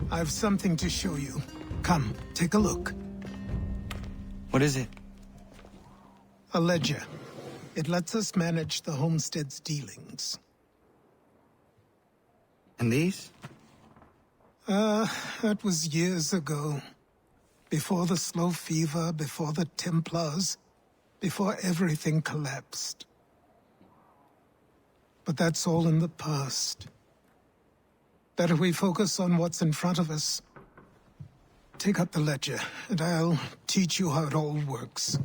[SPEAKER 14] I've something to show you. Come, take a look.
[SPEAKER 11] What is it?
[SPEAKER 14] A ledger. It lets us manage the homestead's dealings.
[SPEAKER 11] And these?
[SPEAKER 14] That was years ago. Before the slow fever, before the Templars, before everything collapsed. But that's all in the past. Better we focus on what's in front of us. Take up the ledger, and I'll teach you how it all works.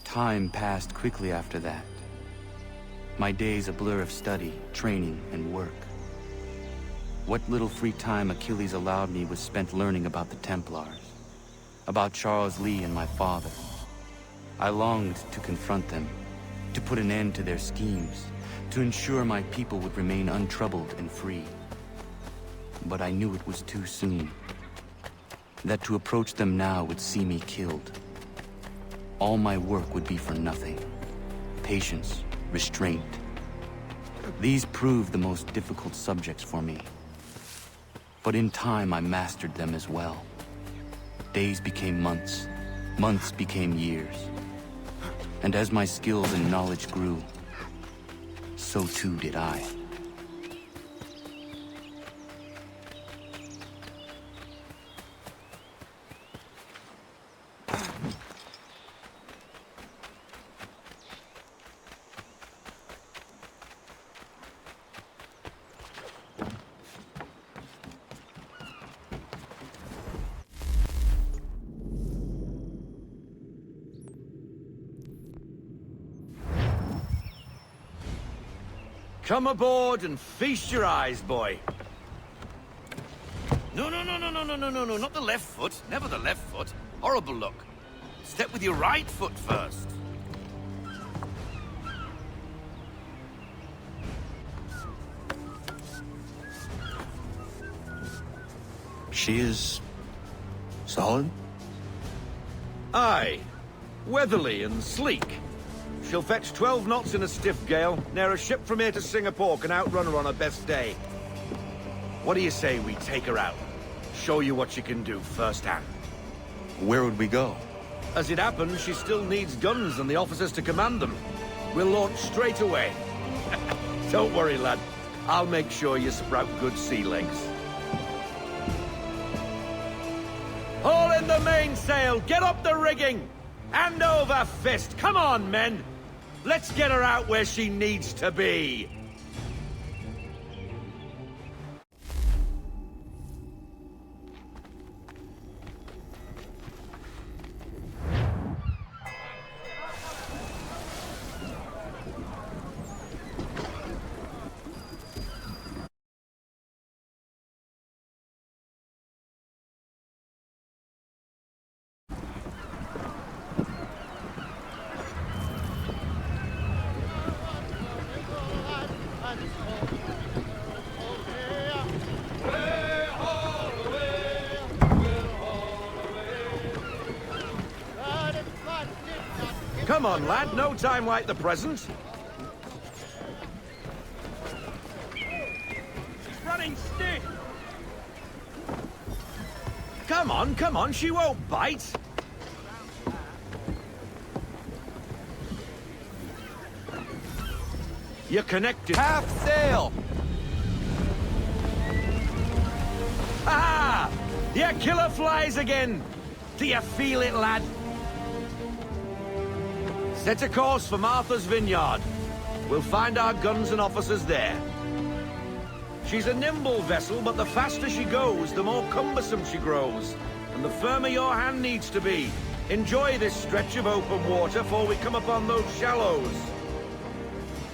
[SPEAKER 11] Time passed quickly after that. My days a blur of study, training, and work. What little free time Achilles allowed me was spent learning about the Templars, about Charles Lee and my father. I longed to confront them, to put an end to their schemes, to ensure my people would remain untroubled and free. But I knew it was too soon, that to approach them now would see me killed. All my work would be for nothing. Patience, restraint. These proved the most difficult subjects for me. But in time, I mastered them as well. Days became months. Months became years. And as my skills and knowledge grew, so too did I.
[SPEAKER 8] Come aboard and feast your eyes, boy. No, not the left foot. Never the left foot. Horrible look. Step with your right foot first.
[SPEAKER 18] She is... solid?
[SPEAKER 8] Aye. Weatherly and sleek. She'll fetch 12 knots in a stiff gale. Ne'er a ship from here to Singapore can outrun her on her best day. What do you say we take her out? Show you what she can do firsthand.
[SPEAKER 11] Where would we go?
[SPEAKER 8] As it happens, she still needs guns and the officers to command them. We'll launch straight away. Don't worry, lad. I'll make sure you sprout good sea legs. Haul in the mainsail! Get up the rigging! Hand over fist! Come on, men! Let's get her out where she needs to be! Come on, lad, no time like the present. She's running stiff. Come on, she won't bite. You're connected.
[SPEAKER 11] Half sail!
[SPEAKER 8] Ah! Your killer flies again! Do you feel it, lad? Set a course for Martha's Vineyard. We'll find our guns and officers there. She's a nimble vessel, but the faster she goes, the more cumbersome she grows. And the firmer your hand needs to be. Enjoy this stretch of open water before we come upon those shallows.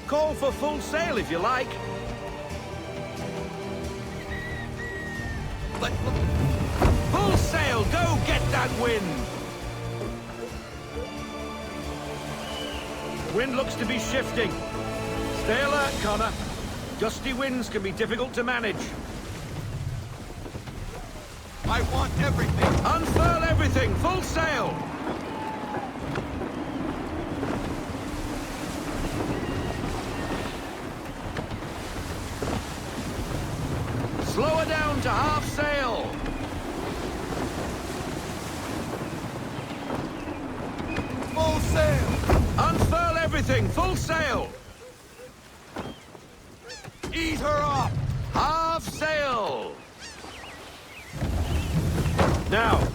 [SPEAKER 8] Call for full sail if you like. Full sail, go get that wind! Wind looks to be shifting. Stay alert, Connor. Gusty winds can be difficult to manage.
[SPEAKER 11] I want everything!
[SPEAKER 8] Unfurl everything, full sail! Slow her down to half sail!
[SPEAKER 11] Full sail!
[SPEAKER 8] Unfurl everything, full sail!
[SPEAKER 11] Ease her up!
[SPEAKER 8] Half sail! Now,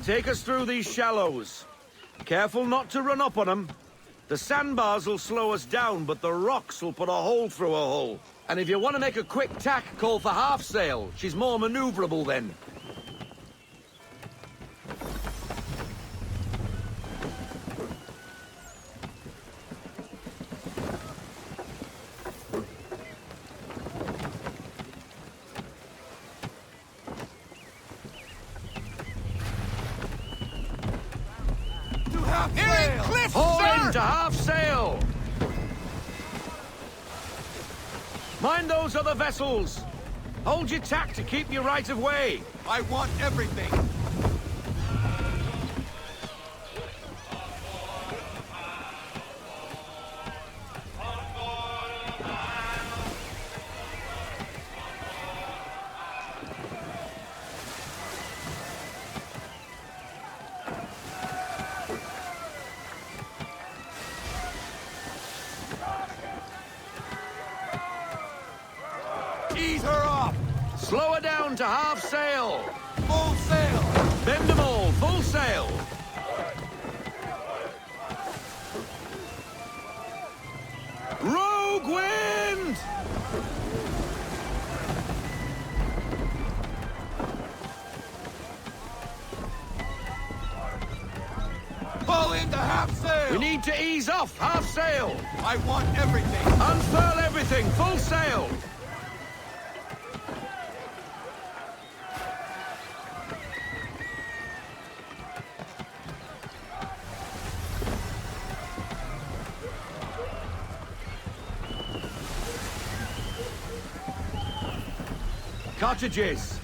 [SPEAKER 8] take us through these shallows. Careful not to run up on them. The sandbars will slow us down, but the rocks will put a hole through a hull. And if you want to make a quick tack, call for half sail. She's more maneuverable then. Haul in to half sail! Mind those other vessels! Hold your tack to keep your right of way!
[SPEAKER 11] I want everything! Ease her up!
[SPEAKER 8] Slow her down to half sail!
[SPEAKER 11] Full sail!
[SPEAKER 8] Bend them all, full sail! Rogue wind!
[SPEAKER 11] Pull into half sail!
[SPEAKER 8] We need to ease off, half sail!
[SPEAKER 11] I want everything!
[SPEAKER 8] Unfurl everything, full sail! Cottages!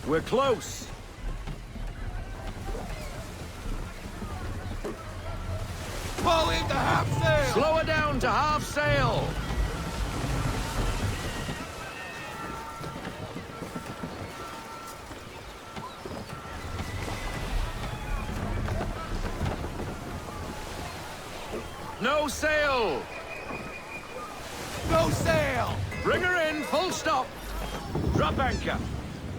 [SPEAKER 8] We're close!
[SPEAKER 11] Pull into half sail!
[SPEAKER 8] Slow her down to half sail! No sail!
[SPEAKER 11] No sail!
[SPEAKER 8] Bring her in, full stop! Drop anchor.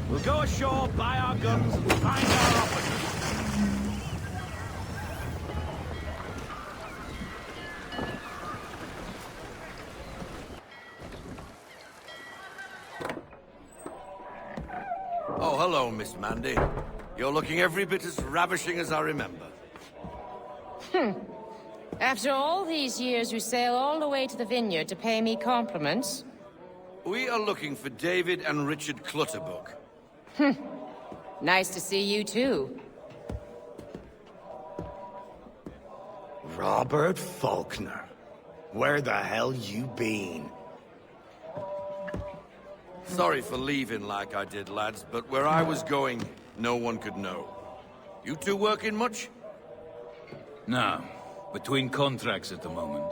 [SPEAKER 8] We'll go ashore, buy our guns, and find our officers. Oh, hello, Miss Mandy. You're looking every bit as ravishing as I remember.
[SPEAKER 6] After all these years, you sail all the way to the vineyard to pay me compliments?
[SPEAKER 8] We are looking for David and Richard Clutterbuck.
[SPEAKER 6] Nice to see you, too.
[SPEAKER 4] Robert Faulkner. Where the hell you been?
[SPEAKER 8] Sorry for leaving like I did, lads, but where I was going, no one could know. You two working much?
[SPEAKER 11] No.
[SPEAKER 13] Between contracts at the moment.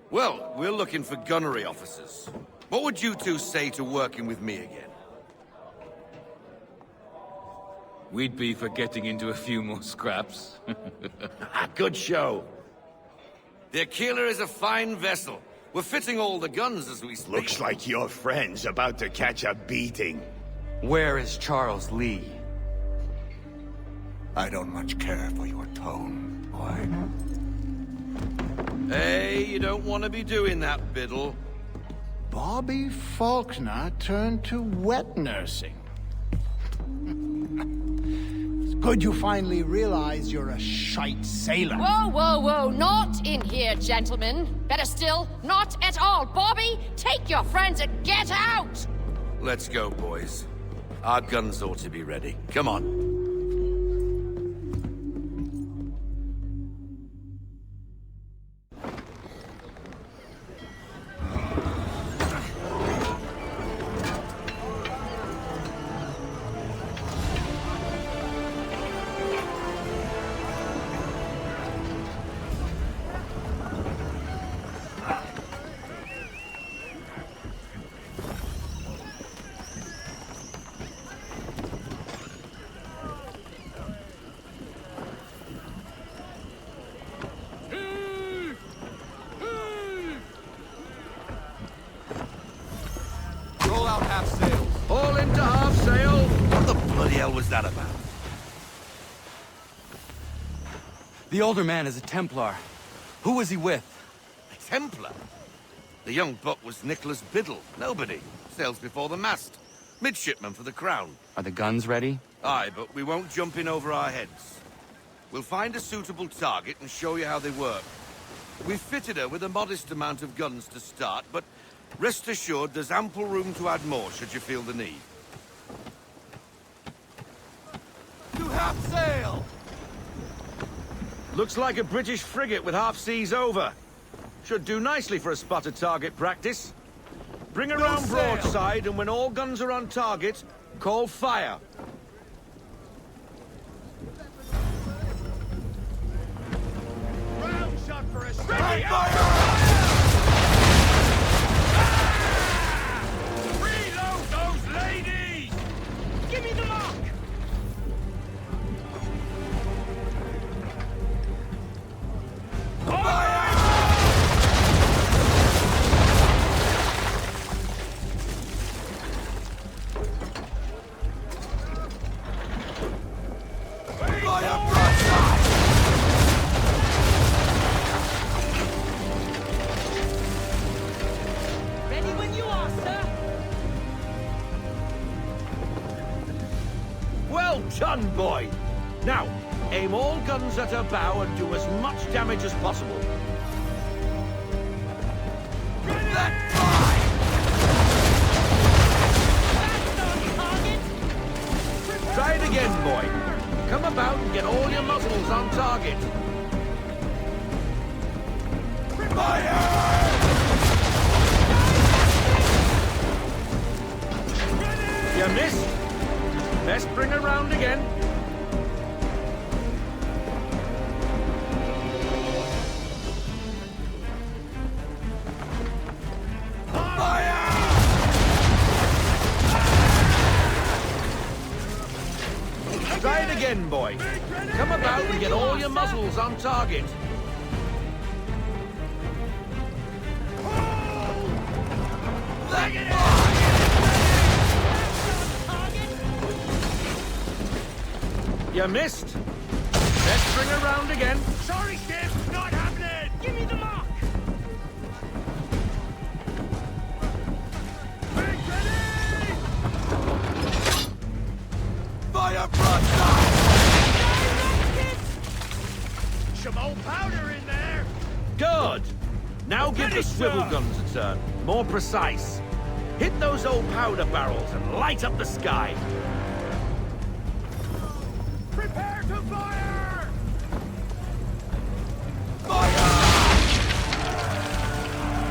[SPEAKER 8] Well, we're looking for gunnery officers. What would you two say to working with me again?
[SPEAKER 13] We'd be for getting into a few more scraps.
[SPEAKER 8] Good show. The Aquila is a fine vessel. We're fitting all the guns as we speak.
[SPEAKER 4] Looks like your friend's about to catch a beating.
[SPEAKER 11] Where is Charles Lee?
[SPEAKER 4] I don't much care for your tone, boy.
[SPEAKER 8] Hey, you don't want to be doing that, Biddle.
[SPEAKER 2] Bobby Faulkner turned to wet nursing. It's good you finally realize you're a shite sailor.
[SPEAKER 22] Whoa, whoa, whoa, not in here, gentlemen. Better still, not at all. Bobby, take your friends and get out!
[SPEAKER 8] Let's go, boys. Our guns ought to be ready. Come on. All into half sail! What the bloody hell was that about?
[SPEAKER 11] The older man is a Templar. Who was he with?
[SPEAKER 8] A Templar? The young buck was Nicholas Biddle. Nobody. Sails before the mast. Midshipman for the Crown.
[SPEAKER 11] Are the guns ready?
[SPEAKER 8] Aye, but we won't jump in over our heads. We'll find a suitable target and show you how they work. We've fitted her with a modest amount of guns to start, but rest assured there's ample room to add more should you feel the need. To half sail! Looks like a British frigate with half seas over. Should do nicely for a spotted target practice. Bring her round broadside, and when all guns are on target, call fire.
[SPEAKER 10] Round shot for a strike!
[SPEAKER 17] Reload those ladies!
[SPEAKER 10] Give me the mark!
[SPEAKER 22] Ready when you are, sir.
[SPEAKER 8] Well done, boy! Now, aim all guns at her bow and do as much damage as possible. Try it again, boy. Come about and get all your muzzles on target. You missed. Best bring her round again. Try it again, boy. Come about and get all your muzzles on target. You missed. Let's bring her round again.
[SPEAKER 10] Sorry, Steve, not happening! Give me the mark! Make ready!
[SPEAKER 8] Fire broadside!
[SPEAKER 10] Some old powder in there!
[SPEAKER 8] Good. Now give the swivel guns a turn. More precise. Hit those old powder barrels and light up the sky.
[SPEAKER 10] Prepare to fire!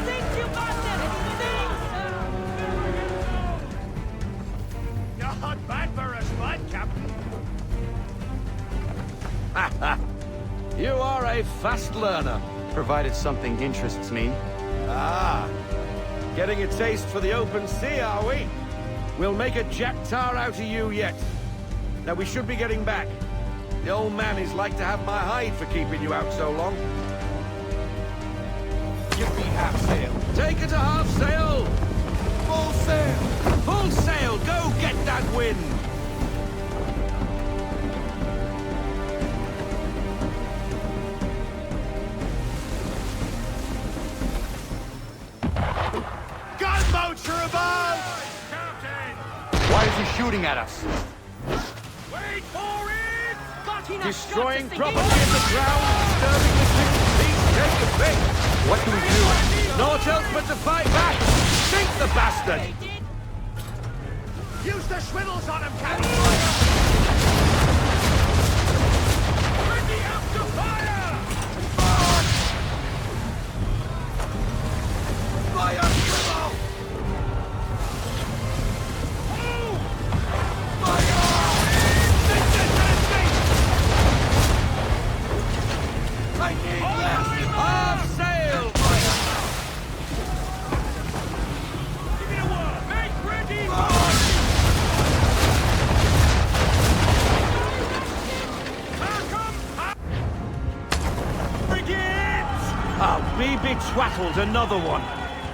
[SPEAKER 22] Think you got
[SPEAKER 10] Not bad for a spot, Captain.
[SPEAKER 8] You are a fast learner.
[SPEAKER 11] Provided something interests me.
[SPEAKER 8] Ah, getting a taste for the open sea, are we? We'll make a jack tar out of you yet. Now we should be getting back. The old man is like to have my hide for keeping you out so long.
[SPEAKER 9] Give me half sail.
[SPEAKER 8] Take her to half sail!
[SPEAKER 9] Full sail!
[SPEAKER 8] Full sail! Go get that wind!
[SPEAKER 2] Gunboats are above!
[SPEAKER 11] Why is he shooting at us?
[SPEAKER 15] Wait for it! Got enough
[SPEAKER 8] Destroying
[SPEAKER 15] shots to
[SPEAKER 8] property
[SPEAKER 15] sink
[SPEAKER 8] in the ground, disturbing the ship's peace, take the pick!
[SPEAKER 11] What do we do?
[SPEAKER 8] Naught else but to fight back! Sink the bastard!
[SPEAKER 2] Use the swivels on him, Captain!
[SPEAKER 15] Ready up to fire!
[SPEAKER 9] Fire swivel! I need less!
[SPEAKER 8] Half sail!
[SPEAKER 15] Give me a word! Make ready!
[SPEAKER 8] Frigates! I'll be betwattled, another one.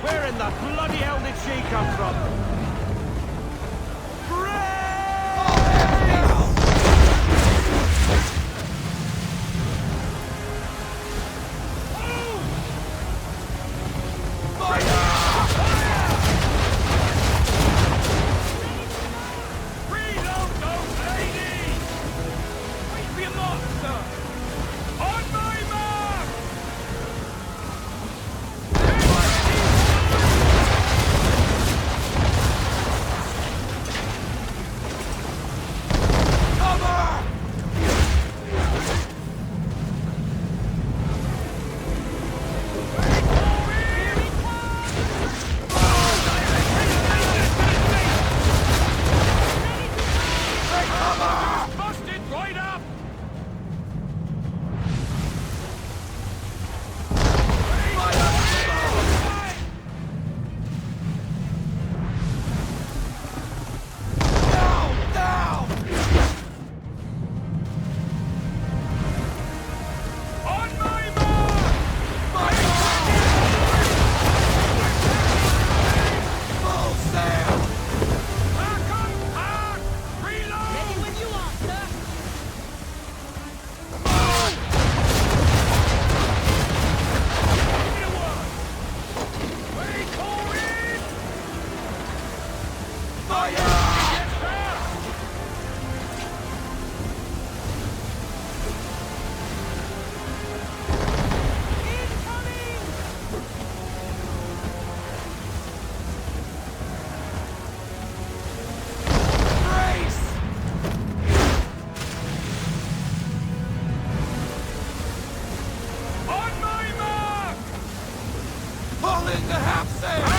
[SPEAKER 8] Where in the bloody hell did she come from?
[SPEAKER 15] Reload those ladies! Wait for your mark, sir! On my mark! Busted right up! On my mark!
[SPEAKER 9] Full sail!
[SPEAKER 15] Back on park! Reload!
[SPEAKER 22] Ready when you are, sir.
[SPEAKER 15] Give me a word! Wait for it!
[SPEAKER 9] Fire!
[SPEAKER 15] Yes, sir!
[SPEAKER 9] Brace!
[SPEAKER 15] On my mark!
[SPEAKER 9] Pull in the half sail!
[SPEAKER 22] Ready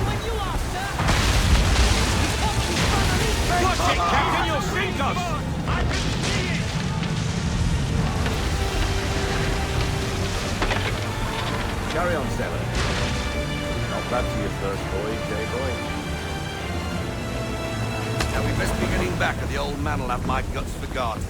[SPEAKER 22] when you are, sir.
[SPEAKER 8] Watch it, Captain, you'll sink us!
[SPEAKER 15] I can see it!
[SPEAKER 8] Carry on, sailor. Not bad for your first voyage, eh, boy? Now we best be getting back, or the old man will have my guts for garters.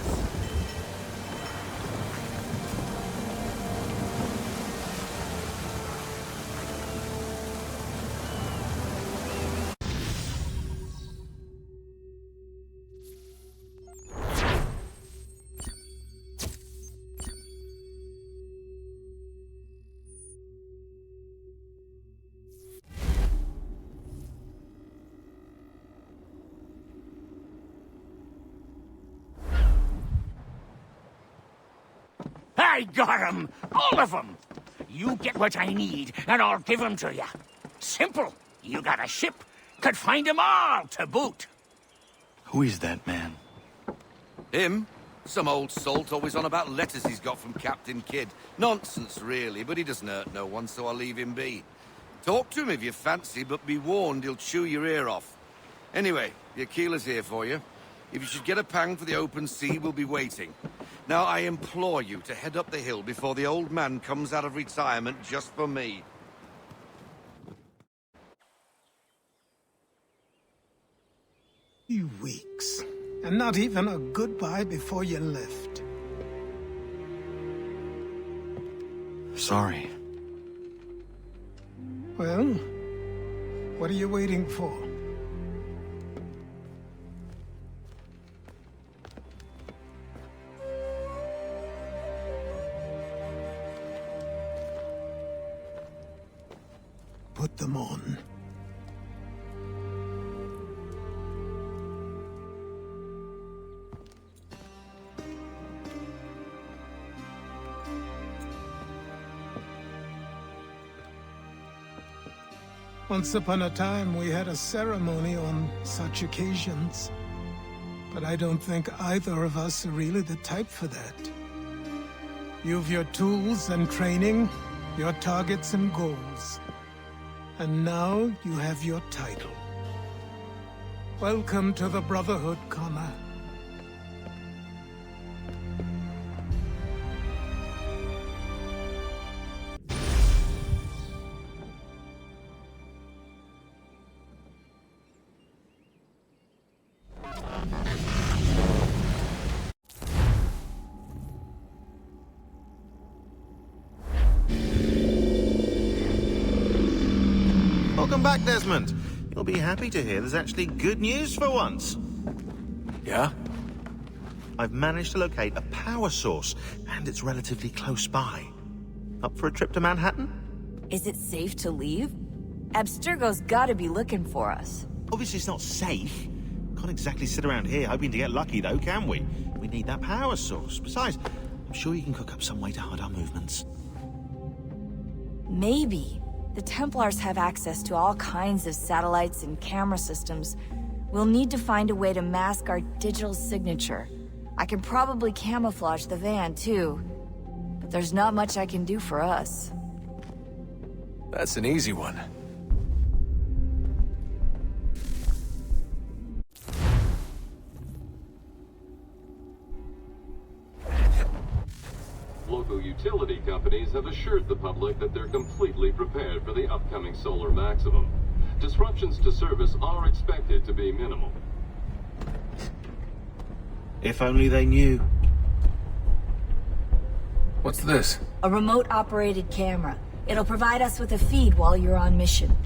[SPEAKER 7] I got 'em! All of 'em! You get what I need, and I'll give 'em to you. Simple. You got a ship, could find 'em all to boot.
[SPEAKER 11] Who is that man?
[SPEAKER 8] Him? Some old salt always on about letters he's got from Captain Kidd. Nonsense, really, but he doesn't hurt no one, so I'll leave him be. Talk to him if you fancy, but be warned he'll chew your ear off. Anyway, your keeler's here for you. If you should get a pang for the open sea, we'll be waiting. Now, I implore you to head up the hill before the old man comes out of retirement just for me.
[SPEAKER 14] Few weeks, and not even a goodbye before you left.
[SPEAKER 11] Sorry.
[SPEAKER 14] Well, what are you waiting for? Put them on. Once upon a time, we had a ceremony on such occasions. But I don't think either of us are really the type for that. You've your tools and training, your targets and goals. And now you have your title. Welcome to the Brotherhood, Connor.
[SPEAKER 1] Welcome back, Desmond. You'll be happy to hear there's actually good news for once.
[SPEAKER 19] Yeah?
[SPEAKER 1] I've managed to locate a power source, and it's relatively close by. Up for a trip to Manhattan?
[SPEAKER 16] Is it safe to leave? Abstergo's gotta be looking for us.
[SPEAKER 1] Obviously it's not safe. Can't exactly sit around here hoping to get lucky, though, can we? We need that power source. Besides, I'm sure you can cook up some way to hide our movements.
[SPEAKER 16] Maybe. The Templars have access to all kinds of satellites and camera systems. We'll need to find a way to mask our digital signature. I can probably camouflage the van, too. But there's not much I can do for us.
[SPEAKER 19] That's an easy one.
[SPEAKER 23] Local utility companies have assured the public that they're completely prepared for the upcoming solar maximum. Disruptions to service are expected to be minimal.
[SPEAKER 1] If only they knew.
[SPEAKER 19] What's this?
[SPEAKER 16] A remote-operated camera. It'll provide us with a feed while you're on mission.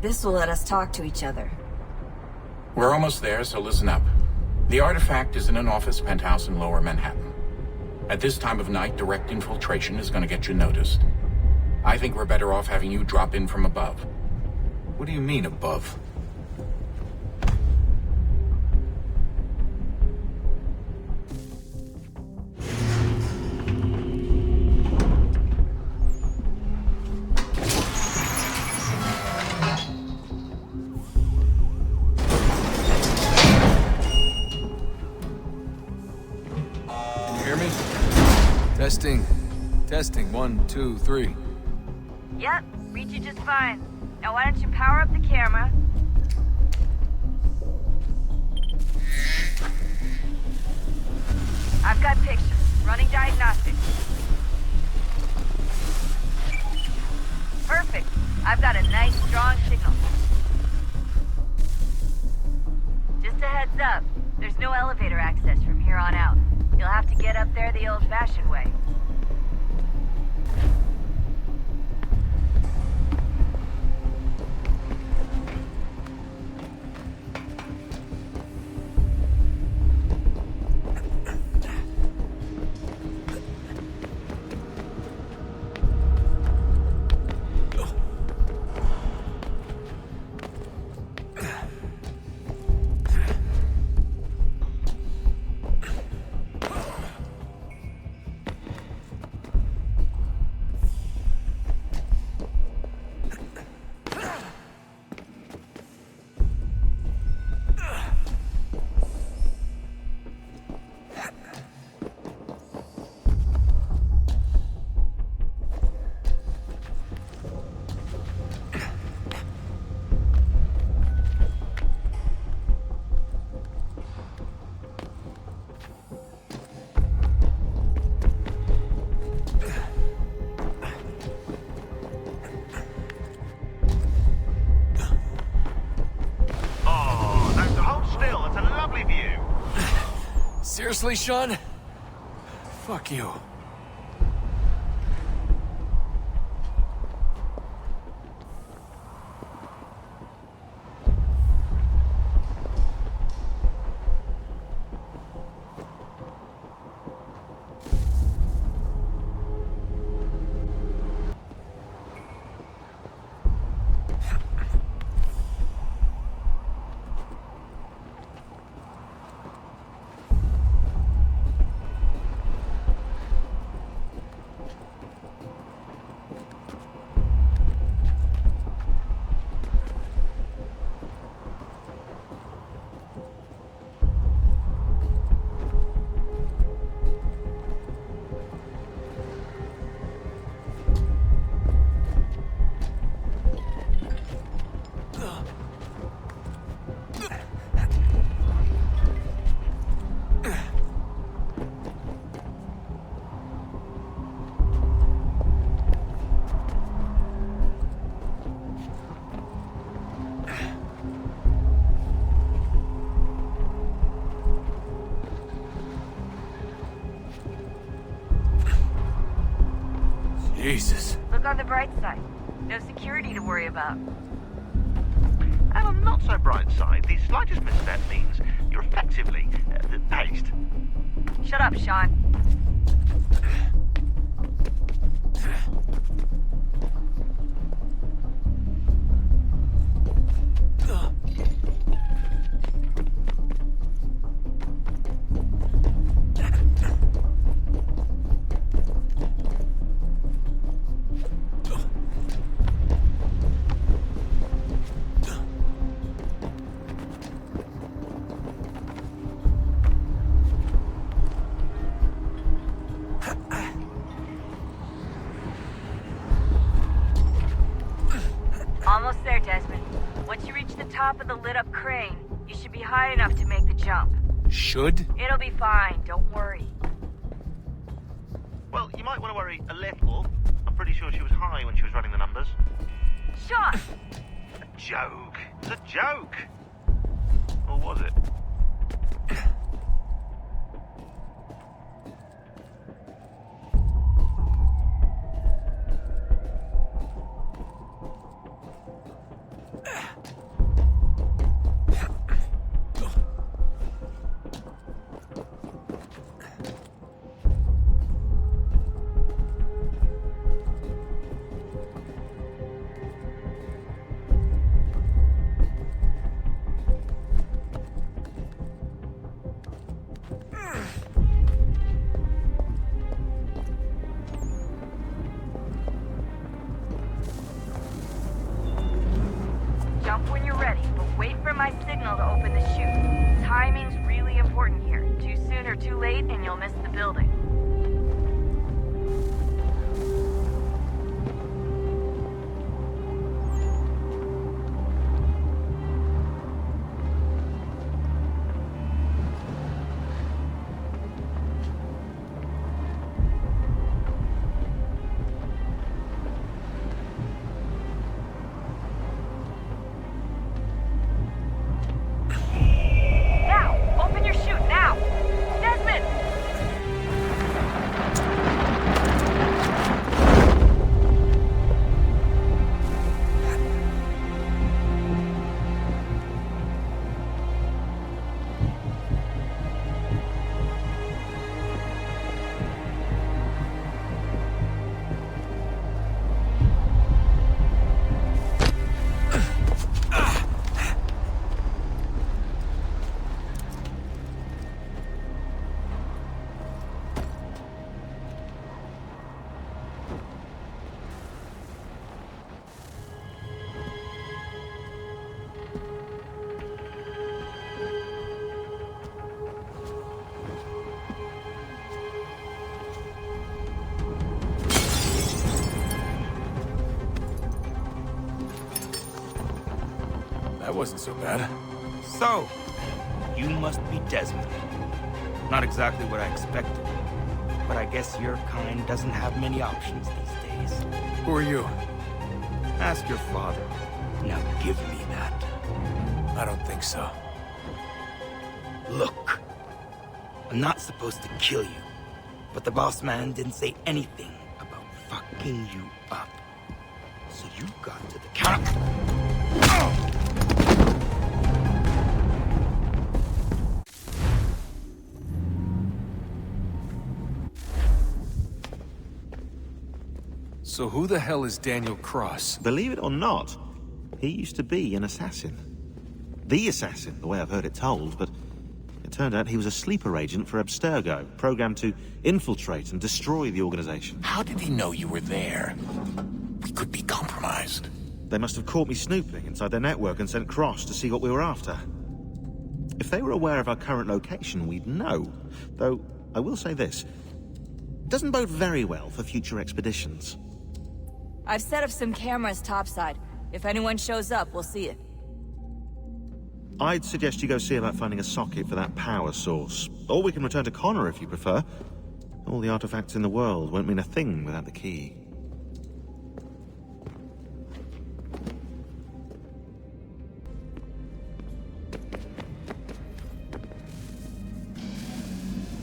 [SPEAKER 16] This will let us talk to each other.
[SPEAKER 24] We're almost there, so listen up. The artifact is in an office penthouse in Lower Manhattan. At this time of night, direct infiltration is going to get you noticed. I think we're better off having you drop in from above.
[SPEAKER 19] What do you mean, above? Testing. Testing. 1, 2, 3.
[SPEAKER 16] Yep, read you just fine. Now why don't you power up the camera? I've got pictures. Running diagnostics. Perfect. I've got a nice, strong signal. Just a heads up, there's no elevator access from here on out. You'll have to get up there the old-fashioned way.
[SPEAKER 9] Seriously, Sean? Fuck you. Jesus.
[SPEAKER 16] Look on the bright side. No security to worry about.
[SPEAKER 1] And on the not so bright side, the slightest misstep means you're effectively paced.
[SPEAKER 16] Shut up, Sean. Almost there, Desmond. Once you reach the top of the lit-up crane, you should be high enough to make the jump.
[SPEAKER 9] Should?
[SPEAKER 16] It'll be fine, don't worry.
[SPEAKER 1] Well, you might want to worry a little. I'm pretty sure she was high when she was running the numbers.
[SPEAKER 16] Sean!
[SPEAKER 1] A joke. It was a joke. Or was it?
[SPEAKER 16] Jump when you're ready, but wait for my signal to open the chute. Timing's really important here. Too soon or too late, and you'll miss the building. Now! Open your chute, now! Desmond!
[SPEAKER 9] That wasn't so bad.
[SPEAKER 11] So, you must be Desmond. Not exactly what I expected, but I guess your kind doesn't have many options these days.
[SPEAKER 9] Who are you?
[SPEAKER 11] Ask your father. Now give me that.
[SPEAKER 9] I don't think so.
[SPEAKER 11] Look.
[SPEAKER 5] I'm not supposed to kill you, but the boss man didn't say anything about fucking you up. So you got to the counter.
[SPEAKER 9] So who the hell is Daniel Cross?
[SPEAKER 1] Believe it or not, he used to be an assassin. The assassin, the way I've heard it told, but it turned out he was a sleeper agent for Abstergo, programmed to infiltrate and destroy the organization.
[SPEAKER 5] How did he know you were there? We could be compromised.
[SPEAKER 1] They must have caught me snooping inside their network and sent Cross to see what we were after. If they were aware of our current location, we'd know. Though, I will say this. It doesn't bode very well for future expeditions.
[SPEAKER 16] I've set up some cameras topside. If anyone shows up, we'll see it.
[SPEAKER 1] I'd suggest you go see about finding a socket for that power source. Or we can return to Connor if you prefer. All the artifacts in the world won't mean a thing without the key.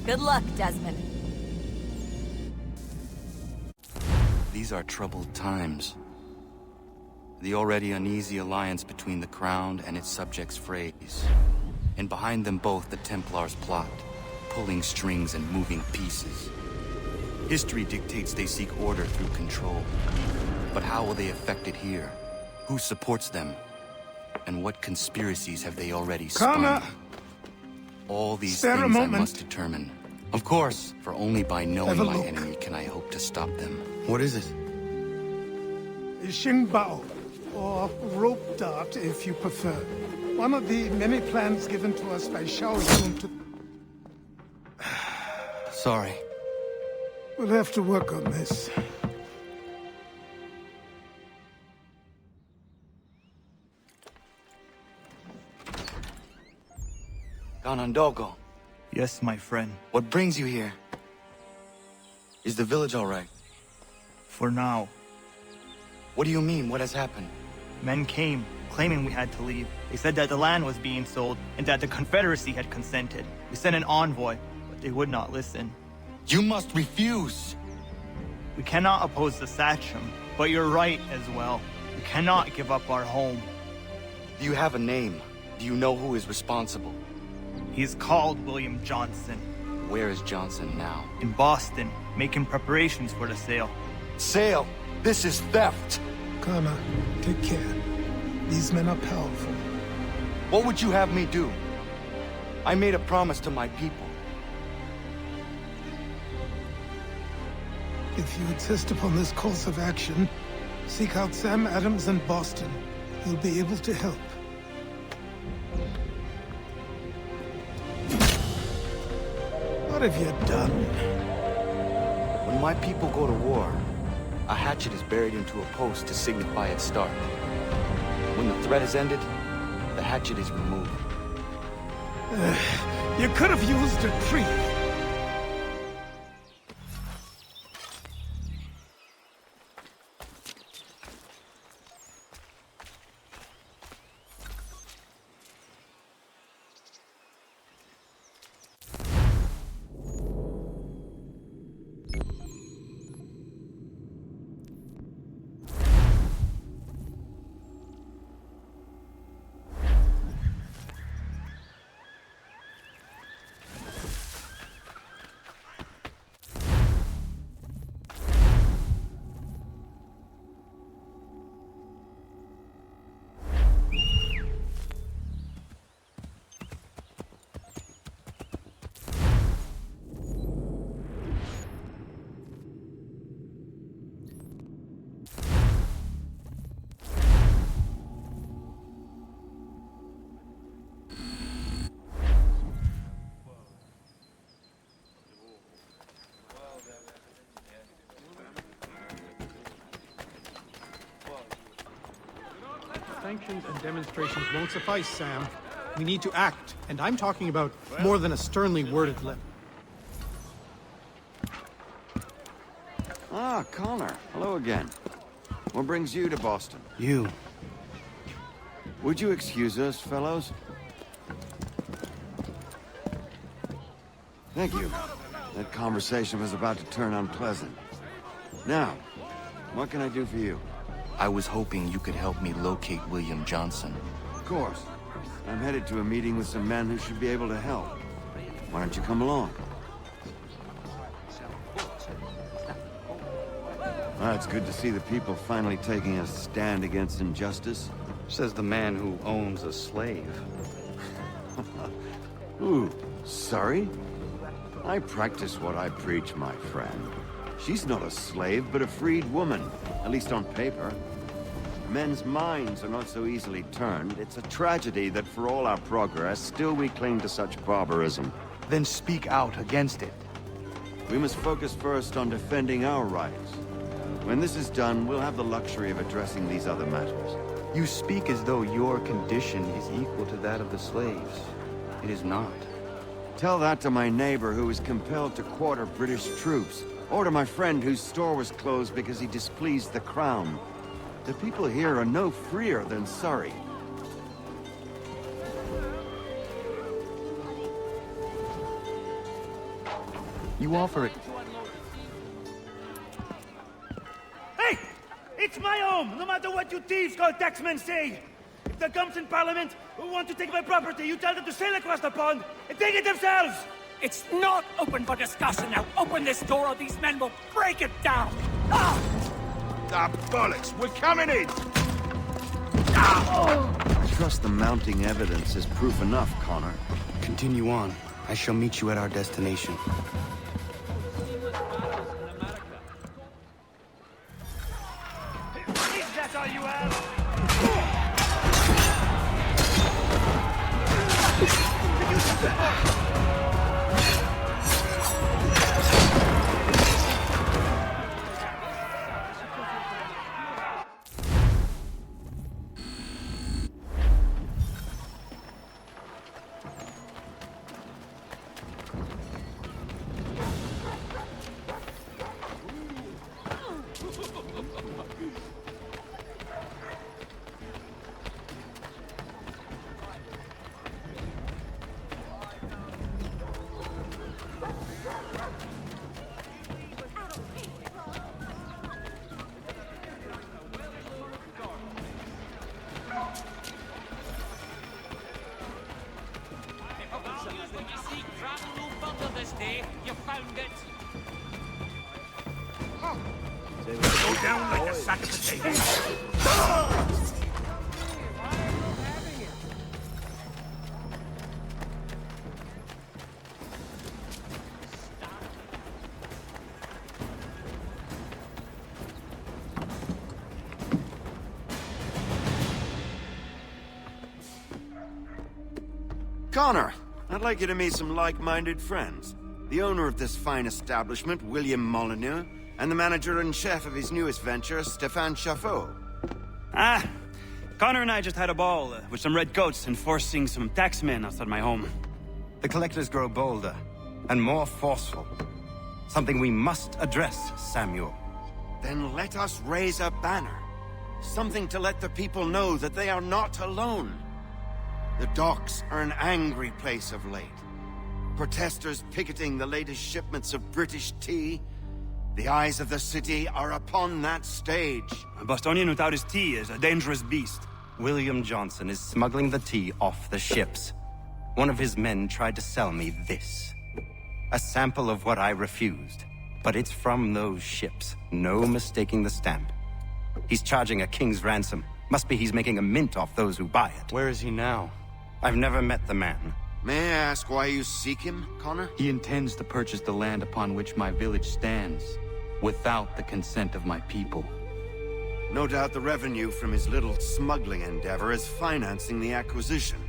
[SPEAKER 16] Good luck, Desmond.
[SPEAKER 11] These are troubled times. The already uneasy alliance between the Crown and its subjects frays. And behind them both the Templars plot, pulling strings and moving pieces. History dictates they seek order through control. But how will they affect it here? Who supports them? And what conspiracies have they already
[SPEAKER 14] Connor!
[SPEAKER 11] spun? All these
[SPEAKER 14] Spare a
[SPEAKER 11] things I
[SPEAKER 14] moment.
[SPEAKER 11] must determine. Of course, for only by knowing
[SPEAKER 14] Have a
[SPEAKER 11] my
[SPEAKER 14] look.
[SPEAKER 11] enemy can I hope to stop them.
[SPEAKER 18] What is it?
[SPEAKER 14] Xingbao, or rope dart if you prefer. One of the many plans given to us by Xiao Yun to...
[SPEAKER 11] Sorry.
[SPEAKER 14] We'll have to work on this.
[SPEAKER 11] Ganondogo.
[SPEAKER 12] Yes, my friend.
[SPEAKER 11] What brings you here? Is the village all right?
[SPEAKER 12] For now.
[SPEAKER 11] What do you mean? What has happened?
[SPEAKER 12] Men came, claiming we had to leave. They said that the land was being sold, and that the Confederacy had consented. We sent an envoy, but they would not listen.
[SPEAKER 11] You must refuse!
[SPEAKER 12] We cannot oppose the Sachem, but you're right as well. We cannot give up our home.
[SPEAKER 11] Do you have a name? Do you know who is responsible?
[SPEAKER 12] He is called William Johnson.
[SPEAKER 11] Where is Johnson now?
[SPEAKER 12] In Boston, making preparations for the sale.
[SPEAKER 11] Sale! This is theft!
[SPEAKER 14] Connor, take care. These men are powerful.
[SPEAKER 11] What would you have me do? I made a promise to my people.
[SPEAKER 14] If you insist upon this course of action, seek out Sam Adams in Boston. He'll be able to help. What have you done?
[SPEAKER 11] When my people go to war, a hatchet is buried into a post to signify its start. When the threat is ended, the hatchet is removed.
[SPEAKER 14] You could have used a tree.
[SPEAKER 20] Sanctions and demonstrations won't suffice, Sam. We need to act, and I'm talking about more than a sternly worded letter.
[SPEAKER 18] Ah, Connor. Hello again. What brings you to Boston?
[SPEAKER 11] You.
[SPEAKER 18] Would you excuse us, fellows? Thank you. That conversation was about to turn unpleasant. Now, what can I do for you?
[SPEAKER 11] I was hoping you could help me locate William Johnson.
[SPEAKER 18] Of course. I'm headed to a meeting with some men who should be able to help. Why don't you come along? Well, it's good to see the people finally taking a stand against injustice.
[SPEAKER 11] Says the man who owns a slave.
[SPEAKER 18] Ooh, sorry? I practice what I preach, my friend. She's not a slave, but a freed woman, at least on paper. Men's minds are not so easily turned. It's a tragedy that for all our progress, still we cling to such barbarism.
[SPEAKER 11] Then speak out against it.
[SPEAKER 18] We must focus first on defending our rights. When this is done, we'll have the luxury of addressing these other matters.
[SPEAKER 11] You speak as though your condition is equal to that of the slaves. It is not.
[SPEAKER 18] Tell that to my neighbor who was compelled to quarter British troops, or to my friend whose store was closed because he displeased the crown. The people here are no freer than Surrey.
[SPEAKER 11] You offer it.
[SPEAKER 3] Hey! It's my home, no matter what you thieves called taxmen say! If the gums in Parliament who want to take my property, you tell them to sail across the pond and take it themselves!
[SPEAKER 6] It's not open for discussion now! Open this door or these men will break it down! Ah!
[SPEAKER 2] Ah, bollocks! We're coming in!
[SPEAKER 18] I trust the mounting evidence is proof enough, Connor.
[SPEAKER 11] Continue on. I shall meet you at our destination.
[SPEAKER 3] Is that all you have?
[SPEAKER 6] You found it.
[SPEAKER 2] Go down like a sack of potatoes.
[SPEAKER 18] Connor, I'd like you to meet some like-minded friends. The owner of this fine establishment, William Molyneux, and the manager and chef of his newest venture, Stéphane Chaffeau.
[SPEAKER 13] Ah, Connor and I just had a ball with some redcoats enforcing some taxmen outside my home.
[SPEAKER 11] The collectors grow bolder and more forceful. Something we must address, Samuel.
[SPEAKER 18] Then let us raise a banner. Something to let the people know that they are not alone. The docks are an angry place of late. Protesters picketing the latest shipments of British tea. The eyes of the city are upon that stage.
[SPEAKER 13] A Bostonian without his tea is a dangerous beast.
[SPEAKER 11] William Johnson is smuggling the tea off the ships. One of his men tried to sell me this. A sample of what I refused. But it's from those ships. No mistaking the stamp. He's charging a king's ransom. Must be he's making a mint off those who buy it. Where is he now? I've never met the man.
[SPEAKER 18] May I ask why you seek him, Connor?
[SPEAKER 11] He intends to purchase the land upon which my village stands, without the consent of my people.
[SPEAKER 18] No doubt the revenue from his little smuggling endeavor is financing the acquisition.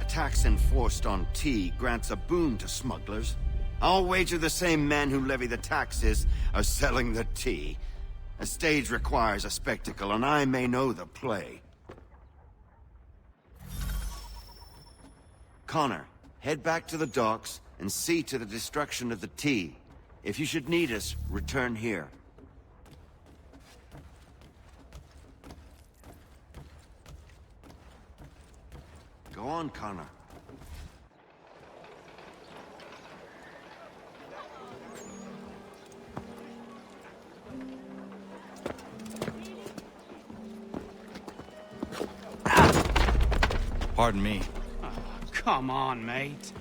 [SPEAKER 18] A tax enforced on tea grants a boon to smugglers. I'll wager the same men who levy the taxes are selling the tea. A stage requires a spectacle, and I may know the play. Connor, head back to the docks and see to the destruction of the tea. If you should need us, return here. Go on, Connor.
[SPEAKER 11] Pardon me.
[SPEAKER 13] Oh, come on, mate.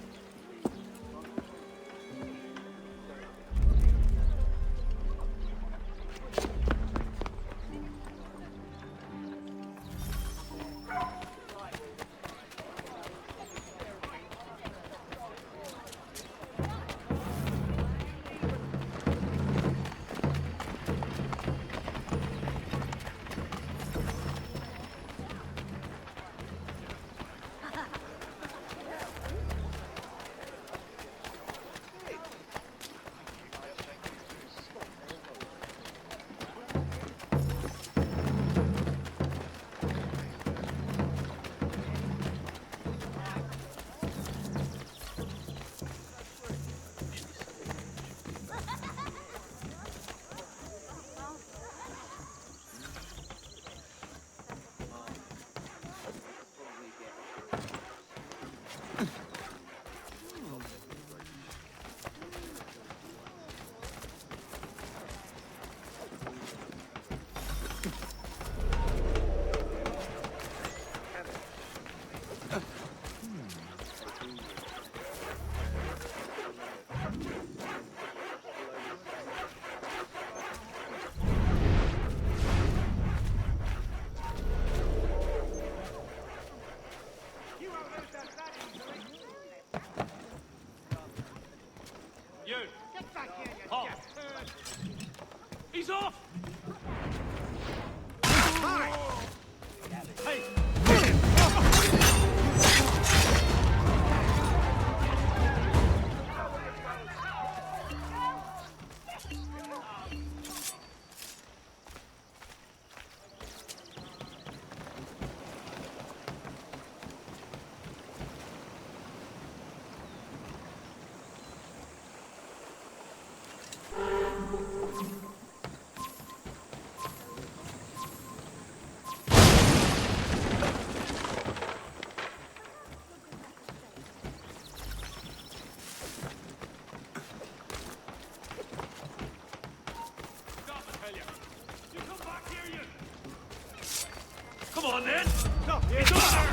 [SPEAKER 15] He's off! Hey! Come on, then! No, it's over!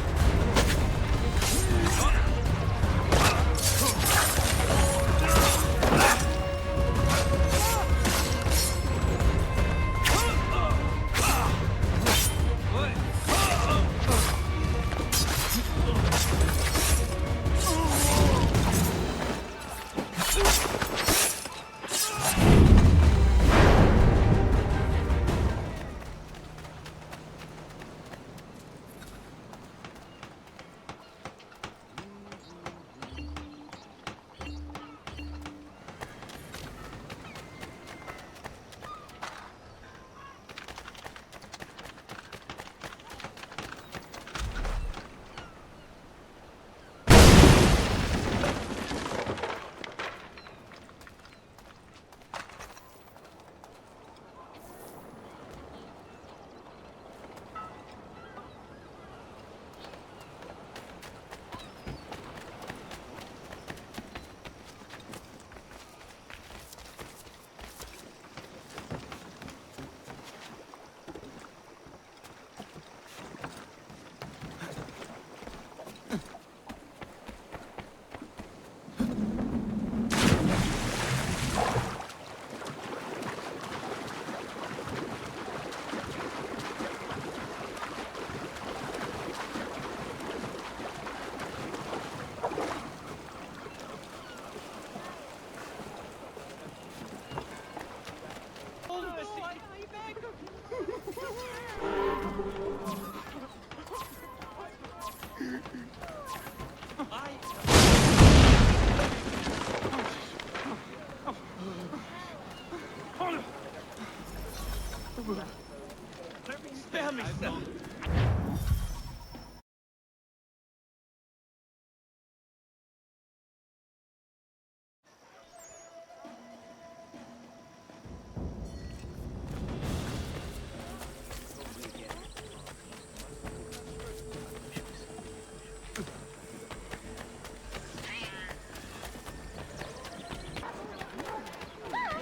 [SPEAKER 15] Spare me, son.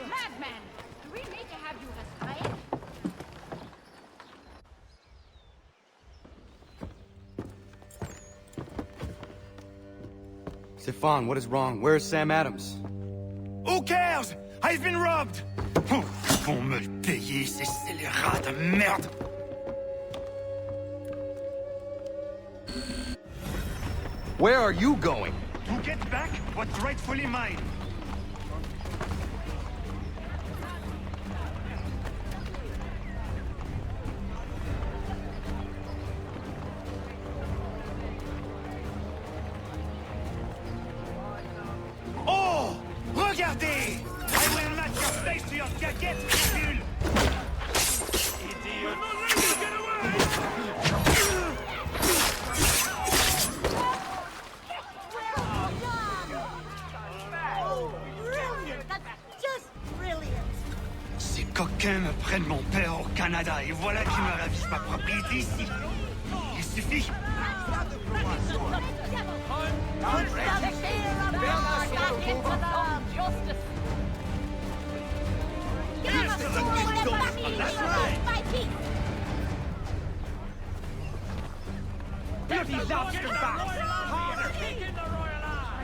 [SPEAKER 22] Madman! Do we need to have you retired?
[SPEAKER 11] Stefan, what is wrong? Where is Sam Adams?
[SPEAKER 3] Who cares? I've been robbed!
[SPEAKER 5] Ils vont me le payer, ces scélérats de merde!
[SPEAKER 11] Where are you going?
[SPEAKER 3] To get back what's rightfully mine. Oh! Regardez! I will match your face to your jacket, ridicule! Idiot! Get away! Ces coquins me prennent mon père au Canada et voilà qu'ils me ravissent ma propriété ici. Il suffit.
[SPEAKER 6] Bloody lobster backs! Harder!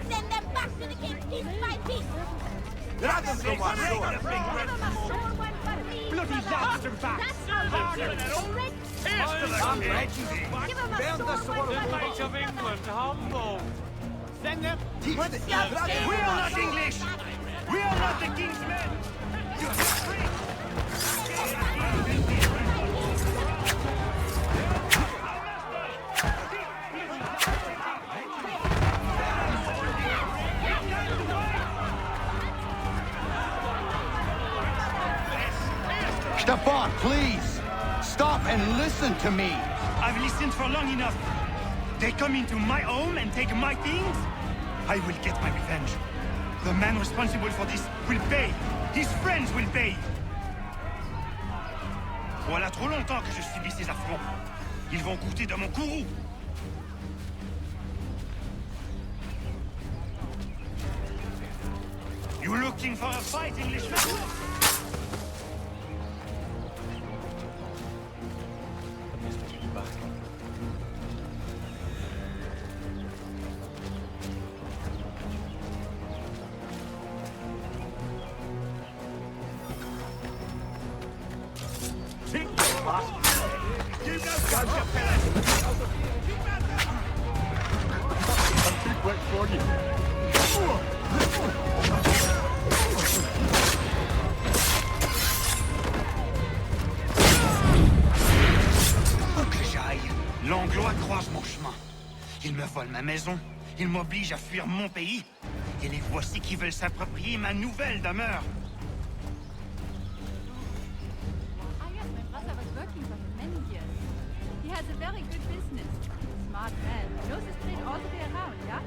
[SPEAKER 4] Send them back to the king piece by piece!
[SPEAKER 6] Bloody lobster backs! Harder! Here's to the king!
[SPEAKER 4] Bear the sword of
[SPEAKER 6] Knight of England, humble! Send them...
[SPEAKER 3] We are not English! We are not the king's men! You are free!
[SPEAKER 11] Stefan, please! Stop and listen to me!
[SPEAKER 3] I've listened for long enough. They come into my home and take my things? I will get my revenge. The man responsible for this will pay. His friends will pay. Voilà trop longtemps que je subis ces affronts. Ils vont goûter de mon courroux. You looking for a fight, Englishman? L'Anglois croise mon chemin. Ils me volent ma maison. Ils m'obligent à fuir mon pays. Et les voici qui veulent s'approprier ma nouvelle demeure.
[SPEAKER 10] I guess my brother was working for him many years. He has a very good business. Smart man. Knows his trade all the way around, yeah?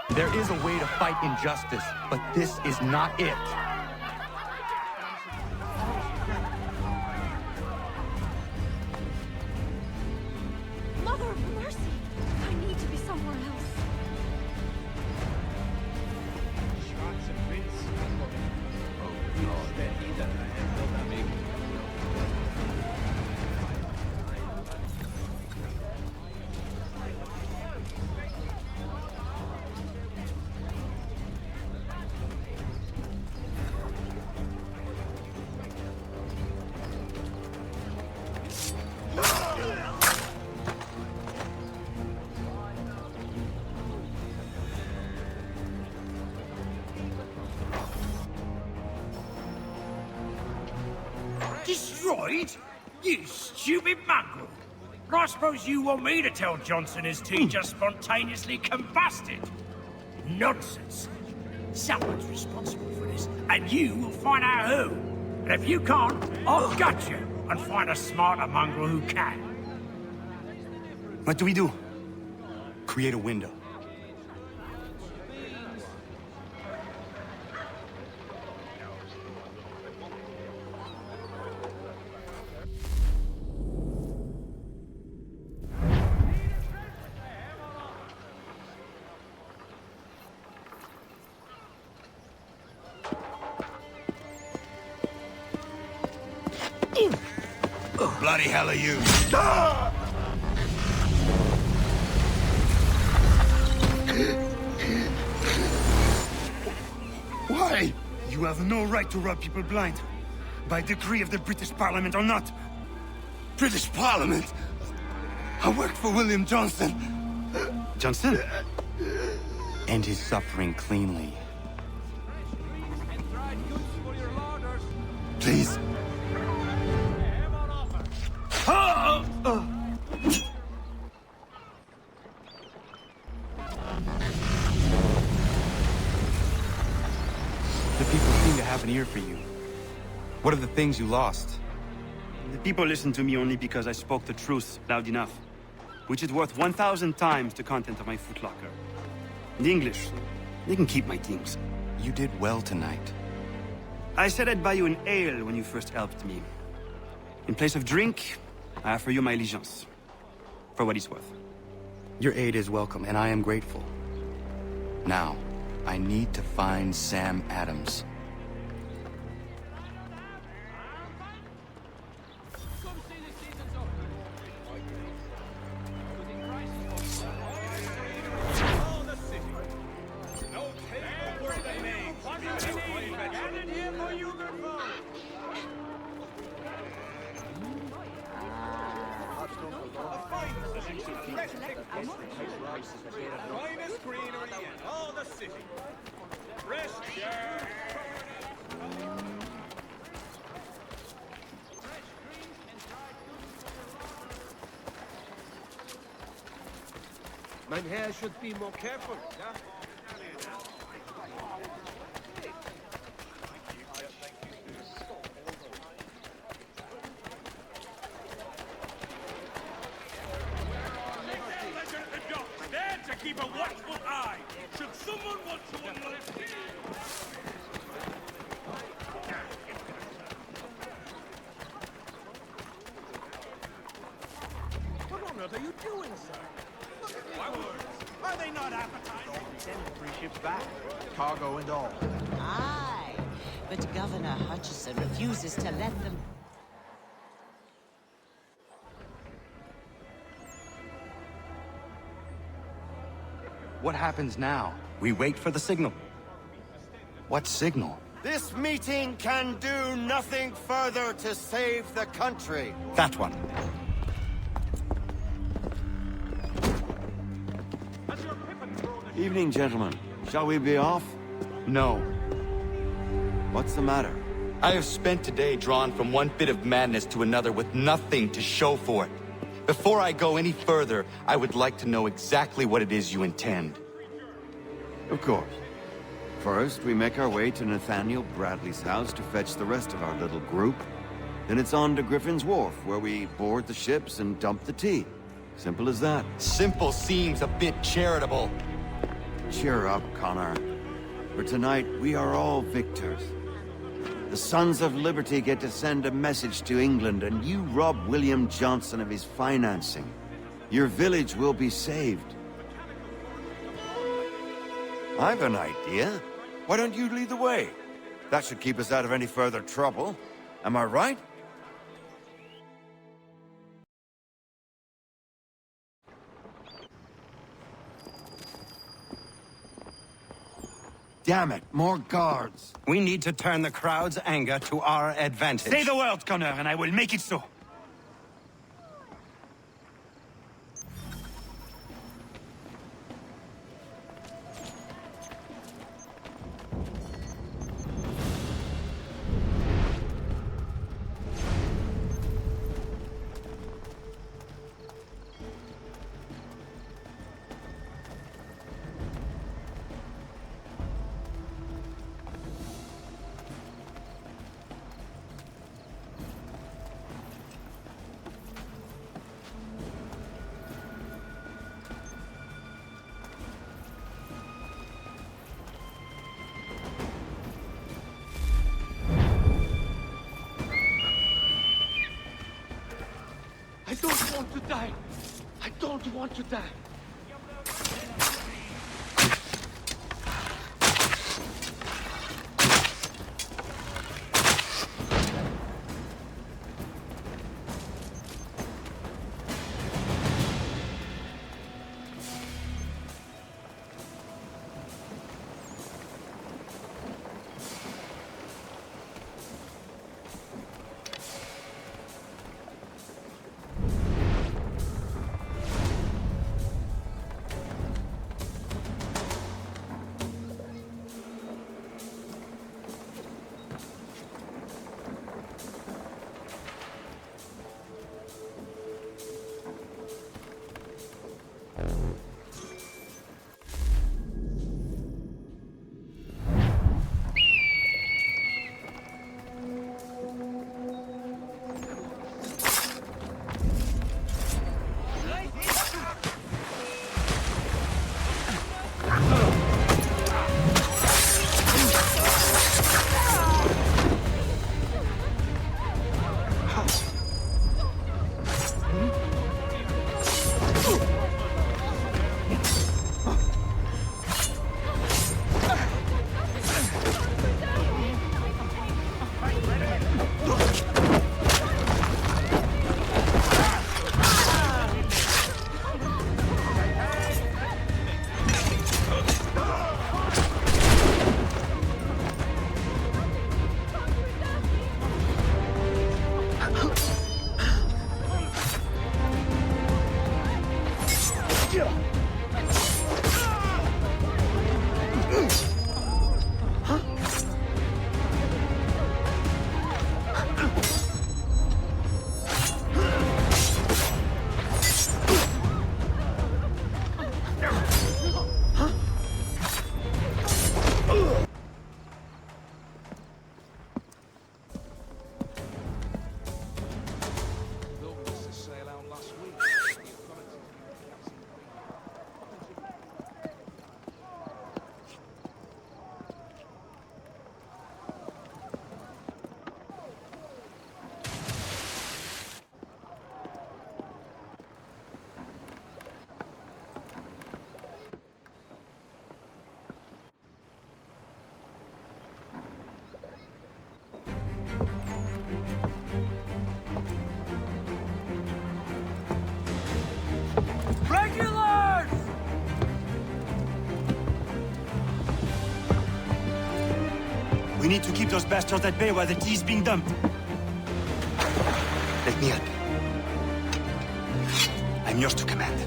[SPEAKER 11] There is a way to fight injustice, but this is not it.
[SPEAKER 10] Mother of mercy! I need to be somewhere else.
[SPEAKER 6] Destroyed? You stupid mongrel! I suppose you want me to tell Johnson his tea just spontaneously combusted? Nonsense! Someone's responsible for this, and you will find out who. And if you can't, I'll gut you and find a smarter mongrel who can.
[SPEAKER 11] What do we do? Create a window.
[SPEAKER 5] bloody hell are you?
[SPEAKER 3] Why? You have no right to rob people blind. By decree of the British Parliament or not.
[SPEAKER 5] British Parliament? I worked for William Johnson.
[SPEAKER 11] Johnson? End his suffering cleanly.
[SPEAKER 5] Please.
[SPEAKER 11] The people seem to have an ear for you. What are the things you lost?
[SPEAKER 13] The people listen to me only because I spoke the truth loud enough, which is worth 1,000 times the content of my footlocker. The English, they can keep my things.
[SPEAKER 11] You did well tonight.
[SPEAKER 13] I said I'd buy you an ale when you first helped me. In place of drink, I offer you my allegiance. For what it's worth.
[SPEAKER 11] Your aid is welcome, and I am grateful. Now, I need to find Sam Adams.
[SPEAKER 9] Finest greenery in all the city. Fresh dirt.
[SPEAKER 6] Mein Herr should be more careful, yeah?
[SPEAKER 9] Keep a watchful eye. Should someone want to unload
[SPEAKER 6] What on earth are you doing, sir? Look at my words. Are they not appetizing?
[SPEAKER 7] Send 3 ships back, cargo and all.
[SPEAKER 8] Aye, but Governor Hutchison refuses to let them.
[SPEAKER 11] What happens now? We wait for the signal. What signal?
[SPEAKER 17] This meeting can do nothing further to save the country.
[SPEAKER 11] That one.
[SPEAKER 18] Evening, gentlemen. Shall we be off?
[SPEAKER 11] No.
[SPEAKER 18] What's the matter?
[SPEAKER 11] I have spent today drawn from one fit of madness to another with nothing to show for it. Before I go any further, I would like to know exactly what it is you intend.
[SPEAKER 18] Of course. First, we make our way to Nathaniel Bradley's house to fetch the rest of our little group. Then it's on to Griffin's Wharf, where we board the ships and dump the tea. Simple as that.
[SPEAKER 11] Simple seems a bit charitable.
[SPEAKER 18] Cheer up, Connor. For tonight, we are all victors. The Sons of Liberty get to send a message to England, and you rob William Johnson of his financing. Your village will be saved. I've an idea. Why don't you lead the way? That should keep us out of any further trouble. Am I right? Damn it, more guards.
[SPEAKER 21] We need to turn the crowd's anger to our advantage.
[SPEAKER 13] Say the word, Connor, and I will make it so.
[SPEAKER 6] I don't want to die. I don't want to die.
[SPEAKER 13] We need to keep those bastards at bay while the tea's being dumped. Let me help. I'm yours to command.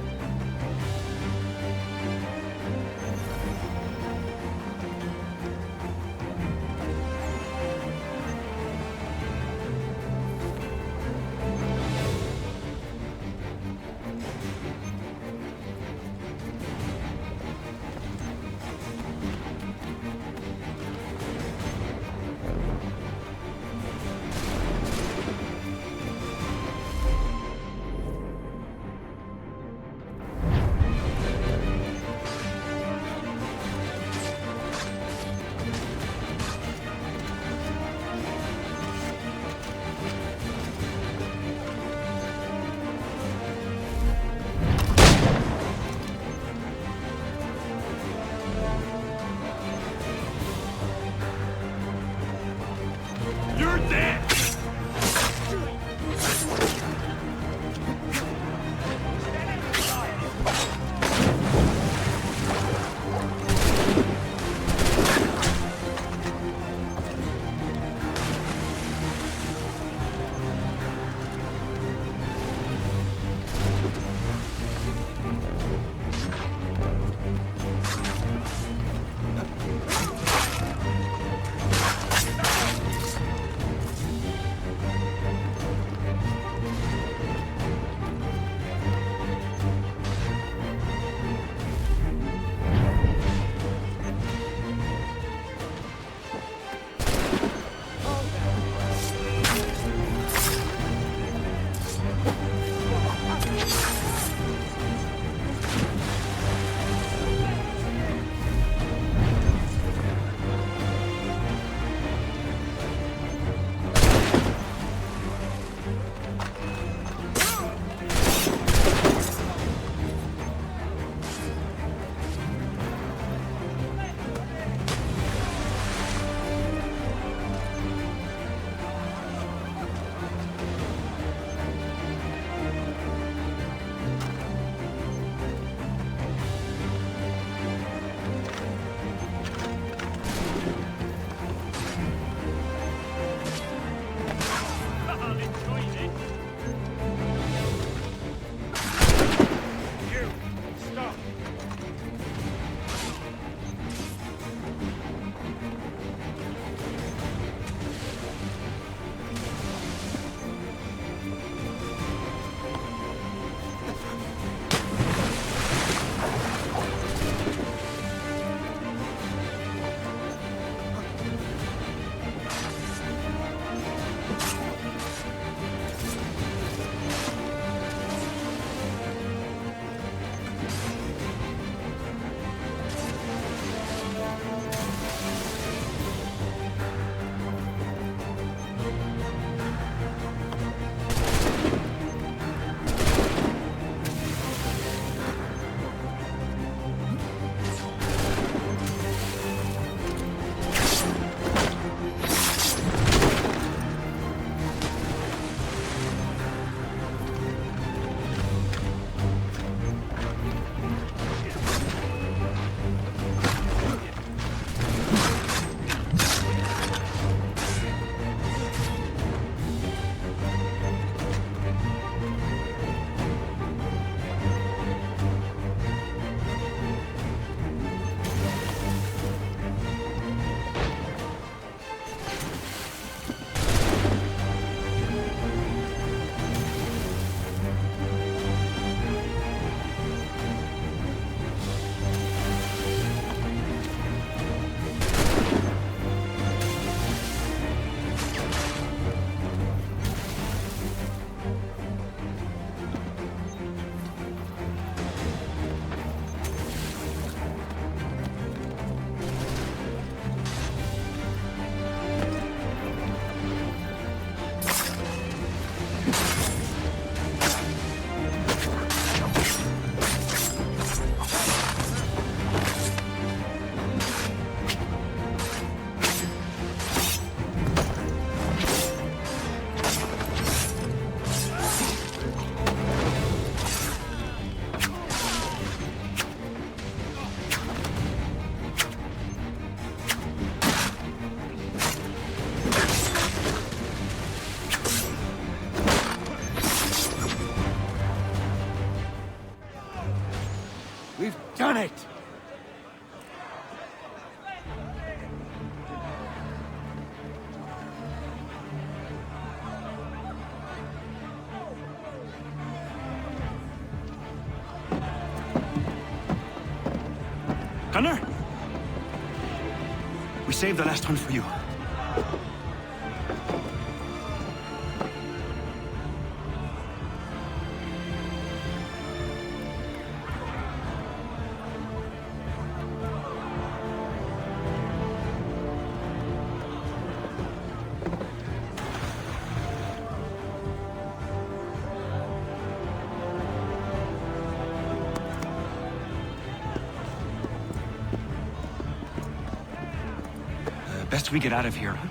[SPEAKER 6] You're dead!
[SPEAKER 3] done it!
[SPEAKER 13] Connor? We saved the last one for you. Best we get out of here, huh?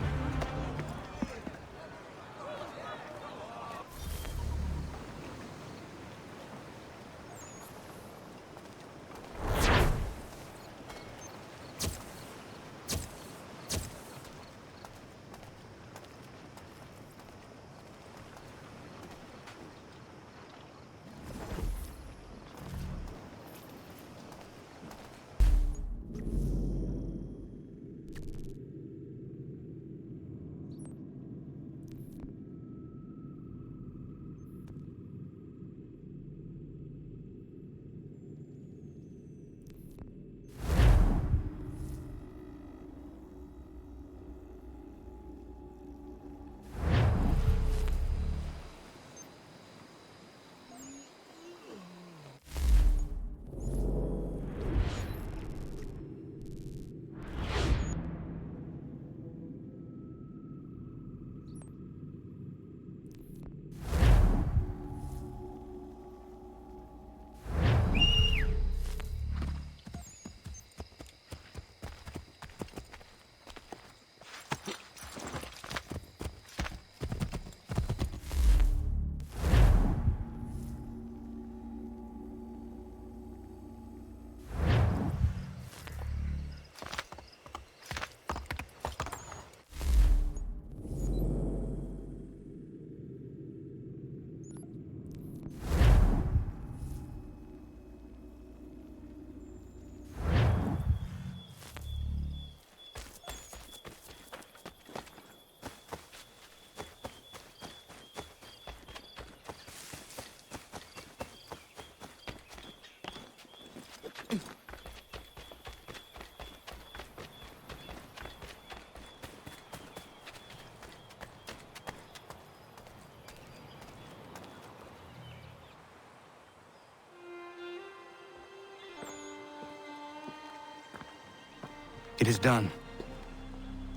[SPEAKER 13] It is done.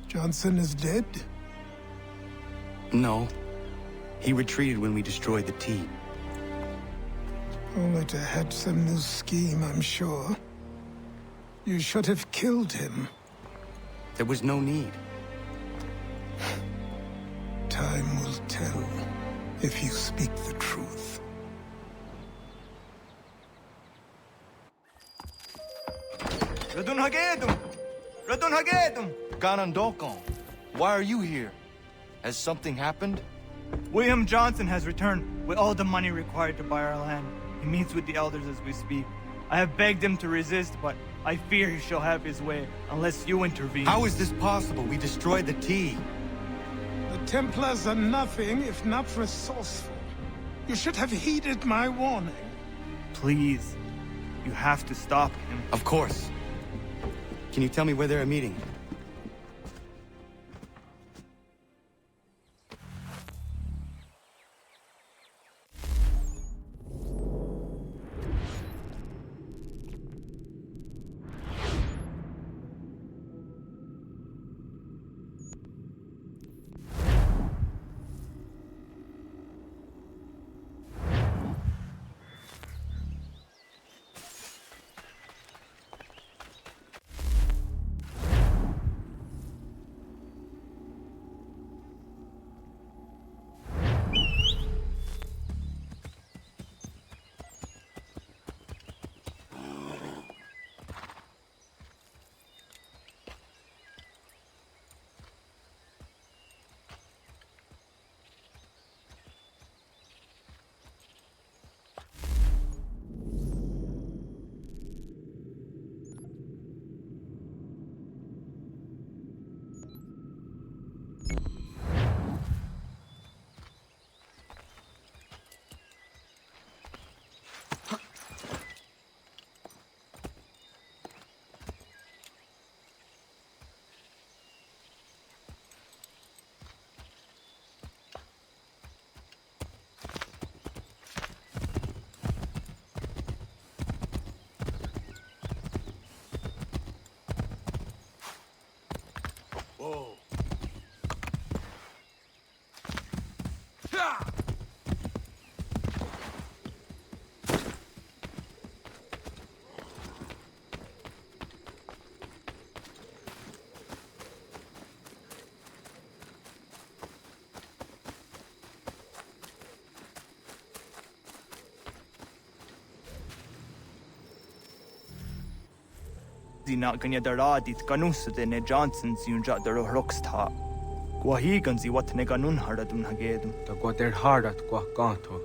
[SPEAKER 14] Johnson is dead?
[SPEAKER 11] No. He retreated when we destroyed the tea.
[SPEAKER 14] Only to hatch some new scheme, I'm sure. You should have killed him.
[SPEAKER 11] There was no need.
[SPEAKER 14] Time will tell if you speak the truth.
[SPEAKER 11] Ganondokon, why are you here? Has something happened?
[SPEAKER 12] William Johnson has returned with all the money required to buy our land. He meets with the elders as we speak. I have begged him to resist, but I fear he shall have his way unless you intervene.
[SPEAKER 11] How is this possible? We destroyed the tea.
[SPEAKER 14] The Templars are nothing if not resourceful. You should have heeded my warning.
[SPEAKER 12] Please, you have to stop him.
[SPEAKER 11] Of course. Can you tell me where they're meeting?
[SPEAKER 2] Whoa.
[SPEAKER 12] Not gonna daradit ganus de ne Johnsons yunja der rocksta. Gwahi ganzi what ne ganun haradun hagedum.
[SPEAKER 9] Da gwa der hardat gwa ganto.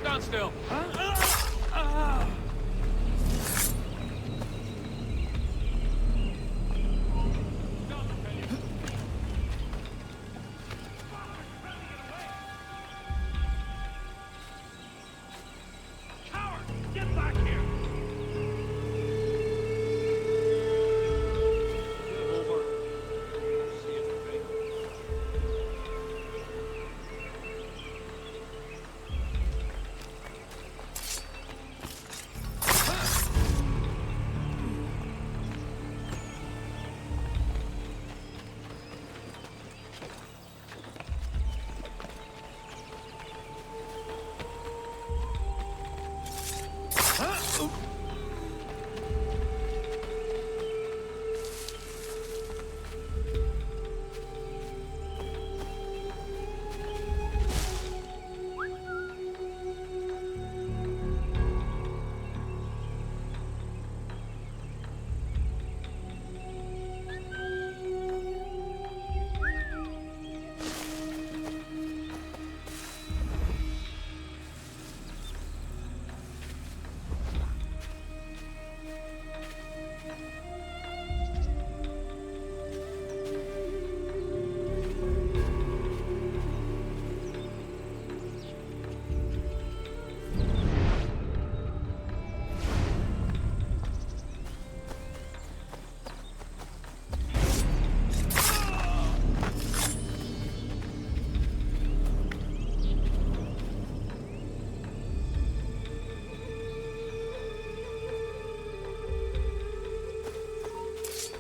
[SPEAKER 9] Stand still.
[SPEAKER 3] Coward! Get back here!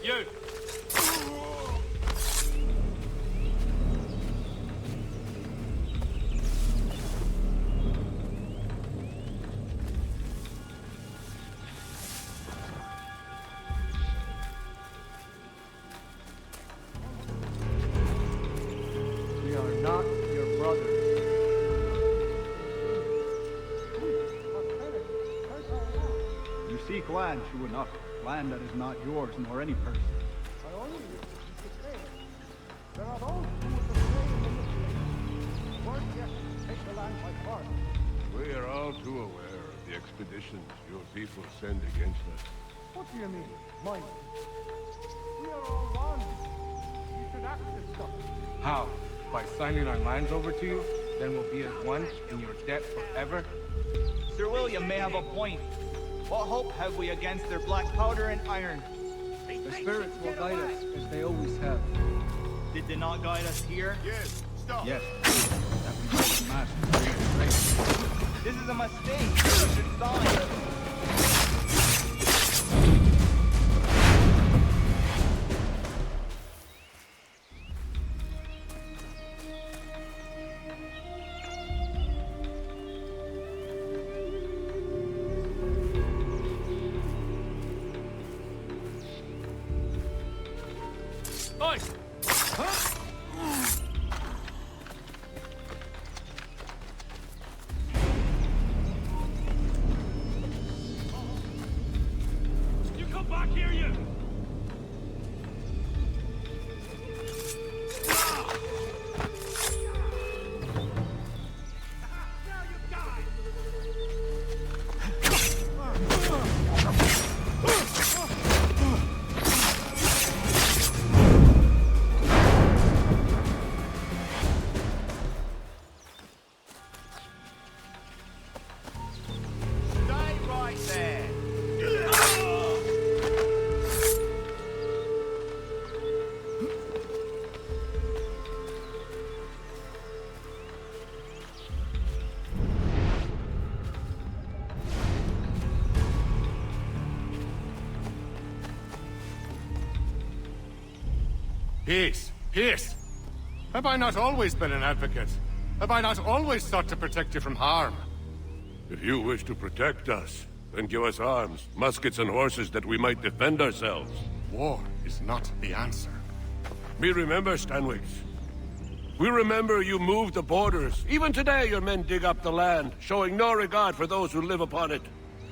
[SPEAKER 9] You!
[SPEAKER 20] We are not your brothers.
[SPEAKER 1] You seek land, true enough. Land that is not yours, nor any person.
[SPEAKER 19] There are those who would betray and manipulate. Worse yet, take the land by force.
[SPEAKER 23] We are all too aware of the expeditions your people send against us.
[SPEAKER 19] What do you mean, mine? We are all one. We should act as such.
[SPEAKER 9] How? By signing our lands over to you? Then we'll be as one in your debt forever?
[SPEAKER 12] Sir William may have a point. What hope have we against their black powder and iron?
[SPEAKER 1] The spirits will guide us, as they always have.
[SPEAKER 12] Did they not guide us here?
[SPEAKER 2] Yes, stop.
[SPEAKER 1] Yes. That we might master.
[SPEAKER 12] This is a mistake. You should sign.
[SPEAKER 9] Oi!
[SPEAKER 6] You come back here, you!
[SPEAKER 17] Stay right there.
[SPEAKER 19] Peace. Peace. Have I not always been an advocate? Have I not always sought to protect you from harm?
[SPEAKER 23] If you wish to protect us, then give us arms, muskets and horses that we might defend ourselves.
[SPEAKER 19] War is not the answer.
[SPEAKER 23] We remember, Stanwix. We remember you moved the borders. Even today your men dig up the land, showing no regard for those who live upon it.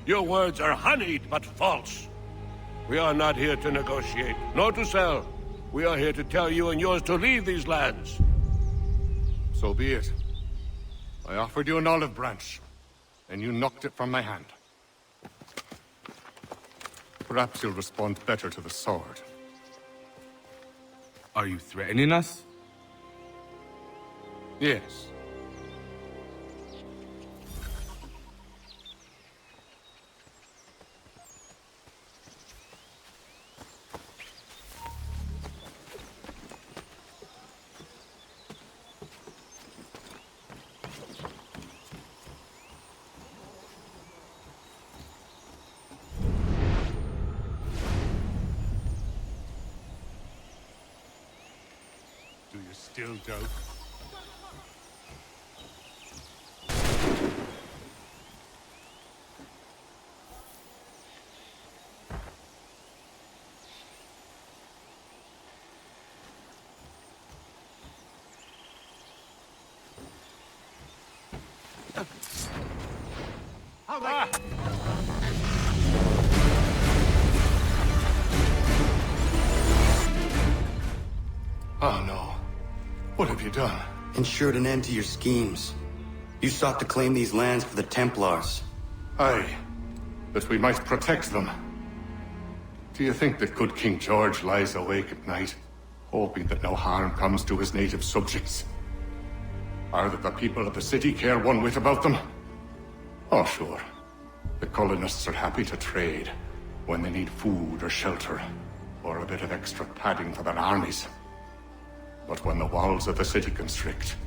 [SPEAKER 23] Your words are honeyed, but false. We are not here to negotiate, nor to sell. We are here to tell you and yours to leave these lands.
[SPEAKER 19] So be it. I offered you an olive branch, and you knocked it from my hand. Perhaps you'll respond better to the sword.
[SPEAKER 15] Are you threatening us?
[SPEAKER 19] Yes. Do you still doubt? Oh no. What have you done?
[SPEAKER 16] Ensured an end to your schemes. You sought to claim these lands for the Templars.
[SPEAKER 19] Aye, that we might protect them. Do you think that good King George lies awake at night, hoping that no harm comes to his native subjects? Or that the people of the city care one whit about them? Oh, sure. The colonists are happy to trade when they need food or shelter, or a bit of extra padding for their armies. But when the walls of the city constrict,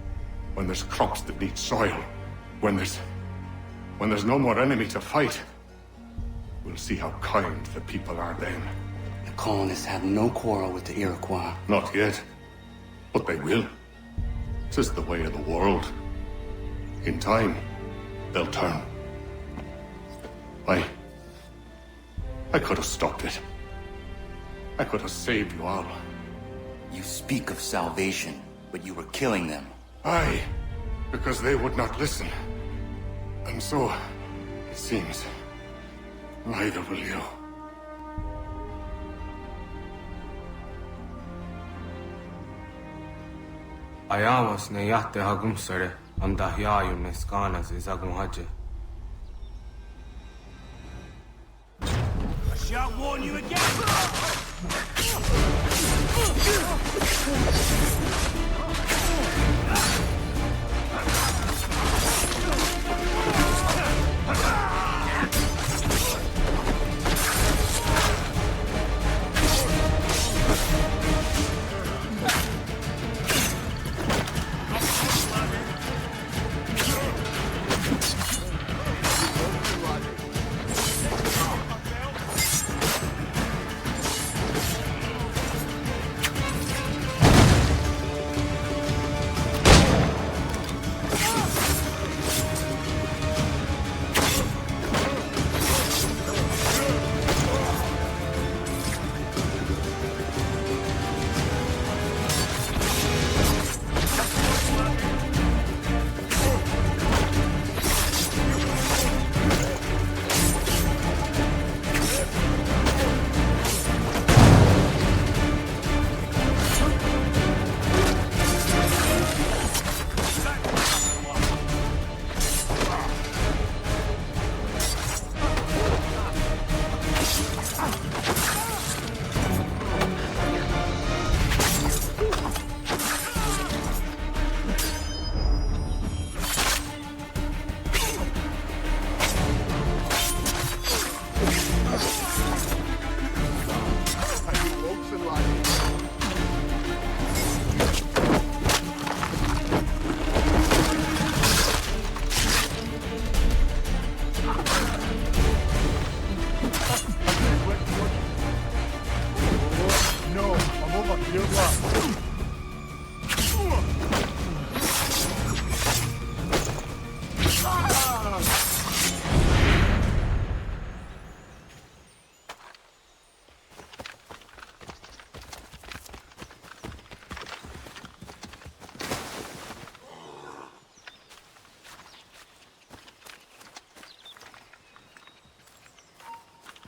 [SPEAKER 19] when there's crops that need soil, when there's no more enemy to fight, we'll see how kind the people are then.
[SPEAKER 16] The colonists have no quarrel with the Iroquois.
[SPEAKER 19] Not yet, but they will. 'Tis the way of the world. In time, they'll turn. I could have stopped it. I could have saved you all.
[SPEAKER 16] You speak of salvation, but you were killing them.
[SPEAKER 19] Aye, because they would not listen. And so, it seems, neither will you.
[SPEAKER 15] Ayawas ne yatte hagum sare, amda hiayu ne skana zagum haje.
[SPEAKER 6] I shan't warn you again!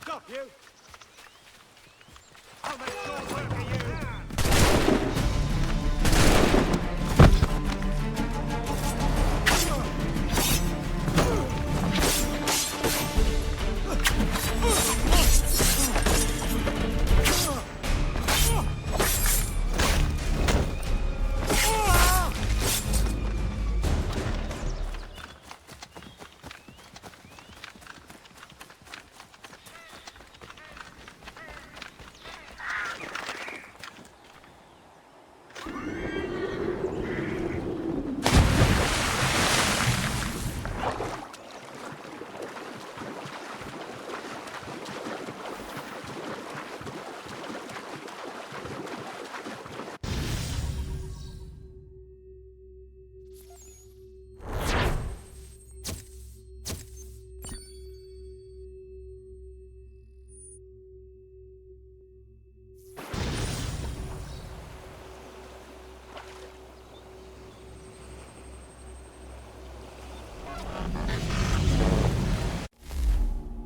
[SPEAKER 3] Stop, you! I'll make short work of you!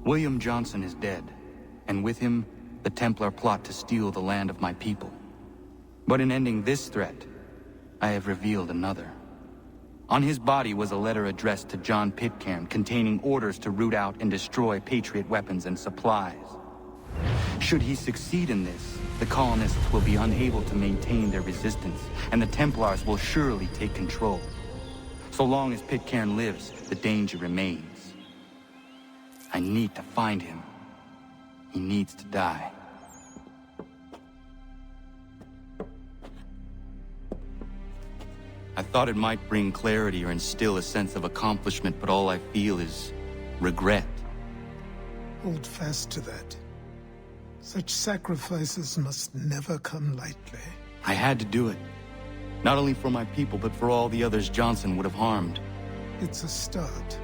[SPEAKER 11] William Johnson is dead, and with him, the Templar plot to steal the land of my people. But in ending this threat, I have revealed another. On his body was a letter addressed to John Pitcairn containing orders to root out and destroy Patriot weapons and supplies. Should he succeed in this, the colonists will be unable to maintain their resistance, and the Templars will surely take control. So long as Pitcairn lives, the danger remains. I need to find him. He needs to die. I thought it might bring clarity or instill a sense of accomplishment, but all I feel is regret.
[SPEAKER 14] Hold fast to that. Such sacrifices must never come lightly.
[SPEAKER 11] I had to do it. Not only for my people, but for all the others Johnson would have harmed.
[SPEAKER 14] It's a start.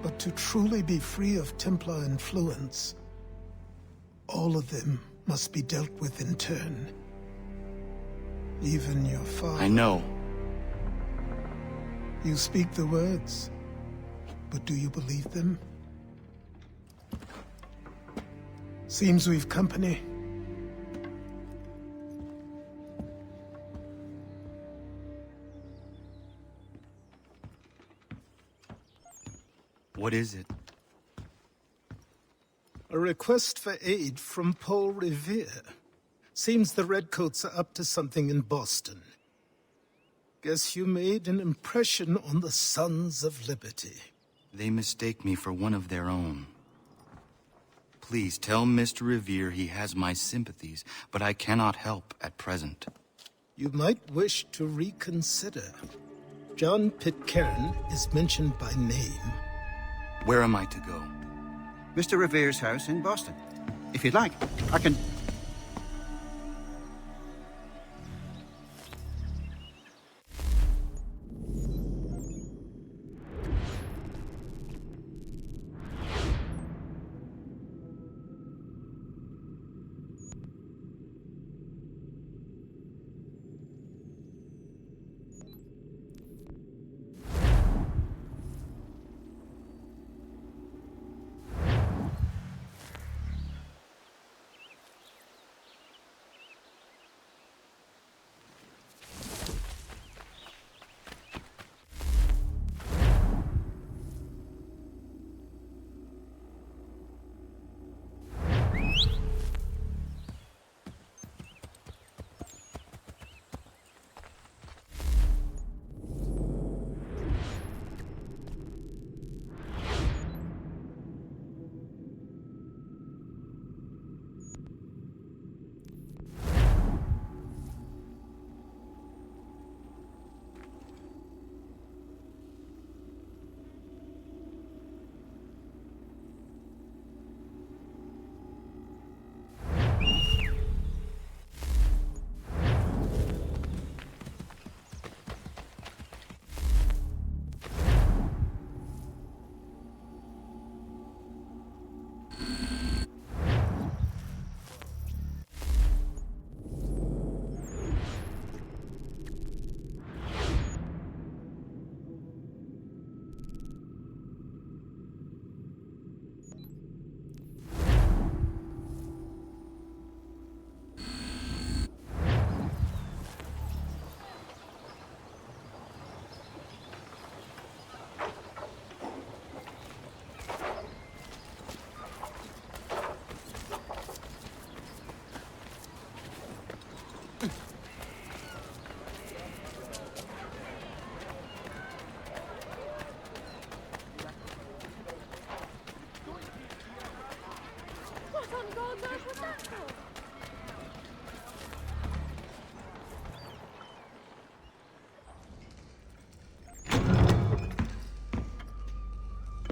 [SPEAKER 14] But to truly be free of Templar influence, all of them must be dealt with in turn. Even your father.
[SPEAKER 11] I know.
[SPEAKER 14] You speak the words, but do you believe them? Seems we've company.
[SPEAKER 11] What is it?
[SPEAKER 14] A request for aid from Paul Revere. Seems the Redcoats are up to something in Boston. Guess you made an impression on the Sons of Liberty.
[SPEAKER 11] They mistake me for one of their own. Please tell Mr. Revere he has my sympathies, but I cannot help at present.
[SPEAKER 14] You might wish to reconsider. John Pitcairn is mentioned by name.
[SPEAKER 11] Where am I to go?
[SPEAKER 4] Mr. Revere's house in Boston. If you'd like, I can...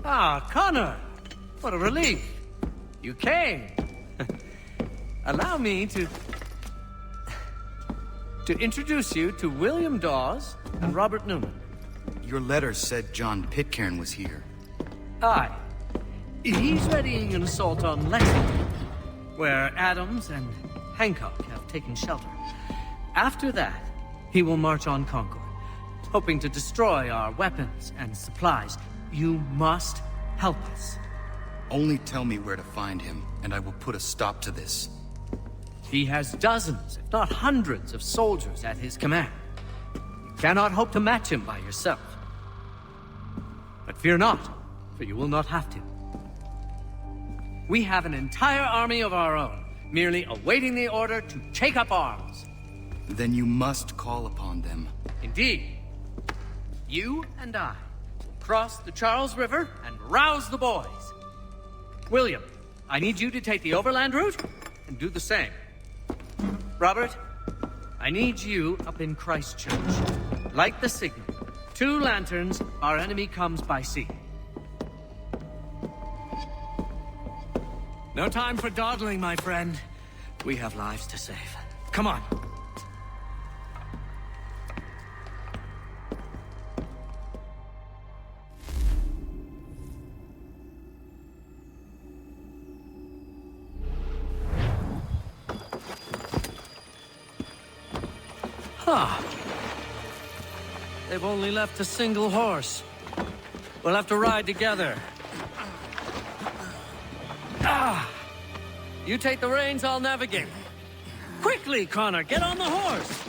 [SPEAKER 5] Ah, Connor! What a relief. You came. Allow me to introduce you to William Dawes and Robert Newman.
[SPEAKER 11] Your letter said John Pitcairn was here.
[SPEAKER 5] Aye. He's readying an assault on Lexington, where Adams and Hancock have taken shelter. After that, he will march on Concord, hoping to destroy our weapons and supplies. You must help us.
[SPEAKER 11] Only tell me where to find him, and I will put a stop to this.
[SPEAKER 5] He has dozens, if not hundreds, of soldiers at his command. You cannot hope to match him by yourself. But fear not, for you will not have to. We have an entire army of our own, merely awaiting the order to take up arms.
[SPEAKER 11] Then you must call upon them.
[SPEAKER 5] Indeed. You and I cross the Charles River and rouse the boys. William, I need you to take the overland route and do the same. Robert, I need you up in Christchurch. Light the signal. 2 lanterns, our enemy comes by sea. No time for dawdling, my friend. We have lives to save. Come on. Huh. They've only left a single horse. We'll have to ride together. Ah! You take the reins, I'll navigate. Quickly, Connor, get on the horse!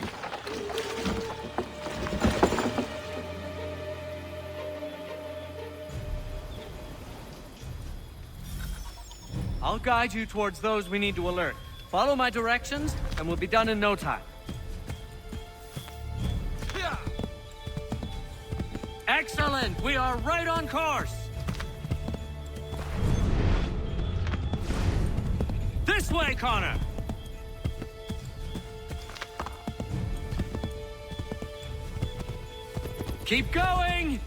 [SPEAKER 5] I'll guide you towards those we need to alert. Follow my directions, and we'll be done in no time. Excellent! We are right on course! This way, Connor! Keep going!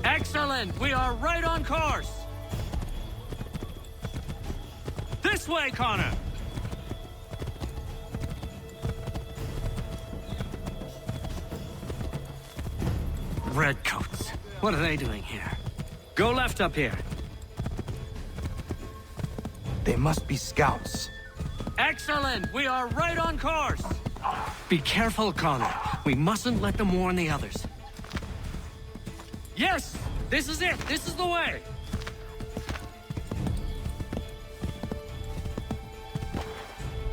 [SPEAKER 5] Excellent! We are right on course! This way, Connor! Redcoats. What are they doing here? Go left up here.
[SPEAKER 11] They must be scouts.
[SPEAKER 5] Excellent! We are right on course! Be careful, Connor. We mustn't let them warn the others. Yes! This is it! This is the way!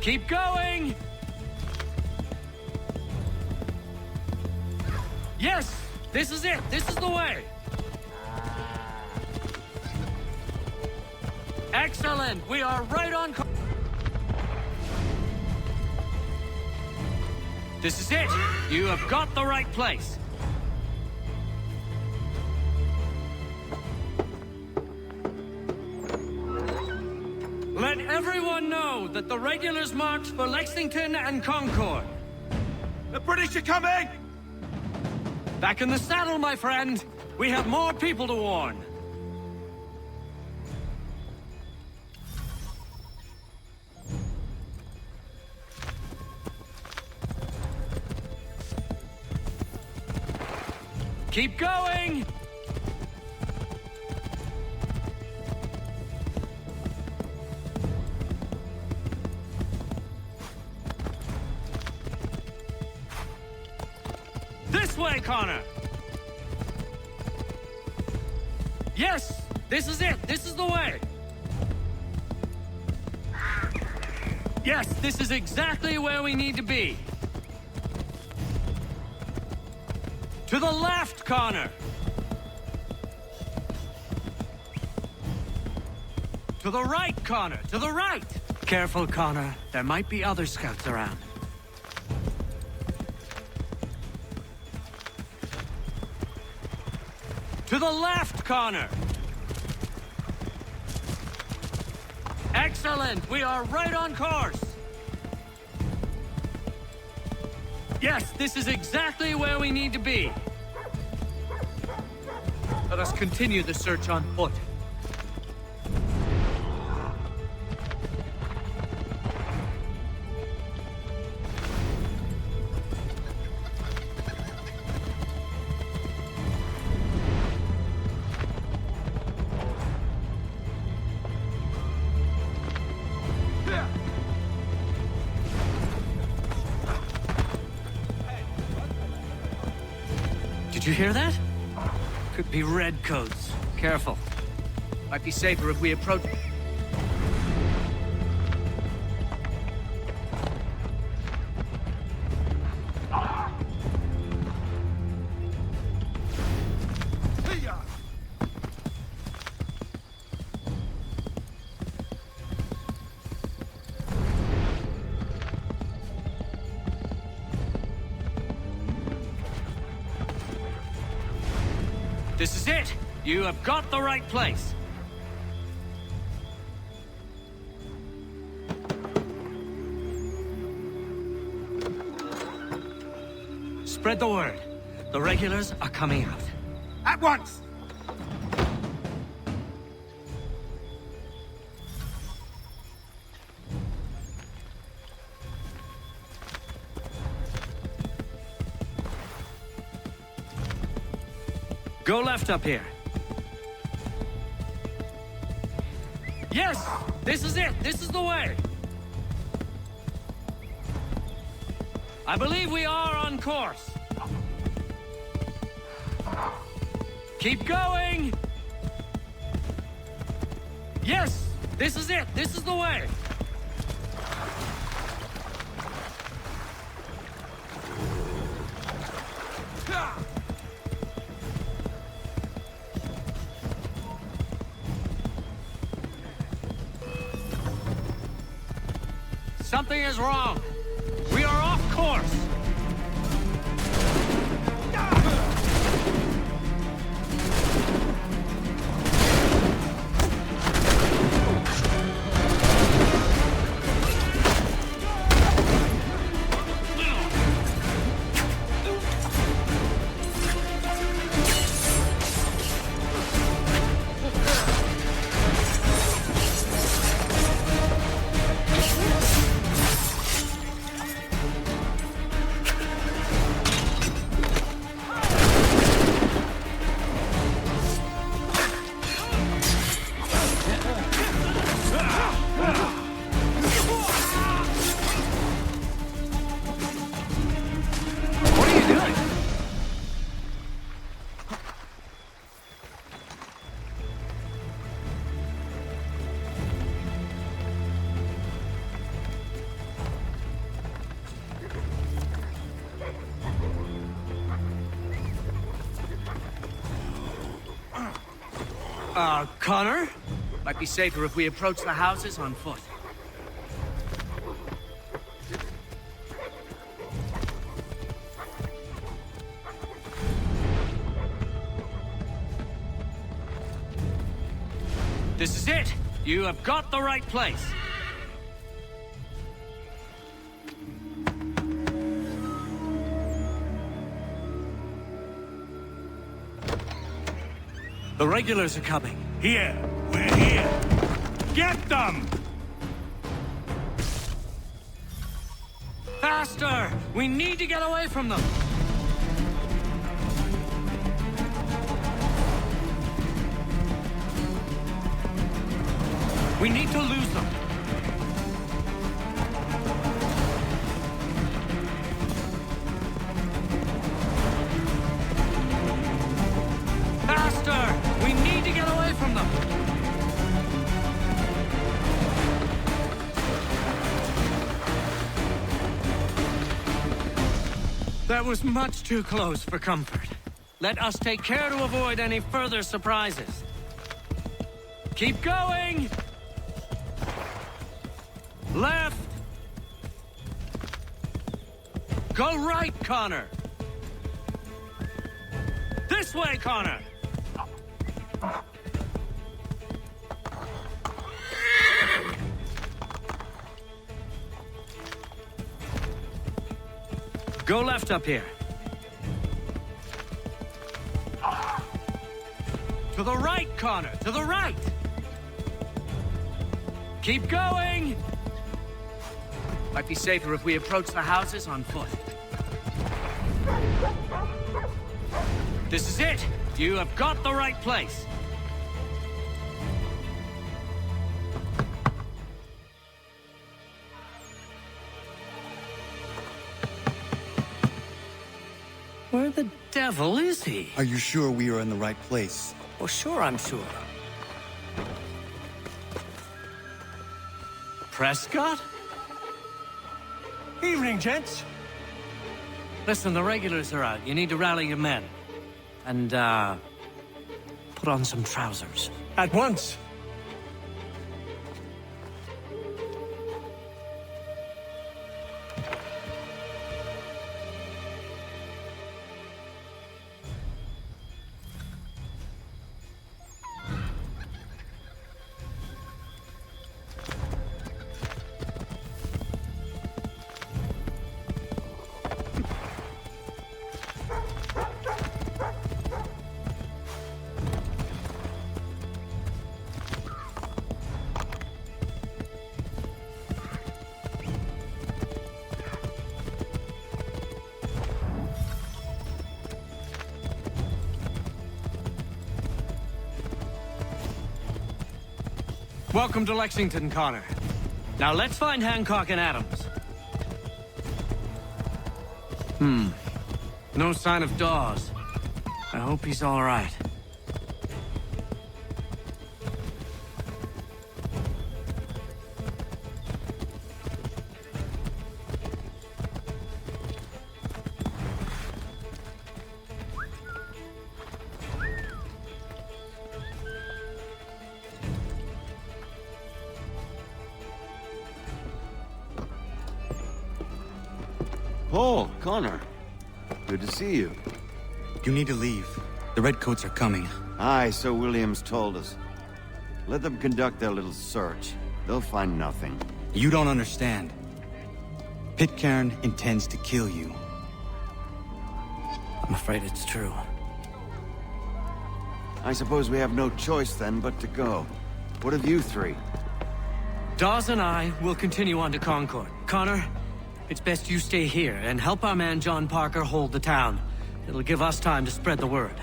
[SPEAKER 5] Keep going! Yes! This is it! This is the way! Excellent! We are right on course! This is it! You have got the right place! Let everyone know that the regulars marched for Lexington and Concord. The British are coming! Back in the saddle, my friend! We have more people to warn! Keep going! This way, Connor! Yes! This is it! This is the way! Yes, this is exactly where we need to be! To the left, Connor! To the right, Connor! To the right! Careful, Connor. There might be other scouts around. To the left, Connor! Excellent! We are right on course! Yes, this is exactly where we need to be. Let us continue the search on foot. Did you hear that? Could be redcoats. Careful. Might be safer if we approach... This is it! You have got the right place! Spread the word. The regulars are coming out.
[SPEAKER 6] At once!
[SPEAKER 5] Go left up here. Yes! This is it! This is the way! I believe we are on course. Keep going! Yes! This is it! This is the way! Something is wrong. We are off course. Connor? Might be safer if we approach the houses on foot. This is it! You have got the right place! The regulars are coming.
[SPEAKER 6] Here! We're here! Get them!
[SPEAKER 5] Faster! We need to get away from them! We need to lose them. Faster! We need to get away from them. That was much too close for comfort. Let us take care to avoid any further surprises. Keep going! Left! Go right, Connor! This way, Connor! Go left up here. To the right, Connor! To the right! Keep going! Might be safer if we approach the houses on foot. This is it! You have got the right place! Where the devil is he?
[SPEAKER 11] Are you sure we are in the right place?
[SPEAKER 5] Well, sure, I'm sure. Prescott?
[SPEAKER 6] Evening, gents.
[SPEAKER 5] Listen, the regulars are out. You need to rally your men. And, put on some trousers.
[SPEAKER 6] At once.
[SPEAKER 5] Welcome to Lexington, Connor. Now let's find Hancock and Adams. No sign of Dawes. I hope he's all right.
[SPEAKER 18] Paul, Connor. Good to see you.
[SPEAKER 11] You need to leave. The Redcoats are coming.
[SPEAKER 18] Aye, so Williams told us. Let them conduct their little search. They'll find nothing.
[SPEAKER 11] You don't understand. Pitcairn intends to kill you.
[SPEAKER 5] I'm afraid it's true.
[SPEAKER 18] I suppose we have no choice then but to go. What of you three?
[SPEAKER 5] Dawes and I will continue on to Concord. Connor, it's best you stay here and help our man John Parker hold the town. It'll give us time to spread the word.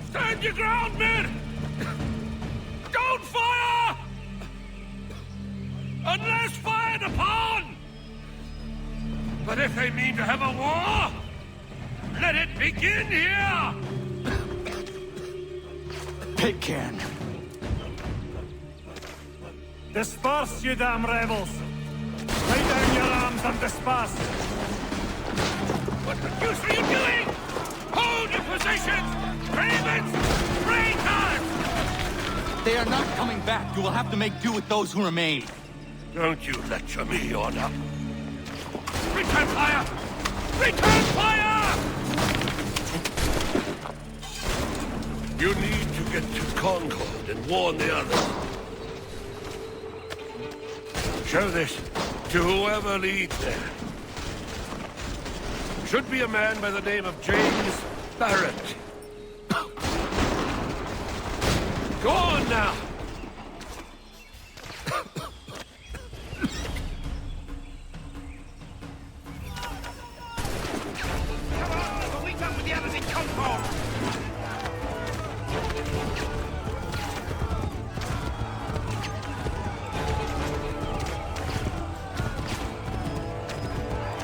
[SPEAKER 23] Stand your ground, men! Don't fire! Unless fired upon! But if they mean to have a war, let it begin here!
[SPEAKER 11] Pitcairn!
[SPEAKER 3] Disperse, you damn rebels! Lay down your arms and disperse!
[SPEAKER 23] What the deuce are you doing? Hold your positions! Ravens! Traitors!
[SPEAKER 11] They are not coming back. You will have to make do with those who remain.
[SPEAKER 23] Don't you lecture me, Order. Return fire! Return fire! You need to get to Concord and warn the others. Show this to whoever leads there. Should be a man by the name of James Barrett. Go on now!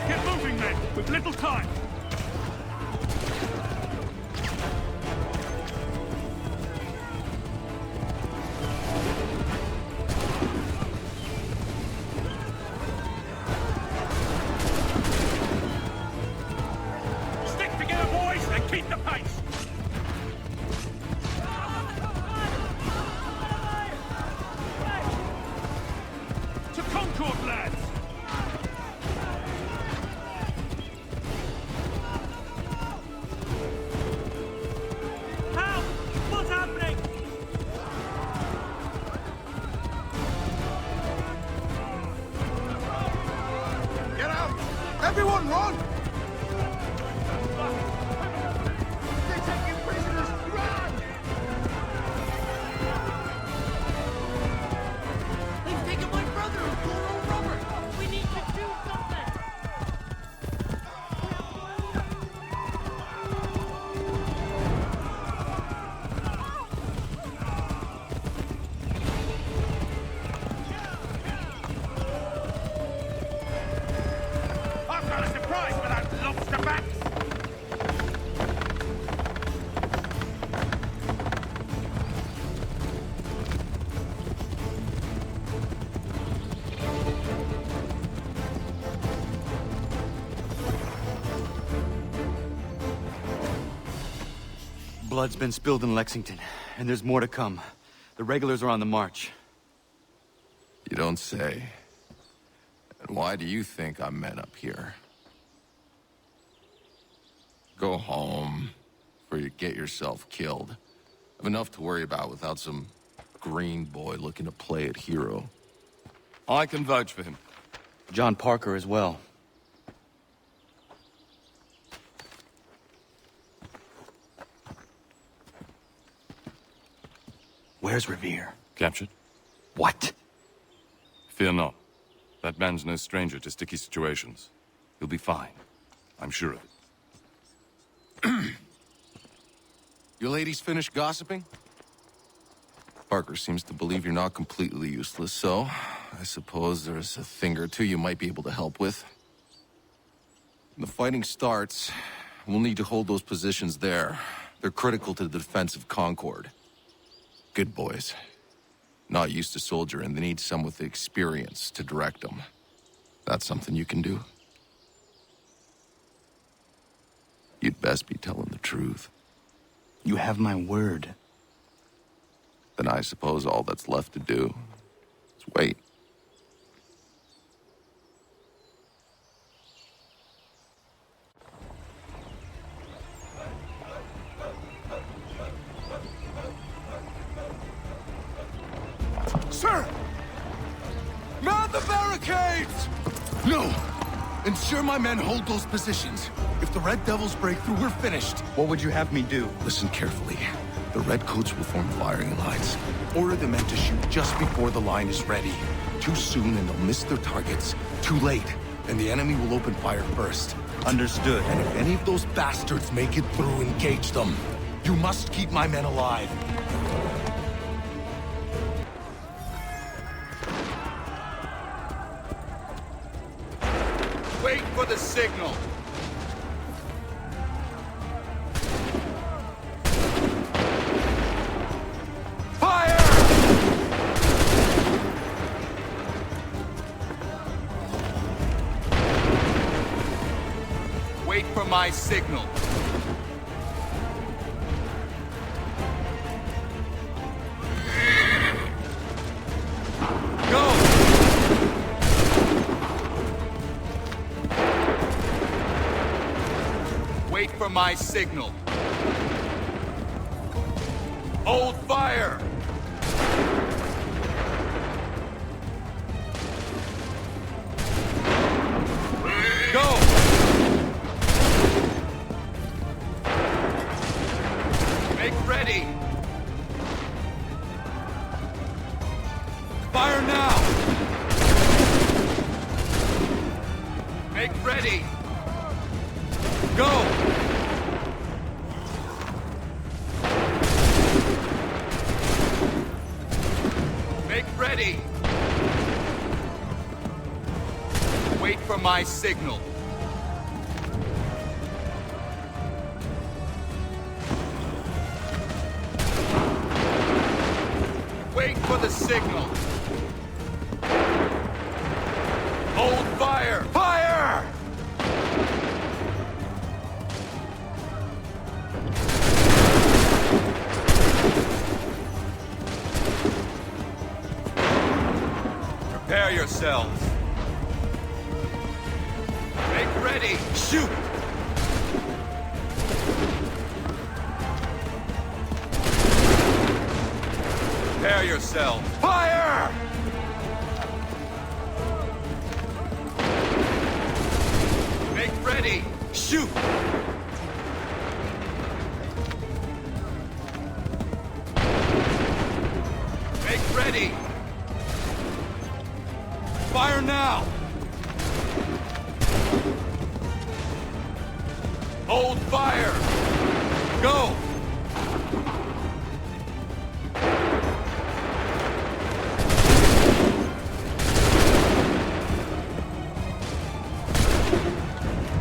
[SPEAKER 3] Get moving, men! We've little time!
[SPEAKER 6] Stick together, boys, and keep the pace!
[SPEAKER 3] To Concord, lads! Help! What's happening?
[SPEAKER 2] Get out! Everyone run! They're taking prisoners! Run!
[SPEAKER 3] They've taken my brother, poor old Robert! We need to do something!
[SPEAKER 6] I've got a surprise for those lobster backs!
[SPEAKER 11] Blood's been spilled in Lexington, and there's more to come. The regulars are on the march.
[SPEAKER 7] You don't say. And why do you think I'm men up here? Go home, or you get yourself killed. I've enough to worry about without some green boy looking to play it hero. I can vouch for him.
[SPEAKER 11] John Parker as well. Where's Revere?
[SPEAKER 10] Captured?
[SPEAKER 11] What?
[SPEAKER 10] Fear not. That man's no stranger to sticky situations. He'll be fine. I'm sure of it.
[SPEAKER 7] You ladies finished gossiping? Parker seems to believe you're not completely useless, so I suppose there's a thing or two you might be able to help with. When the fighting starts, we'll need to hold those positions there. They're critical to the defense of Concord. Good boys. Not used to soldiering, they need some with the experience to direct them. That's something you can do? You'd best be telling the truth.
[SPEAKER 11] You have my word.
[SPEAKER 7] Then I suppose all that's left to do is wait.
[SPEAKER 2] Sir! Man the barricades!
[SPEAKER 7] No! Ensure my men hold those positions. If the Red Devils break through, we're finished.
[SPEAKER 11] What would you have me do?
[SPEAKER 7] Listen carefully. The Redcoats will form firing lines. Order the men to shoot just before the line is ready. Too soon and they'll miss their targets. Too late, and the enemy will open fire first.
[SPEAKER 11] Understood.
[SPEAKER 7] And if any of those bastards make it through, engage them. You must keep my men alive.
[SPEAKER 11] Wait for the signal.
[SPEAKER 7] Fire!
[SPEAKER 11] Wait for my signal. Wait for my signal. Hold fire! Go!
[SPEAKER 7] Fire now! Make ready! Go! Make ready! Wait for my signal. Wait for the signal. Hold fire! Fire! Prepare yourselves. Make ready. Shoot! Prepare yourselves. Fire! Make ready. Shoot! Make ready. Fire now! Hold fire! Go!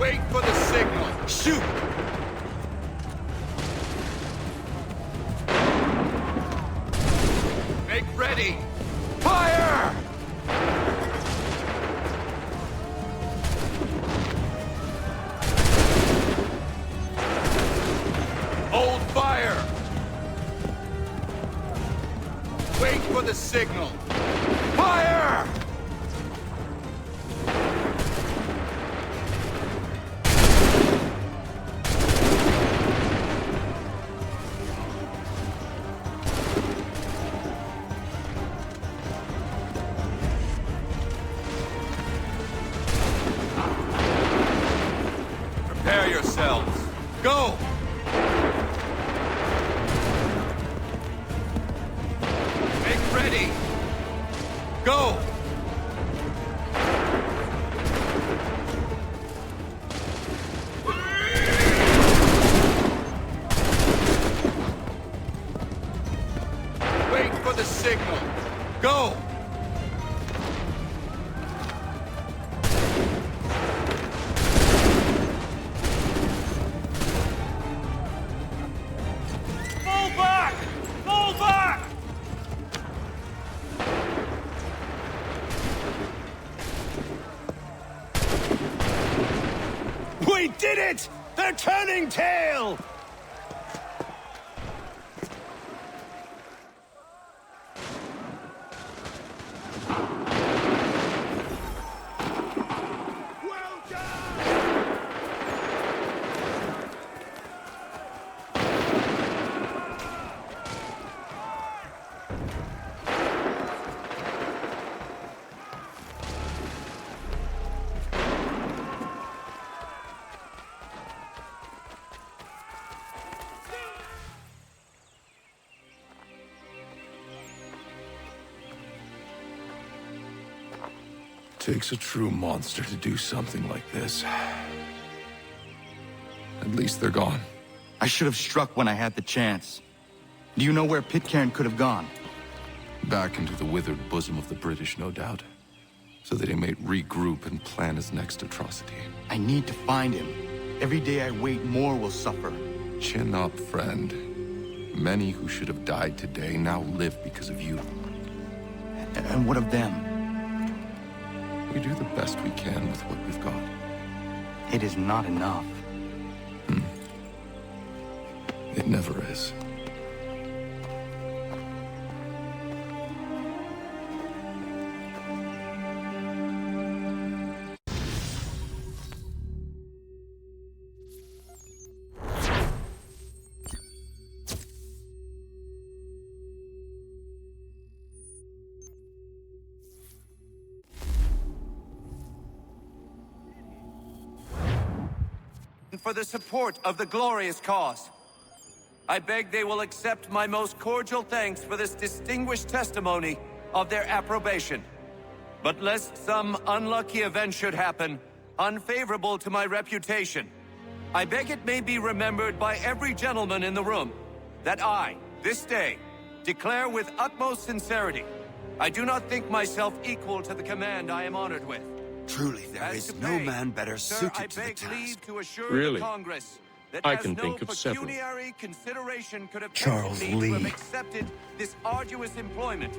[SPEAKER 7] Wait for the signal. Shoot! Make ready. Fire! Hold fire! Wait for the signal. Fire! Prepare yourselves. Go! Make ready. Go! Wait for the signal. Go!
[SPEAKER 3] Fall back! Fall back!
[SPEAKER 2] We did it! They're turning tail!
[SPEAKER 7] Takes a true monster to do something like this. At least they're gone.
[SPEAKER 11] I should have struck when I had the chance. Do you know where Pitcairn could have gone?
[SPEAKER 7] Back into the withered bosom of the British, no doubt. So that he may regroup and plan his next atrocity.
[SPEAKER 11] I need to find him. Every day I wait, more will suffer.
[SPEAKER 7] Chin up, friend. Many who should have died today now live because of you.
[SPEAKER 11] And what of them?
[SPEAKER 7] We do the best we can with what we've got.
[SPEAKER 11] It is not enough.
[SPEAKER 7] It never is.
[SPEAKER 17] For the support of the glorious cause. I beg they will accept my most cordial thanks for this distinguished testimony
[SPEAKER 8] of their approbation. But lest some unlucky event should happen, unfavorable to my reputation, I beg it may be remembered by every gentleman in the room that I, this day, declare with utmost sincerity, I do not think myself equal to the command I am honored with.
[SPEAKER 18] Truly, there is no man better suited to the task.
[SPEAKER 10] Really?
[SPEAKER 8] That
[SPEAKER 10] I
[SPEAKER 8] as
[SPEAKER 10] can
[SPEAKER 8] no
[SPEAKER 10] think of several.
[SPEAKER 8] pecuniary consideration could have
[SPEAKER 11] Charles
[SPEAKER 8] tempted me to have
[SPEAKER 11] Lee.
[SPEAKER 8] accepted this arduous employment.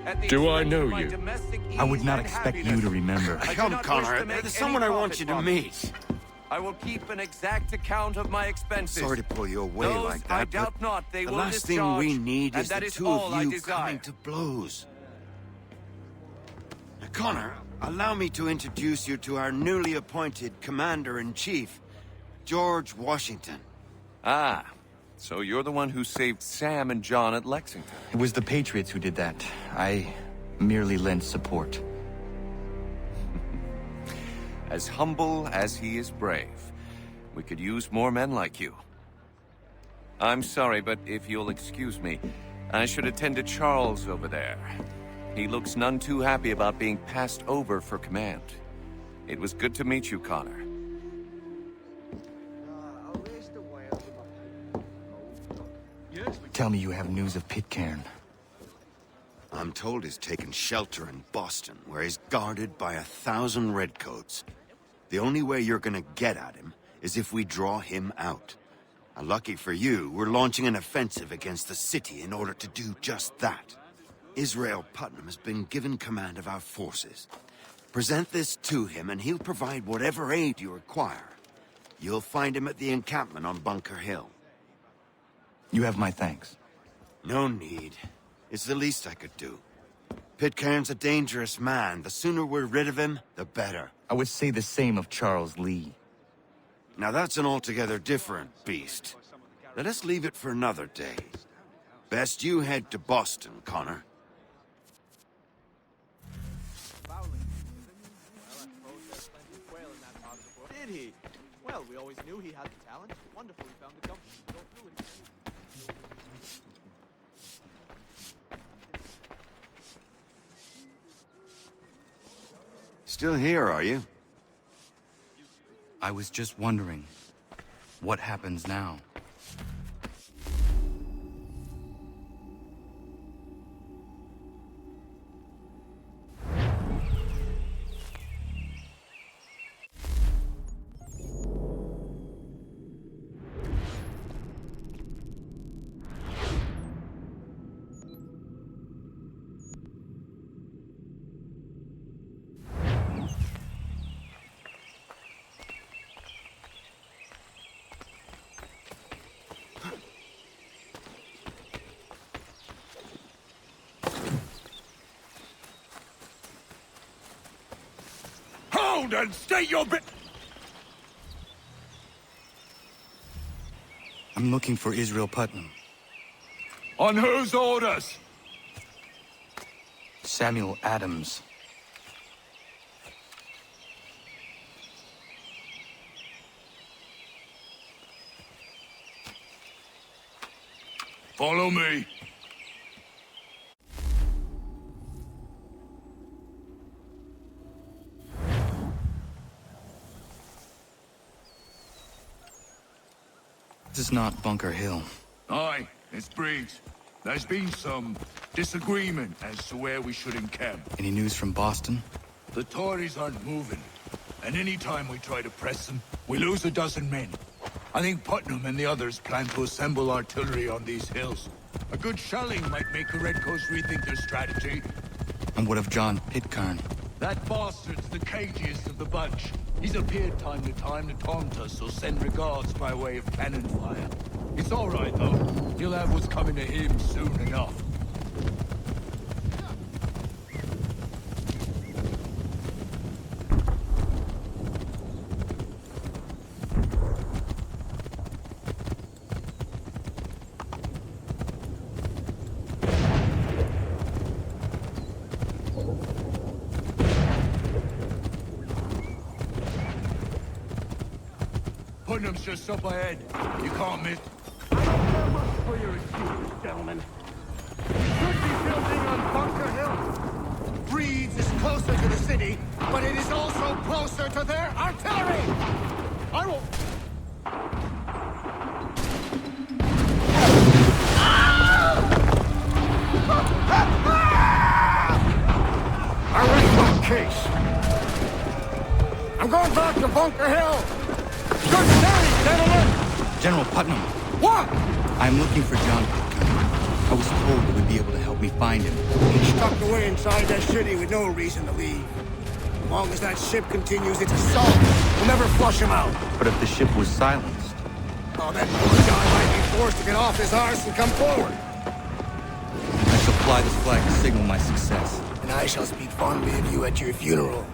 [SPEAKER 8] At the
[SPEAKER 10] Do I
[SPEAKER 8] expense
[SPEAKER 10] know
[SPEAKER 8] of my
[SPEAKER 10] you?
[SPEAKER 8] domestic
[SPEAKER 11] I would
[SPEAKER 8] ease
[SPEAKER 11] not
[SPEAKER 8] and
[SPEAKER 11] expect you
[SPEAKER 8] happiness.
[SPEAKER 11] to remember.
[SPEAKER 8] I do
[SPEAKER 16] Come,
[SPEAKER 8] not
[SPEAKER 16] Connor.
[SPEAKER 8] wish to make
[SPEAKER 16] There's
[SPEAKER 8] any
[SPEAKER 16] someone I want
[SPEAKER 8] profit
[SPEAKER 16] you to
[SPEAKER 8] from
[SPEAKER 16] meet.
[SPEAKER 8] it. I will keep an exact account of my expenses.
[SPEAKER 18] Sorry to pull you away
[SPEAKER 8] Those
[SPEAKER 18] like that,
[SPEAKER 8] I doubt
[SPEAKER 18] but
[SPEAKER 8] not they
[SPEAKER 18] the
[SPEAKER 8] will
[SPEAKER 18] last thing
[SPEAKER 8] discharge,
[SPEAKER 18] we need
[SPEAKER 8] and
[SPEAKER 18] is
[SPEAKER 8] that
[SPEAKER 18] the
[SPEAKER 8] is
[SPEAKER 18] two
[SPEAKER 8] all
[SPEAKER 18] of
[SPEAKER 8] I
[SPEAKER 18] you
[SPEAKER 8] desire.
[SPEAKER 18] coming to blows. Now, Connor, allow me to introduce you to our newly appointed Commander-in-Chief, George Washington.
[SPEAKER 8] Ah, so you're the one who saved Sam and John at Lexington.
[SPEAKER 11] It was the Patriots who did that. I merely lent support.
[SPEAKER 8] As humble as he is brave. We could use more men like you. I'm sorry, but if you'll excuse me, I should attend to Charles over there. He looks none too happy about being passed over for command. It was good to meet you, Connor.
[SPEAKER 11] Tell me you have news of Pitcairn.
[SPEAKER 18] I'm told he's taken shelter in Boston, where he's guarded by 1,000 redcoats. The only way you're gonna get at him is if we draw him out. And lucky for you, we're launching an offensive against the city in order to do just that. Israel Putnam has been given command of our forces. Present this to him and he'll provide whatever aid you require. You'll find him at the encampment on Bunker Hill.
[SPEAKER 11] You have my thanks.
[SPEAKER 18] No need. It's the least I could do. Pitcairn's a dangerous man. The sooner we're rid of him, the better.
[SPEAKER 11] I would say the same of Charles Lee.
[SPEAKER 18] Now that's an altogether different beast. Let us leave it for another day. Best you head to Boston, Connor.
[SPEAKER 21] Did he? Well, we always knew he had the talent. Wonderful we found the company to go through it.
[SPEAKER 18] Still here, are you?
[SPEAKER 11] I was just wondering, what happens now?
[SPEAKER 23] Hold and state your bit.
[SPEAKER 11] I'm looking for Israel Putnam.
[SPEAKER 23] On whose orders?
[SPEAKER 11] Samuel Adams.
[SPEAKER 23] Follow me.
[SPEAKER 11] This is not Bunker Hill.
[SPEAKER 23] Aye, it's Briggs. There's been some disagreement as to where we should encamp.
[SPEAKER 11] Any news from Boston?
[SPEAKER 23] The Tories aren't moving, and any time we try to press them, we lose a dozen men. I think Putnam and the others plan to assemble artillery on these hills. A good shelling might make the Redcoats rethink their strategy.
[SPEAKER 11] And what of John Pitcairn?
[SPEAKER 23] That bastard's the cagiest of the bunch. He's appeared time to time to taunt us or send regards by way of cannon fire. It's all right, though. He'll have what's coming to him soon enough. Putnam's just up ahead. You can't miss.
[SPEAKER 3] I don't care much for your excuse, gentlemen. You should be building on Bunker Hill.
[SPEAKER 13] closer to the city, but it is also closer to their artillery! I will...
[SPEAKER 23] I rest my case. I'm going back to Bunker Hill. Good day, gentlemen!
[SPEAKER 11] General Putnam.
[SPEAKER 23] What?
[SPEAKER 11] I'm looking for John Pitcairn. I was told you would be able to help me find him.
[SPEAKER 13] He's tucked away inside that city with no reason to leave. As long as that ship continues its assault, we'll never flush him out.
[SPEAKER 11] But if the ship was silenced...
[SPEAKER 13] Oh, then poor John might be forced to get off his arse and come forward.
[SPEAKER 11] I shall fly this flag to signal my success.
[SPEAKER 13] And I shall speak fondly of you at your funeral.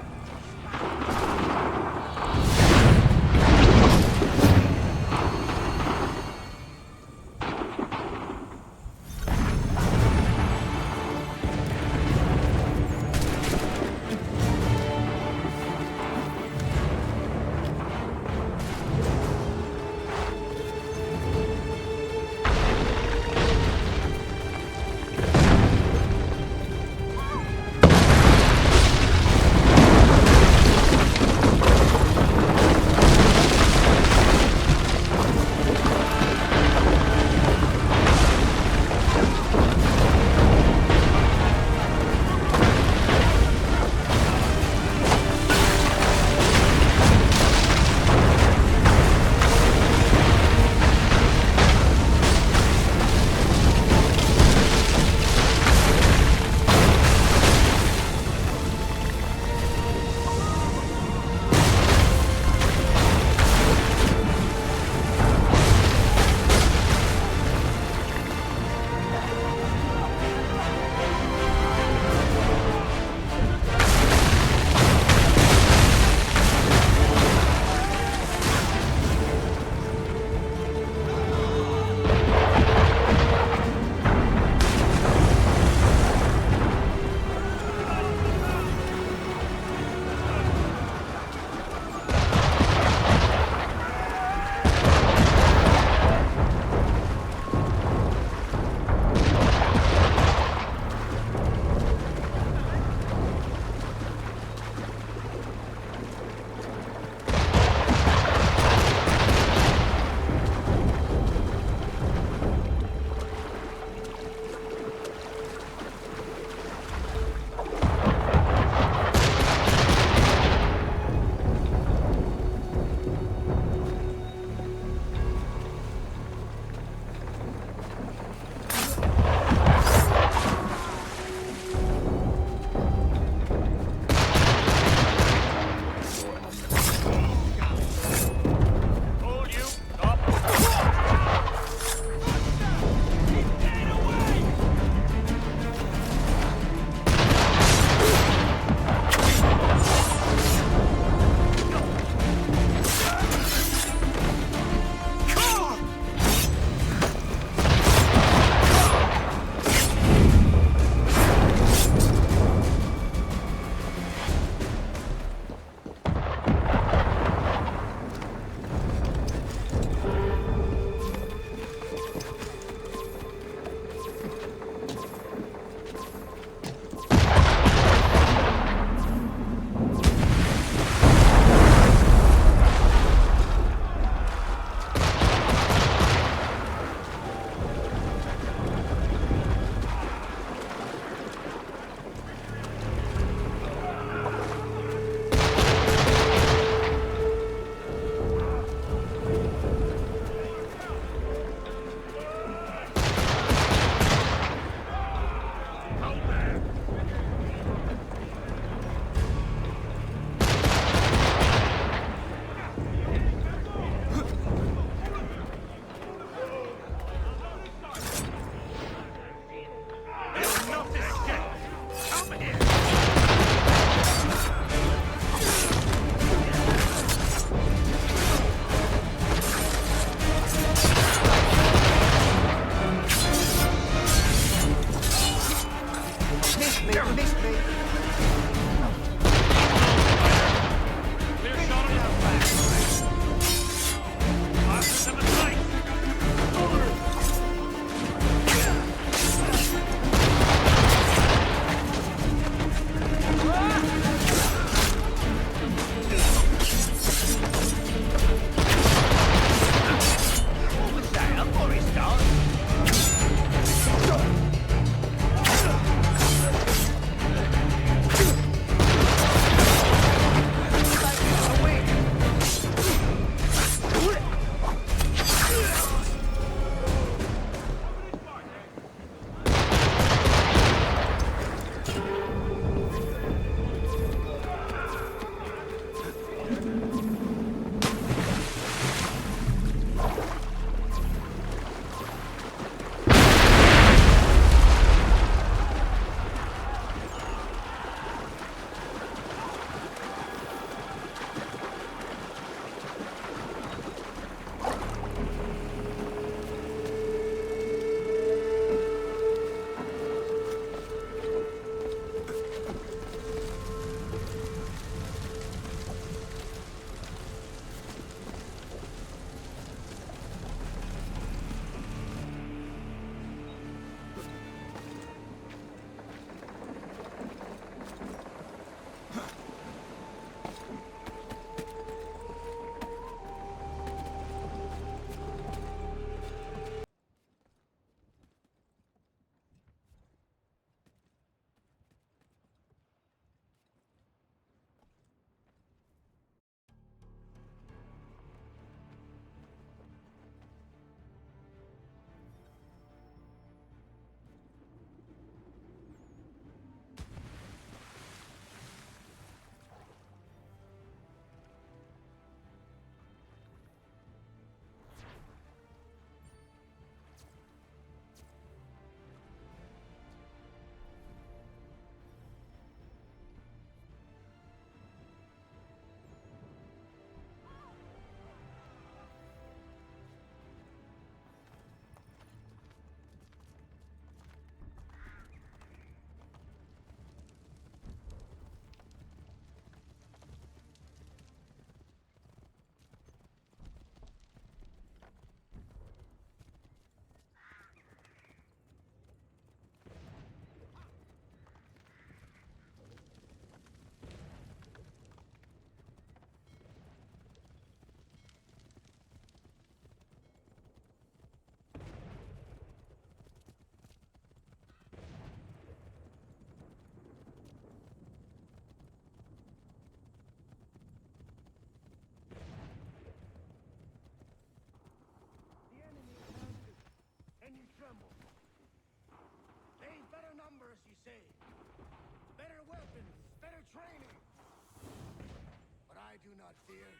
[SPEAKER 13] do not fear.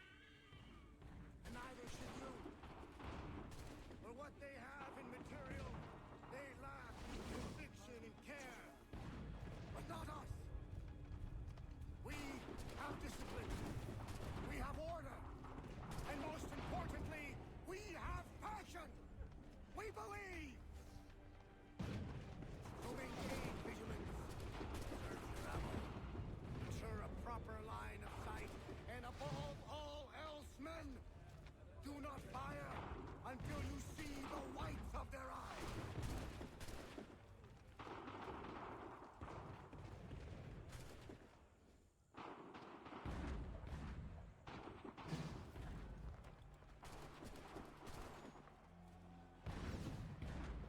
[SPEAKER 13] And neither should you. For what they have in material, they lack in conviction and care. But not us. We have discipline. We have order. And most importantly, we have passion. We believe. So maintain vigilance. Search your ammo. Ensure a proper line of sight. And above all else, men, do not fire until you see the whites of their eyes.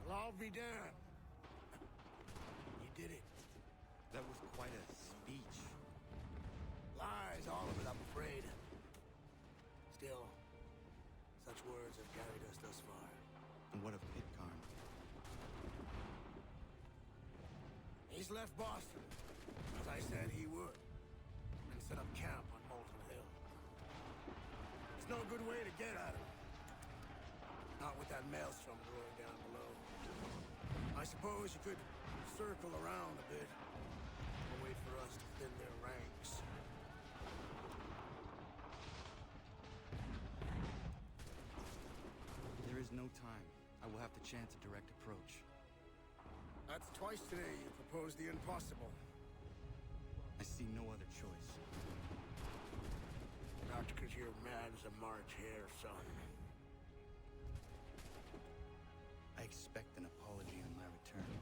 [SPEAKER 13] Well, I'll be damned. You did it.
[SPEAKER 11] That was quite a speech.
[SPEAKER 13] Lies, all of it, I'm afraid. Still, such words have carried us thus far.
[SPEAKER 11] And what of Pitcairn?
[SPEAKER 13] He's left Boston, as I said he would, and set up camp on Molten Hill. There's no good way to get at him. Not with that maelstrom brewing down below. I suppose you could circle around a bit and wait for us to thin their ranks.
[SPEAKER 11] There is no time. I will have to chance a direct approach.
[SPEAKER 13] That's twice today you proposed the impossible.
[SPEAKER 11] I see no other choice.
[SPEAKER 13] Not because you're mad as a March hare, son.
[SPEAKER 11] I expect an apology on my return.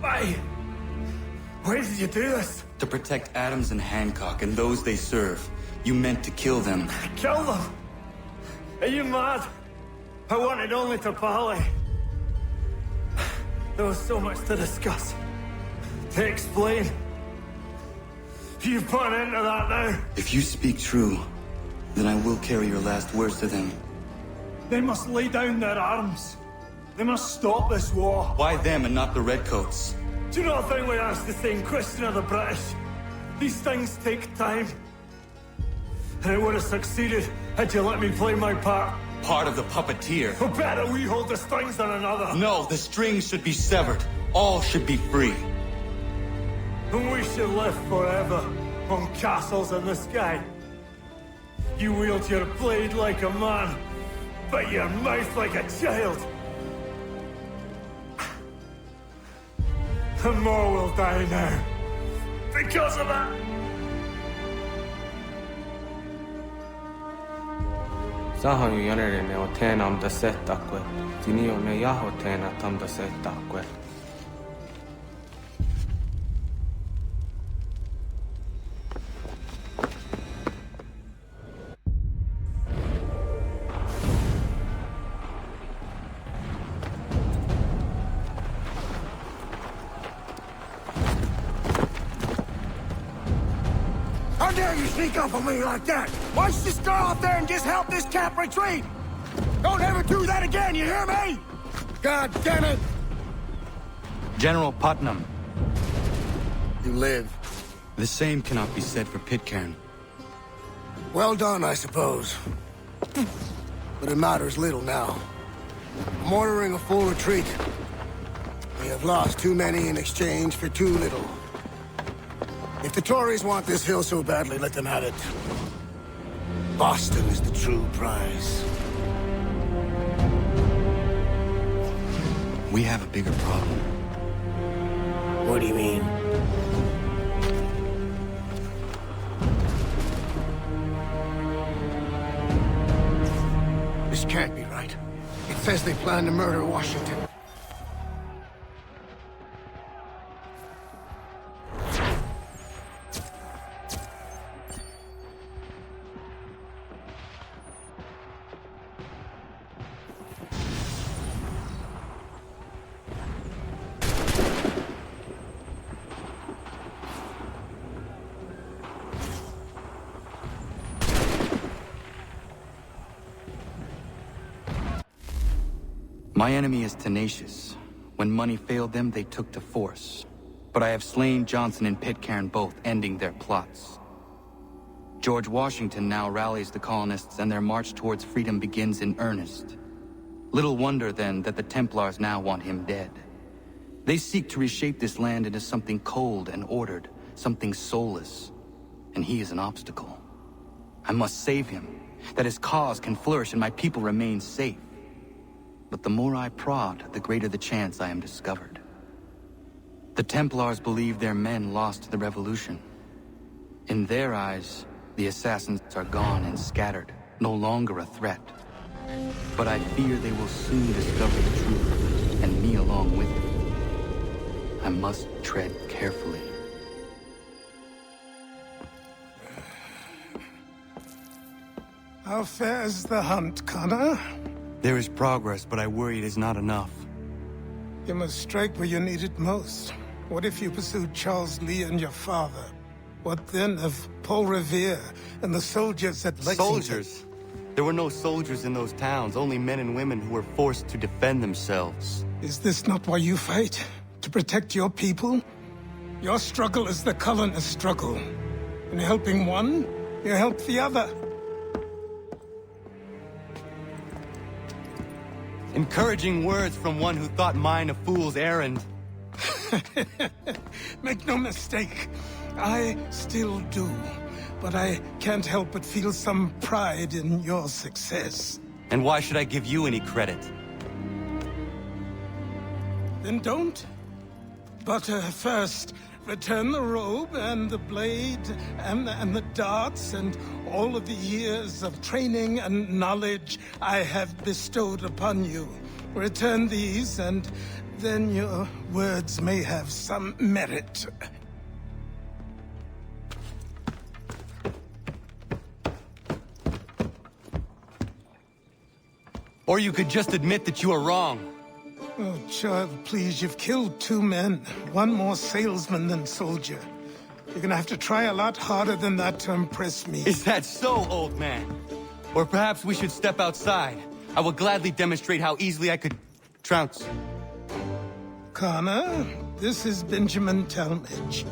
[SPEAKER 21] Why? Why did you do this?
[SPEAKER 11] To protect Adams and Hancock and those they serve, you meant to kill them.
[SPEAKER 21] Kill them? Are you mad? I wanted only to parley. There was so much to discuss, to explain. You've put an end to that now.
[SPEAKER 11] If you speak true, then I will carry your last words to them.
[SPEAKER 21] They must lay down their arms. They must stop this war.
[SPEAKER 11] Why them and not the Redcoats?
[SPEAKER 21] Do you not think we asked the same question of the British? These things take time. And it would have succeeded had you let me play my part.
[SPEAKER 11] Part of the puppeteer.
[SPEAKER 21] But better we hold the strings than another.
[SPEAKER 11] No, the strings should be severed. All should be free.
[SPEAKER 21] And we should live forever on castles in the sky. You wield your blade like a man, but your mouth like a child. And more will die now. Because of that.
[SPEAKER 15] Sahan ju jänerine o teenam da settakwe. Tini o ne jaho teena tam da settakwe.
[SPEAKER 17] How dare you sneak up on me like that? Why don't you just go out there and just help this camp retreat? Don't ever do that again, you hear me? God damn it!
[SPEAKER 11] General Putnam.
[SPEAKER 17] You live.
[SPEAKER 11] The same cannot be said for Pitcairn.
[SPEAKER 17] Well done, I suppose. But it matters little now. I'm ordering a full retreat. We have lost too many in exchange for too little. If the Tories want this hill so badly, let them have it. Boston is the true prize.
[SPEAKER 11] We have a bigger problem.
[SPEAKER 17] What do you mean? This can't be right. It says they plan to murder Washington.
[SPEAKER 11] My enemy is tenacious. When money failed them, they took to force. But I have slain Johnson and Pitcairn both, ending their plots. George Washington now rallies the colonists and their march towards freedom begins in earnest. Little wonder, then, that the Templars now want him dead. They seek to reshape this land into something cold and ordered, something soulless. And he is an obstacle. I must save him, that his cause can flourish and my people remain safe. But the more I prod, the greater the chance I am discovered. The Templars believe their men lost the revolution. In their eyes, the assassins are gone and scattered, no longer a threat. But I fear they will soon discover the truth, and me along with it. I must tread carefully.
[SPEAKER 14] How fares the hunt, Connor?
[SPEAKER 11] There is progress, but I worry it is not enough.
[SPEAKER 14] You must strike where you need it most. What if you pursued Charles Lee and your father? What then of Paul Revere and the soldiers at Lexington?
[SPEAKER 11] Soldiers? There were no soldiers in those towns, only men and women who were forced to defend themselves.
[SPEAKER 14] Is this not why you fight? To protect your people? Your struggle is the colonist struggle. In helping one, you help the other.
[SPEAKER 11] Encouraging words from one who thought mine a fool's errand.
[SPEAKER 14] Make no mistake, I still do. But I can't help but feel some pride in your success.
[SPEAKER 11] And why should I give you any credit?
[SPEAKER 14] Then don't. But first, return the robe and the blade and the darts and all of the years of training and knowledge I have bestowed upon you. Return these, and Then your words may have some merit.
[SPEAKER 11] Or you could just admit that you are wrong.
[SPEAKER 14] Oh, child, please, you've killed 2 men. One more salesman than soldier. You're gonna have to try a lot harder than that to impress me.
[SPEAKER 11] Is that so, old man? Or perhaps we should step outside. I will gladly demonstrate how easily I could trounce.
[SPEAKER 14] Connor, this is Benjamin Talmadge.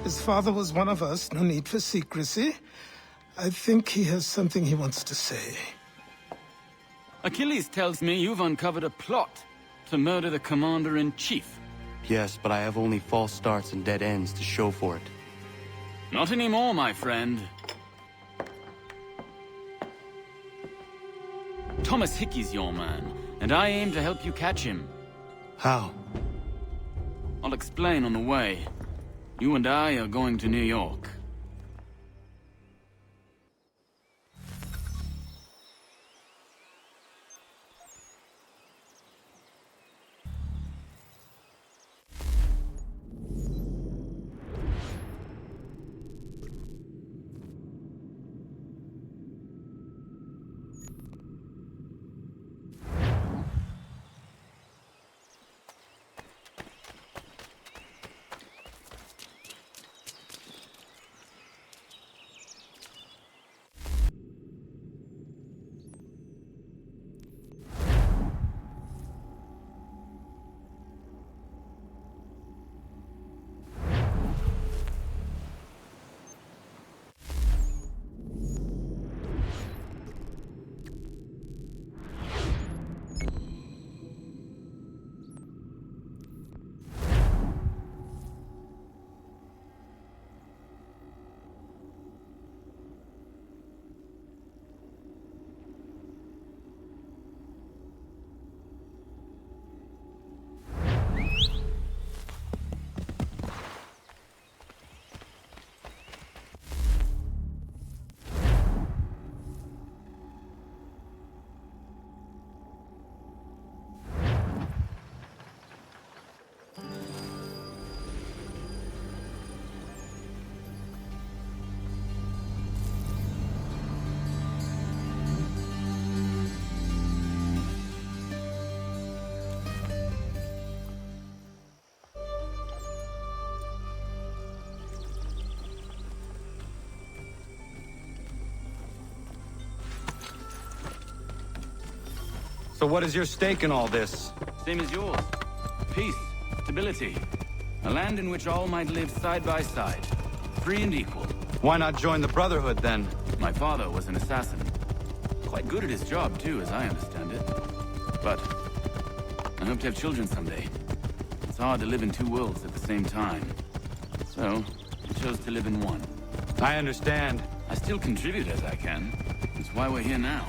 [SPEAKER 14] His father was one of us, no need for secrecy. I think he has something he wants to say.
[SPEAKER 1] Achilles tells me you've uncovered a plot to murder the commander-in-chief.
[SPEAKER 11] Yes, but I have only false starts and dead ends to show for it.
[SPEAKER 1] Not anymore, my friend. Thomas Hickey's your man, and I aim to help you catch him.
[SPEAKER 11] How?
[SPEAKER 1] I'll explain on the way. You and I are going to New York.
[SPEAKER 11] So what is your stake in all this?
[SPEAKER 1] Same as yours. Peace, stability. A land in which all might live side by side. Free and equal.
[SPEAKER 11] Why not join the Brotherhood, then?
[SPEAKER 1] My father was an assassin. Quite good at his job, too, as I understand it. But I hope to have children someday. It's hard to live in 2 worlds at the same time. So, I chose to live in one.
[SPEAKER 11] I understand.
[SPEAKER 1] I still contribute as I can. That's why we're here now.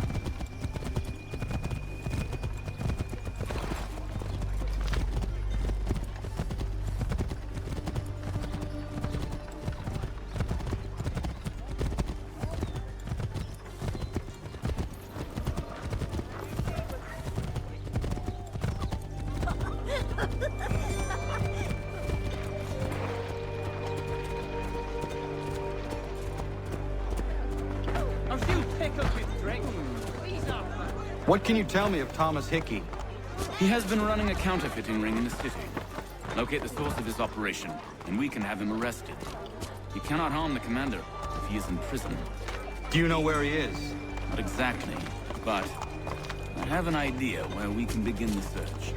[SPEAKER 11] What can you tell me of Thomas Hickey?
[SPEAKER 1] He has been running a counterfeiting ring in the city. Locate the source of his operation, and we can have him arrested. You cannot harm the commander if he is in prison.
[SPEAKER 11] Do you know where he is?
[SPEAKER 1] Not exactly, but I have an idea where we can begin the search.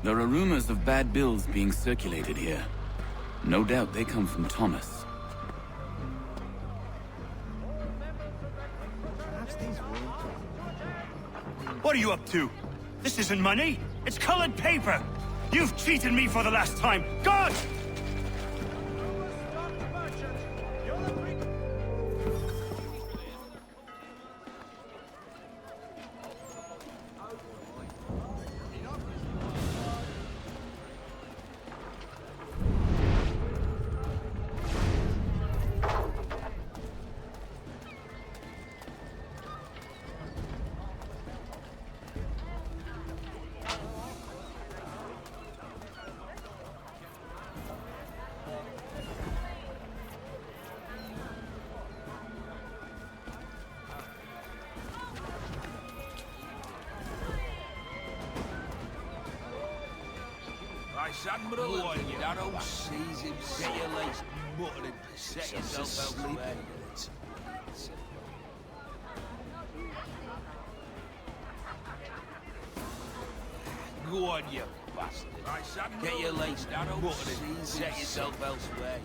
[SPEAKER 1] There are rumors of bad bills being circulated here. No doubt they come from Thomas.
[SPEAKER 3] What are you up to? This isn't money. It's colored paper. You've cheated me for the last time. God!
[SPEAKER 6] Admiral, that old sees him. Get your legs muttering, set yourself elsewhere. Go on, you bastard. Get your legs muttering, set yourself elsewhere.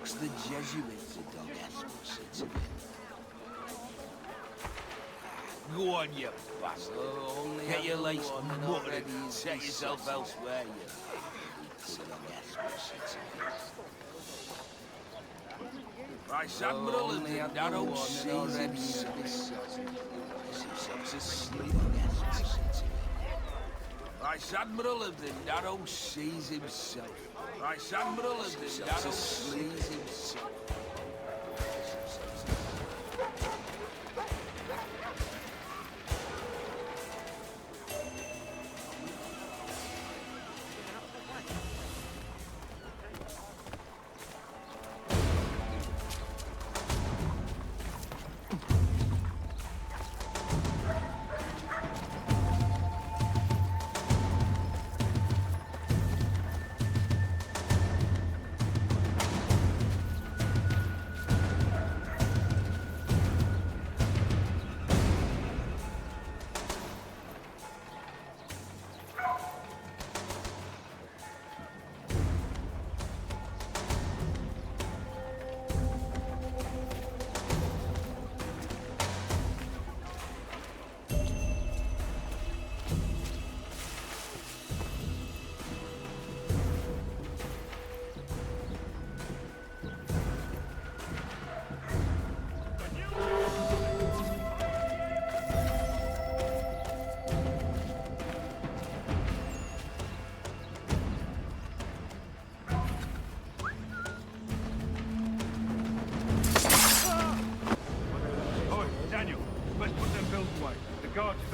[SPEAKER 6] The Jesuits, the dog ass. Go on, you bastard. Get your legs muttering, set yourself elsewhere, you Vice Admiral of the narrow seas himself. Vice Admiral of the narrow seas himself. Vice Admiral of the narrow seas himself.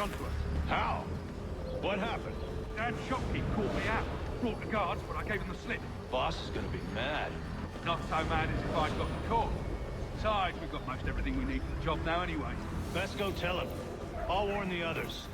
[SPEAKER 12] Onto us. How? What happened? Dad's shopkeep caught me out. Brought the guards, but I gave him the slip. Boss is gonna be mad. Not so mad as if I'd got the call. Besides, we've got most everything we need for the job now anyway. Best go tell him. I'll warn the others.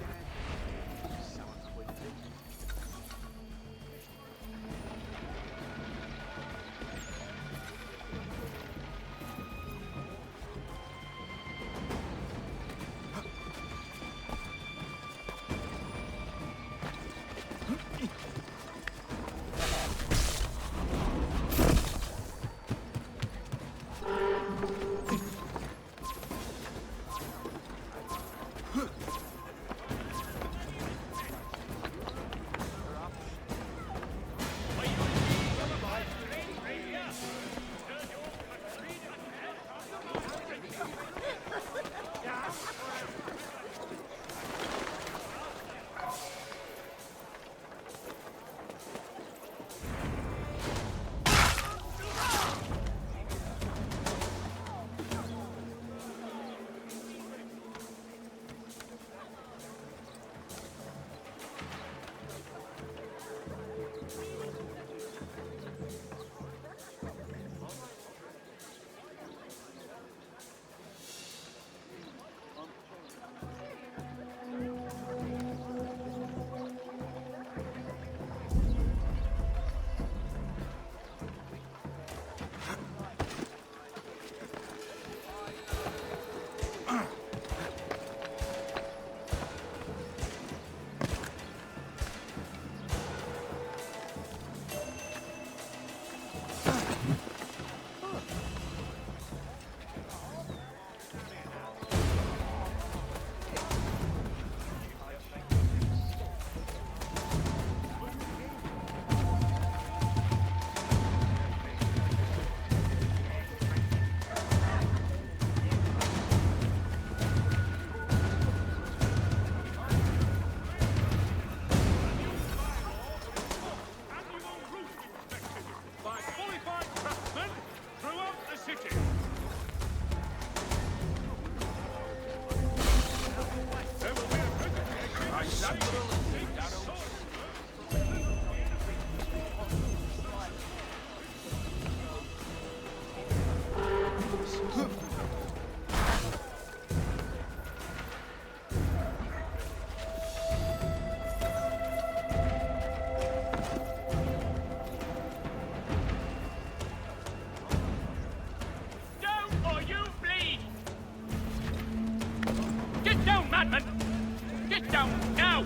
[SPEAKER 12] down, now!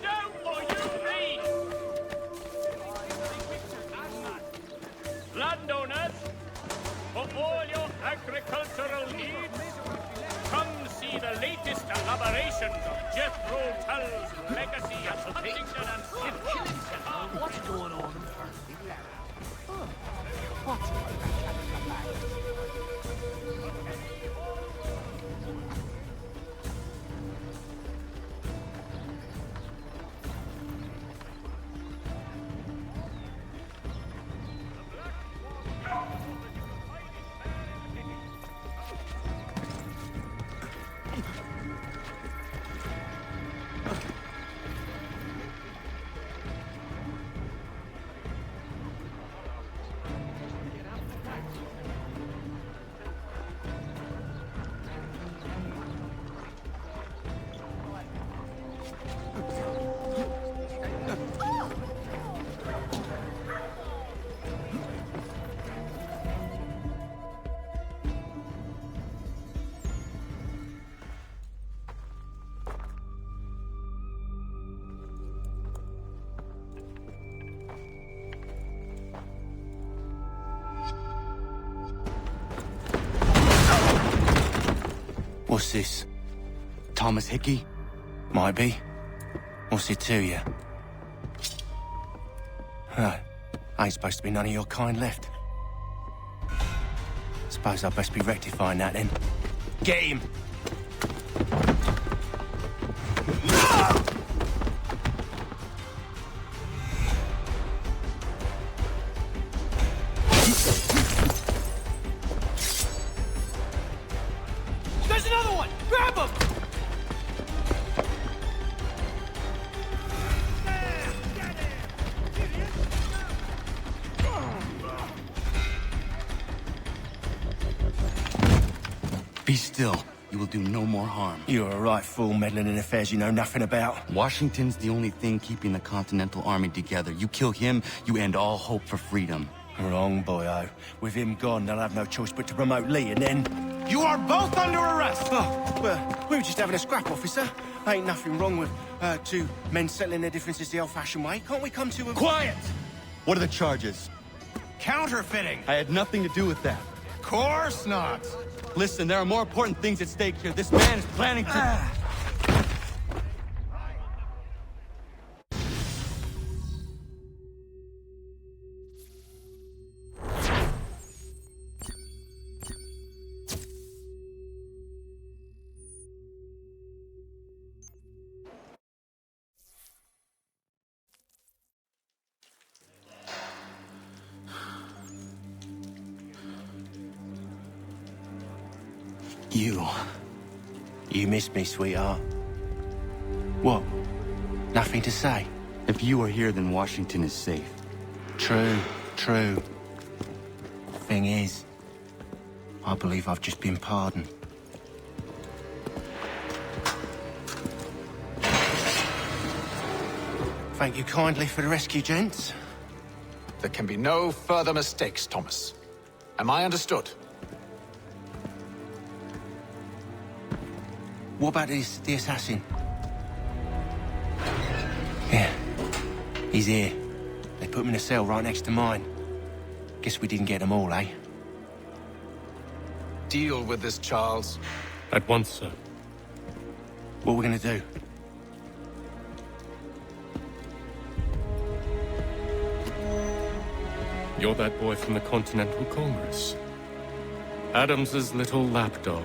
[SPEAKER 12] Down or you leave! Landowners, for all your agricultural needs, come see the latest elaborations of Jethro Tull's legacy at Huntington and Smith.
[SPEAKER 6] What's going on?
[SPEAKER 9] What's this? Thomas Hickey? Might be. What's it to you? Ain't supposed to be none of your kind left. Suppose I'd best be rectifying that then. Get him!
[SPEAKER 6] There's another one! Grab him!
[SPEAKER 9] Be still. You will do no more harm. You're a right fool meddling in affairs you know nothing about. Washington's the only thing keeping the Continental Army together. You kill him, you end all hope for freedom. Wrong, boyo. With him gone, they'll have no choice but to promote Lee, and then... You are both under arrest! Oh, well, we were just having a scrap, officer. Ain't nothing wrong with two men settling their differences the old-fashioned way. Can't we come to a...
[SPEAKER 11] Quiet! What are the charges?
[SPEAKER 9] Counterfeiting!
[SPEAKER 11] I had nothing to do with that.
[SPEAKER 9] Course not!
[SPEAKER 11] Listen, there are more important things at stake here. This man is planning to...
[SPEAKER 9] You missed me, sweetheart. What? Nothing to say?
[SPEAKER 11] If you are here, then Washington is safe.
[SPEAKER 9] True. Thing is, I believe I've just been pardoned. Thank you kindly for the rescue, gents.
[SPEAKER 20] There can be no further mistakes, Thomas. Am I understood?
[SPEAKER 9] What about the assassin? Yeah, he's here. They put him in a cell right next to mine. Guess we didn't get them all, eh?
[SPEAKER 20] Deal with this, Charles.
[SPEAKER 22] At once, sir.
[SPEAKER 9] What are we gonna do?
[SPEAKER 22] You're that boy from the Continental Congress. Adams's little lapdog.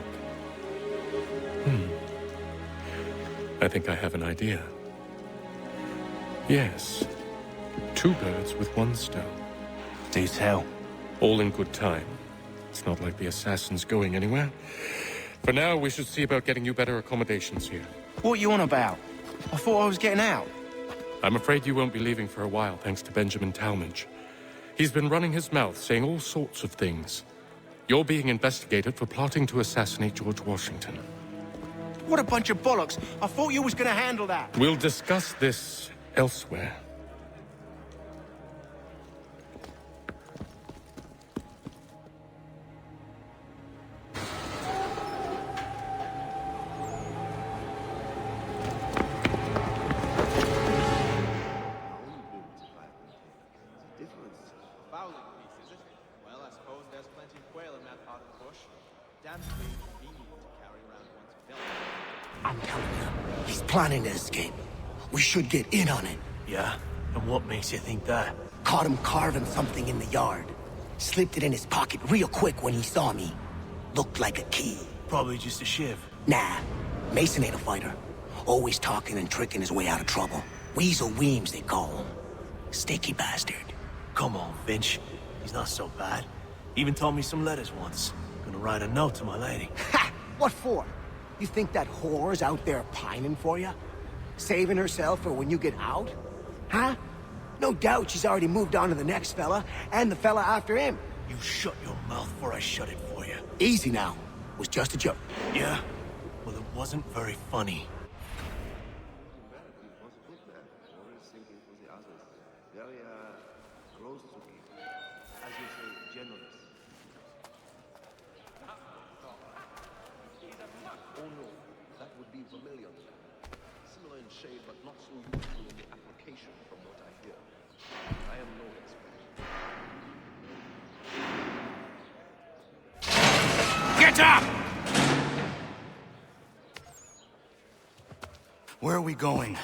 [SPEAKER 22] I think I have an idea. Yes. Two birds with one stone.
[SPEAKER 9] Do tell.
[SPEAKER 22] All in good time. It's not like the assassin's going anywhere. For now, we should see about getting you better accommodations here.
[SPEAKER 9] What are you on about? I thought I was getting out.
[SPEAKER 22] I'm afraid you won't be leaving for a while, thanks to Benjamin Talmadge. He's been running his mouth, saying all sorts of things. You're being investigated for plotting to assassinate George Washington.
[SPEAKER 9] What a bunch of bollocks. I thought you was gonna handle that.
[SPEAKER 22] We'll discuss this elsewhere.
[SPEAKER 17] planning to escape. We should get in on it.
[SPEAKER 3] Yeah? And what makes you think that?
[SPEAKER 17] Caught him carving something in the yard. Slipped it in his pocket real quick when he saw me. Looked like a key.
[SPEAKER 3] Probably just a shiv.
[SPEAKER 17] Nah, Mason ain't a fighter. Always talking and tricking his way out of trouble. Weasel Weems, they call him. Sticky bastard.
[SPEAKER 3] Come on, Finch. He's not so bad. Even told me some letters once. Gonna write a note to my lady.
[SPEAKER 17] Ha! What for? You think that whore's out there pining for you? Saving herself for when you get out? Huh? No doubt she's already moved on to the next fella, and the fella after him.
[SPEAKER 3] You shut your mouth before I shut it for you.
[SPEAKER 17] Easy now. Was just a joke.
[SPEAKER 3] Yeah? Well, it wasn't very funny.
[SPEAKER 8] Get up!
[SPEAKER 11] Where are we going?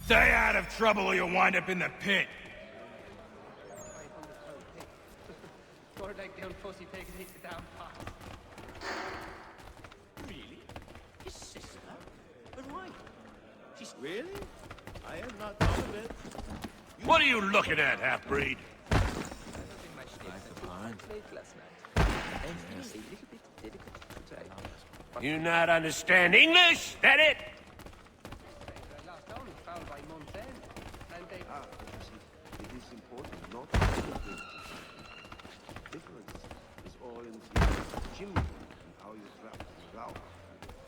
[SPEAKER 6] Stay out of trouble or you'll wind up in the pit.
[SPEAKER 4] Really? His sister? But why? She's...
[SPEAKER 2] Really? I am not out of it.
[SPEAKER 23] What are you looking at, half-breed? You not understand English? That it?
[SPEAKER 5] It is important not to forget. Difference is all in the chimney and how you trap the plow.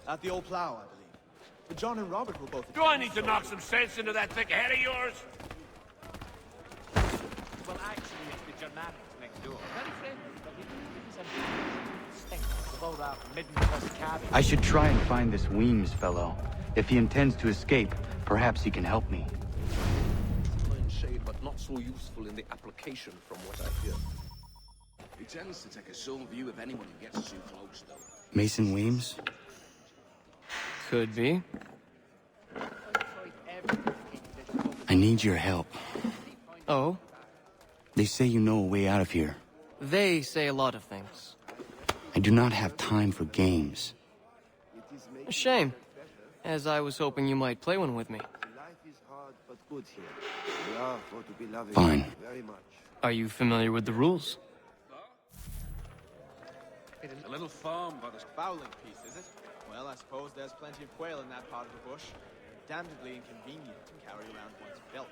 [SPEAKER 19] At the old plow, I believe. But John and Robert were both...
[SPEAKER 23] Do I need to knock some sense into that thick head of yours?
[SPEAKER 4] Well, actually, it's the Germanics next door. Very friendly, but we do stink about our midden cabin.
[SPEAKER 11] I should try and find this Weems fellow. If he intends to escape, perhaps he can help me.
[SPEAKER 5] In shade, but not so useful in the application from what I hear.
[SPEAKER 24] He tends to take a sole view of anyone who gets too close, though.
[SPEAKER 11] Mason Weems?
[SPEAKER 15] Could be.
[SPEAKER 11] I need your help.
[SPEAKER 15] Oh?
[SPEAKER 11] They say you know a way out of here.
[SPEAKER 15] They say a lot of things.
[SPEAKER 11] I do not have time for games.
[SPEAKER 15] A shame, as I was hoping you might play one with me.
[SPEAKER 5] Life is hard, but good here. We are for to be loving
[SPEAKER 11] Fine.
[SPEAKER 5] very much.
[SPEAKER 15] Are you familiar with the rules?
[SPEAKER 19] A little farm by the fowling piece, is it? Well, I suppose there's plenty of quail in that part of the bush. Damnably inconvenient to carry around one's belt.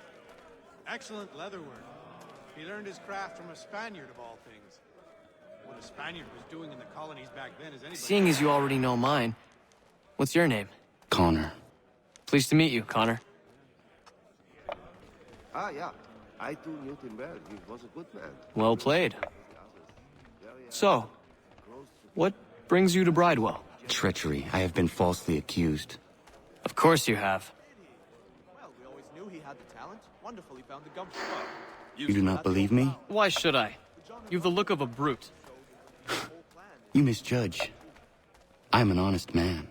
[SPEAKER 25] Excellent leatherwork. He learned his craft from a Spaniard of all things. What a Spaniard was doing in the colonies back then is anybody...
[SPEAKER 15] Seeing as you already know mine, what's your name?
[SPEAKER 11] Connor.
[SPEAKER 15] Pleased to meet you, Connor.
[SPEAKER 5] Ah, yeah. I too knew him well. He was a good man.
[SPEAKER 15] Well played. So, what brings you to Bridewell?
[SPEAKER 11] Treachery. I have been falsely accused.
[SPEAKER 15] Of course you have.
[SPEAKER 19] Well, we always knew he had the talent. Wonderful he found the gumption.
[SPEAKER 11] You do not believe me?
[SPEAKER 15] Why should I? You've the look of a brute.
[SPEAKER 11] You misjudge. I'm an honest man.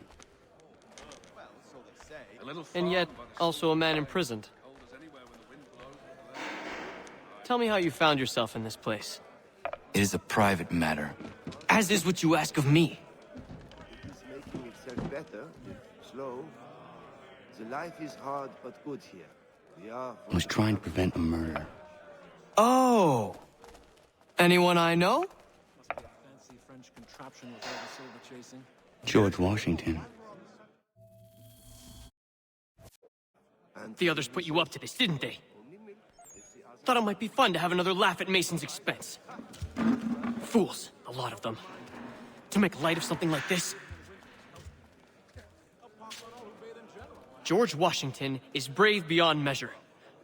[SPEAKER 15] And yet, also a man imprisoned. Tell me how you found yourself in this place.
[SPEAKER 11] It is a private matter.
[SPEAKER 15] As is what you ask of me.
[SPEAKER 5] It is making itself better, slow. The life is hard, but good here. We are...
[SPEAKER 11] I was trying to prevent a murder.
[SPEAKER 15] Oh! Anyone I know?
[SPEAKER 11] George Washington.
[SPEAKER 15] The others put you up to this, didn't they? Thought it might be fun to have another laugh at Mason's expense. Fools, a lot of them. To make light of something like this. George Washington is brave beyond measure,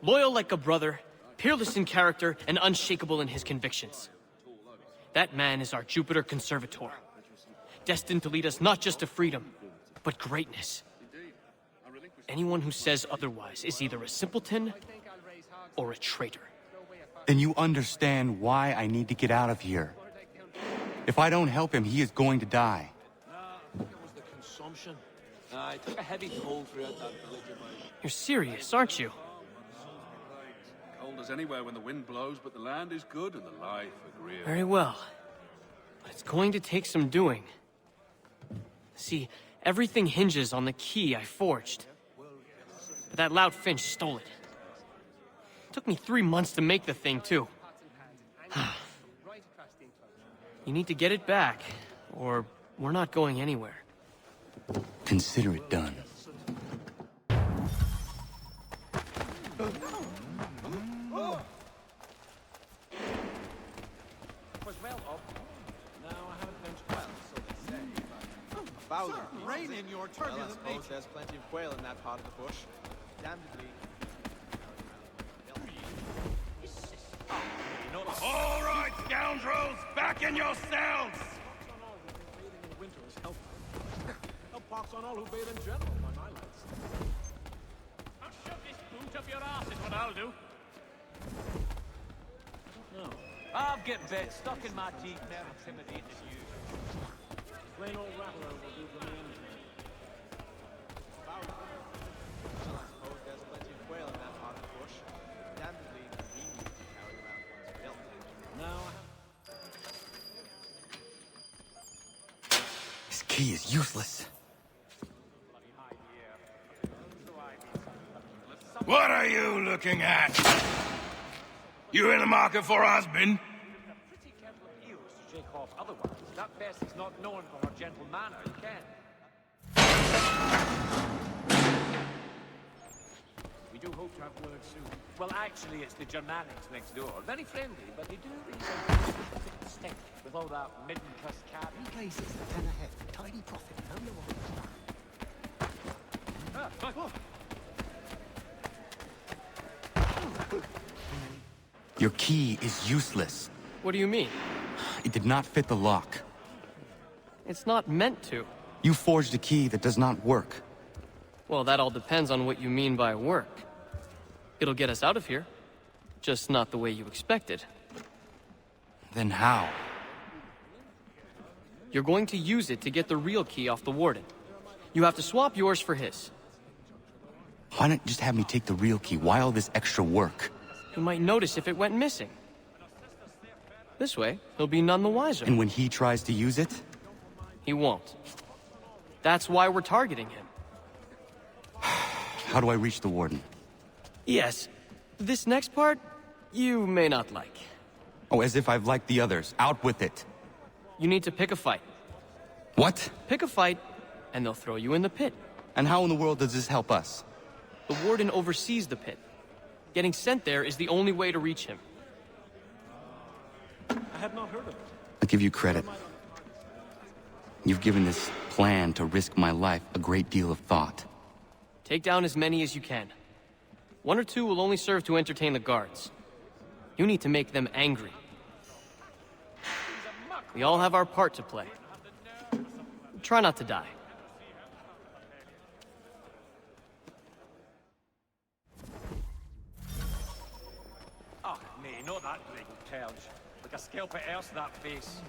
[SPEAKER 15] loyal like a brother, peerless in character, and unshakable in his convictions. That man is our Jupiter Conservator, destined to lead us not just to freedom, but greatness. Anyone who says otherwise is either a simpleton or a traitor.
[SPEAKER 11] Then you understand why I need to get out of here. If I don't help him, he is going to die.
[SPEAKER 4] consumption. I took a heavy toll throughout that village of mine.
[SPEAKER 15] You're serious, aren't you?
[SPEAKER 12] Cold as anywhere when the wind blows, but the land is good and the life agreeable.
[SPEAKER 15] Very well. But it's going to take some doing. See, everything hinges on the key I forged. But that loud Finch stole it. Took me 3 months to make the thing, too. You need to get it back, or we're not going anywhere.
[SPEAKER 9] Consider it done.
[SPEAKER 4] Was well up. Now I haven't been to well, so they say.
[SPEAKER 19] Fowler.
[SPEAKER 25] Rein in your
[SPEAKER 19] Well, I
[SPEAKER 25] turbulent
[SPEAKER 19] suppose
[SPEAKER 25] nature.
[SPEAKER 19] there's plenty of quail in that part of the bush. Damnedly.
[SPEAKER 23] All right, scoundrels, back in your cells!
[SPEAKER 4] No pox on all who bathe in general, by my lights. I'll shove this boot up your ass is what I'll do. No. I'll get bit, stuck in my teeth, never intimidated you. Plain old rattler will do for me anything.
[SPEAKER 19] Well, I suppose there's plenty of quail in that part of the bush. Damnedly convenient to carry around one's belt.
[SPEAKER 4] No,
[SPEAKER 9] This key is useless.
[SPEAKER 23] What are you looking at? You in the market for a husband?
[SPEAKER 4] pretty careful of ears to shake off otherwise. That bess is not known for her gentle manner, you can. We do hope to have word soon. Well, actually, it's the Germanics next door. Very friendly, but they do reason stink with all that midden-cuss cat.
[SPEAKER 17] In cases, a ten ahead. Tidy profit. No, no one.
[SPEAKER 9] Your key is useless.
[SPEAKER 15] What do you mean?
[SPEAKER 9] It did not fit the lock.
[SPEAKER 15] It's not meant to.
[SPEAKER 9] You forged a key that does not work.
[SPEAKER 15] Well, that all depends on what you mean by work. It'll get us out of here. Just not the way you expected.
[SPEAKER 9] Then how?
[SPEAKER 15] You're going to use it to get the real key off the warden. You have to swap yours for his.
[SPEAKER 9] Why not just have me take the real key? Why all this extra work?
[SPEAKER 15] He might notice if it went missing. This way, he'll be none the wiser.
[SPEAKER 9] And when he tries to use it?
[SPEAKER 15] He won't. That's why we're targeting him.
[SPEAKER 9] How do I reach the warden?
[SPEAKER 15] Yes. This next part, you may not like.
[SPEAKER 9] Oh, as if I've liked the others. Out with it.
[SPEAKER 15] You need to pick a fight.
[SPEAKER 9] What?
[SPEAKER 15] Pick a fight, and they'll throw you in the pit.
[SPEAKER 9] And how in the world does this help us?
[SPEAKER 15] The warden oversees the pit. Getting sent there is the only way to reach him.
[SPEAKER 4] I had not heard of it.
[SPEAKER 9] I'll give you credit. You've given this plan to risk my life a great deal of thought.
[SPEAKER 15] Take down as many as you can. 1 or 2 will only serve to entertain the guards. You need to make them angry. We all have our part to play. Try not to die.
[SPEAKER 4] Oh, nay, not that great terge. Like a scalper else that face.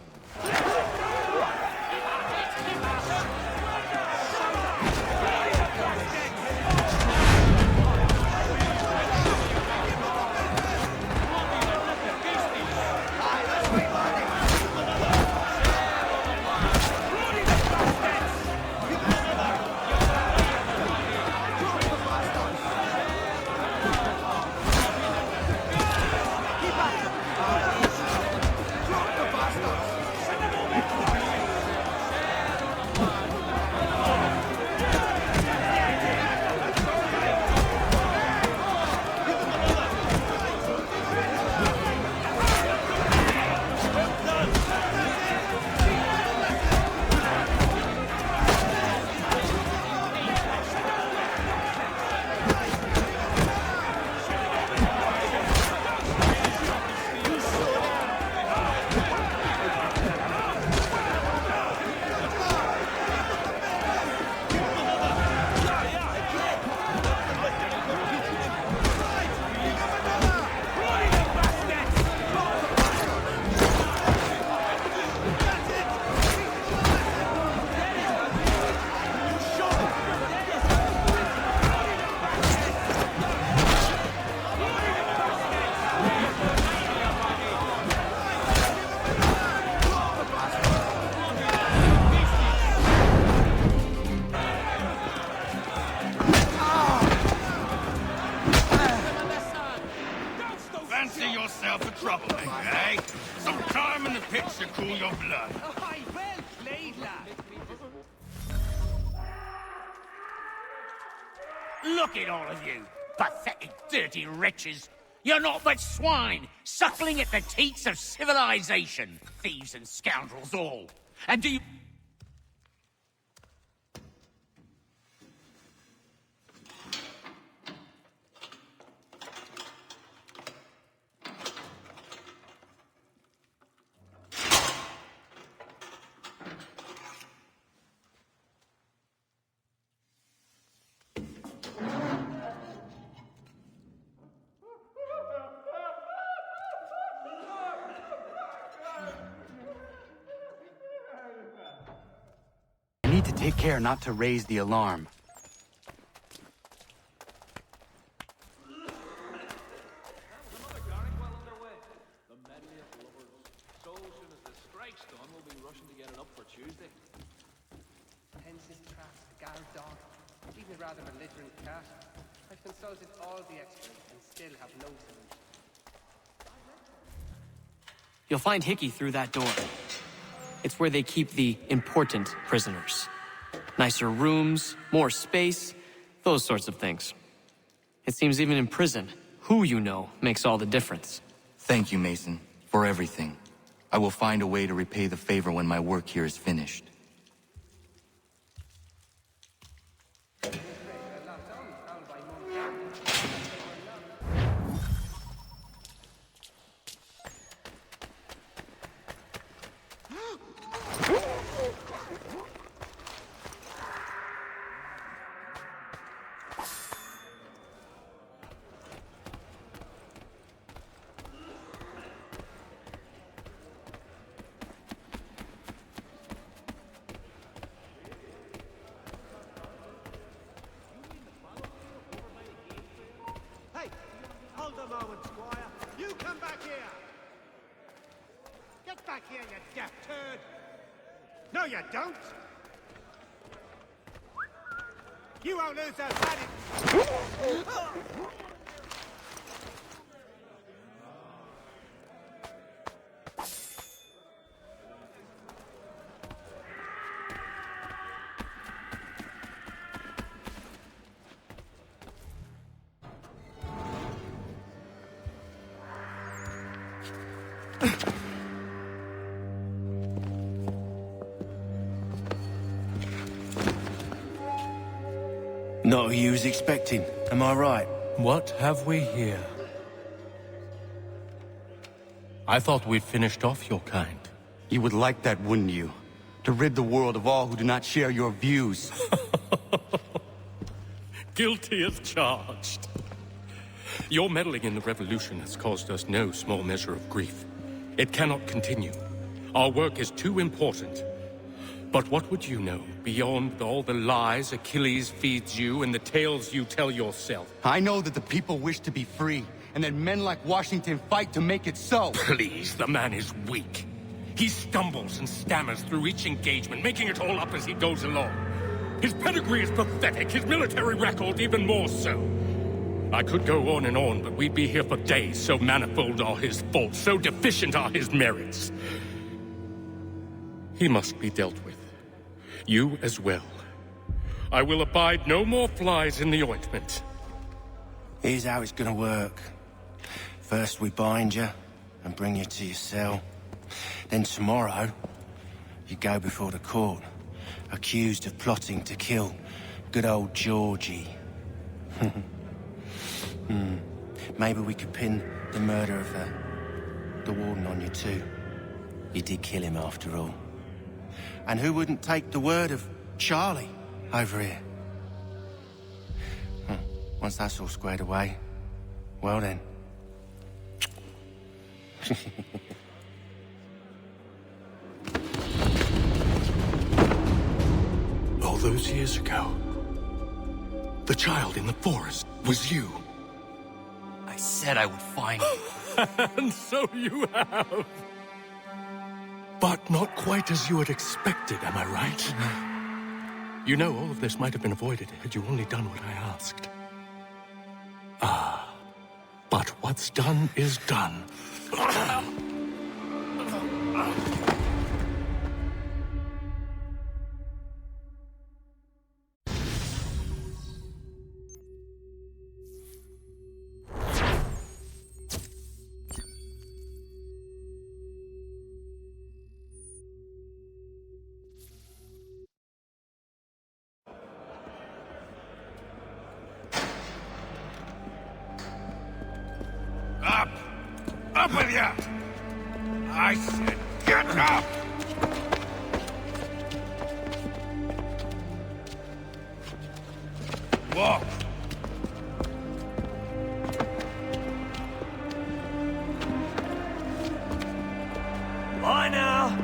[SPEAKER 2] your blood.
[SPEAKER 7] Aye, well played, lad.
[SPEAKER 6] Look at all of you, pathetic, dirty wretches. You're not but swine, suckling at the teats of civilization. Thieves and scoundrels all. And do you...
[SPEAKER 11] I need to take care not to raise the alarm.
[SPEAKER 7] Hence his traps, a guard dog, even rather belligerent cat. I've consulted all the experts and still have no solution.
[SPEAKER 15] You'll find Hickey through that door. It's where they keep the important prisoners. Nicer rooms, more space, those sorts of things. It seems even in prison, who you know makes all the difference.
[SPEAKER 11] Thank you, Mason, for everything. I will find a way to repay the favor when my work here is finished.
[SPEAKER 7] Hey, hold a moment, Squire. You come back here. Get back here, you deaf turd. No, you don't. You won't lose those baddies.
[SPEAKER 10] Not who you was expecting, am I right?
[SPEAKER 22] What have we here? I thought we'd finished off your kind.
[SPEAKER 11] You would like that, wouldn't you? To rid the world of all who do not share your views.
[SPEAKER 22] Guilty as charged. Your meddling in the revolution has caused us no small measure of grief. It cannot continue. Our work is too important. But what would you know, beyond all the lies Achilles feeds you and the tales you tell yourself?
[SPEAKER 11] I know that the people wish to be free, and that men like Washington fight to make it so.
[SPEAKER 22] Please, the man is weak. He stumbles and stammers through each engagement, making it all up as he goes along. His pedigree is pathetic, his military record even more so. I could go on, but we'd be here for days, so manifold are his faults, so deficient are his merits. He must be dealt with. You as well. I will abide no more flies in the ointment.
[SPEAKER 10] Here's how it's gonna work. First we bind you and bring you to your cell. Then tomorrow, you go before the court, accused of plotting to kill good old Georgie. Maybe we could pin the murder of the warden on you too. You did kill him after all. And who wouldn't take the word of Charlie over here? Once that's all squared away, well then.
[SPEAKER 22] All those years ago, the child in the forest was you.
[SPEAKER 11] I said I would find you.
[SPEAKER 22] And so you have. But not quite as you had expected, am I right? You know, all of this might have been avoided had you only done what I asked. Ah, but what's done is done. up with you! I said, get up! Walk.
[SPEAKER 6] Bye now.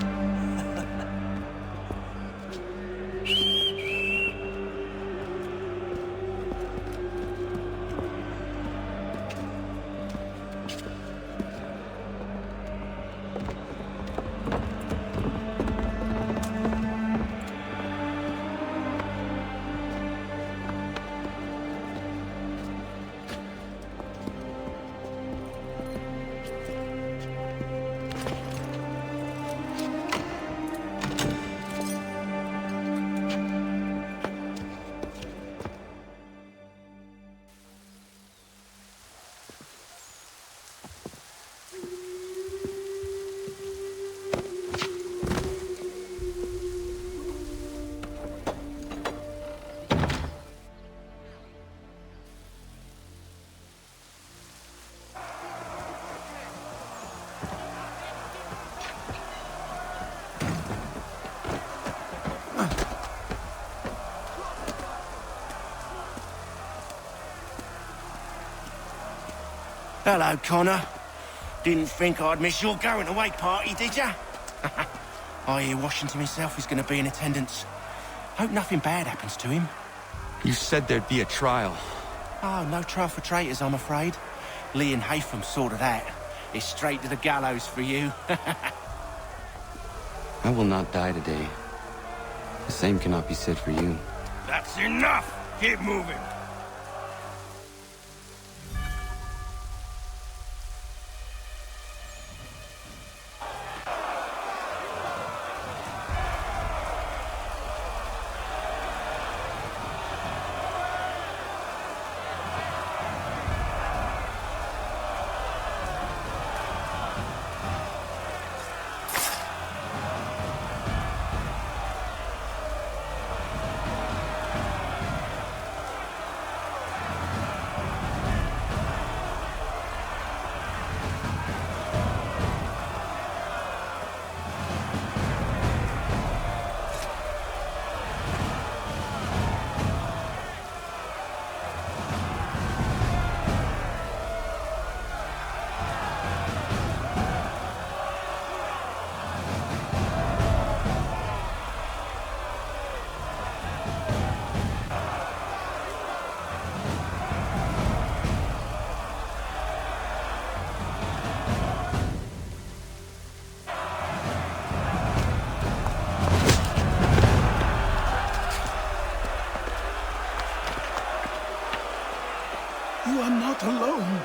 [SPEAKER 10] Hello, Connor. Didn't think I'd miss your going-away party, did ya? I hear Washington himself is going to be in attendance. Hope nothing bad happens to him.
[SPEAKER 11] You said there'd be a trial.
[SPEAKER 10] Oh, no trial for traitors, I'm afraid. Lee and Haytham sorted that. It's straight to the gallows for you.
[SPEAKER 9] I will not die today. The same cannot be said for you.
[SPEAKER 22] That's enough! Keep moving!
[SPEAKER 17] You are not alone.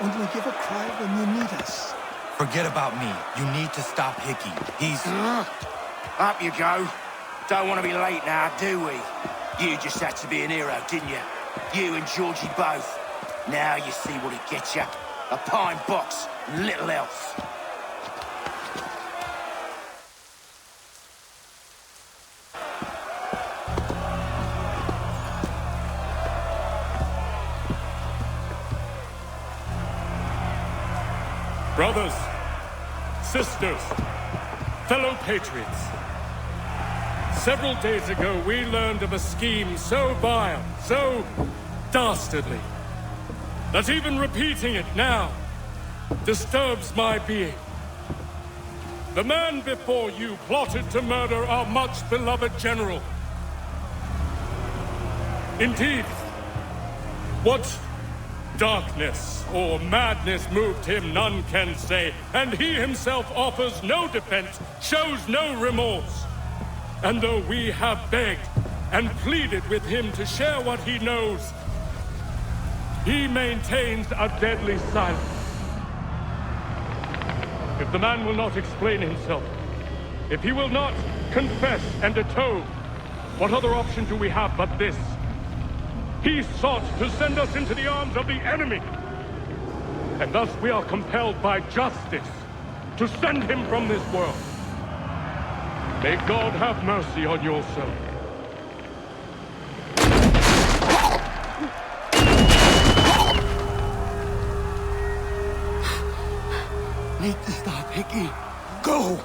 [SPEAKER 17] Only give a cry when you need us.
[SPEAKER 10] Forget about me. You need to stop Hickey. He's...
[SPEAKER 17] Up you go.
[SPEAKER 10] Don't want to be late now, do we? You just had to be an hero, didn't you? You and Georgie both. Now you see what it gets you. A pine box, little else.
[SPEAKER 22] Brothers, sisters, fellow patriots. Several days ago, we learned of a scheme so vile, so dastardly, that even repeating it now disturbs my being. The man before you plotted to murder our much-beloved general. Indeed, what darkness or madness moved him, none can say, and he himself offers no defense, shows no remorse. And though we have begged and pleaded with him to share what he knows, he maintains a deadly silence. If the man will not explain himself, if he will not confess and atone, what other option do we have but this? He sought to send us into the arms of the enemy. And thus we are compelled by justice to send him from this world. May God have mercy on your soul.
[SPEAKER 17] Go!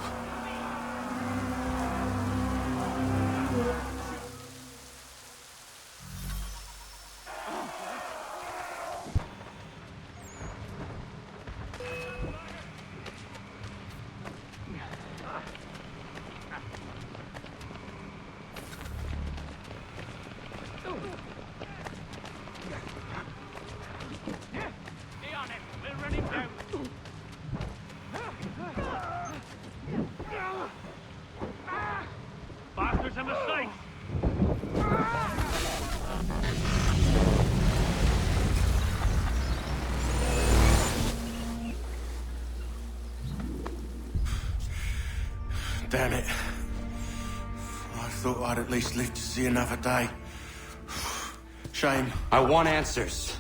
[SPEAKER 12] Bastards a mistake!
[SPEAKER 10] Damn it. I thought I'd at least live to see another day. Shame.
[SPEAKER 9] I want answers.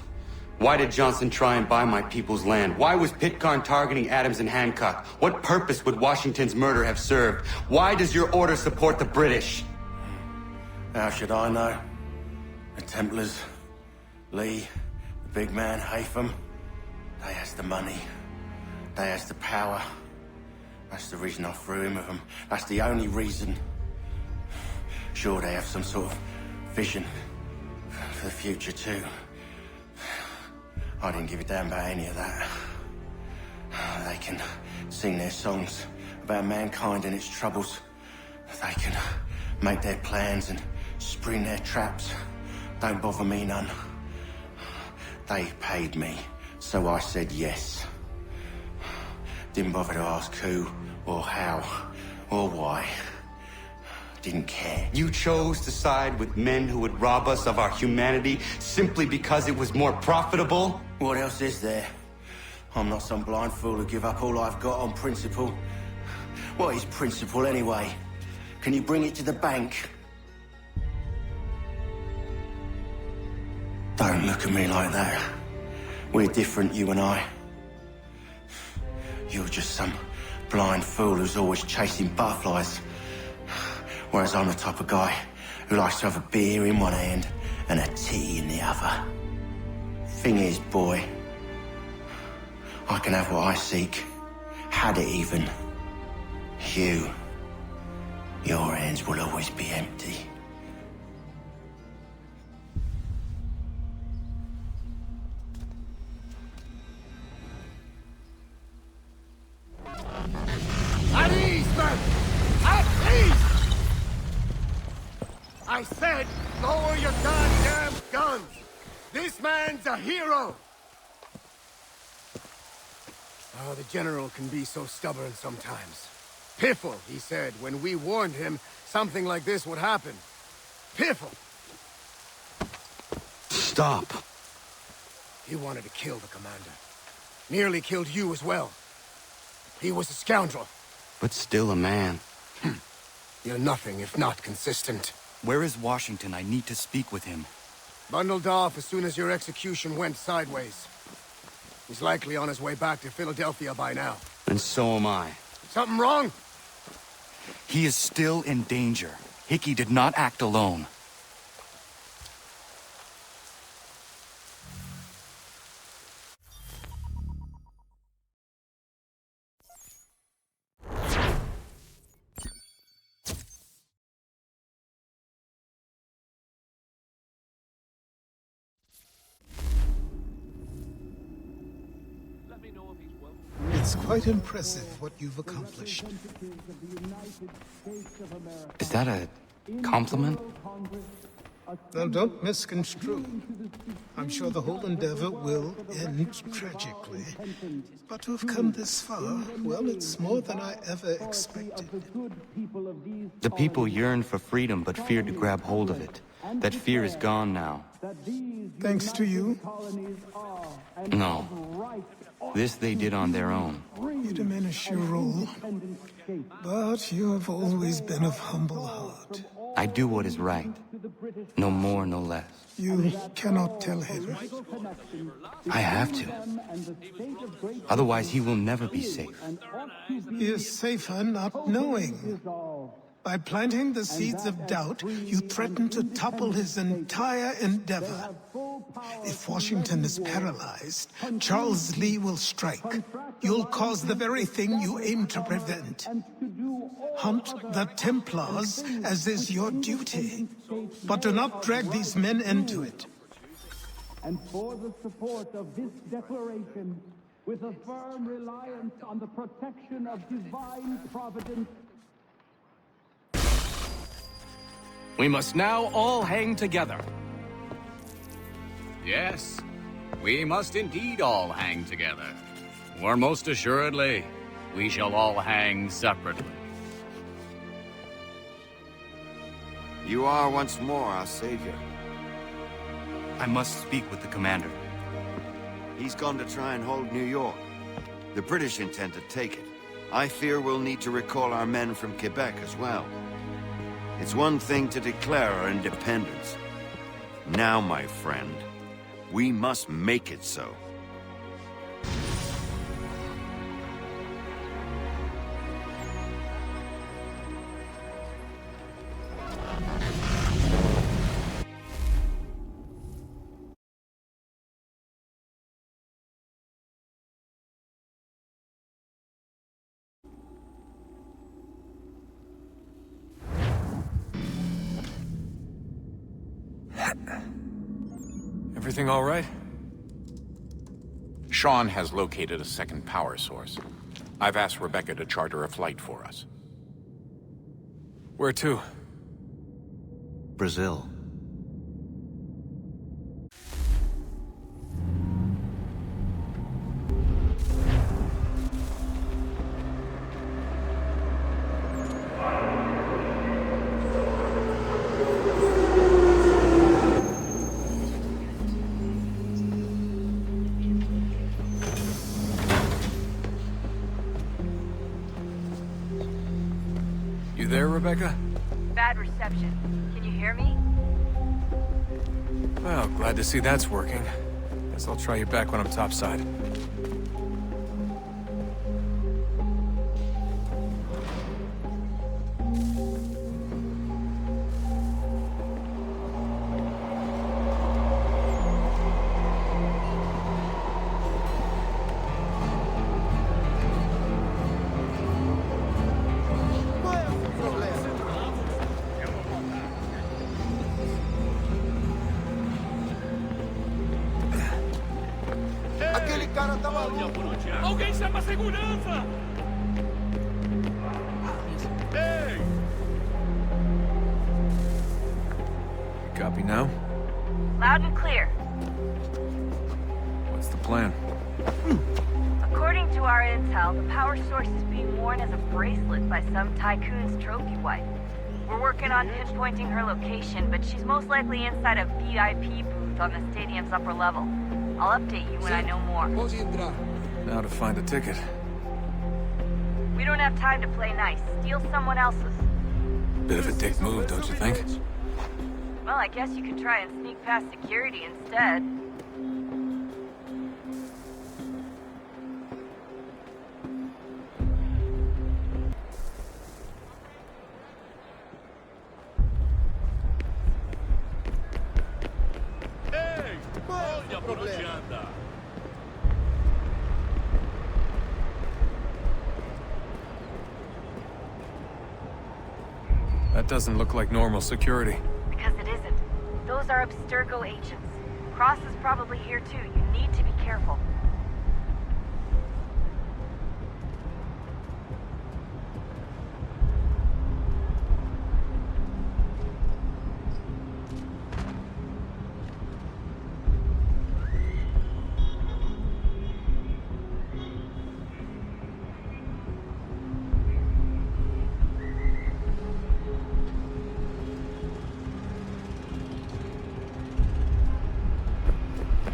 [SPEAKER 9] Why did Johnson try and buy my people's land? Why was Pitcairn targeting Adams and Hancock? What purpose would Washington's murder have served? Why does your order support the British?
[SPEAKER 10] How should I know? The Templars, Lee, the big man, Haytham, they has the money. They has the power. That's the reason I threw in with them. That's the only reason. Sure, they have some sort of vision for the future, too. I didn't give a damn about any of that. They can sing their songs about mankind and its troubles. They can make their plans and spring their traps. Don't bother me none. They paid me, so I said yes. Didn't bother to ask who, or how, or why. Didn't care.
[SPEAKER 9] You chose to side with men who would rob us of our humanity simply because it was more profitable?
[SPEAKER 10] What else is there? I'm not some blind fool who give up all I've got on principle. What is principle anyway? Can you bring it to the bank? Don't look at me like that. We're different, you and I. You're just some blind fool who's always chasing butterflies. Whereas I'm the type of guy who likes to have a beer in one hand and a tea in the other. Thing is, boy, I can have what I seek. Had it even. Your hands will always be empty.
[SPEAKER 17] At ease, men! At ease! I said, lower your goddamn guns! This man's a hero! Oh, the General can be so stubborn sometimes. Piffle, he said, when we warned him something like this would happen. Piffle!
[SPEAKER 10] Stop.
[SPEAKER 17] He wanted to kill the commander. Nearly killed you as well. He was a scoundrel.
[SPEAKER 9] But still a man.
[SPEAKER 17] You're nothing if not consistent.
[SPEAKER 11] Where is Washington? I need to speak with him.
[SPEAKER 17] Bundled off as soon as your execution went sideways. He's likely on his way back to Philadelphia by now.
[SPEAKER 9] And so am I.
[SPEAKER 17] Something wrong?
[SPEAKER 11] He is still in danger. Hickey did not act alone.
[SPEAKER 13] It's quite impressive what you've accomplished.
[SPEAKER 11] Is that a compliment?
[SPEAKER 13] Now, don't misconstrue. I'm sure the whole endeavor will end tragically. But to have come this far, well, it's more than I ever expected.
[SPEAKER 11] The people yearned for freedom but feared to grab hold of it. That fear is gone now.
[SPEAKER 13] Thanks to you?
[SPEAKER 11] No. This they did on their own.
[SPEAKER 13] You diminish your role. But you have always been of humble heart.
[SPEAKER 11] I do what is right. No more, no less.
[SPEAKER 13] You cannot tell him.
[SPEAKER 11] I have to. Otherwise, he will never be safe.
[SPEAKER 13] He is safer not knowing. By planting the seeds of doubt, you threaten to topple his entire endeavor. If Washington is paralyzed, Charles Lee will strike. You'll cause the very thing you aim to prevent. Hunt the Templars, as is your duty. But do not drag these men into it.
[SPEAKER 1] And for the support of this declaration, with a firm reliance on the protection of divine providence.
[SPEAKER 14] We must now all hang together.
[SPEAKER 16] Yes, we must indeed all hang together. Or most assuredly, we shall all hang separately.
[SPEAKER 18] You are once more our savior.
[SPEAKER 9] I must speak with the commander.
[SPEAKER 18] He's gone to try and hold New York. The British intend to take it. I fear we'll need to recall our men from Quebec as well. It's one thing to declare our independence. Now, my friend, we must make it so.
[SPEAKER 21] Everything all right?
[SPEAKER 20] Sean has located a second power source. I've asked Rebecca to charter a flight for us.
[SPEAKER 21] Where to?
[SPEAKER 9] Brazil.
[SPEAKER 21] You there, Rebecca?
[SPEAKER 26] Bad reception. Can you hear me?
[SPEAKER 21] Well, glad to see that's working. Guess I'll try you back when I'm topside.
[SPEAKER 22] Alguém chama a segurança! Hey!
[SPEAKER 21] Copy now?
[SPEAKER 26] Loud and clear.
[SPEAKER 21] What's the plan?
[SPEAKER 26] According to our intel, the power source is being worn as a bracelet by some tycoon's trophy wife. We're working on pinpointing her location, but she's most likely inside a VIP booth on the stadium's upper level. I'll update you when I know more.
[SPEAKER 21] Now to find a ticket.
[SPEAKER 26] We don't have time to play nice. Steal someone else's.
[SPEAKER 21] Bit of a dick move, don't you think?
[SPEAKER 26] Well, I guess you could try and sneak past security instead.
[SPEAKER 22] Hey! Olha por onde anda!
[SPEAKER 21] That doesn't look like normal security.
[SPEAKER 26] Because it isn't. Those are Abstergo agents. Cross is probably here too. You need to be careful.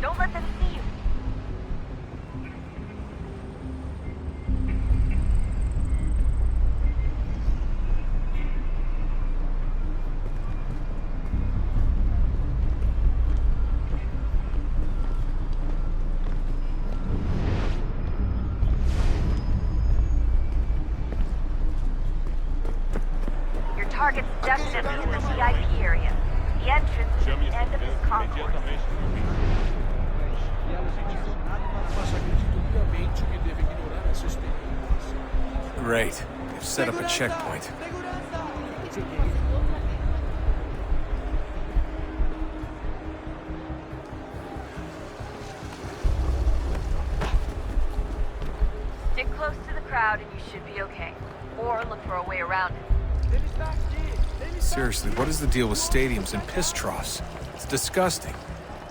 [SPEAKER 26] Don't let them see you. Your target's definitely in the VIP area. The entrance this is the end of this concourse.
[SPEAKER 21] Great. They've set up a checkpoint.
[SPEAKER 26] Stick close to the crowd and you should be okay. Or look for a way around it.
[SPEAKER 21] Seriously, what is the deal with stadiums and piss troughs? It's disgusting.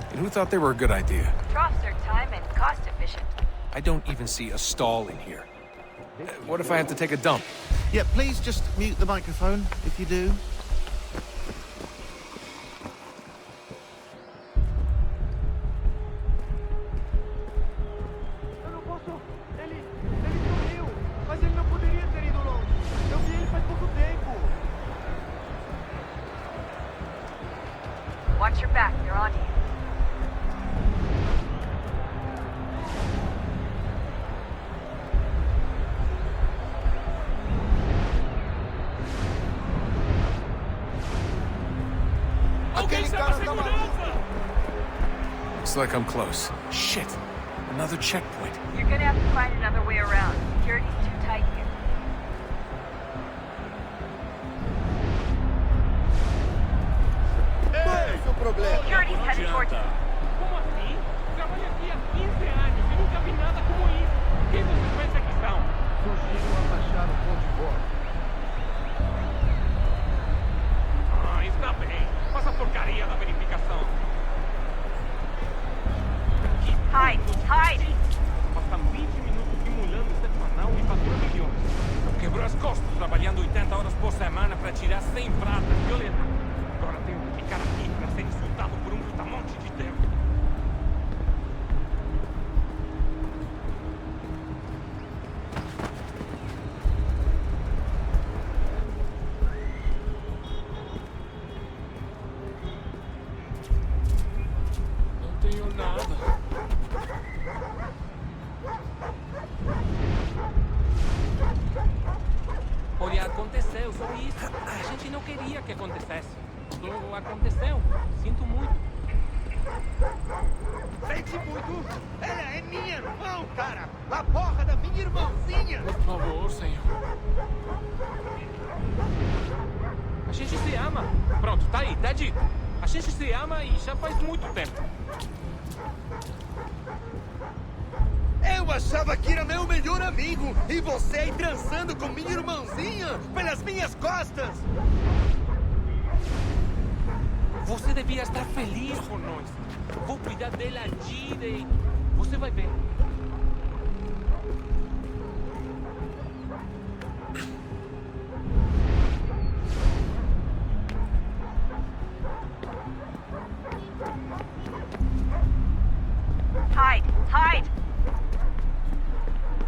[SPEAKER 21] And who thought they were a good idea?
[SPEAKER 26] Troughs are time and cost efficient.
[SPEAKER 21] I don't even see a stall in here. What if I have to take a dump?
[SPEAKER 3] Yeah, please just mute the microphone if you do.
[SPEAKER 26] Watch your back, they're on you.
[SPEAKER 21] Looks like I'm close. Shit. Another checkpoint.
[SPEAKER 26] You're gonna have to find another way around. Security's too tight here. Security's headed towards you.
[SPEAKER 12] Como assim? Trabalho aqui há 15 anos e nunca vi nada como isso. Quem vocês pensam que são? Surgiram a baixar o ponto de volta. Ah, está bem. Faça a porcaria da verificação.
[SPEAKER 26] Hide!
[SPEAKER 12] Passam 20 minutos simulando semanal e fatura milhões. Quebrou as costas trabalhando 80 horas por semana para tirar 100 pratas violentas. Agora tenho que ficar aqui para ser insultado por um brutamonte de tempo.
[SPEAKER 22] Não tenho nada.
[SPEAKER 12] Olha, aconteceu, só isso. A gente não queria que acontecesse. Só aconteceu. Sinto muito.
[SPEAKER 5] Sente muito? Ela é minha irmã, cara! A porra da minha irmãzinha!
[SPEAKER 22] Por favor, senhor.
[SPEAKER 12] A gente se ama. Pronto, tá aí, tá dito. A gente se ama e já faz muito tempo.
[SPEAKER 5] Eu achava que era meu melhor amigo e você aí transando com minha irmãzinha pelas minhas costas!
[SPEAKER 12] Você devia estar feliz por nós. Vou cuidar dela direito. Você vai ver.
[SPEAKER 26] Hide!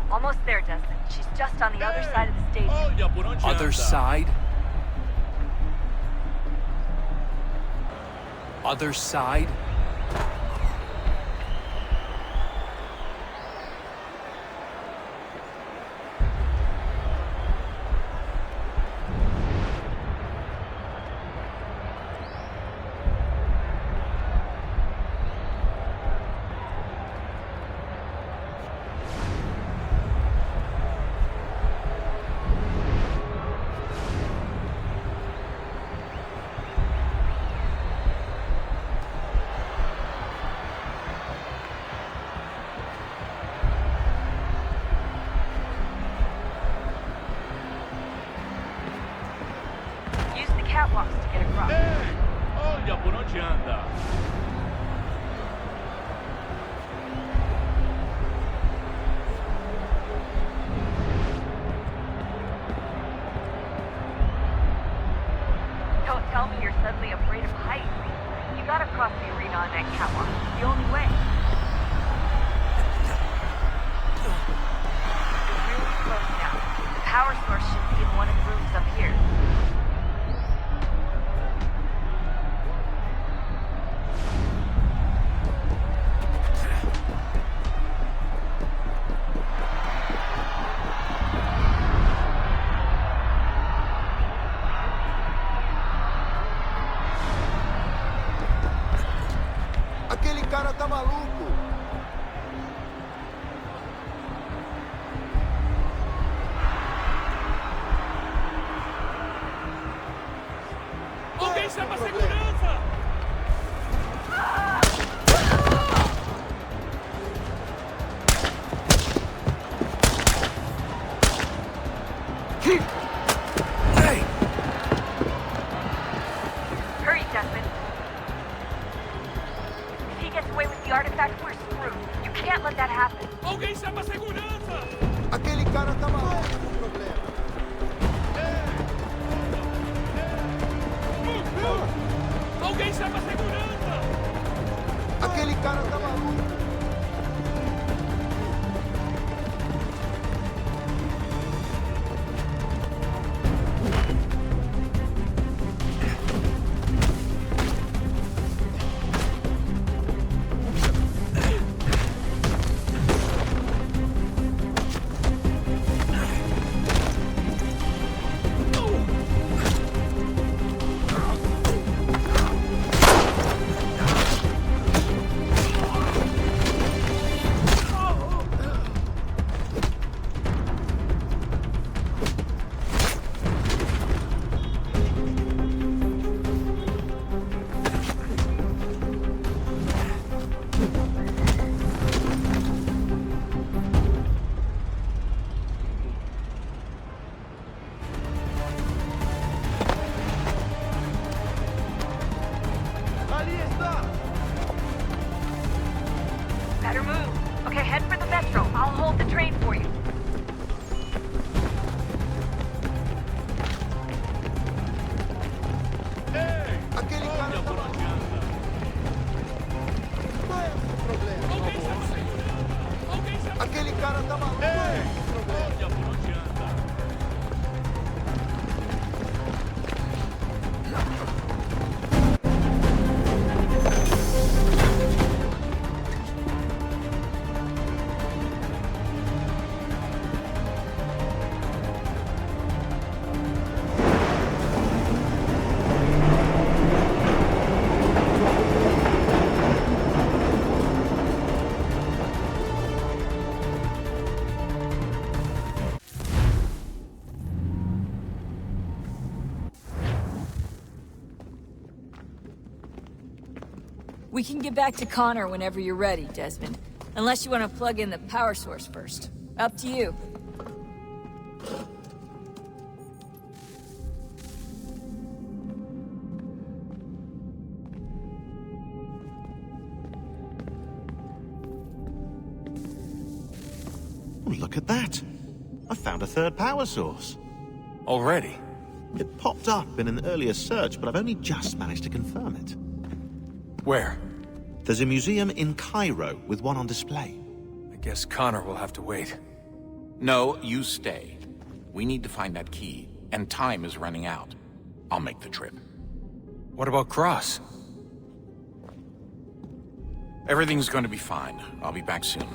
[SPEAKER 26] Almost there, Desmond. She's just on the other side of the stadium.
[SPEAKER 12] Olha por onde
[SPEAKER 21] Other
[SPEAKER 12] anda.
[SPEAKER 21] side? Other side?
[SPEAKER 26] Catwalks to get across.
[SPEAKER 12] Ei! Olha por onde anda.
[SPEAKER 26] Don't tell me you're suddenly afraid of heights. You gotta cross the arena on that catwalk. It's the only way. It's really close now. The power source should be in one of the rooms up here.
[SPEAKER 17] Aquele cara tá maluco.
[SPEAKER 12] Alguém chama a segurança!
[SPEAKER 10] Hey!
[SPEAKER 26] Hurry, Desmond. If he gets away with the artifact, we're screwed. You can't let that happen.
[SPEAKER 12] Alguém chama a segurança!
[SPEAKER 17] Aquele cara tá maluco com problema.
[SPEAKER 12] Alguém chama a segurança!
[SPEAKER 17] Aquele cara tá maluco.
[SPEAKER 26] Better move. Okay, head for the metro. I'll hold the train for you.
[SPEAKER 17] Aquele cara tá maluco. Qual é o problema? Aquele cara tá maluco. Qual é o problema?
[SPEAKER 4] We can get back to Connor whenever you're ready, Desmond. Unless you want to plug in the power source first. Up to you.
[SPEAKER 3] Oh, look at that. I found a third power source.
[SPEAKER 21] Already?
[SPEAKER 3] It popped up in an earlier search, but I've only just managed to confirm it.
[SPEAKER 21] Where?
[SPEAKER 3] There's a museum in Cairo with one on display.
[SPEAKER 21] I guess Connor will have to wait.
[SPEAKER 20] No, you stay. We need to find that key, and time is running out. I'll make the trip.
[SPEAKER 21] What about Cross?
[SPEAKER 20] Everything's going to be fine. I'll be back soon.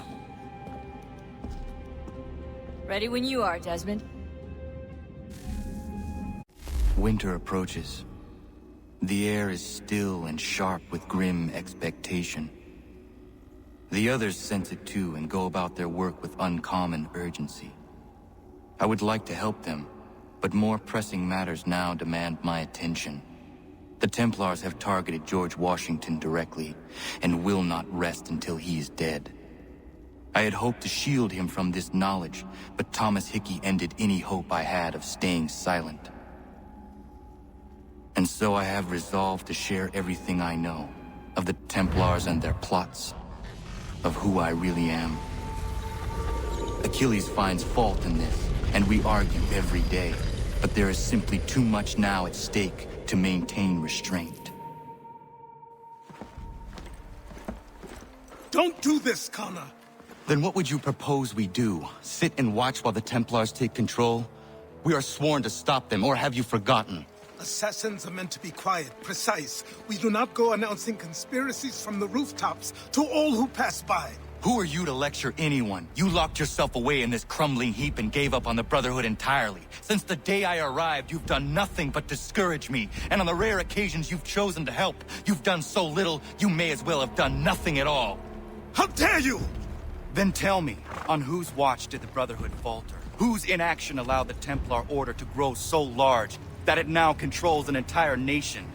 [SPEAKER 4] Ready when you are, Desmond.
[SPEAKER 11] Winter approaches. The air is still and sharp with grim expectation. The others sense it too and go about their work with uncommon urgency. I would like to help them, but more pressing matters now demand my attention. The Templars have targeted George Washington directly, and will not rest until he is dead. I had hoped to shield him from this knowledge, but Thomas Hickey ended any hope I had of staying silent. And so I have resolved to share everything I know, of the Templars and their plots, of who I really am. Achilles finds fault in this, and we argue every day, but there is simply too much now at stake to maintain restraint.
[SPEAKER 13] Don't do this, Connor!
[SPEAKER 11] Then what would you propose we do? Sit and watch while the Templars take control? We are sworn to stop them, or have you forgotten?
[SPEAKER 13] Assassins are meant to be quiet, precise. We do not go announcing conspiracies from the rooftops to all who pass by.
[SPEAKER 11] Who are you to lecture anyone? You locked yourself away in this crumbling heap and gave up on the Brotherhood entirely. Since the day I arrived, you've done nothing but discourage me. And on the rare occasions you've chosen to help, you've done so little, you may as well have done nothing at all.
[SPEAKER 9] How dare you!
[SPEAKER 11] Then tell me, on whose watch did the Brotherhood falter? Whose inaction allowed the Templar Order to grow so large that it now controls an entire nation?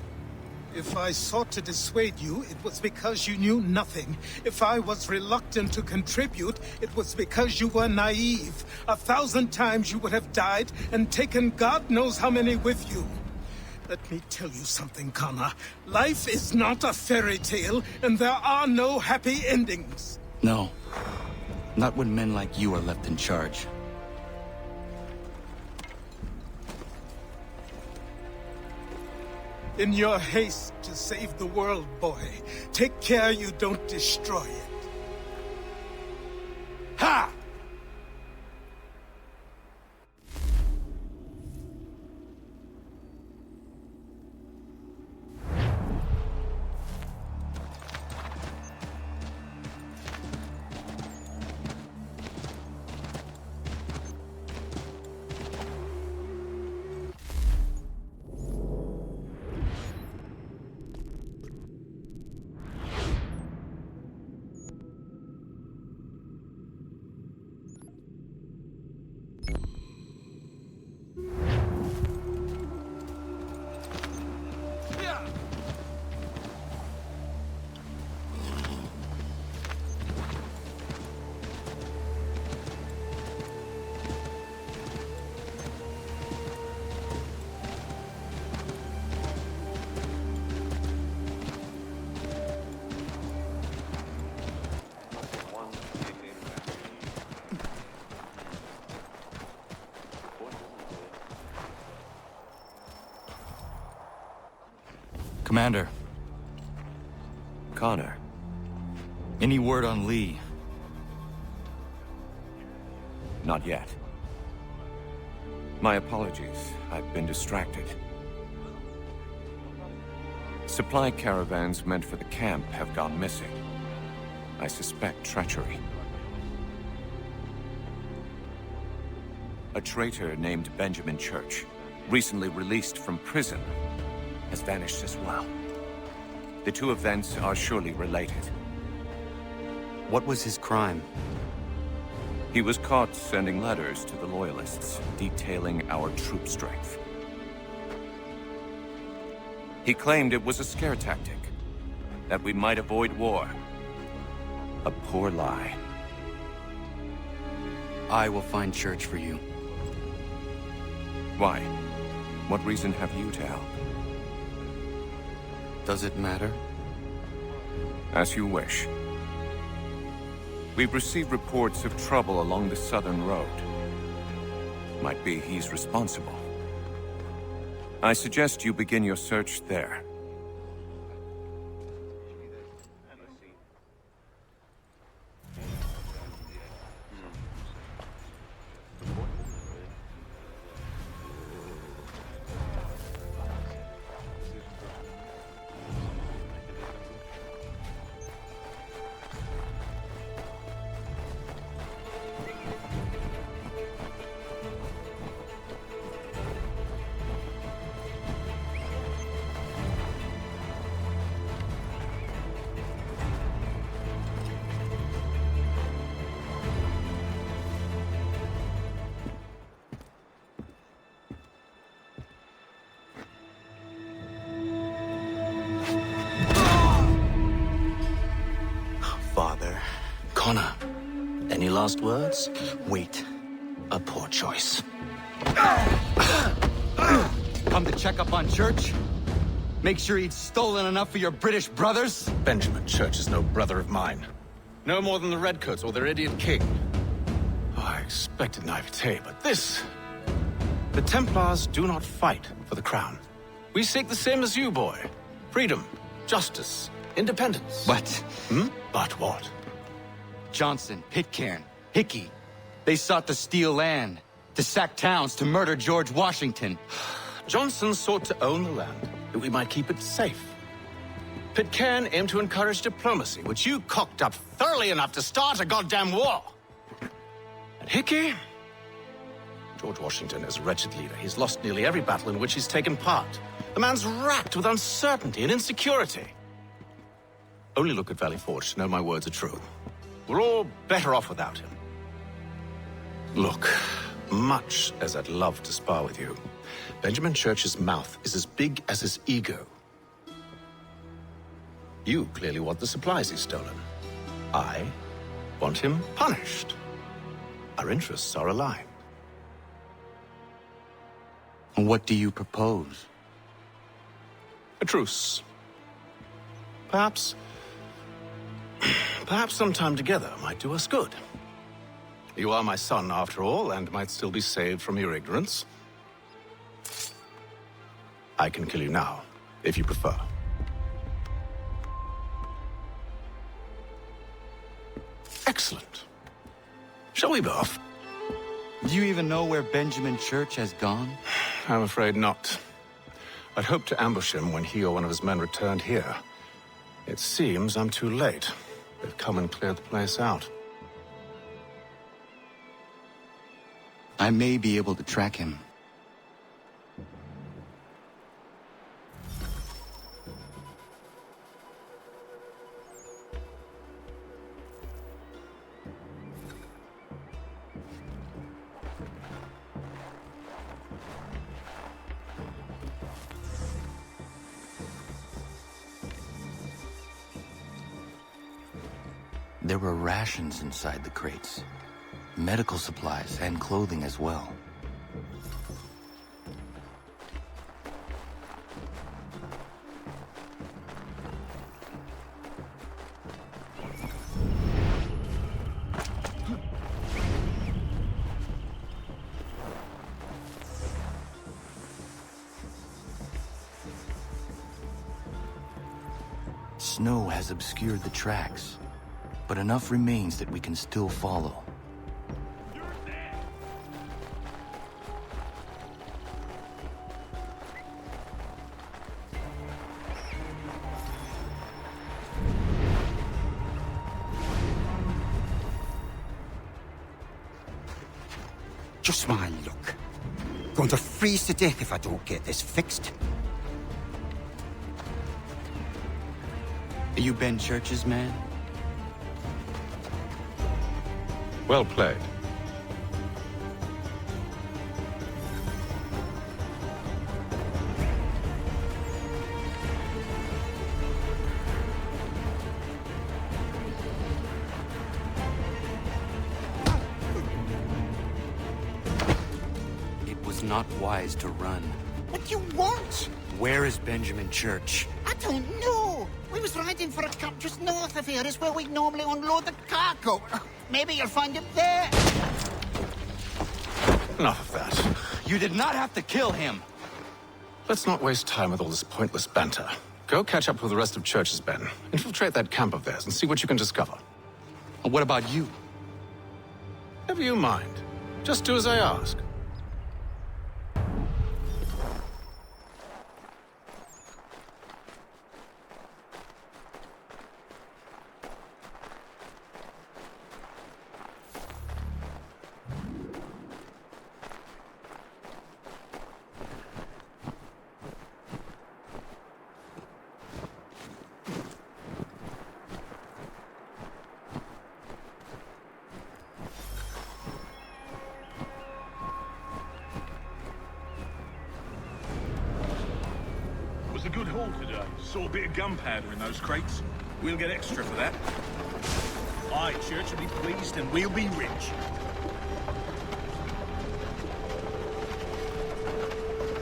[SPEAKER 13] If I sought to dissuade you, it was because you knew nothing. If I was reluctant to contribute, it was because you were naive. 1,000 times you would have died and taken God knows how many with you. Let me tell you something, Connor. Life is not a fairy tale, and there are no happy endings.
[SPEAKER 11] No. Not when men like you are left in charge.
[SPEAKER 13] In your haste to save the world, boy, take care you don't destroy it.
[SPEAKER 11] Ha! Commander.
[SPEAKER 2] Connor.
[SPEAKER 11] Any word on Lee?
[SPEAKER 2] Not yet. My apologies. I've been distracted. Supply caravans meant for the camp have gone missing. I suspect treachery. A traitor named Benjamin Church, recently released from prison, has vanished as well. The two events are surely related.
[SPEAKER 11] What was his crime?
[SPEAKER 2] He was caught sending letters to the Loyalists, detailing our troop strength. He claimed it was a scare tactic, that we might avoid war. A poor lie.
[SPEAKER 11] I will find Church for you.
[SPEAKER 2] Why? What reason have you to help?
[SPEAKER 11] Does it matter?
[SPEAKER 2] As you wish. We've received reports of trouble along the southern road. Might be he's responsible. I suggest you begin your search there.
[SPEAKER 11] Father. Connor, any last words? Wait. A poor choice. Come to check up on Church? Make sure he'd stolen enough for your British brothers?
[SPEAKER 21] Benjamin Church is no brother of mine. No more than the Redcoats or their idiot king. Oh, I expected naivete, but this... The Templars do not fight for the crown. We seek the same as you, boy. Freedom, justice, independence.
[SPEAKER 11] But...
[SPEAKER 21] But what?
[SPEAKER 11] Johnson, Pitcairn, Hickey. They sought to steal land, to sack towns, to murder George Washington.
[SPEAKER 21] Johnson sought to own the land, that we might keep it safe. Pitcairn aimed to encourage diplomacy, which you cocked up thoroughly enough to start a goddamn war. And Hickey? George Washington is a wretched leader. He's lost nearly every battle in which he's taken part. The man's racked with uncertainty and insecurity. Only look at Valley Forge to know my words are true. We're all better off without him. Look, much as I'd love to spar with you, Benjamin Church's mouth is as big as his ego. You clearly want the supplies he's stolen. I want him punished. Our interests are aligned.
[SPEAKER 11] What do you propose?
[SPEAKER 21] A truce. Perhaps some time together might do us good. You are my son, after all, and might still be saved from your ignorance. I can kill you now, if you prefer. Excellent. Shall we be off?
[SPEAKER 11] Do you even know where Benjamin Church has gone?
[SPEAKER 21] I'm afraid not. I'd hoped to ambush him when he or one of his men returned here. It seems I'm too late. They've come and cleared the place out.
[SPEAKER 11] I may be able to track him. There were rations inside the crates. Medical supplies and clothing as well. Snow has obscured the tracks, but enough remains that we can still follow.
[SPEAKER 8] Just my luck. Going to freeze to death if I don't get this fixed.
[SPEAKER 11] Are you Ben Church's man?
[SPEAKER 21] Well played.
[SPEAKER 11] It was not wise to run.
[SPEAKER 8] What do you want?
[SPEAKER 11] Where is Benjamin Church?
[SPEAKER 8] I don't know. We was riding for a camp just north of here. Is where we normally unload the cargo. Maybe you'll find him there.
[SPEAKER 21] Enough of that.
[SPEAKER 11] You did not have to kill him.
[SPEAKER 21] Let's not waste time with all this pointless banter. Go catch up with the rest of Church's men. Infiltrate that camp of theirs and see what you can discover.
[SPEAKER 11] And what about you?
[SPEAKER 21] Never you mind. Just do as I ask.
[SPEAKER 12] Was a good haul today. Saw a bit of gunpowder in those crates. We'll get extra for that. Aye, Church will be pleased and we'll be rich.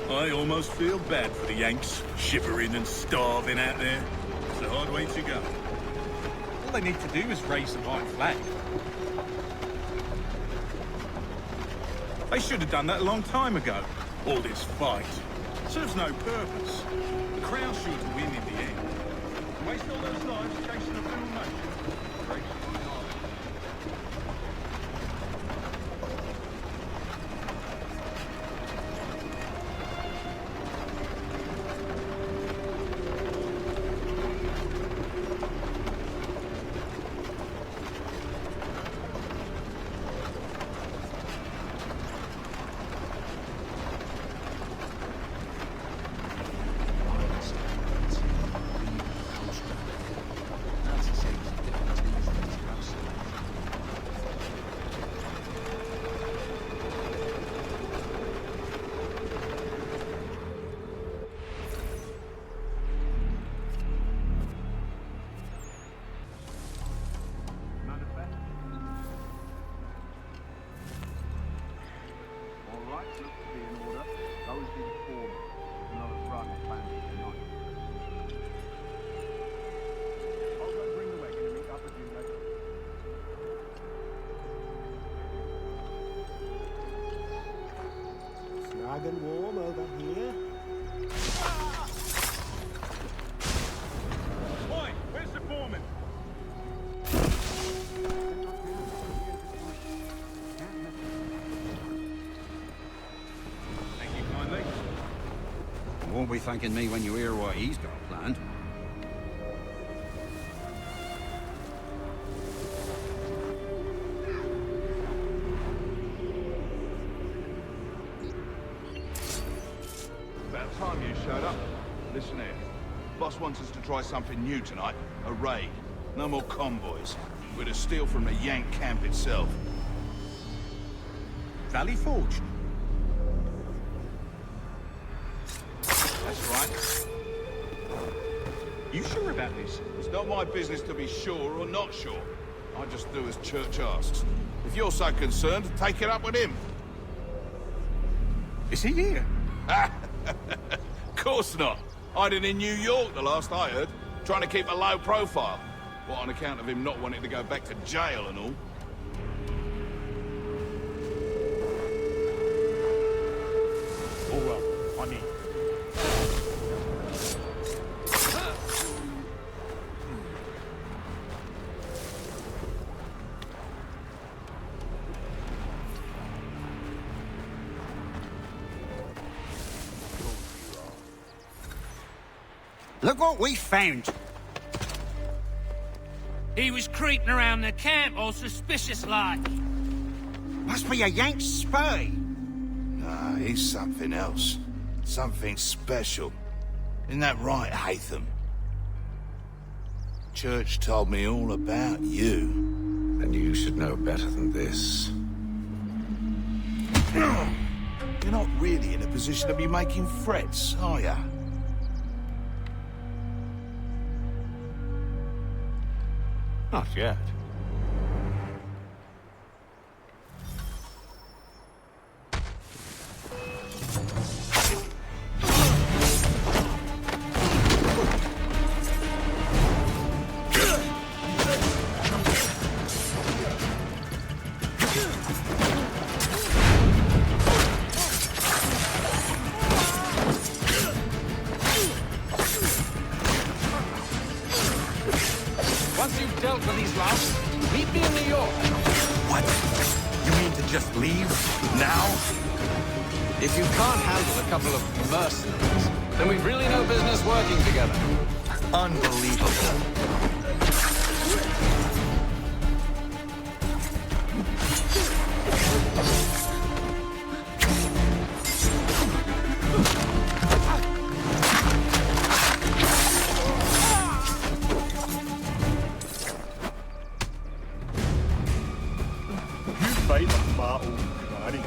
[SPEAKER 12] I almost feel bad for the Yanks, shivering and starving out there. It's a hard way to go. All they need to do is raise the white flag. They should have done that a long time ago. All this fight serves no purpose. The Crown's sure to win in the end. Waste all those lives chasing a fool nation. Breaks my heart. be in order. Those be the foreman. Another run planned for tonight. I'll go bring the wagon and meet up with you later.
[SPEAKER 13] Snug and warm over here.
[SPEAKER 12] Oi, where's the foreman? Thank you kindly.
[SPEAKER 7] You won't be thanking me when you hear what he's got planned.
[SPEAKER 12] About time you showed up. Listen here. Boss wants us to try something new tonight. A raid. No more convoys. We're to steal from the Yank camp itself.
[SPEAKER 21] Valley Forge.
[SPEAKER 12] That's right.
[SPEAKER 21] You sure about this?
[SPEAKER 12] It's not my business to be sure or not sure. I just do as Church asks. If you're so concerned, take it up with him.
[SPEAKER 21] Is he here?
[SPEAKER 12] Of course not. Hiding in New York, the last I heard. Trying to keep a low profile. What, on account of him not wanting to go back to jail and all?
[SPEAKER 21] Oh well, I'm in.
[SPEAKER 8] Look what we found.
[SPEAKER 6] He was creeping around the camp all suspicious-like.
[SPEAKER 8] Must be a Yank spy.
[SPEAKER 12] Nah, he's something else. Something special. Isn't that right, Hatham? Church told me all about you.
[SPEAKER 21] And you should know better than this.
[SPEAKER 12] You're not really in a position to be making threats, are ya?
[SPEAKER 21] Not yet.
[SPEAKER 14] Once you've dealt with these louts, meet me in New York.
[SPEAKER 9] What? You mean to just leave? Now?
[SPEAKER 14] If you can't handle a couple of mercenaries, then we've really no business working together.
[SPEAKER 9] Unbelievable.
[SPEAKER 21] Fight a battle, buddy.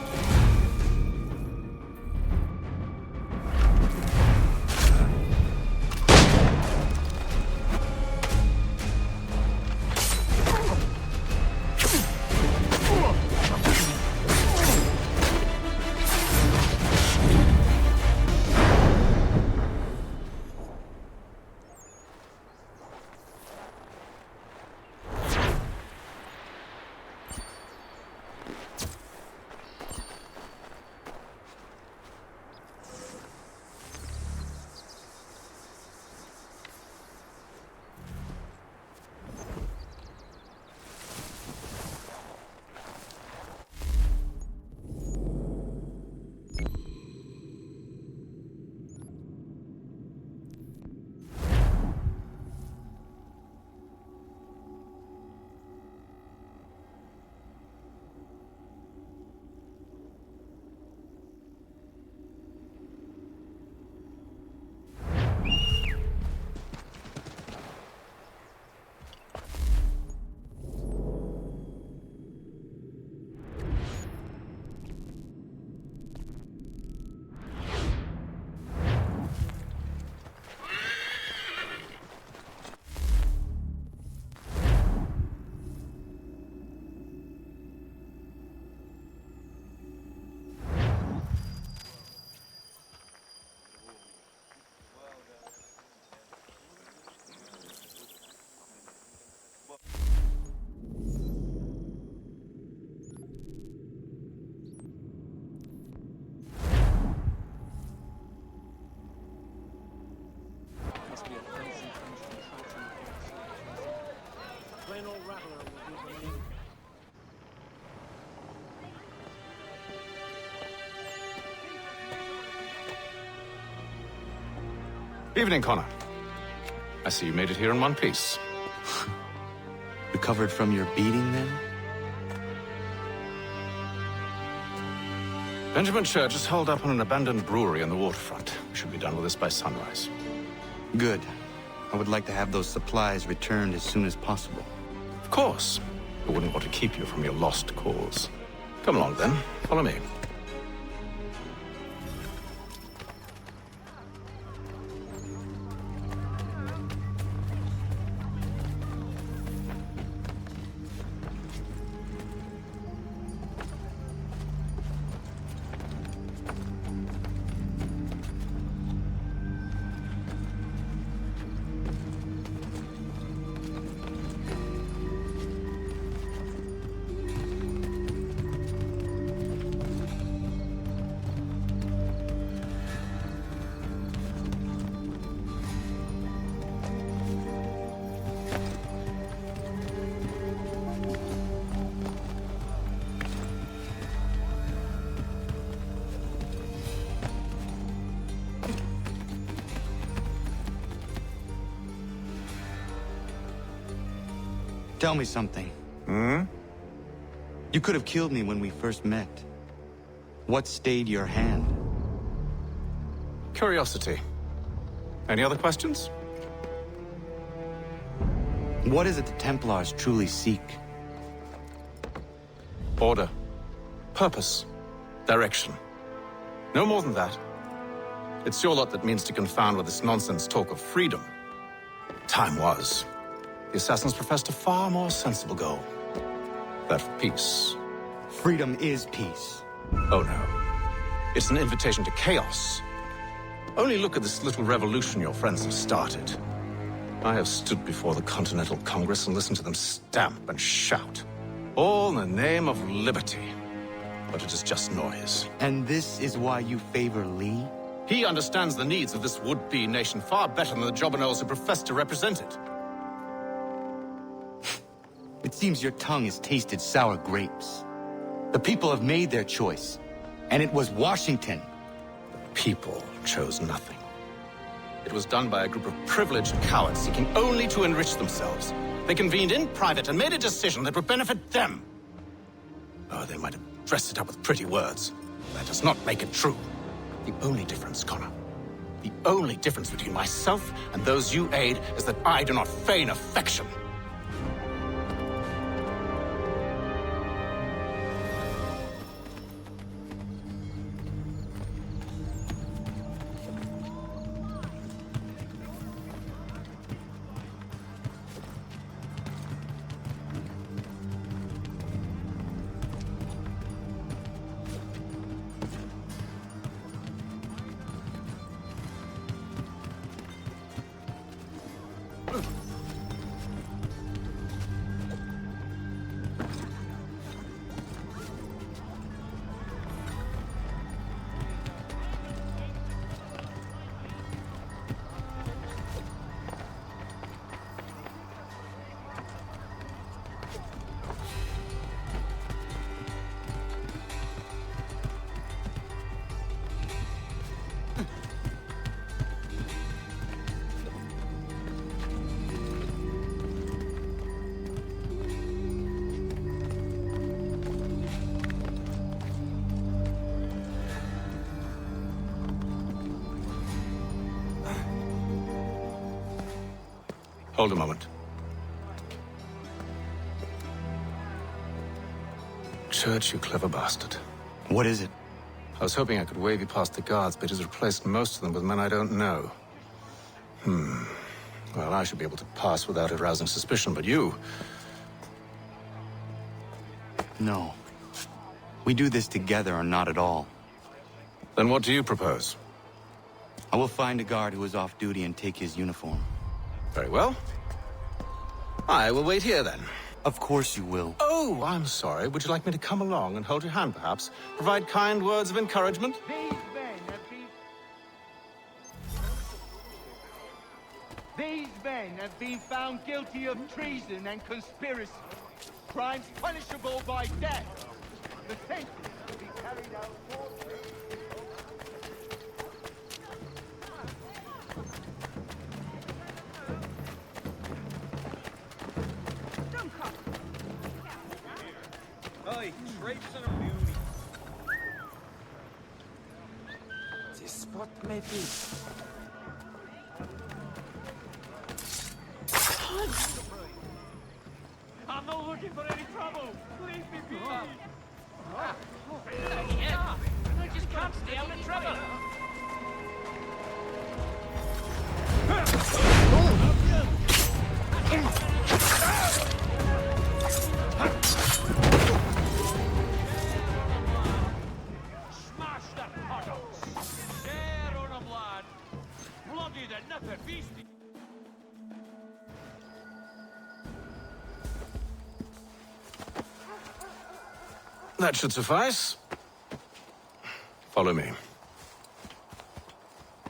[SPEAKER 12] final rattler will be the name.
[SPEAKER 21] Evening, Connor. I see you made it here in one piece.
[SPEAKER 11] Recovered from your beating, then?
[SPEAKER 21] Benjamin Church is holed up on an abandoned brewery on the waterfront. We should be done with this by sunrise.
[SPEAKER 11] Good. I would like to have those supplies returned as soon as possible.
[SPEAKER 21] Of course. I wouldn't want to keep you from your lost cause. Come along, then. Follow me.
[SPEAKER 11] Tell me something. Hmm? You could have killed me when we first met. What stayed your hand?
[SPEAKER 21] Curiosity. Any other questions?
[SPEAKER 11] What is it the Templars truly seek?
[SPEAKER 21] Order. Purpose. Direction. No more than that. It's your lot that means to confound with this nonsense talk of freedom. Time was. The assassins professed a far more sensible goal. That of peace.
[SPEAKER 11] Freedom is peace.
[SPEAKER 21] Oh no. It's an invitation to chaos. Only look at this little revolution your friends have started. I have stood before the Continental Congress and listened to them stamp and shout. All in the name of liberty. But it is just noise.
[SPEAKER 11] And this is why you favor Lee?
[SPEAKER 21] He understands the needs of this would-be nation far better than the jobberknolls who profess to represent it.
[SPEAKER 11] It seems your tongue has tasted sour grapes. The people have made their choice, and it was Washington.
[SPEAKER 21] The people chose nothing. It was done by a group of privileged cowards seeking only to enrich themselves. They convened in private and made a decision that would benefit them. Oh, they might have dressed it up with pretty words. That does not make it true. The only difference, Connor, the only difference between myself and those you aid is that I do not feign affection. Hold a moment. Church, you clever bastard.
[SPEAKER 11] What is it?
[SPEAKER 21] I was hoping I could wave you past the guards, but he's replaced most of them with men I don't know. Well, I should be able to pass without arousing suspicion, but you...
[SPEAKER 11] No. We do this together or not at all.
[SPEAKER 21] Then what do you propose?
[SPEAKER 11] I will find a guard who is off duty and take his uniform.
[SPEAKER 21] Very well. I will wait here, then.
[SPEAKER 11] Of course you will.
[SPEAKER 21] Oh, I'm sorry. Would you like me to come along and hold your hand, perhaps? Provide kind words of encouragement?
[SPEAKER 12] These men
[SPEAKER 5] men have been found guilty of treason and conspiracy. Crimes punishable by death. The sentence to be carried out forthwith.
[SPEAKER 12] Hey, traipsing a beauty.
[SPEAKER 1] This spot may be.
[SPEAKER 12] I'm not looking for any trouble. Leave me be.
[SPEAKER 6] Yeah, I just can't stay out of trouble.
[SPEAKER 12] Smash that products. Share on 'em, lad. Bloody the nipper beastie.
[SPEAKER 21] That should suffice. Follow me.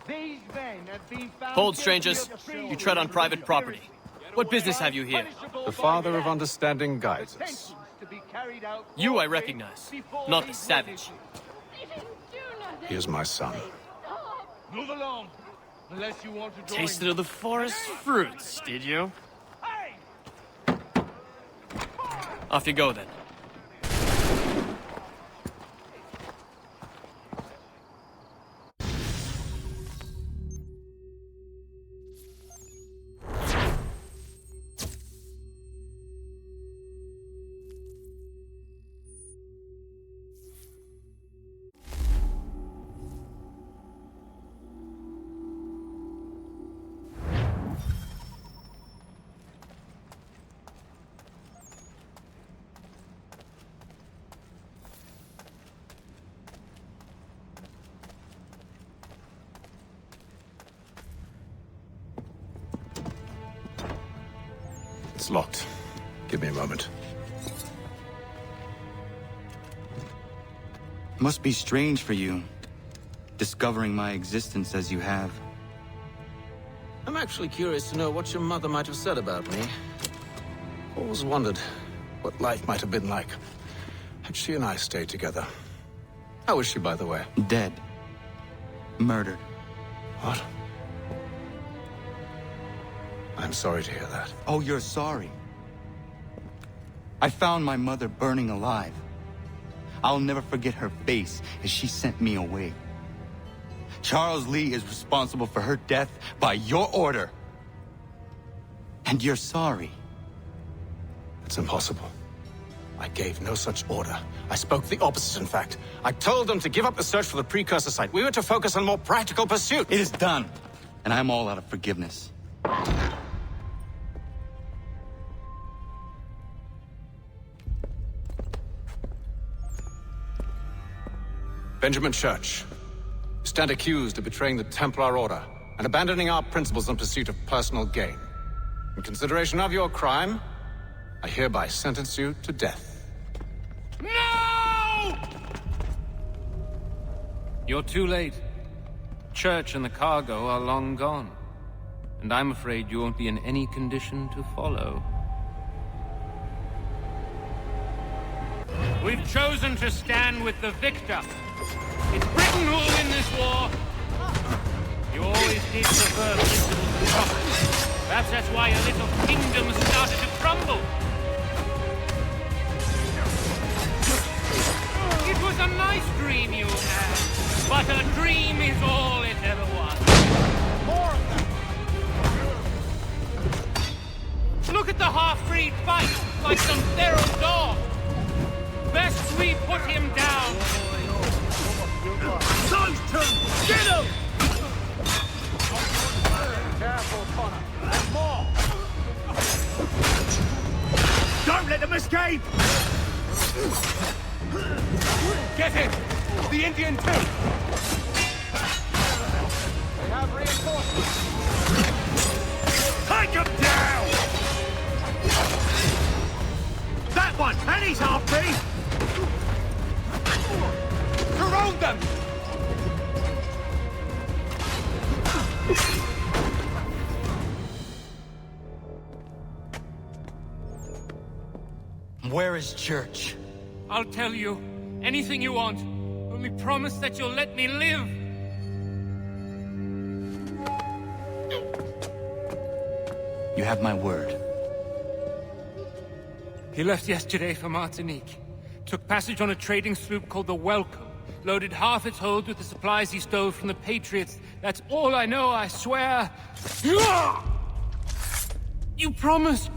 [SPEAKER 5] These men have been found
[SPEAKER 15] Hold,
[SPEAKER 5] guilty
[SPEAKER 15] strangers.
[SPEAKER 5] of treason
[SPEAKER 15] You tread on
[SPEAKER 5] and
[SPEAKER 15] private property.
[SPEAKER 5] conspiracy.
[SPEAKER 15] What business have you here?
[SPEAKER 21] The Father of Understanding guides us.
[SPEAKER 5] Sentence to be carried out
[SPEAKER 15] You I
[SPEAKER 5] forthwith
[SPEAKER 15] recognize,
[SPEAKER 5] before
[SPEAKER 15] not the
[SPEAKER 5] these
[SPEAKER 15] savage.
[SPEAKER 21] He is my son.
[SPEAKER 5] witnesses. Move along, unless you want to join.
[SPEAKER 15] Tasted of the forest fruits, did you? Off you go then.
[SPEAKER 21] It's locked. Give me a moment.
[SPEAKER 11] Must be strange for you, discovering my existence as you have.
[SPEAKER 21] I'm actually curious to know what your mother might have said about me. Always wondered what life might have been like had she and I stayed together. How is she, by the way?
[SPEAKER 11] Dead. Murdered.
[SPEAKER 21] What? I'm sorry to hear that.
[SPEAKER 11] Oh, you're sorry. I found my mother burning alive. I'll never forget her face as she sent me away. Charles Lee is responsible for her death by your order. And you're sorry.
[SPEAKER 21] It's impossible. I gave no such order. I spoke the opposite, in fact. I told them to give up the search for the precursor site. We were to focus on more practical pursuits.
[SPEAKER 11] It is done. And I'm all out of forgiveness.
[SPEAKER 21] Benjamin Church, you stand accused of betraying the Templar Order and abandoning our principles in pursuit of personal gain. In consideration of your crime, I hereby sentence you to death.
[SPEAKER 6] No!
[SPEAKER 19] You're too late. Church and the cargo are long gone. And I'm afraid you won't be in any condition to follow.
[SPEAKER 6] We've chosen to stand with the victor. It's Britain who will win this war. You always did prefer principles to profit. Perhaps that's why your little kingdom started to crumble. It was a nice dream you had, but a dream is all it ever was. More of them. Look at the half-breed fight, like some feral dog. Best we put him down. Those two! Get him!
[SPEAKER 12] Careful, Connor. There's more.
[SPEAKER 6] Don't let them escape! Get him! The Indian too!
[SPEAKER 12] They have reinforcements.
[SPEAKER 6] Take him down! That one! And he's half-breed! Corrode them!
[SPEAKER 11] Where is Church?
[SPEAKER 19] I'll tell you. Anything you want. Only promise that you'll let me live.
[SPEAKER 11] You have my word.
[SPEAKER 19] He left yesterday for Martinique. Took passage on a trading sloop called the Welcome. Loaded half its hold with the supplies he stole from the Patriots. That's all I know, I swear. You promised.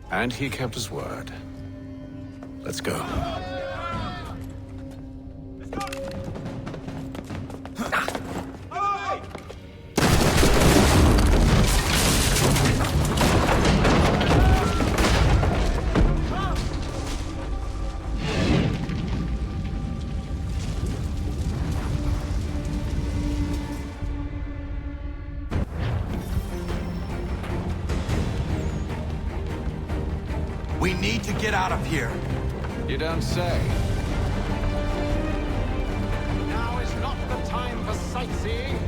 [SPEAKER 21] And he kept his word. Let's go.
[SPEAKER 11] We need to get out of here.
[SPEAKER 14] You don't say.
[SPEAKER 21] Now is not the time for sightseeing.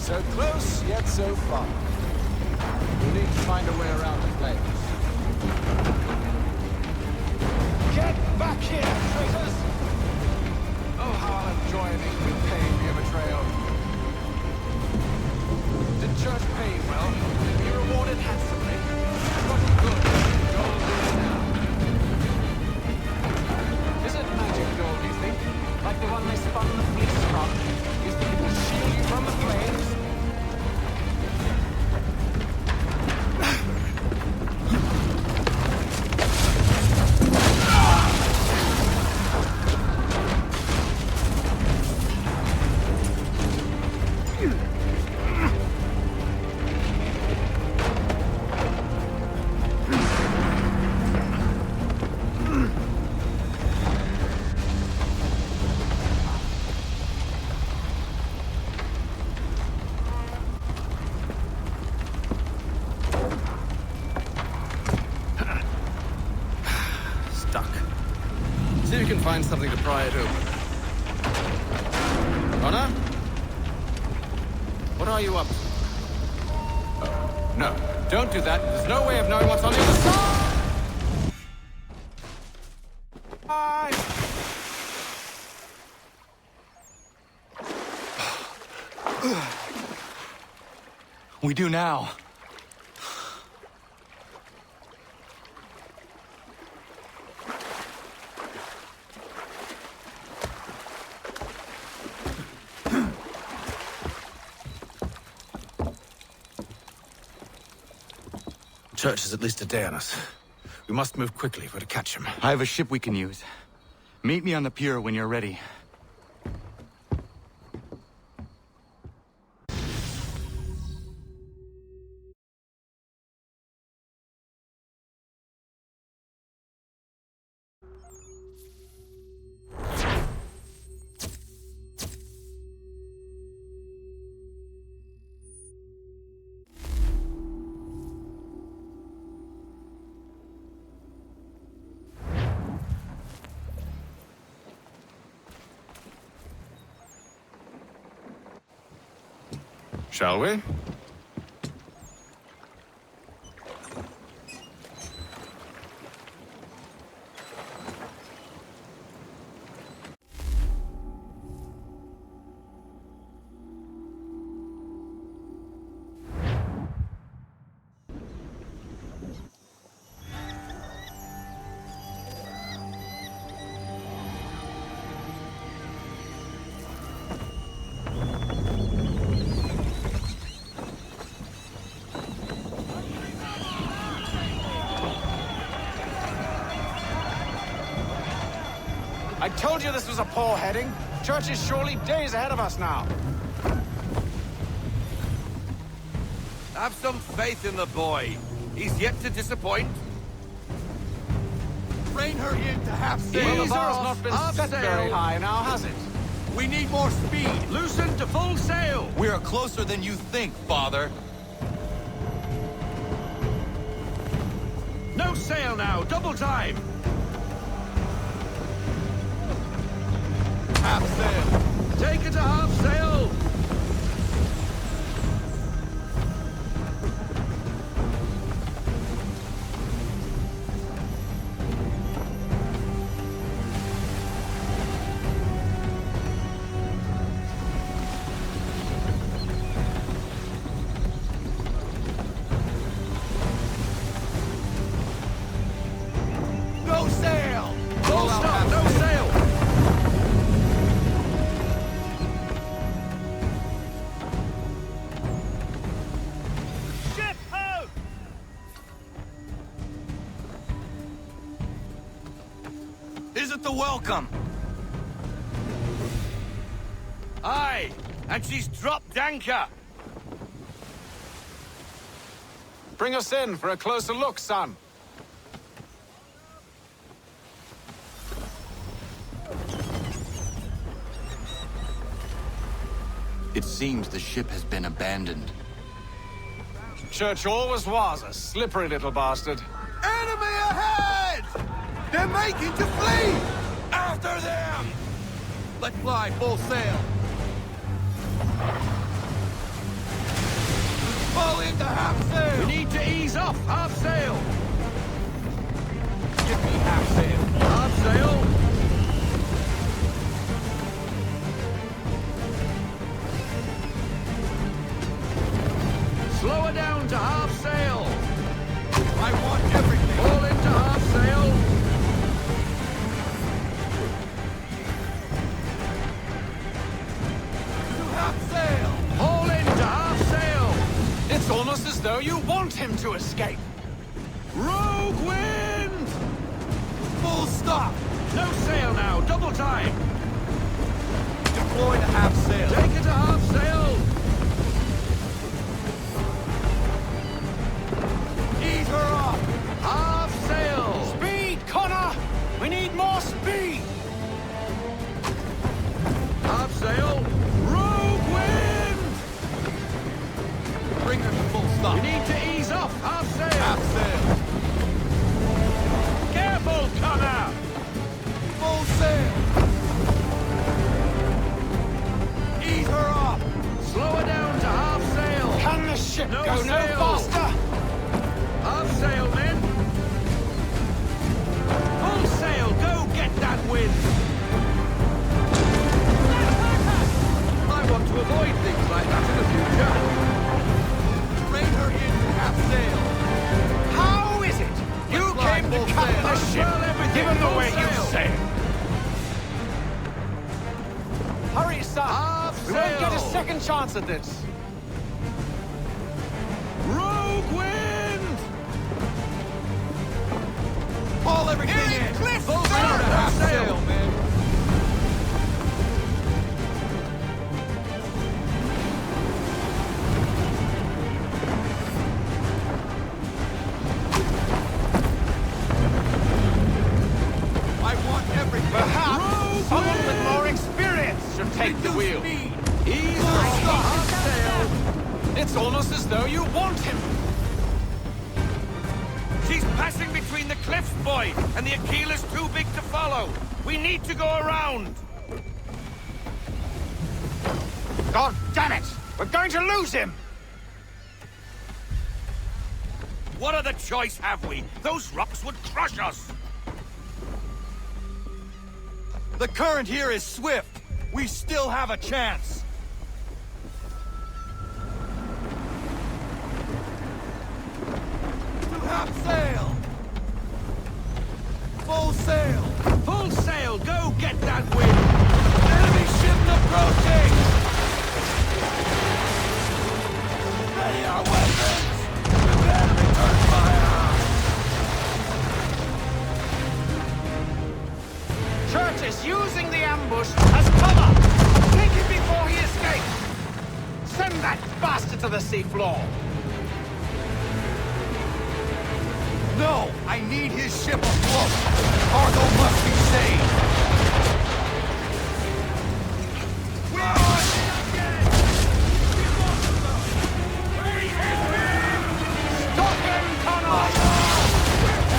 [SPEAKER 14] So close, yet so far. We need to find a way around the flames. Get back here, traitors! Oh, how I'll enjoy an ink paying me a betrayal. Did Church pay you well? Did you rewarded handsomely? What good is gold doing now? Is it magic gold, do you think? Like the one they spun the fleece from? You think it will shield you from the flames? See if you can find something to pry it open. Connor? What are you up to? No, don't do that. There's no way of knowing what's on the other side!
[SPEAKER 11] We do now.
[SPEAKER 21] Church is at least a day on us. We must move quickly if we're to catch him.
[SPEAKER 11] I have a ship we can use. Meet me on the pier when you're ready.
[SPEAKER 21] Shall we?
[SPEAKER 14] I told you this was a poor heading. Church is surely days ahead of us now.
[SPEAKER 2] Have some faith in the boy. He's yet to disappoint. Rein her in to half sail.
[SPEAKER 14] Well, the bar's not been set very high now, has it?
[SPEAKER 2] We need more speed. Loosen to full sail.
[SPEAKER 11] We are closer than you think, Father.
[SPEAKER 6] No sail now! Double time! Half sail! Take it to half sail!
[SPEAKER 5] No sail!
[SPEAKER 6] Full stop! No sail!
[SPEAKER 5] Ship ho!
[SPEAKER 6] Is it the Welcome? Aye, and she's dropped anchor.
[SPEAKER 14] Bring us in for a closer look, son.
[SPEAKER 9] It seems the ship has been abandoned.
[SPEAKER 14] Church always was a slippery little bastard.
[SPEAKER 5] Enemy ahead! They're making to flee!
[SPEAKER 6] After them! Let fly full sail.
[SPEAKER 5] Fall into half sail!
[SPEAKER 6] We need to ease off half sail.
[SPEAKER 5] Give me half sail.
[SPEAKER 6] Half sail. Slow her down to half sail.
[SPEAKER 5] I want everything.
[SPEAKER 6] Fall into half sail.
[SPEAKER 5] To half sail.
[SPEAKER 6] Fall into half sail.
[SPEAKER 14] It's almost as though you want him to escape.
[SPEAKER 6] Rogue wind!
[SPEAKER 5] Full stop.
[SPEAKER 6] No sail now. Double time.
[SPEAKER 5] Deploy to half sail.
[SPEAKER 6] Take it to half sail.
[SPEAKER 5] Ease her off.
[SPEAKER 6] Half sail.
[SPEAKER 14] Speed, Connor! We need more speed!
[SPEAKER 6] Half sail. Rogue wind!
[SPEAKER 5] Bring her to full stop.
[SPEAKER 6] We need to ease off half sail.
[SPEAKER 5] Half sail.
[SPEAKER 6] Careful, Connor!
[SPEAKER 5] Full sail. Ease her off.
[SPEAKER 6] Slow her down to half sail.
[SPEAKER 14] Can the ship
[SPEAKER 6] No
[SPEAKER 14] go no
[SPEAKER 6] sail.
[SPEAKER 14] faster?
[SPEAKER 6] Half sail, men. Full sail. Go get that wind. I want to avoid things like that in the future.
[SPEAKER 5] Rein her in to half sail.
[SPEAKER 14] How is it? You came to captain the ship,
[SPEAKER 6] Well, everything
[SPEAKER 14] given the
[SPEAKER 6] full
[SPEAKER 14] way you
[SPEAKER 6] sail.
[SPEAKER 14] sailed. Hurry, son.
[SPEAKER 6] Half
[SPEAKER 14] We won't get a
[SPEAKER 6] sail.
[SPEAKER 14] second chance at this.
[SPEAKER 6] Rogue wind!
[SPEAKER 5] Haul everything in.
[SPEAKER 14] Cliff,
[SPEAKER 5] Full
[SPEAKER 14] sir.
[SPEAKER 5] sail to half sail, man. I want everything.
[SPEAKER 14] Perhaps someone with more experience should take the wheel.
[SPEAKER 6] Ease off the half sail.
[SPEAKER 14] It's almost as though you want him.
[SPEAKER 6] She's passing between the cliffs, boy, and the Aquila's too big to follow. We need to go around.
[SPEAKER 14] God damn it! We're going to lose him!
[SPEAKER 6] What other choice have we? Those rocks would crush us.
[SPEAKER 5] The current here is swift. We still have a chance. To half sail. Full sail.
[SPEAKER 6] Full sail, go get that wind.
[SPEAKER 5] Enemy ship approaching. Ready our weapons. The enemy turn fire.
[SPEAKER 14] Church is using the ambush as cover! Take him before he escapes! Send that bastard to the seafloor!
[SPEAKER 5] No, I need his ship afloat. Cargo must be saved.
[SPEAKER 14] Stop him, Connor!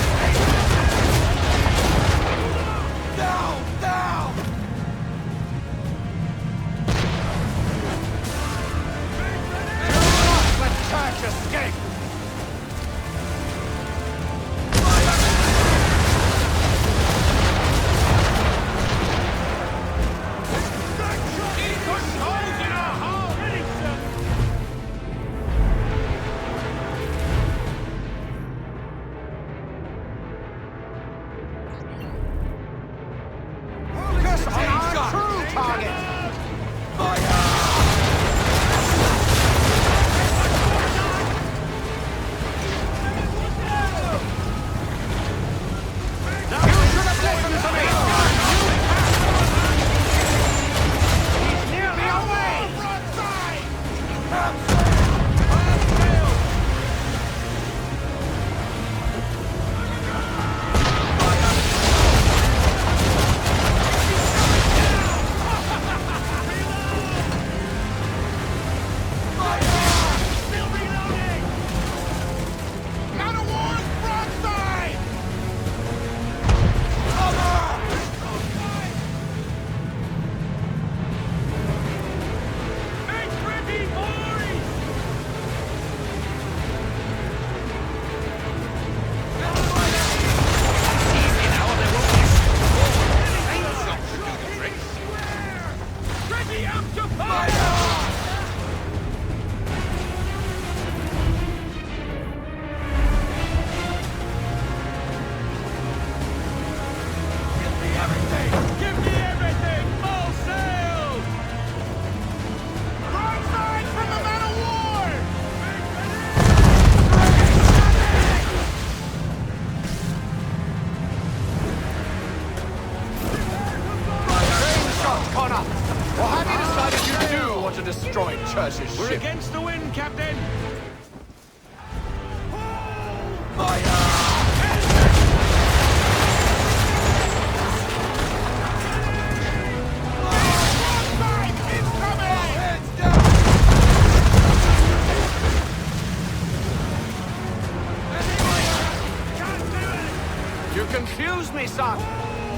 [SPEAKER 14] confuse me, son.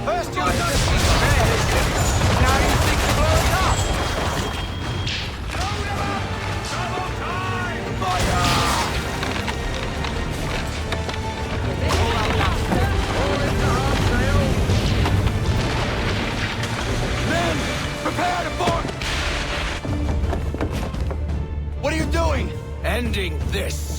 [SPEAKER 14] First you accused me of heresy, now you think to blow it up.
[SPEAKER 9] Men, prepare to board! What are you doing?
[SPEAKER 14] Ending this.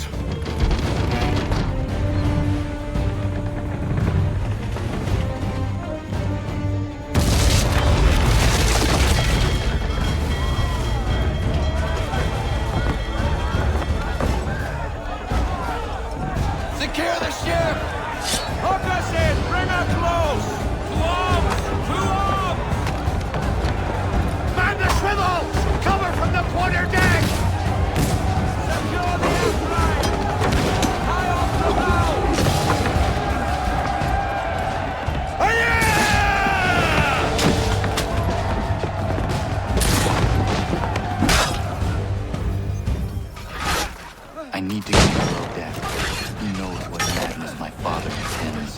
[SPEAKER 9] Secure the ship!
[SPEAKER 14] Hook us in! Bring her close! To arms! To arms! Man the swivels! Cover from the quarter deck! Secure the upright! High off the bow!
[SPEAKER 9] I need to get below deck. Who knows what madness my father intends?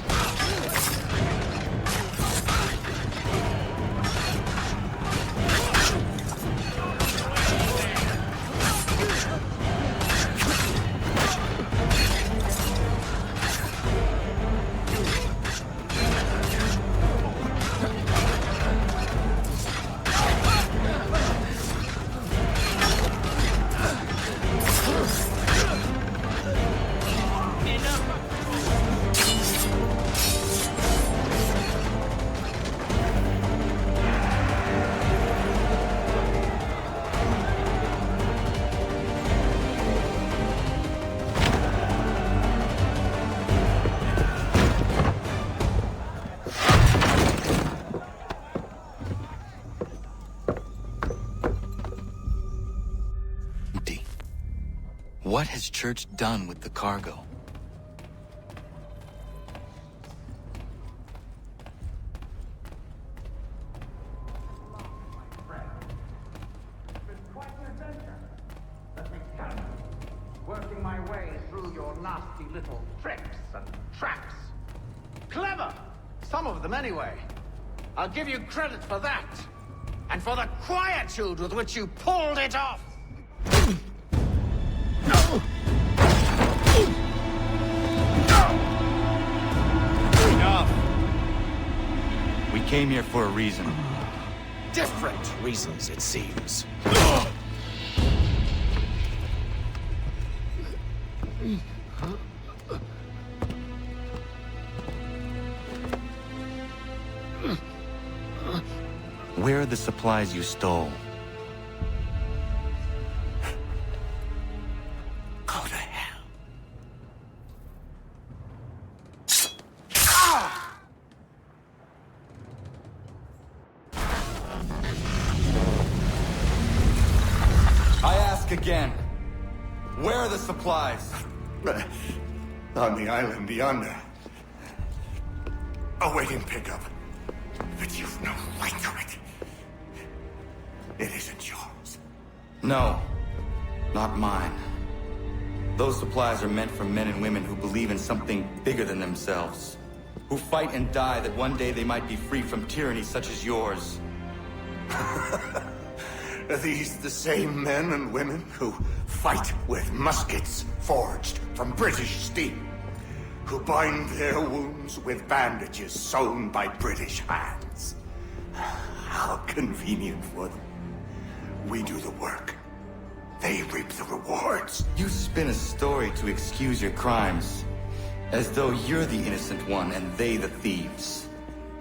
[SPEAKER 9] What has Church done with the cargo?
[SPEAKER 14] Working my way through your nasty little tricks and traps. Clever! Some of them anyway. I'll give you credit for that. And for the quietude with which you pulled it off.
[SPEAKER 11] Enough! We came here for a reason.
[SPEAKER 14] Different reasons, it seems.
[SPEAKER 11] Where are the supplies you stole?
[SPEAKER 14] Go to hell.
[SPEAKER 11] I ask again. Where are the supplies?
[SPEAKER 16] On the island yonder. Awaiting pickup. But you've no right to it. It isn't yours.
[SPEAKER 11] No, not mine. Those supplies are meant for men and women who believe in something bigger than themselves. Who fight and die that one day they might be free from tyranny such as yours.
[SPEAKER 16] Are these the same men and women who fight with muskets forged from British steel? Who bind their wounds with bandages sewn by British hands? How convenient for them. We do the work. They reap the rewards.
[SPEAKER 11] You spin a story to excuse your crimes, as though you're the innocent one and they the thieves.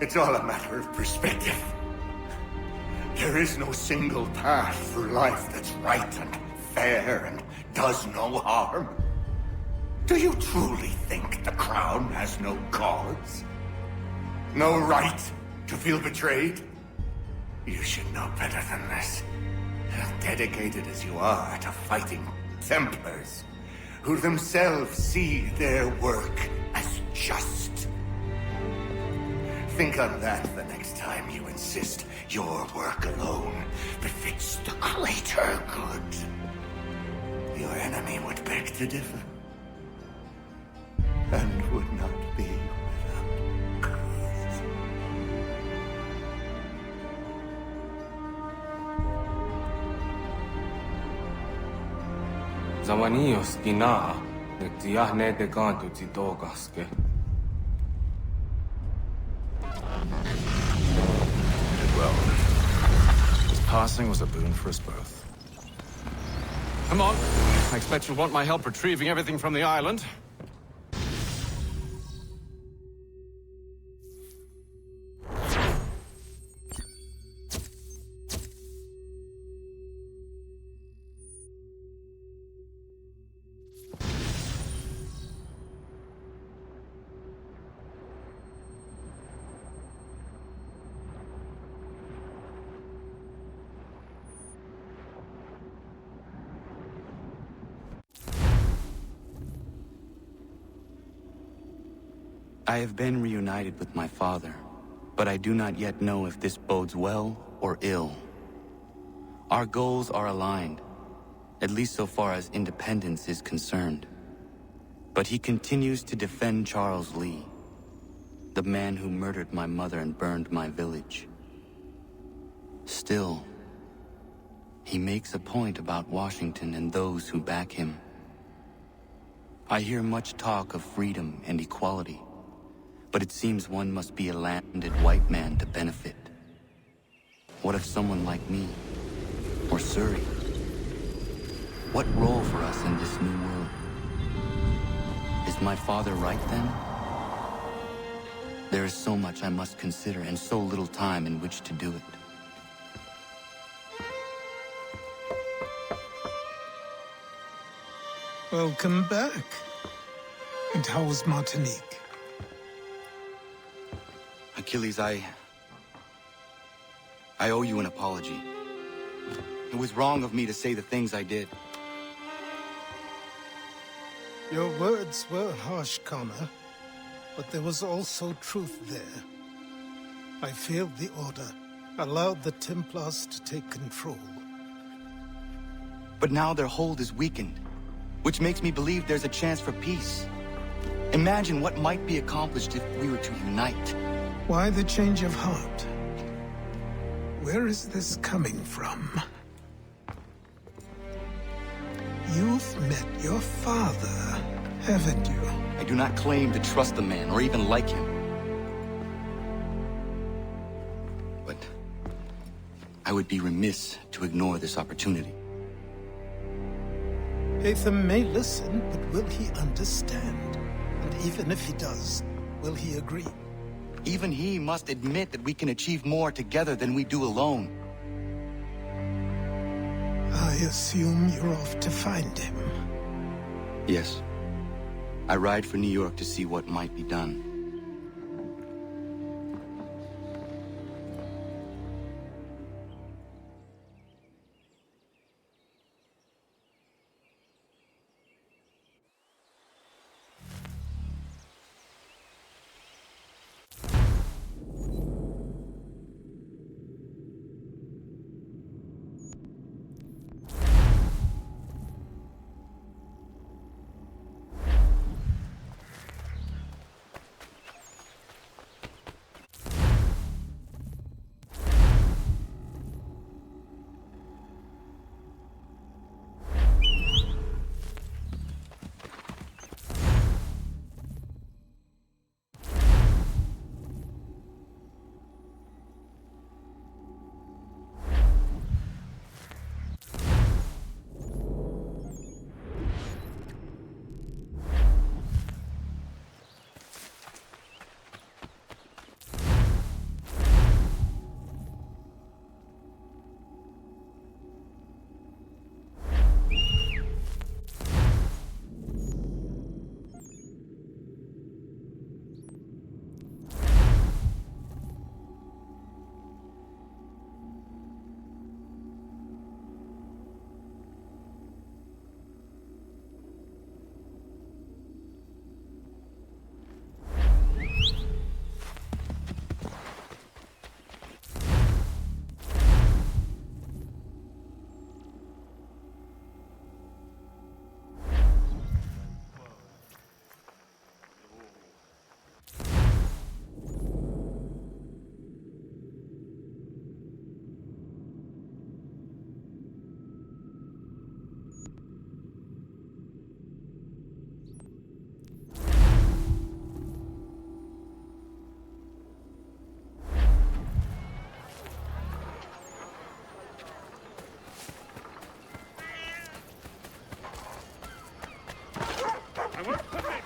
[SPEAKER 16] It's all a matter of perspective. There is no single path through life that's right and fair and does no harm. Do you truly think the Crown has no cause? No right to feel betrayed? You should know better than this. As dedicated as you are to fighting Templars, who themselves see their work as just. Think on that the next time you insist your work alone befits the greater good. Your enemy would beg to differ, and would not be without
[SPEAKER 10] Zawanios kina, nektiahne de kantu titogaske.
[SPEAKER 21] Did well. His passing was a boon for us both. Come on. I expect you'll want my help retrieving everything from the island.
[SPEAKER 11] I have been reunited with my father, but I do not yet know if this bodes well or ill. Our goals are aligned, at least so far as independence is concerned. But he continues to defend Charles Lee, the man who murdered my mother and burned my village. Still, he makes a point about Washington and those who back him. I hear much talk of freedom and equality, but it seems one must be a landed white man to benefit. What of someone like me, or Surrey? What role for us in this new world? Is my father right then? There is so much I must consider and so little time in which to do it.
[SPEAKER 13] Welcome back. And how was Martinique?
[SPEAKER 11] Achilles, I owe you an apology. It was wrong of me to say the things I did.
[SPEAKER 13] Your words were harsh, Connor, but there was also truth there. I failed the Order, allowed the Templars to take control.
[SPEAKER 11] But now their hold is weakened, which makes me believe there's a chance for peace. Imagine what might be accomplished if we were to unite.
[SPEAKER 13] Why the change of heart? Where is this coming from? You've met your father, haven't you?
[SPEAKER 11] I do not claim to trust the man or even like him. But I would be remiss to ignore this opportunity.
[SPEAKER 13] Hatham may listen, but will he understand? And even if he does, will he agree?
[SPEAKER 11] Even he must admit that we can achieve more together than we do alone.
[SPEAKER 13] I assume you're off to find him.
[SPEAKER 11] Yes. I ride for New York to see what might be done.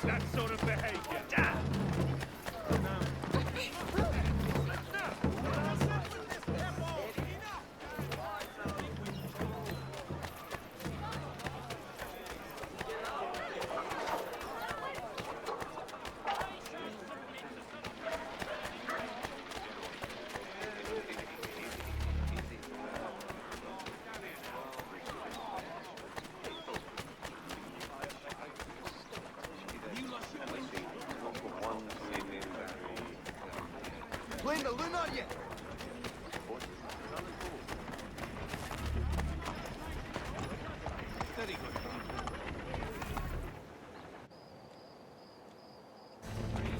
[SPEAKER 12] that sort of behavior.
[SPEAKER 5] Linda, look not yet. Steady, good.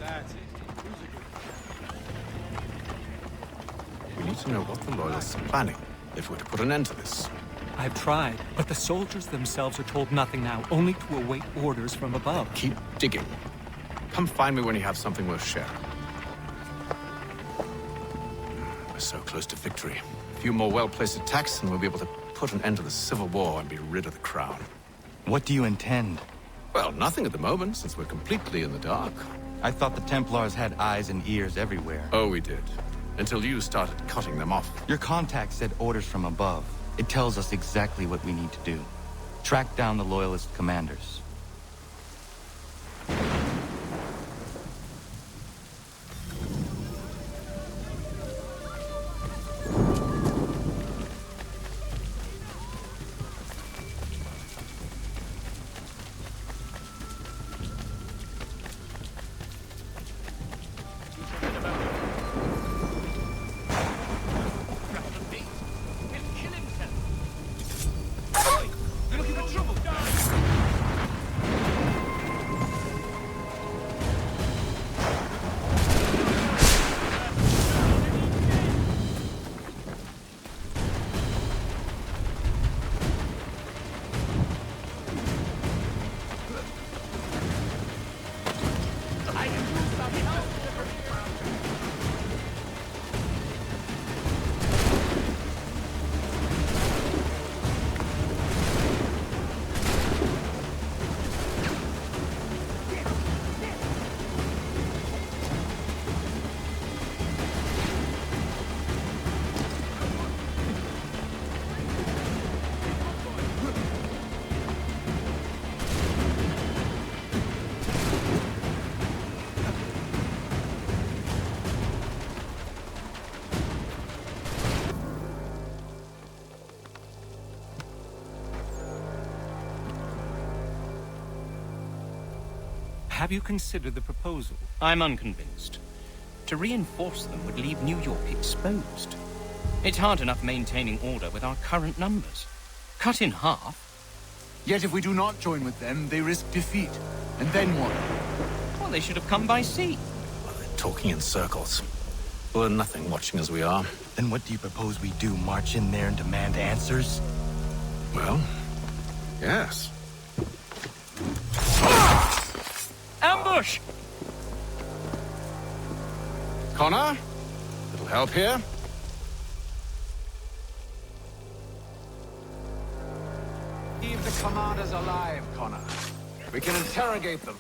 [SPEAKER 5] That's it.
[SPEAKER 21] We need to know what the Loyalists are planning, if we're to put an end to this.
[SPEAKER 18] I've tried, but the soldiers themselves are told nothing now, only to await orders from above.
[SPEAKER 21] Keep digging. Come find me when you have something worth sharing. We're so close to victory. A few more well-placed attacks and we'll be able to put an end to the Civil War and be rid of the Crown.
[SPEAKER 11] What do you intend?
[SPEAKER 21] Well, nothing at the moment, since we're completely in the dark.
[SPEAKER 11] I thought the Templars had eyes and ears everywhere.
[SPEAKER 21] Oh, we did. Until you started cutting them off.
[SPEAKER 11] Your contact said orders from above. It tells us exactly what we need to do. Track down the Loyalist commanders.
[SPEAKER 18] Have you considered the proposal?
[SPEAKER 15] I'm unconvinced. To reinforce them would leave New York exposed. It's hard enough maintaining order with our current numbers. Cut in half.
[SPEAKER 9] Yet if we do not join with them, they risk defeat. And then what?
[SPEAKER 15] Well, they should have come by sea.
[SPEAKER 21] Well, they're talking in circles. We'll learn nothing watching as we are.
[SPEAKER 11] Then what do you propose we do? March in there and demand answers?
[SPEAKER 21] Well, yes.
[SPEAKER 15] Ambush!
[SPEAKER 21] Connor? Little help here?
[SPEAKER 14] Leave the commanders alive, Connor. We can interrogate them.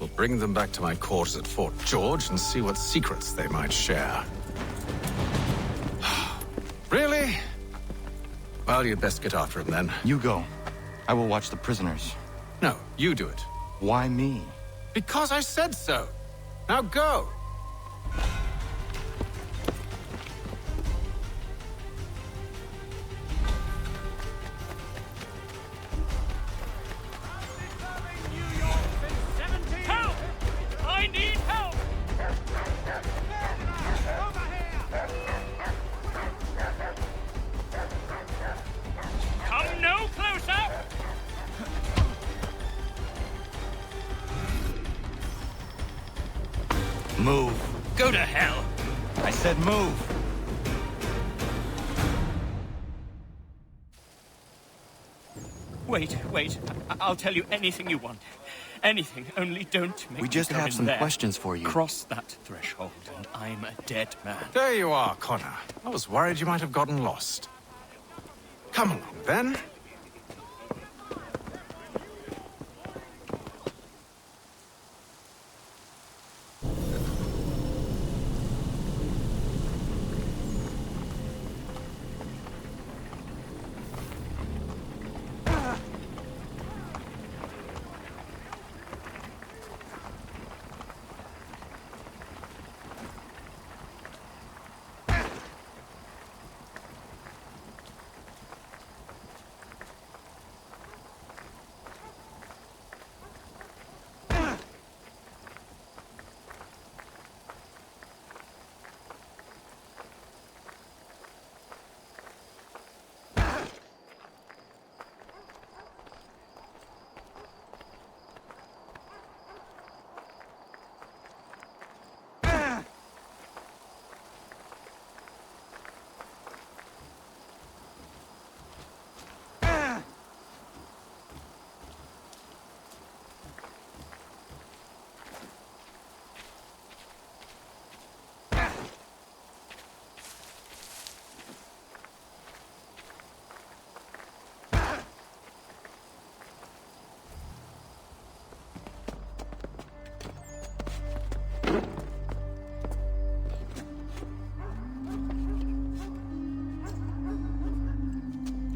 [SPEAKER 21] We'll bring them back to my quarters at Fort George and see what secrets they might share. Really? Well, you'd best get after him then.
[SPEAKER 11] You go. I will watch the prisoners.
[SPEAKER 21] No, you do it.
[SPEAKER 11] Why me?
[SPEAKER 21] Because I said so. Now go!
[SPEAKER 6] Help! I need help! Come no closer!
[SPEAKER 11] Move.
[SPEAKER 6] Go to hell!
[SPEAKER 11] I said move.
[SPEAKER 15] Wait. I'll tell you anything you want. Anything, only don't make
[SPEAKER 11] We just
[SPEAKER 15] me go
[SPEAKER 11] have
[SPEAKER 15] in
[SPEAKER 11] some
[SPEAKER 15] there.
[SPEAKER 11] questions for you.
[SPEAKER 15] Cross that threshold, and I'm a dead man.
[SPEAKER 21] There you are, Connor. I was worried you might have gotten lost. Come along, then.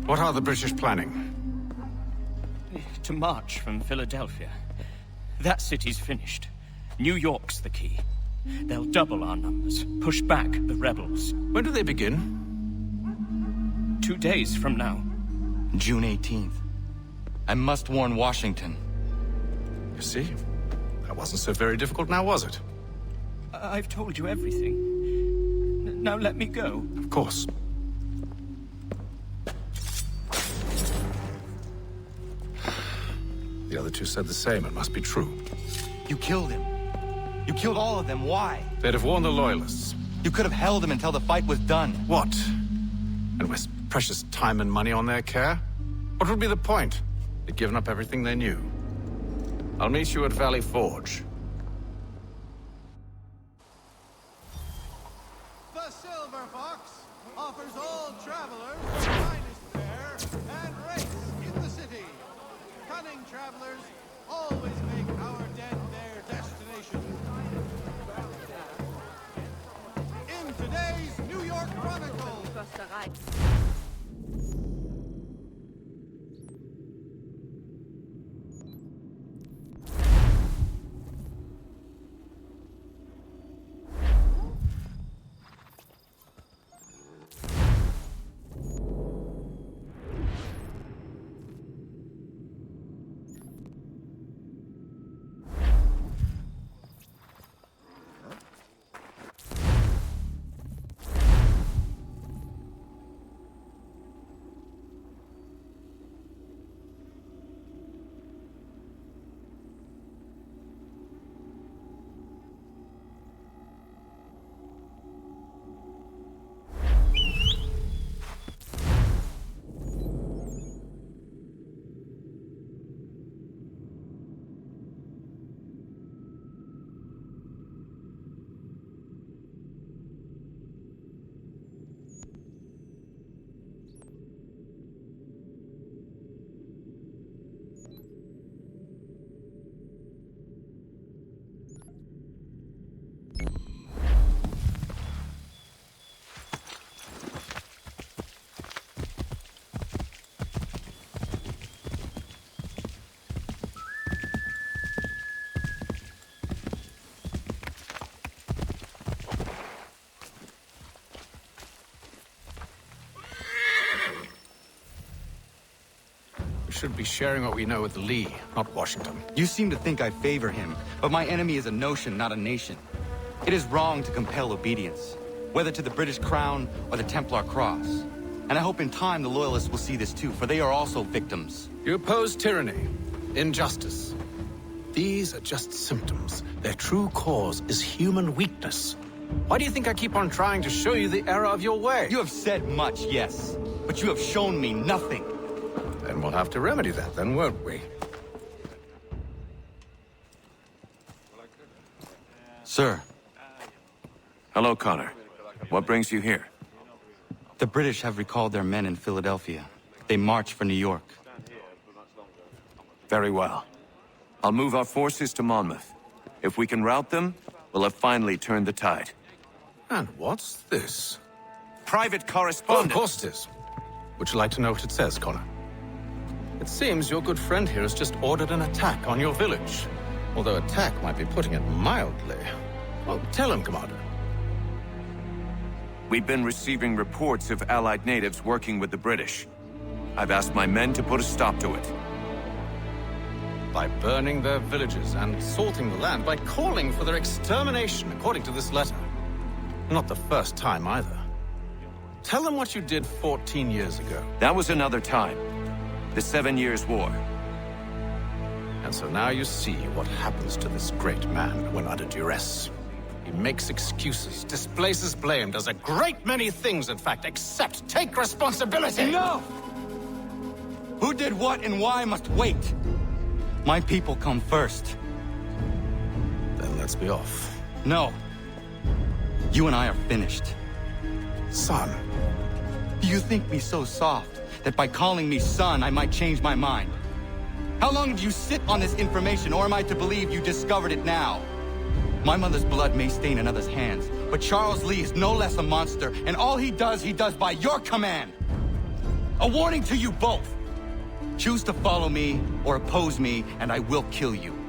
[SPEAKER 21] What are the British planning?
[SPEAKER 15] To march from Philadelphia. That city's finished. New York's the key. They'll double our numbers, push back the rebels.
[SPEAKER 21] When do they begin?
[SPEAKER 15] 2 days from now.
[SPEAKER 11] June 18th. I must warn Washington.
[SPEAKER 21] You see? That wasn't so very difficult now, was it?
[SPEAKER 15] I've told you everything. Now let me go.
[SPEAKER 21] Of course. The other two said the same. It must be true.
[SPEAKER 11] You killed him. You killed all of them. Why?
[SPEAKER 21] They'd have warned the Loyalists.
[SPEAKER 11] You could have held him until the fight was done.
[SPEAKER 21] What? And waste precious time and money on their care? What would be the point? They'd given up everything they knew. I'll meet you at Valley Forge.
[SPEAKER 5] The Silver Fox offers all travelers the finest fare and rates in the city. Cunning travelers always make our dead their destination. In today's New York Chronicle.
[SPEAKER 21] should be sharing what we know with Lee, not Washington.
[SPEAKER 11] You seem to think I favor him, but my enemy is a notion, not a nation. It is wrong to compel obedience, whether to the British Crown or the Templar Cross. And I hope in time the Loyalists will see this too, for they are also victims.
[SPEAKER 21] You oppose tyranny, injustice. These are just symptoms. Their true cause is human weakness. Why do you think I keep on trying to show you the error of your way?
[SPEAKER 11] You have said much, yes, but you have shown me nothing.
[SPEAKER 21] Then we'll have to remedy that, then, won't we?
[SPEAKER 11] Sir.
[SPEAKER 2] Hello, Connor. What brings you here?
[SPEAKER 11] The British have recalled their men in Philadelphia. They march for New York.
[SPEAKER 2] Very well. I'll move our forces to Monmouth. If we can rout them, we'll have finally turned the tide.
[SPEAKER 21] And what's this?
[SPEAKER 2] Private
[SPEAKER 21] Oh,
[SPEAKER 2] correspondence.
[SPEAKER 21] of course it is. Would you like to know what it says, Connor? It seems your good friend here has just ordered an attack on your village. Although attack might be putting it mildly. Well, tell him, Commander.
[SPEAKER 2] We've been receiving reports of Allied natives working with the British. I've asked my men to put a stop to it.
[SPEAKER 21] By burning their villages and salting the land, by calling for their extermination, according to this letter. Not the first time, either. Tell them what you did 14 years ago.
[SPEAKER 2] That was another time. The 7 Years' War.
[SPEAKER 21] And so now you see what happens to this great man when under duress. He makes excuses, displaces blame, does a great many things, in fact, except take responsibility!
[SPEAKER 11] Enough! Who did what and why must wait. My people come first.
[SPEAKER 21] Then let's be off.
[SPEAKER 11] No. You and I are finished.
[SPEAKER 21] Son.
[SPEAKER 11] Do you think me so soft that by calling me son I might change my mind? How long did you sit on this information, or am I to believe you discovered it now? My mother's blood may stain another's hands, but Charles Lee is no less a monster, and all he does by your command. A warning to you both. Choose to follow me or oppose me, and I will kill you.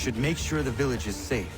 [SPEAKER 11] should make sure the village is safe.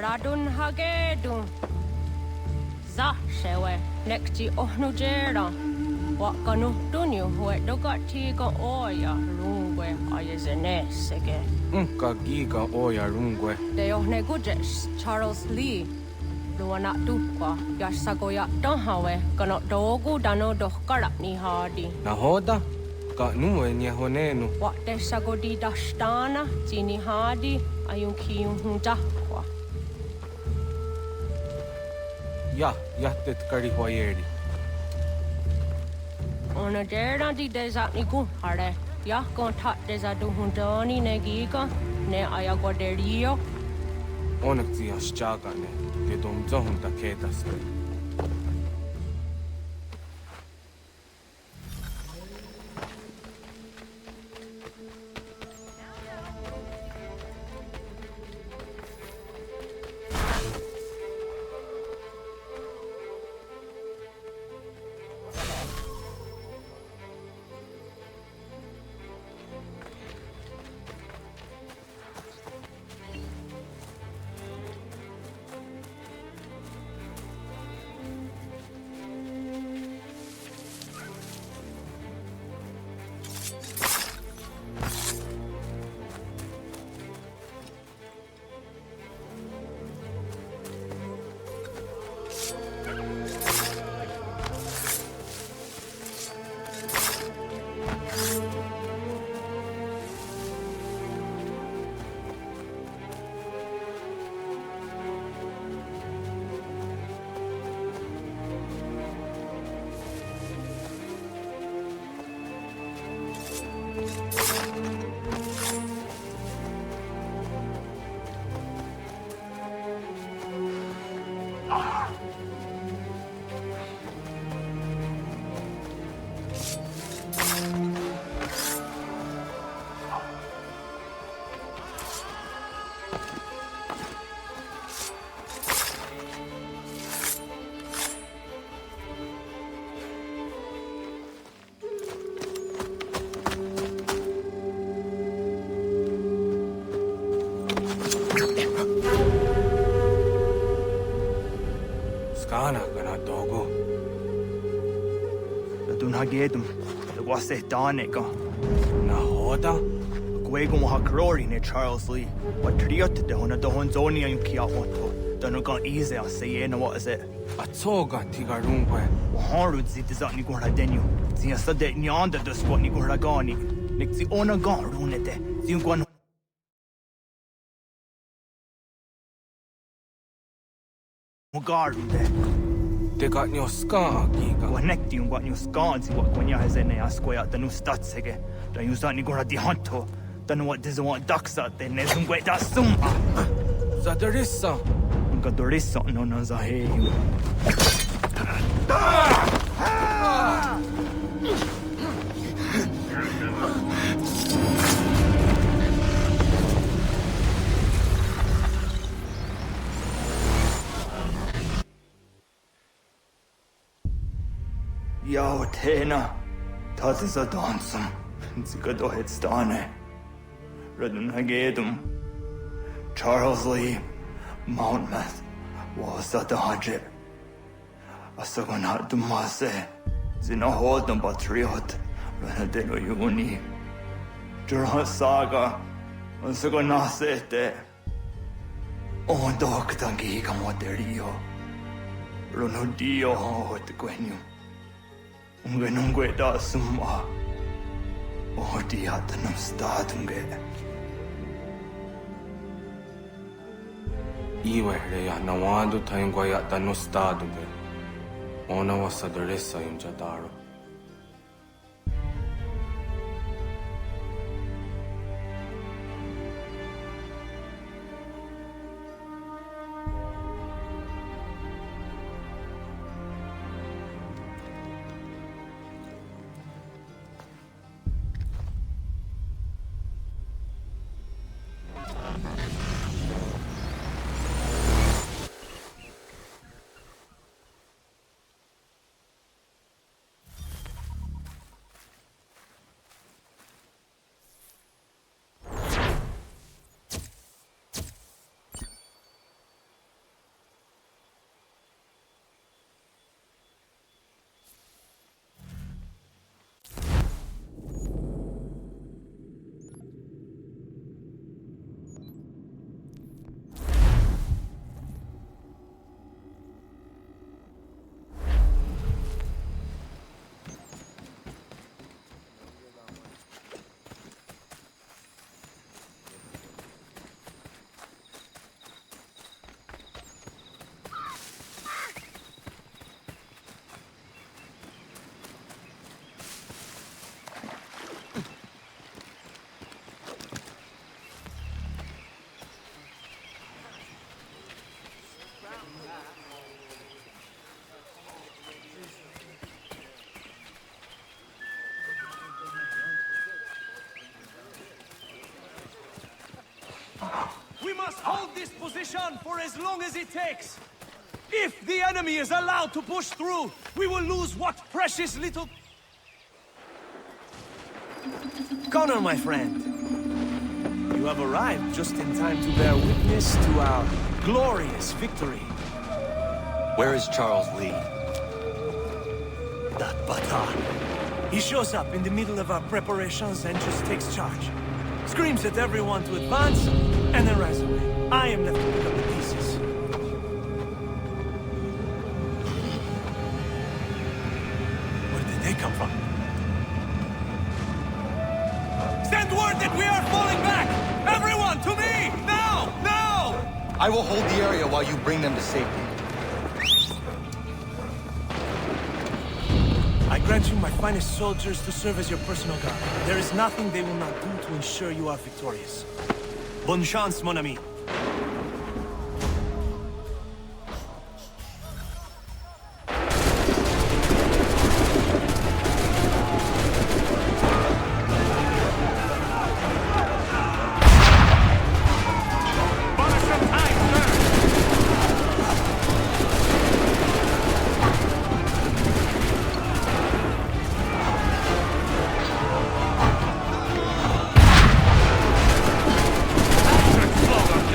[SPEAKER 17] Radun hagedun. Za shewe nekti ohnujera. Wakanu dunyu huedoga tiga oya rungwe ayezenesege.
[SPEAKER 10] Unka giga oya rungwe.
[SPEAKER 17] De ohne gujes Charles Lee. Luana tukwa yasagoya donhawe kano dogu dano dohkara ni hadi.
[SPEAKER 10] Nahoda? Ka nuwe nya honenu.
[SPEAKER 17] Wakte sagodi dashtana zini hadi ayunki hunta.
[SPEAKER 10] Ja, jättet kari hoyeri.
[SPEAKER 17] Ona derda di deza ni hare. Ya kontak deza du hundani negiga ne ayaguaderio.
[SPEAKER 10] Onak ti aschagane, ke dom zohun ta ketas.
[SPEAKER 11] Gedum, the Wase Danica. Nahoda? Guego Hakrori near Charles Lee. What Triot the Hona Dohonzonia in Kiawanto. Donogon easy, I say, what is it?
[SPEAKER 10] A toga tigarungwe.
[SPEAKER 11] Harud zit is at Nigora Denu. See a sudden yonder the squat Nigora Gani. Nixi ona gon runete. See one. Mugarude.
[SPEAKER 10] They got your scar, Giga.
[SPEAKER 11] Connect you got your scars, what when you has any square at the new stats again. Don't use that Nigora di Hunto. Don't know what doesn't want ducks out there, there's some great that summa.
[SPEAKER 10] Zadarissa.
[SPEAKER 11] Gadorissa, no, no, Zahe.
[SPEAKER 3] Yao Tena, Tatisa Dansum, Zigadohitstane, Redunagedum, Charles Lee, Mountmouth, Wasatahajit, Asagonat Dumase, Zinahodum Batriot, Renadeno Yuni, Jurhat Saga, Asagonasete, Ondok Tangi Kamoterio, Runodio Hotquenu. Ungenungue da summa. Odiatanum statunge.
[SPEAKER 10] Iwe reya nawando taingwaya tanu stadunge. Ona wasadresa imjadaro.
[SPEAKER 5] We must hold this position for as long as it takes. If the enemy is allowed to push through, we will lose what precious little...
[SPEAKER 1] Connor, my friend. You have arrived just in time to bear witness to our glorious victory.
[SPEAKER 9] Where is Charles Lee?
[SPEAKER 1] That bata. He shows up in the middle of our preparations and just takes charge. Screams at everyone to advance, and then runs away. I am left to pick up the pieces. Where did they come from? Send word that we are falling back! Everyone, to me! Now! Now!
[SPEAKER 9] I will hold the area while you bring them to safety.
[SPEAKER 1] I grant you my finest soldiers to serve as your personal guard. There is nothing they will not do to ensure you are victorious. Bonne chance, mon ami.
[SPEAKER 5] Slower!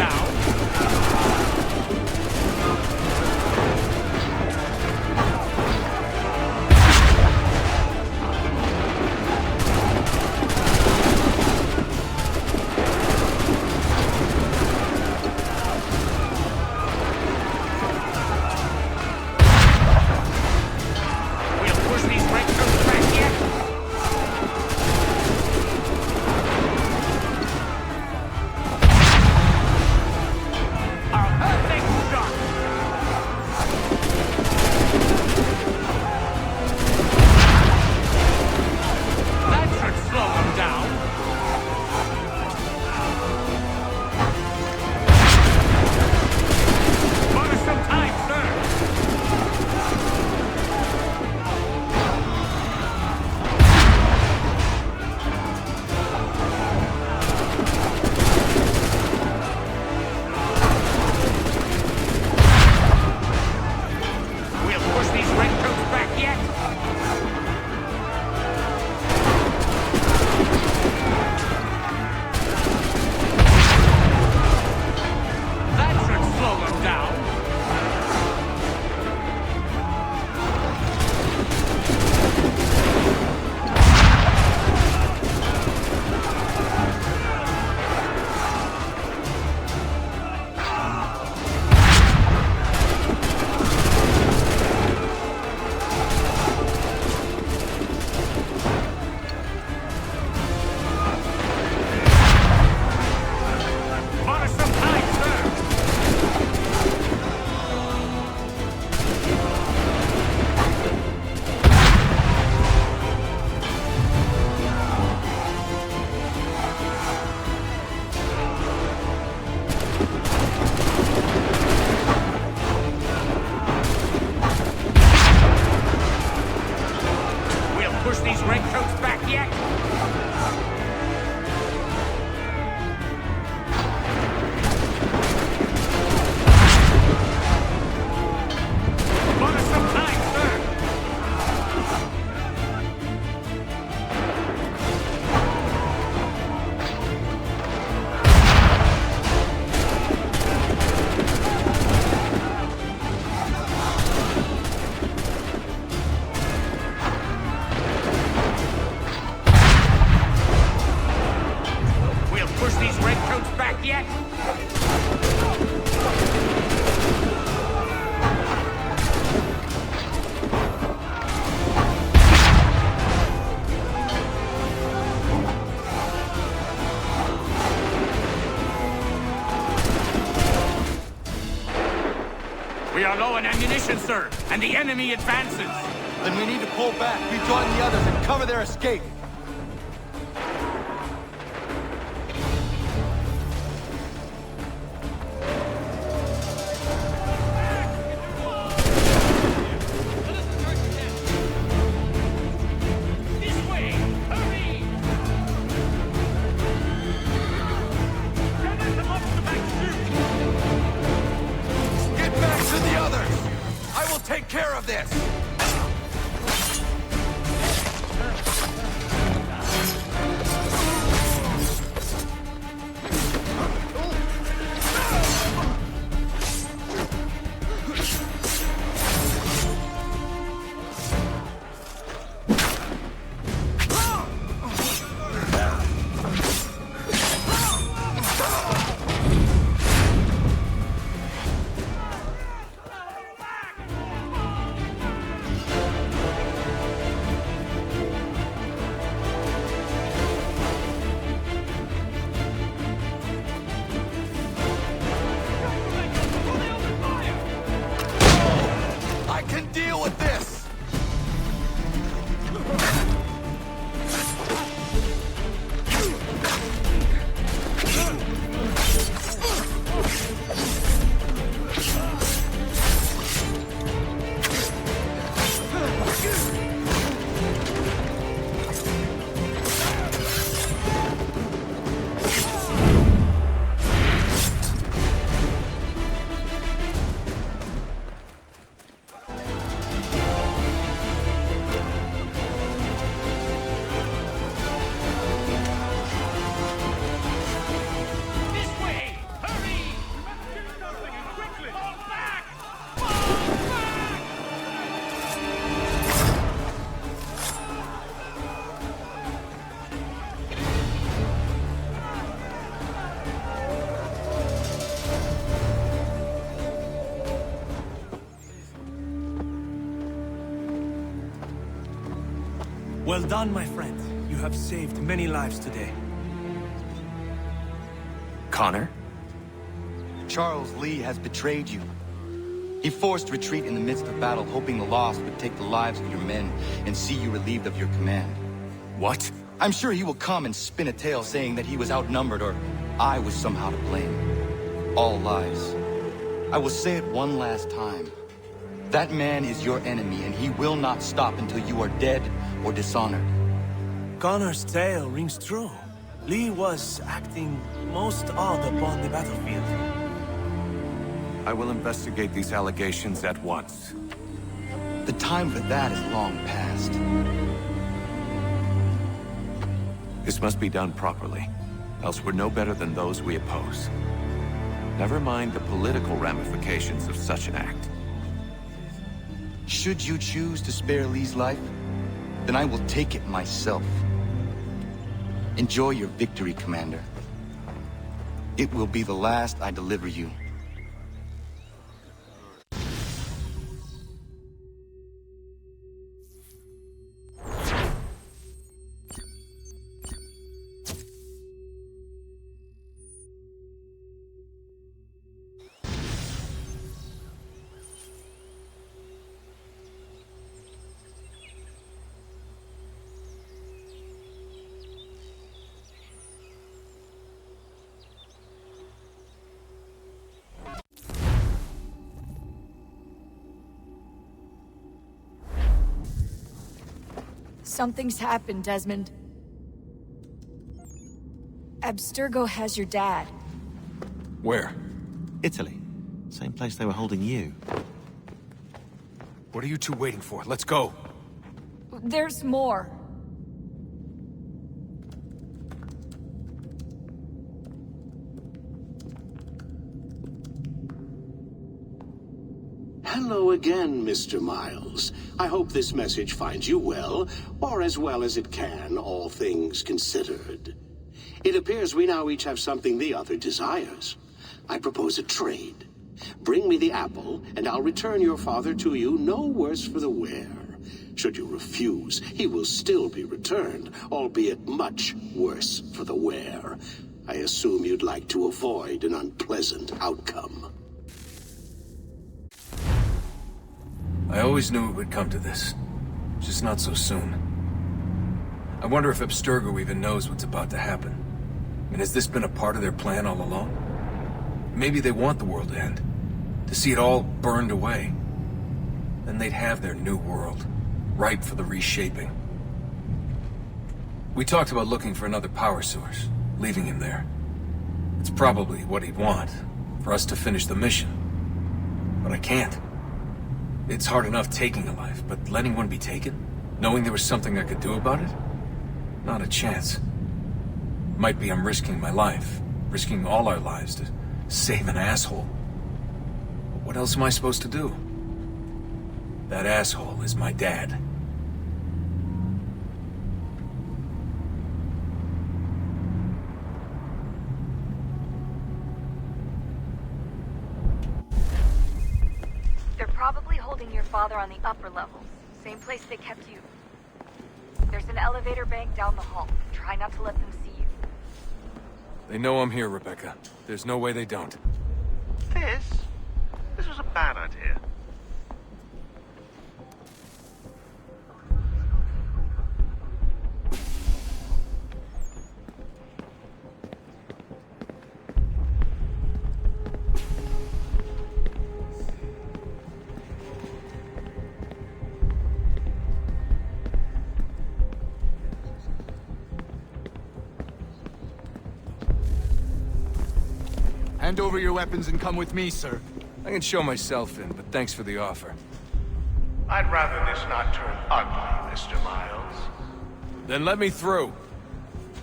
[SPEAKER 19] We're low on ammunition, sir, and the enemy advances.
[SPEAKER 11] Then we need to pull back, rejoin the others, and cover their escape.
[SPEAKER 2] Take care of this!
[SPEAKER 1] Well done, my friend. You have saved many lives today.
[SPEAKER 2] Connor?
[SPEAKER 11] Charles Lee has betrayed you. He forced retreat in the midst of battle, hoping the loss would take the lives of your men and see you relieved of your command.
[SPEAKER 2] What?
[SPEAKER 11] I'm sure he will come and spin a tale saying that he was outnumbered or I was somehow to blame. All lies. I will say it one last time. That man is your enemy, and he will not stop until you are dead or dishonored.
[SPEAKER 1] Connor's tale rings true. Lee was acting most odd upon the battlefield.
[SPEAKER 2] I will investigate these allegations at once.
[SPEAKER 11] The time for that is long past.
[SPEAKER 2] This must be done properly, else we're no better than those we oppose. Never mind the political ramifications of such an act.
[SPEAKER 11] Should you choose to spare Lee's life, then I will take it myself. Enjoy your victory, Commander. It will be the last I deliver you.
[SPEAKER 4] Something's happened, Desmond. Abstergo has your dad.
[SPEAKER 21] Where?
[SPEAKER 20] Italy. Same place they were holding you.
[SPEAKER 21] What are you two waiting for? Let's go.
[SPEAKER 4] There's more.
[SPEAKER 22] Hello again, Mr. Miles. I hope this message finds you well, or as well as it can, all things considered. It appears we now each have something the other desires. I propose a trade. Bring me the apple, and I'll return your father to you no worse for the wear. Should you refuse, he will still be returned, albeit much worse for the wear. I assume you'd like to avoid an unpleasant outcome.
[SPEAKER 7] I always knew it would come to this. Just not so soon. I wonder if Abstergo even knows what's about to happen. And has this been a part of their plan all along? Maybe they want the world to end. To see it all burned away. Then they'd have their new world, ripe for the reshaping. We talked about looking for another power source, leaving him there. It's probably what he'd want, for us to finish the mission. But I can't. It's hard enough taking a life, but letting one be taken? Knowing there was something I could do about it? Not a chance. Might be I'm risking my life, risking all our lives to save an asshole. But what else am I supposed to do? That asshole is my dad.
[SPEAKER 8] They're probably holding your father on the upper levels. Same place they kept you. There's an elevator bank down the hall. Try not to let them see you.
[SPEAKER 7] They know I'm here, Rebecca. There's no way they don't.
[SPEAKER 23] This was a bad idea.
[SPEAKER 11] Hand over your weapons and come with me, sir.
[SPEAKER 7] I can show myself in, but thanks for the offer.
[SPEAKER 23] I'd rather this not turn ugly, Mr. Miles.
[SPEAKER 7] Then let me through.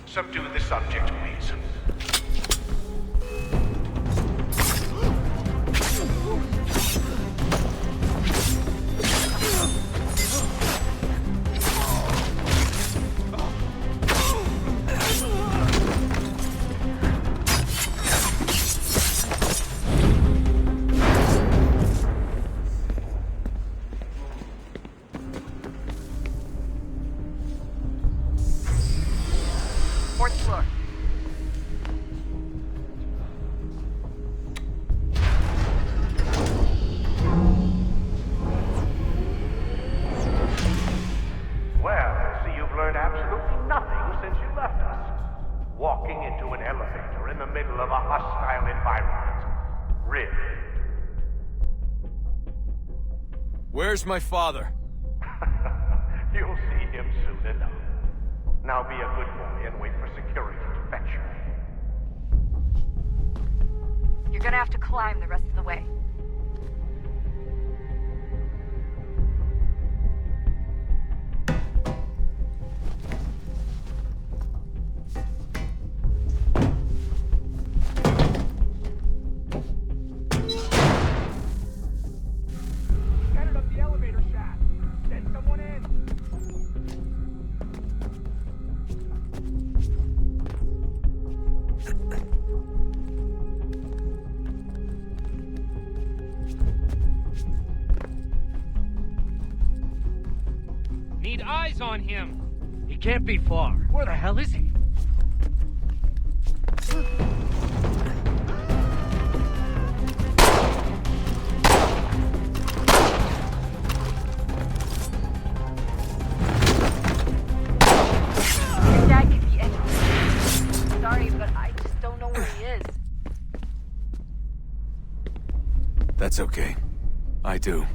[SPEAKER 23] Subdue the subject, please.
[SPEAKER 8] Fourth floor.
[SPEAKER 23] Well, I see you've learned absolutely nothing since you left us. Walking into an elevator in the middle of a hostile environment. Really?
[SPEAKER 7] Where's my father?
[SPEAKER 23] You'll see him soon enough. Now be a good boy and wait for security to fetch you.
[SPEAKER 8] You're gonna have to climb the rest of the way.
[SPEAKER 6] Headed up the elevator shaft. Send someone in.
[SPEAKER 19] Need eyes on him.
[SPEAKER 6] He can't be far. Where the hell is he?
[SPEAKER 8] Your dad could be anywhere. Sorry, but I just don't know where he is.
[SPEAKER 7] That's okay. I do.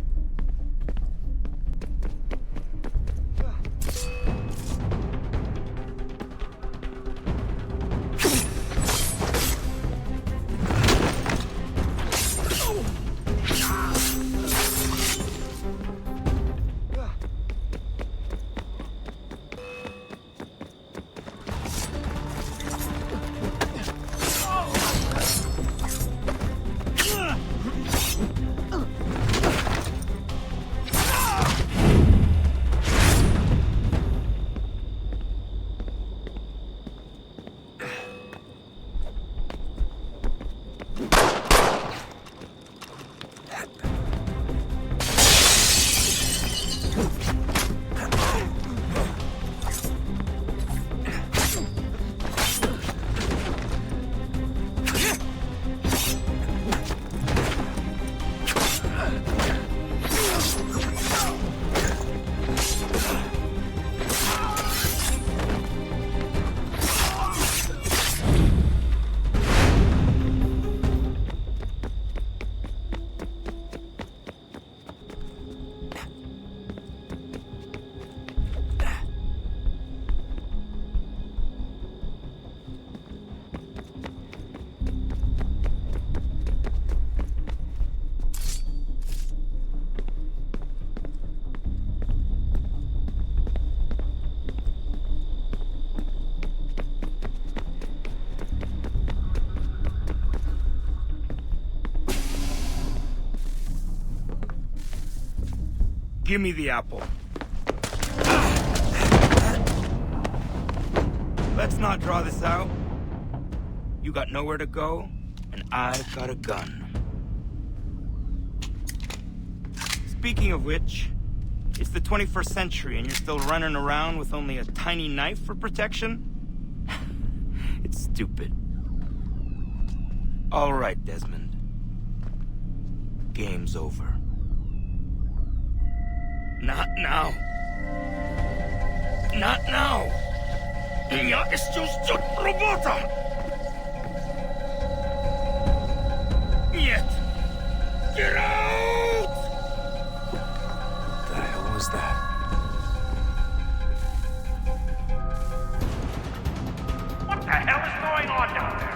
[SPEAKER 12] Give me the apple. Let's not draw this out. You got nowhere to go, and I've got a gun. Speaking of which, it's the 21st century and you're still running around with only a tiny knife for protection? It's stupid. All right, Desmond. Game's over. Not now. Not now. Я исчезну работа. Нет. Get out!
[SPEAKER 7] What the hell was that?
[SPEAKER 23] What the hell is going on down there?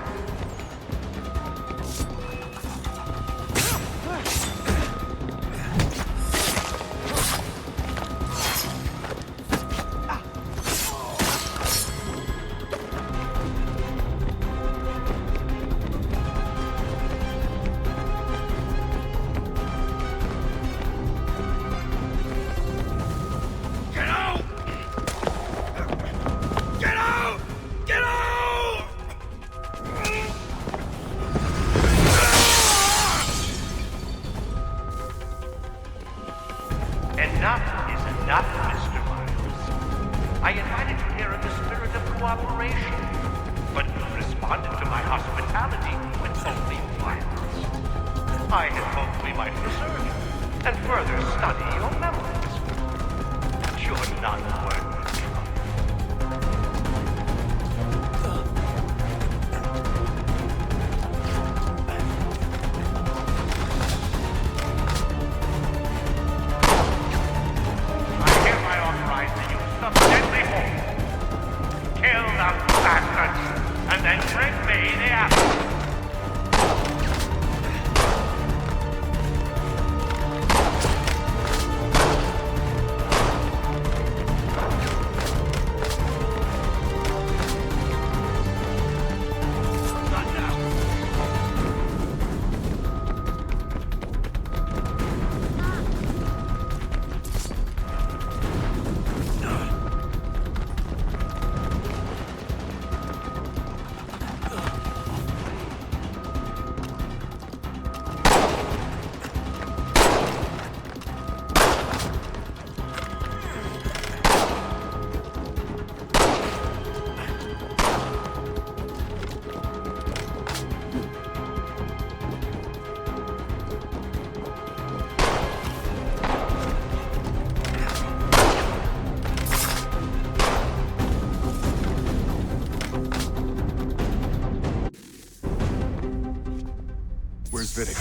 [SPEAKER 2] Where's Vidic?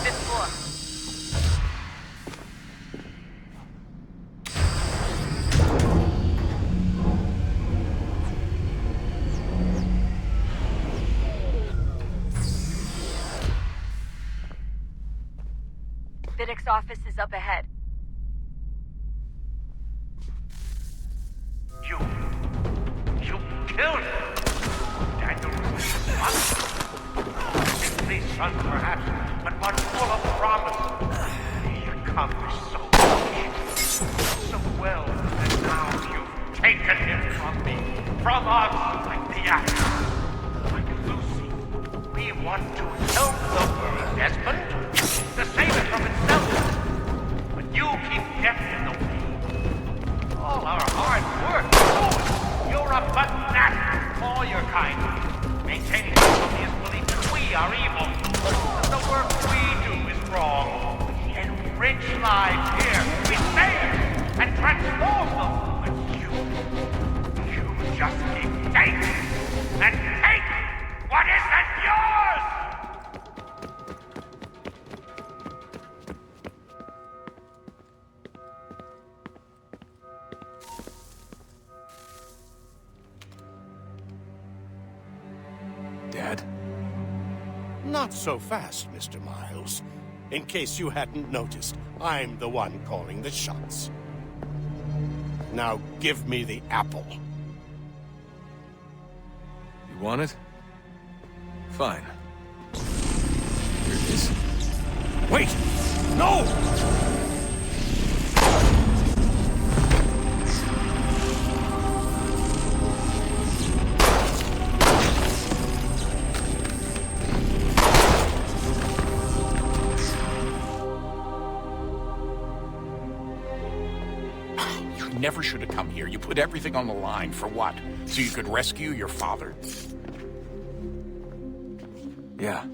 [SPEAKER 8] Fifth floor. Vidic's office is up ahead.
[SPEAKER 23] You killed him! Daniel was his son? His son, perhaps, but one full of promise. He accomplished so much, so well, and now you've taken him from me, from us, like the axe. Like Lucy, we want to help the world, Desmond, to save it from itself. But you keep getting in the way. All our hard work, you're a fanatic, all your kind, maintaining the obvious belief that we are evil, that the work we do is wrong. We enrich lives here, we save them and transform them. But you just keep taking and taking what isn't yours!
[SPEAKER 2] Dad?
[SPEAKER 13] Not so fast, Mr. Miles. In case you hadn't noticed, I'm the one calling the shots. Now give me the apple.
[SPEAKER 7] You want it? Fine. Here it is.
[SPEAKER 13] Wait! No!
[SPEAKER 14] never should have come here. You put everything on the line. For what? So you could rescue your father?
[SPEAKER 7] Yeah.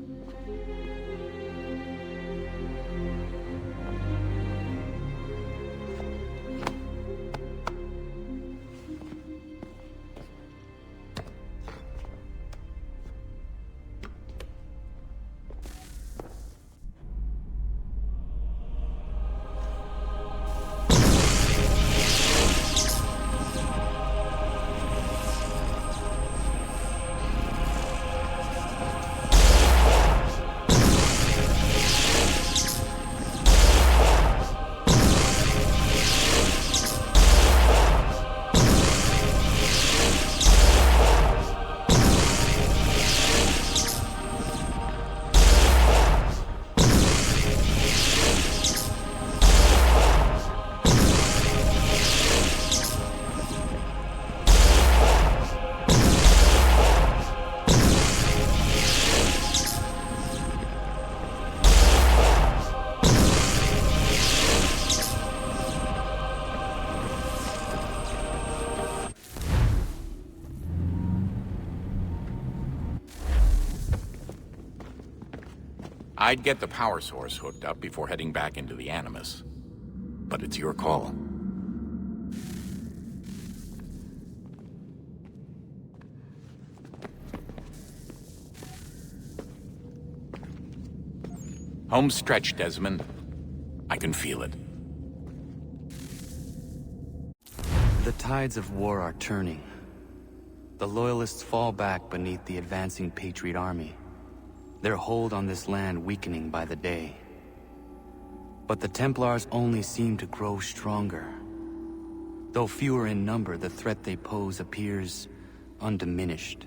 [SPEAKER 14] I'd get the power source hooked up before heading back into the Animus. But it's your call. Home stretch, Desmond. I can feel it.
[SPEAKER 11] The tides of war are turning. The Loyalists fall back beneath the advancing Patriot army, their hold on this land weakening by the day. But the Templars only seem to grow stronger. Though fewer in number, the threat they pose appears undiminished.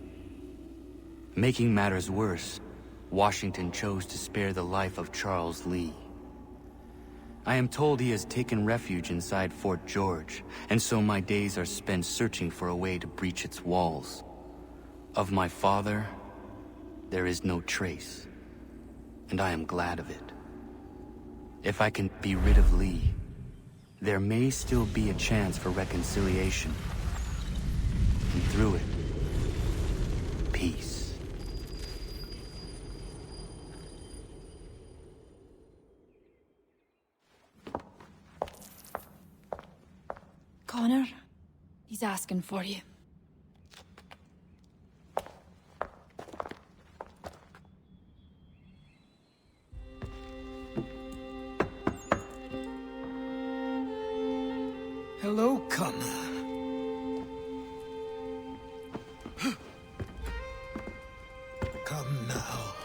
[SPEAKER 11] Making matters worse, Washington chose to spare the life of Charles Lee. I am told he has taken refuge inside Fort George, and so my days are spent searching for a way to breach its walls. Of my father, there is no trace, and I am glad of it. If I can be rid of Lee, there may still be a chance for reconciliation. And through it, peace.
[SPEAKER 16] Connor, he's asking for you.
[SPEAKER 18] Hello, Connor. Come now.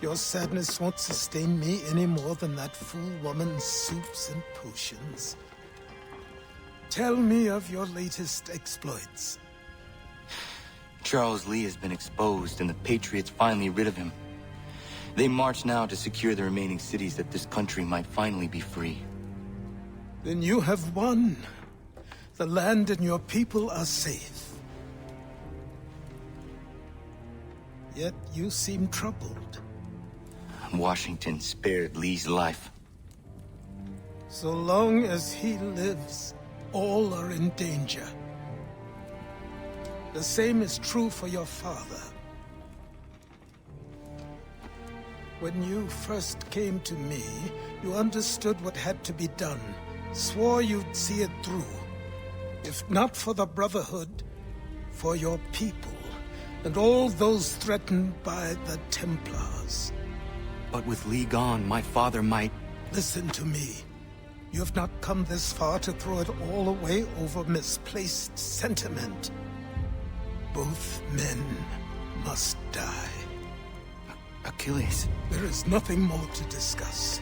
[SPEAKER 18] Your sadness won't sustain me any more than that fool woman's soups and potions. Tell me of your latest exploits.
[SPEAKER 11] Charles Lee has been exposed, and the Patriots finally rid of him. They march now to secure the remaining cities that this country might finally be free.
[SPEAKER 18] Then you have won. The land and your people are safe. Yet you seem troubled.
[SPEAKER 11] Washington spared Lee's life.
[SPEAKER 18] So long as he lives, all are in danger. The same is true for your father. When you first came to me, you understood what had to be done, swore you'd see it through. If not for the Brotherhood, for your people, and all those threatened by the Templars.
[SPEAKER 11] But with Lee gone, my father might...
[SPEAKER 18] Listen to me. You have not come this far to throw it all away over misplaced sentiment. Both men must die.
[SPEAKER 11] Achilles.
[SPEAKER 18] There is nothing more to discuss.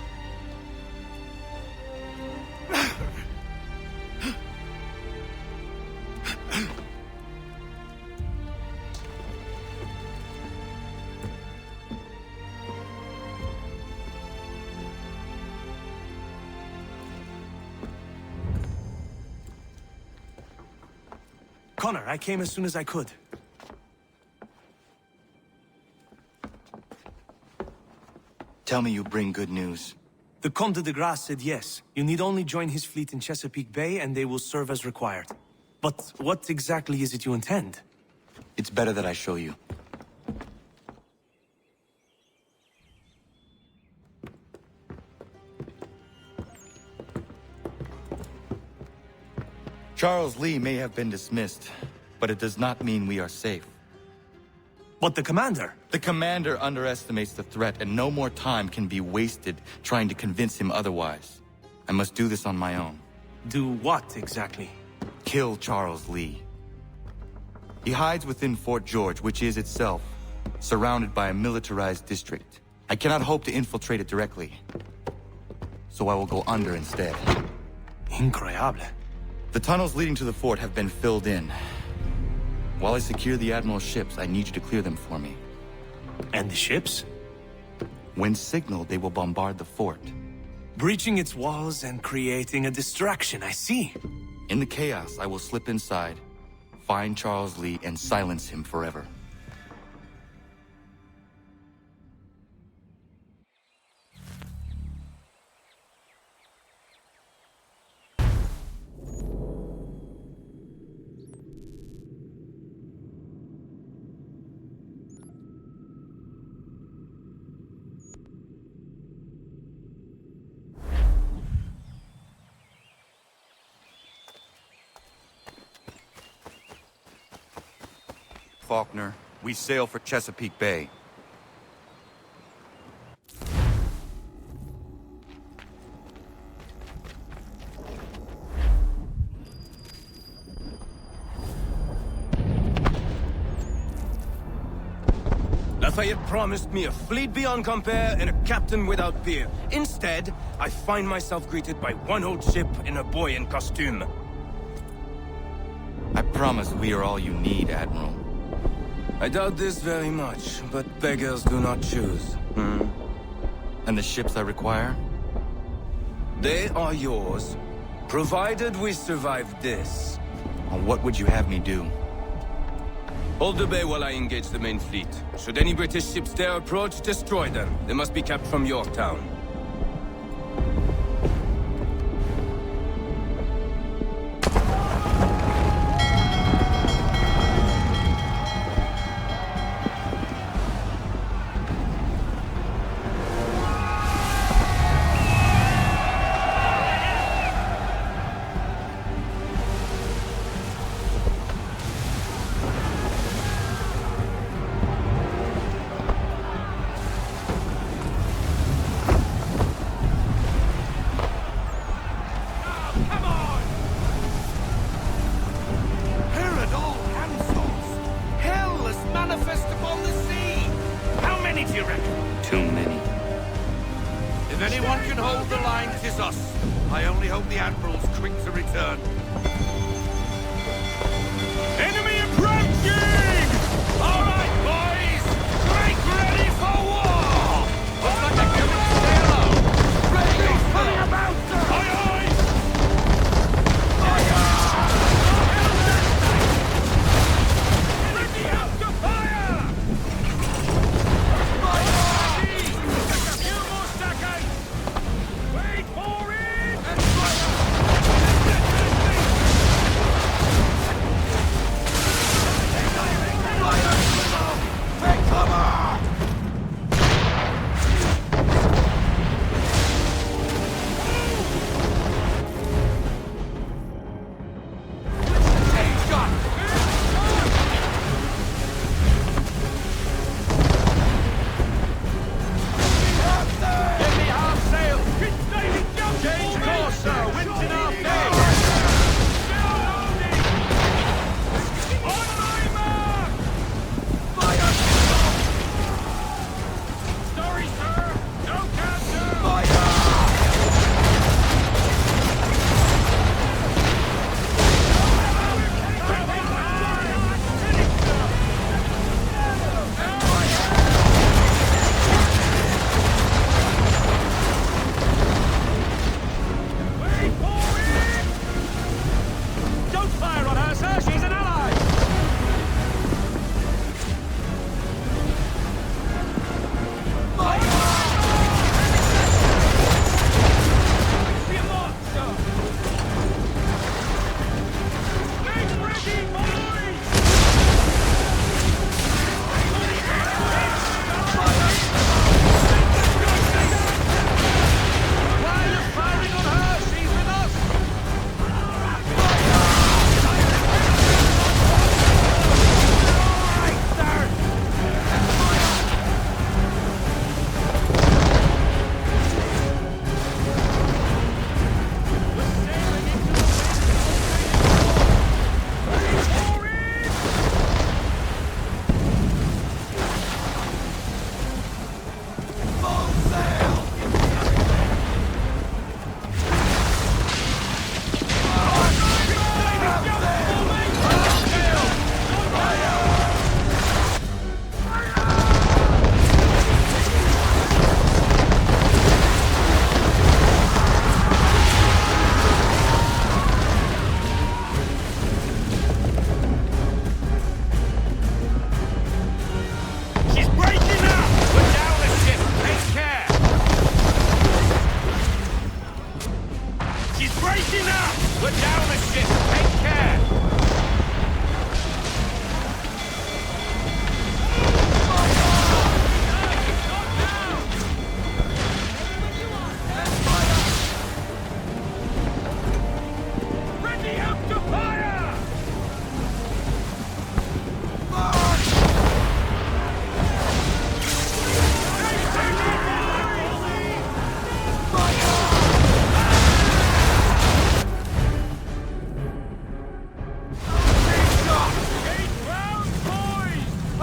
[SPEAKER 1] Connor, I came as soon as I could.
[SPEAKER 11] Tell me you bring good news.
[SPEAKER 1] The Comte de Grasse said yes. You need only join his fleet in Chesapeake Bay and they will serve as required. But what exactly is it you intend?
[SPEAKER 11] It's better that I show you. Charles Lee may have been dismissed, but it does not mean we are safe.
[SPEAKER 1] But the commander?
[SPEAKER 11] The commander underestimates the threat, and no more time can be wasted trying to convince him otherwise. I must do this on my own.
[SPEAKER 1] Do what, exactly?
[SPEAKER 11] Kill Charles Lee. He hides within Fort George, which is itself surrounded by a militarized district. I cannot hope to infiltrate it directly, so I will go under instead.
[SPEAKER 1] Incroyable.
[SPEAKER 11] The tunnels leading to the fort have been filled in. While I secure the Admiral's ships, I need you to clear them for me.
[SPEAKER 1] And the ships?
[SPEAKER 11] When signaled, they will bombard the fort.
[SPEAKER 1] Breaching its walls and creating a distraction, I see.
[SPEAKER 11] In the chaos, I will slip inside, find Charles Lee, and silence him forever. Faulkner, we sail for Chesapeake Bay.
[SPEAKER 3] Lafayette promised me a fleet beyond compare and a captain without peer. Instead, I find myself greeted by one old ship and a boy in costume.
[SPEAKER 11] I promise we are all you need, Admiral.
[SPEAKER 3] I doubt this very much, but beggars do not choose.
[SPEAKER 11] And the ships I require?
[SPEAKER 3] They are yours, provided we survive this.
[SPEAKER 11] What would you have me do?
[SPEAKER 3] Hold the bay while I engage the main fleet. Should any British ships dare approach, destroy them. They must be kept from Yorktown.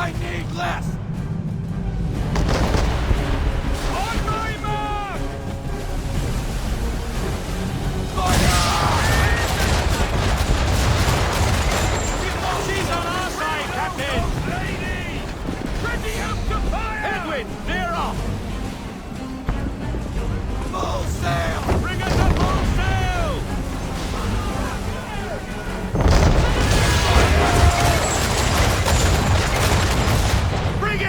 [SPEAKER 3] I need less! On my mark!
[SPEAKER 10] She's on our side, Captain!
[SPEAKER 3] Lady! Ready up to fire!
[SPEAKER 10] Headwind, veer off!
[SPEAKER 3] Full sail! Bring us up full sail! Bring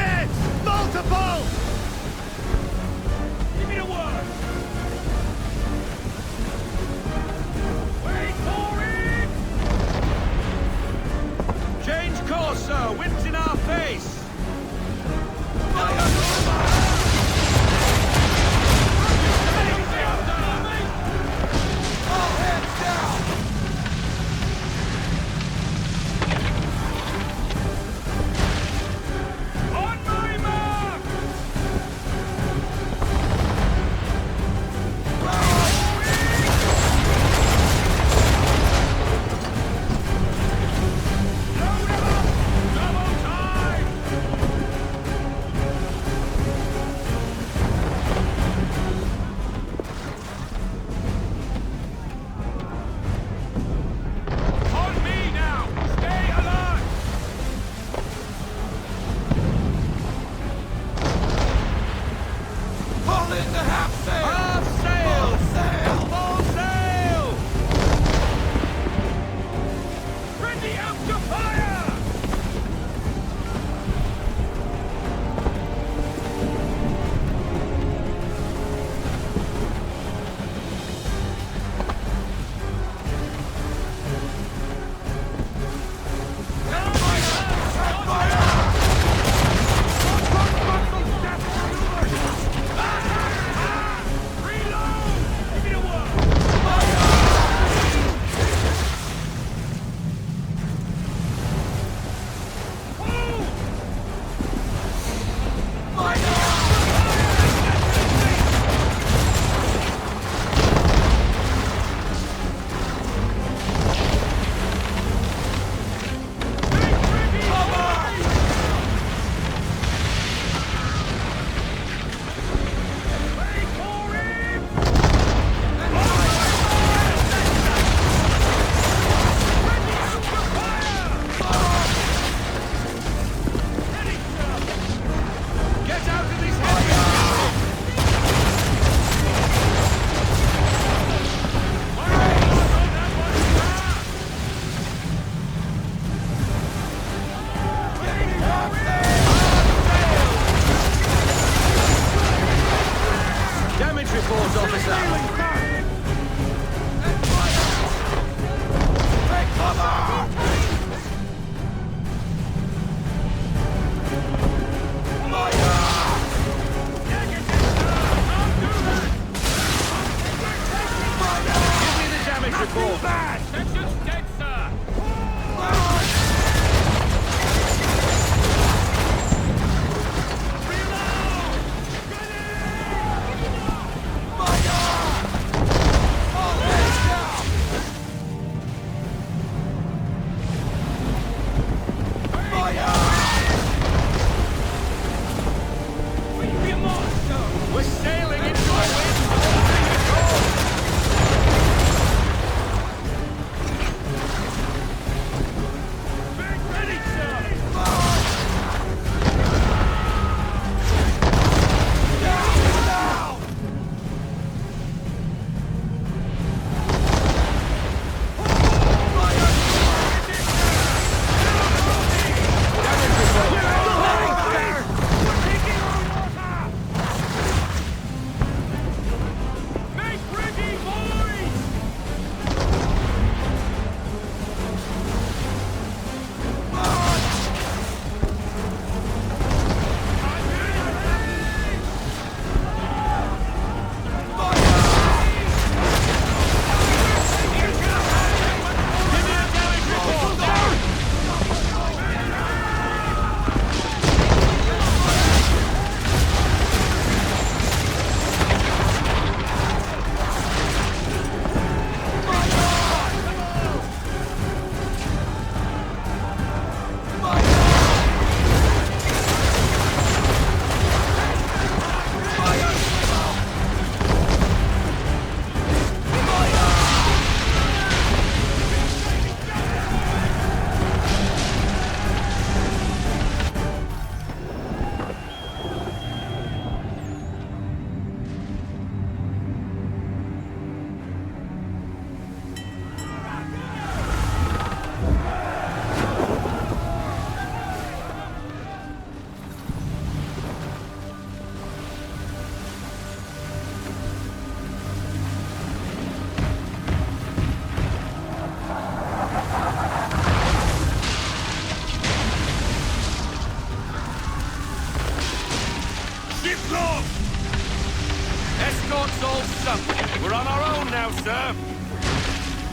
[SPEAKER 3] escort's all sunk. We're on our own now, sir.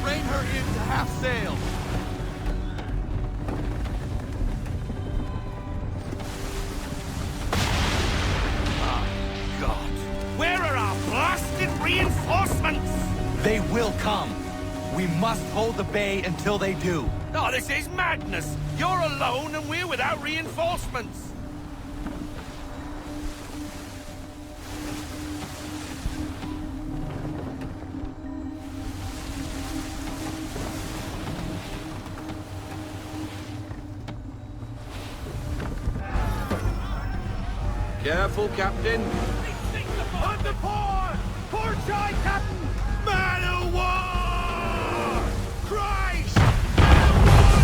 [SPEAKER 5] Rein her in to half sail.
[SPEAKER 3] God. Where are our blasted reinforcements?
[SPEAKER 11] They will come. We must hold the bay until they do.
[SPEAKER 3] Oh, this is madness. You're alone and we're without reinforcements.
[SPEAKER 9] Careful, Captain.
[SPEAKER 3] On the port! Port side, Captain! Man of war! Christ! Man of war!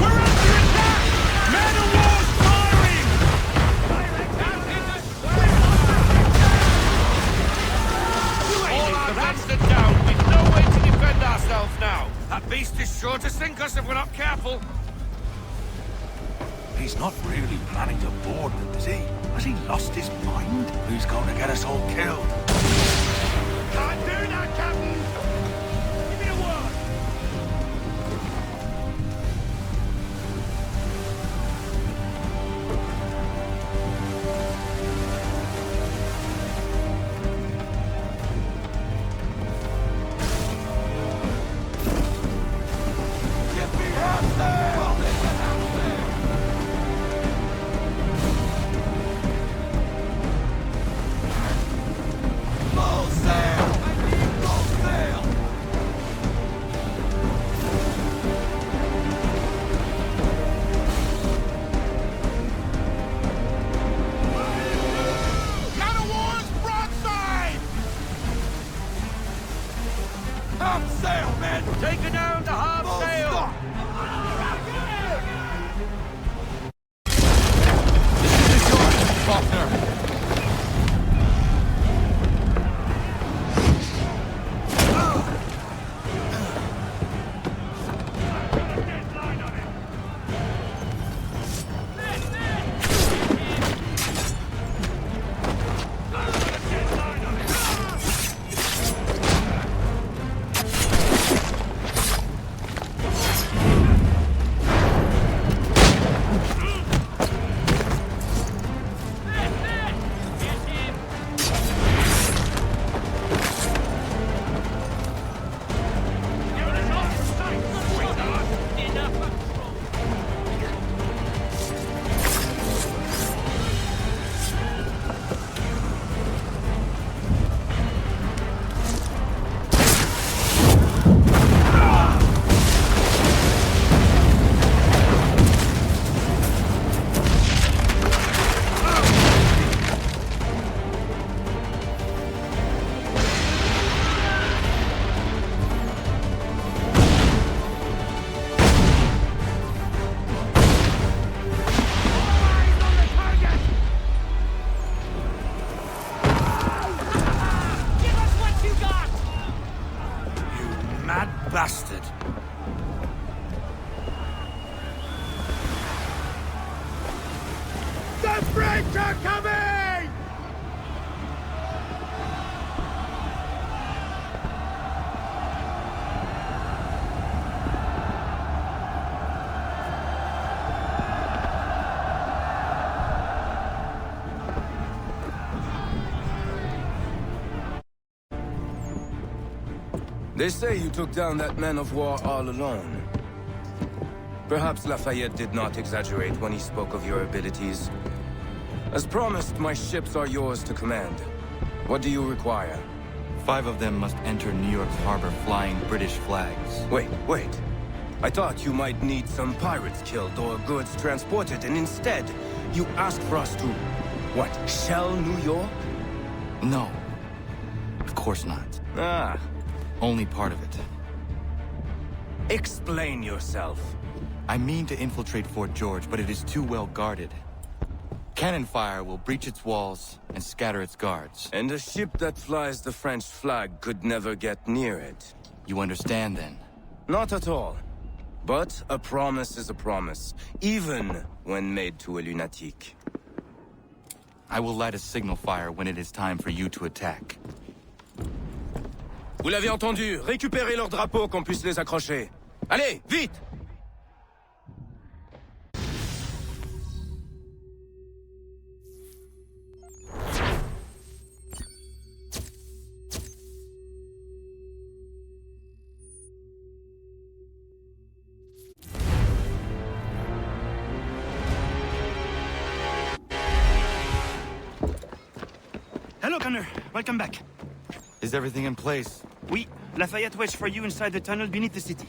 [SPEAKER 3] We're under attack! Man of war's firing! All our guns are down. We've no way to defend ourselves now. That beast is sure to sink us if we're not careful.
[SPEAKER 15] He's not really planning to board them, is he? Has he lost his mind? He's going to get us all killed.
[SPEAKER 3] Can't do that, Captain! Give me a word!
[SPEAKER 5] Get me out there! Half sail, men!
[SPEAKER 3] Take her down to half sail!
[SPEAKER 11] This is yours, Faulkner.
[SPEAKER 3] Bastard! The French are coming! They say you took down that man of war all alone. Perhaps Lafayette did not exaggerate when he spoke of your abilities. As promised, my ships are yours to command. What do you require?
[SPEAKER 11] 5 of them must enter New York's harbor flying British flags.
[SPEAKER 3] Wait. I thought you might need some pirates killed or goods transported, and instead, you asked for us to... what, shell New York?
[SPEAKER 11] No. Of course not.
[SPEAKER 3] Ah.
[SPEAKER 11] Only part of it.
[SPEAKER 3] Explain yourself.
[SPEAKER 11] I mean to infiltrate Fort George, but it is too well guarded. Cannon fire will breach its walls and scatter its guards.
[SPEAKER 3] And a ship that flies the French flag could never get near it.
[SPEAKER 11] You understand, then?
[SPEAKER 3] Not at all. But a promise is a promise, even when made to a lunatic.
[SPEAKER 11] I will light a signal fire when it is time for you to attack.
[SPEAKER 17] Vous l'avez entendu, récupérez leurs drapeaux qu'on puisse les accrocher. Allez, vite!
[SPEAKER 12] Hello, Connor. Welcome back.
[SPEAKER 11] Is everything in place?
[SPEAKER 12] Oui. Lafayette waits for you inside the tunnel beneath the city.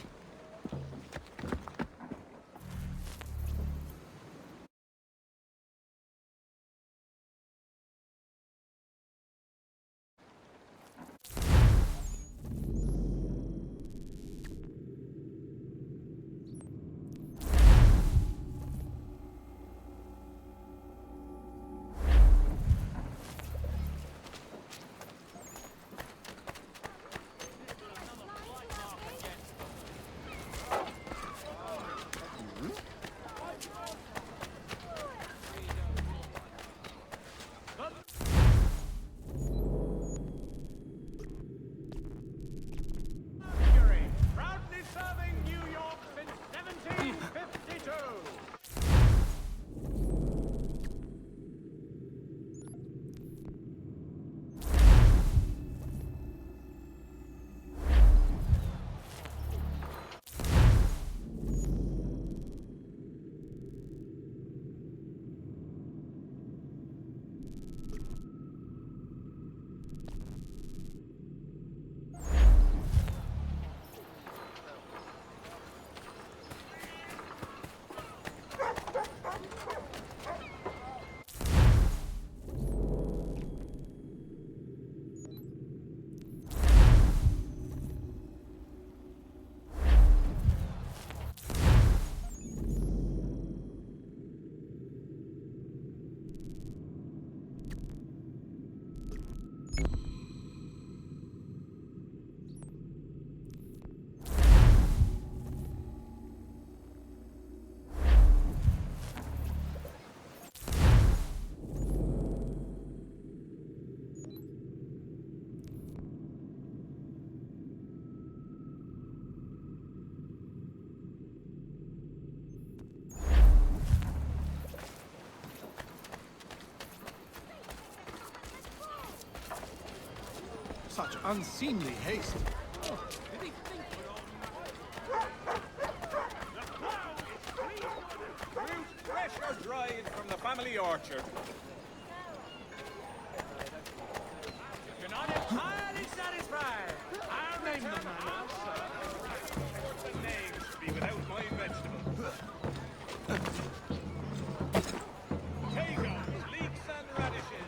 [SPEAKER 3] Proudly serving New York since 1752.
[SPEAKER 5] Such unseemly haste.
[SPEAKER 10] Fruit fresh or dried from the family orchard. If you're not entirely satisfied, I'll name them myself. The names should be without my vegetables. Potatoes, leeks, and radishes.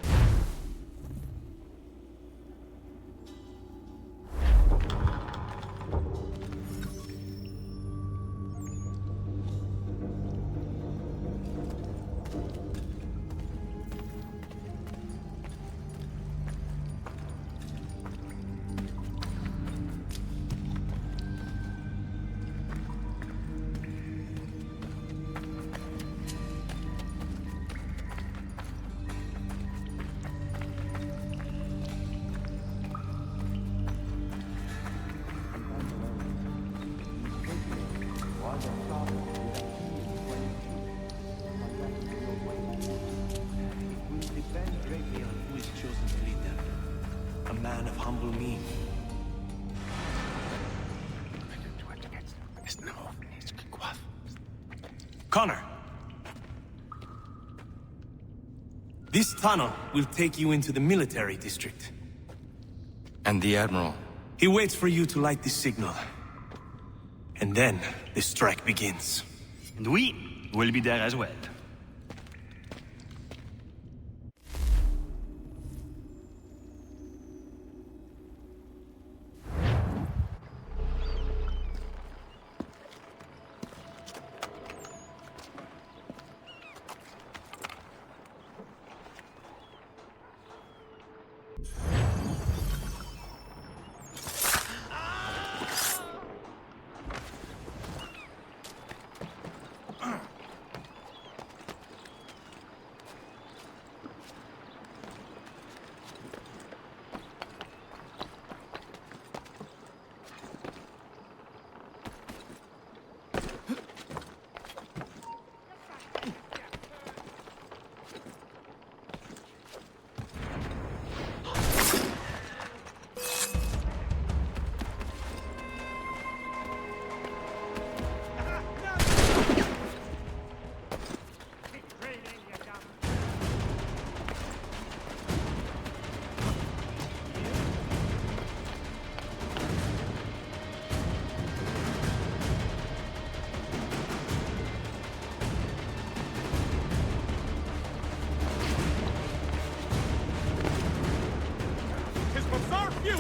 [SPEAKER 1] A man of humble mien. Connor! This tunnel will take you into the military district.
[SPEAKER 11] And the Admiral?
[SPEAKER 1] He waits for you to light the signal. And then, the strike begins.
[SPEAKER 12] And we will be there as well.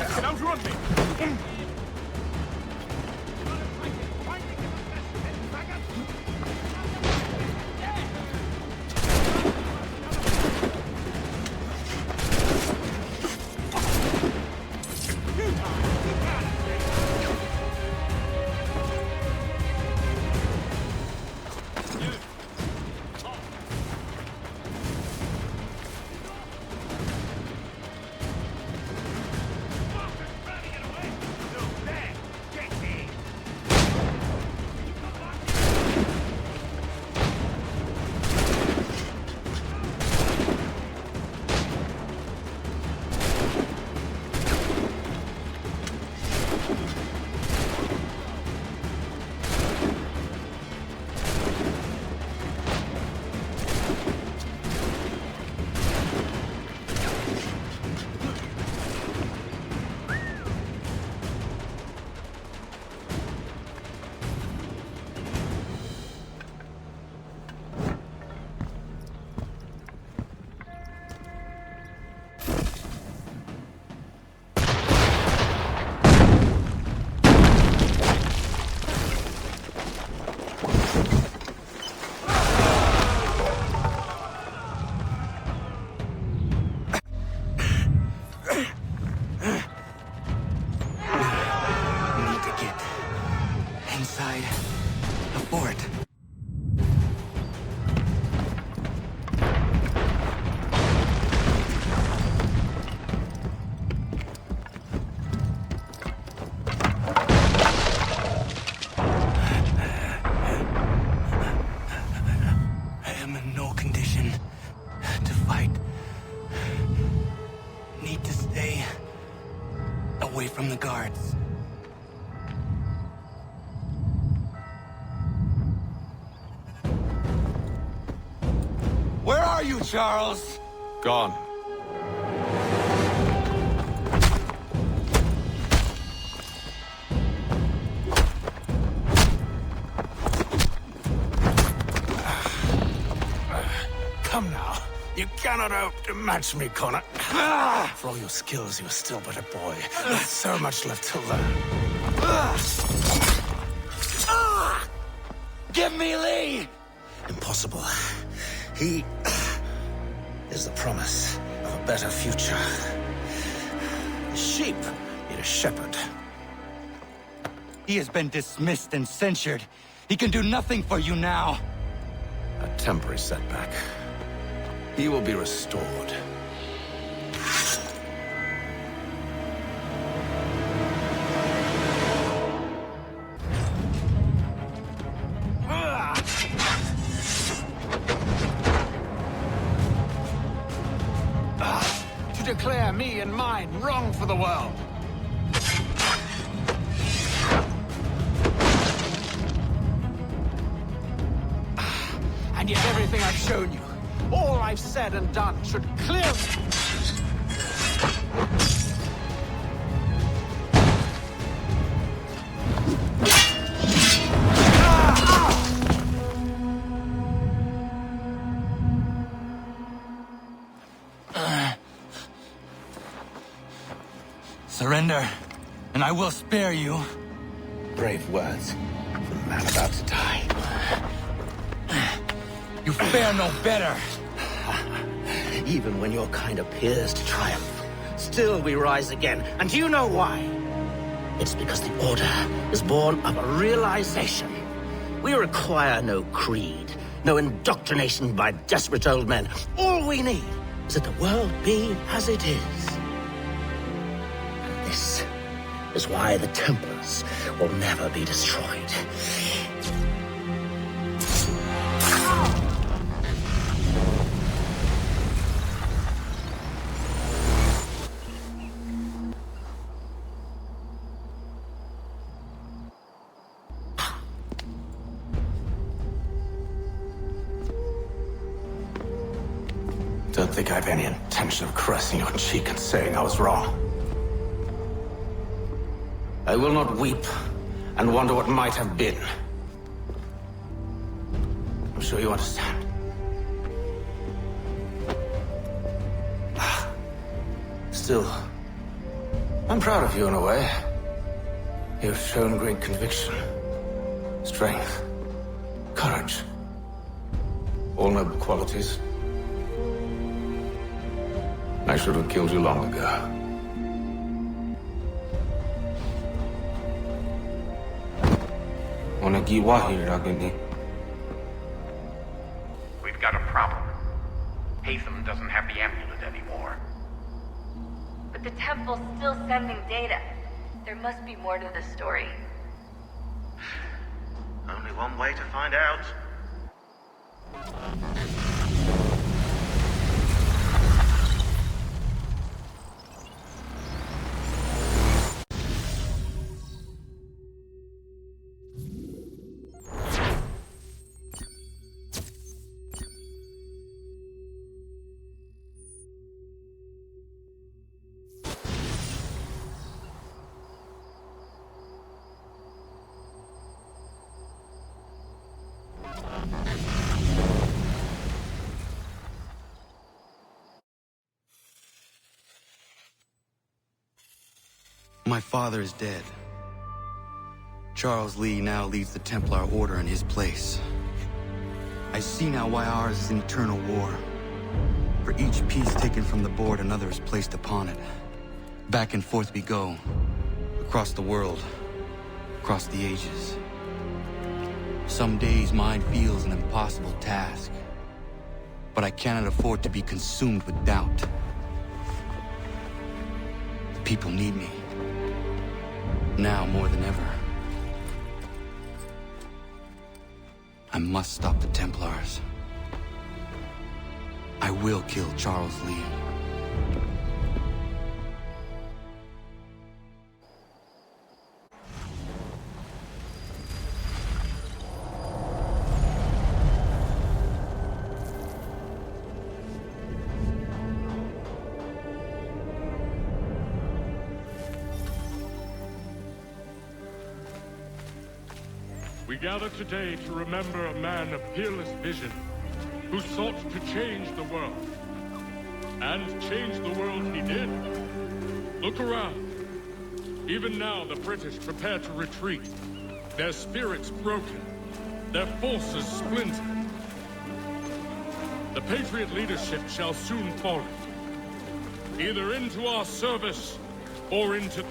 [SPEAKER 10] just can outrun me!
[SPEAKER 11] From the guards. Where are you, Charles?
[SPEAKER 17] Gone.
[SPEAKER 15] Come now. You cannot outmatch me, Connor. For all your skills, you're still but a boy. There's so much left to learn.
[SPEAKER 11] Give me Lee!
[SPEAKER 15] Impossible. He is the promise of a better future. The sheep need a shepherd.
[SPEAKER 11] He has been dismissed and censured. He can do nothing for you now.
[SPEAKER 15] A temporary setback. He will be restored. To declare me and mine wrong for the world. And yet everything I've shown you, all I've said and done should clearly...
[SPEAKER 11] Surrender, and I will spare you.
[SPEAKER 15] Brave words from a man about to die.
[SPEAKER 11] You fare no better.
[SPEAKER 4] Even when your kind appears to triumph, still we rise again. And do you know why? It's because the Order is born of a realization. We require no creed, no indoctrination by desperate old men. All we need is that the world be as it is. And this is why the Templars will never be destroyed.
[SPEAKER 15] Don't think I have any intention of caressing your cheek and saying I was wrong. I will not weep and wonder what might have been. I'm sure you understand. Still, I'm proud of you in a way. You've shown great conviction, strength, courage. All noble qualities. I should have killed you long ago.
[SPEAKER 9] We've
[SPEAKER 23] got a problem. Hatham doesn't have the amulet anymore.
[SPEAKER 8] But the temple's still sending data. There must be more to this story.
[SPEAKER 15] Only one way to find out.
[SPEAKER 11] My father is dead. Charles Lee now leads the Templar Order in his place. I see now why ours is an eternal war. For each piece taken from the board, another is placed upon it. Back and forth we go. Across the world. Across the ages. Some days mine feels an impossible task. But I cannot afford to be consumed with doubt. The people need me. Now more than ever. I must stop the Templars. I will kill Charles Lee.
[SPEAKER 20] We gather today to remember a man of peerless vision who sought to change the world. And change the world he did. Look around. Even now the British prepare to retreat. Their spirits broken. Their forces splintered. The Patriot leadership shall soon fall. Either into our service or into...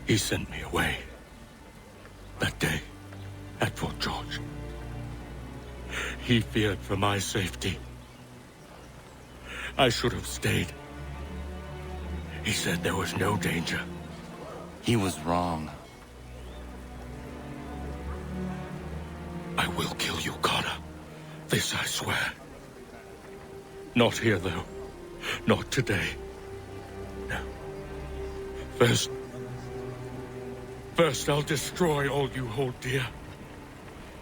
[SPEAKER 20] He sent me away. That day, at Fort George. He feared for my safety. I should have stayed. He said there was no danger.
[SPEAKER 11] He was wrong.
[SPEAKER 20] I will kill you, Connor. This I swear. Not here, though. Not today. No. First, I'll destroy all you hold dear.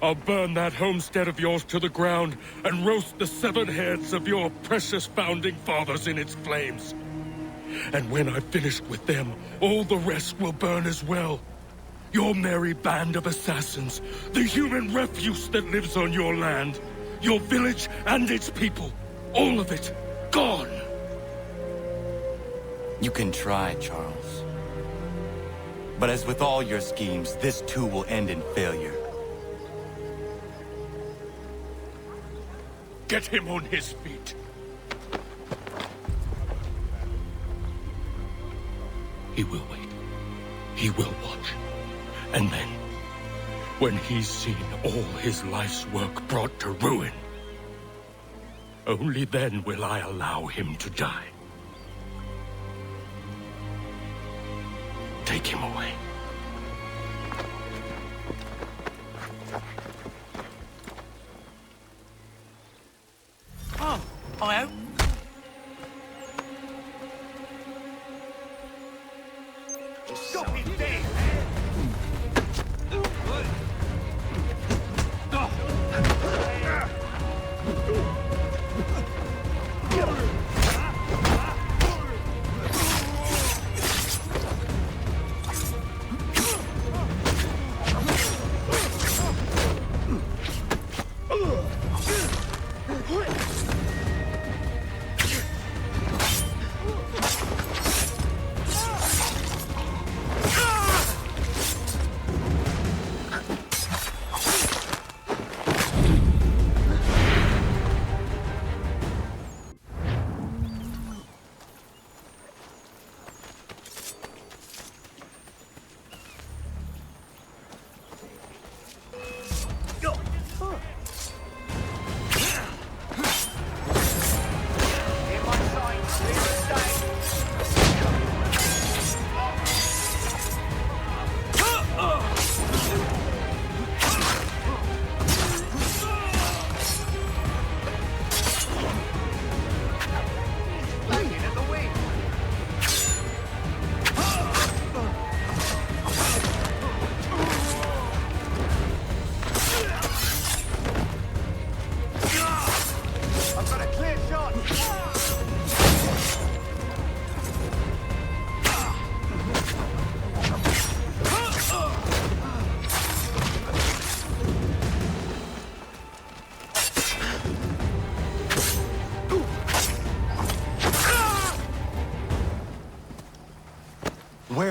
[SPEAKER 20] I'll burn that homestead of yours to the ground and roast the severed heads of your precious founding fathers in its flames. And when I've finished with them, all the rest will burn as well. Your merry band of assassins, the human refuse that lives on your land, your village and its people, all of it, gone.
[SPEAKER 11] You can try, Charles. But as with all your schemes, this too will end in failure.
[SPEAKER 20] Get him on his feet. He will wait. He will watch. And then, when he's seen all his life's work brought to ruin, only then will I allow him to die. Take him away.
[SPEAKER 6] Oh, hello.
[SPEAKER 3] Stop it there!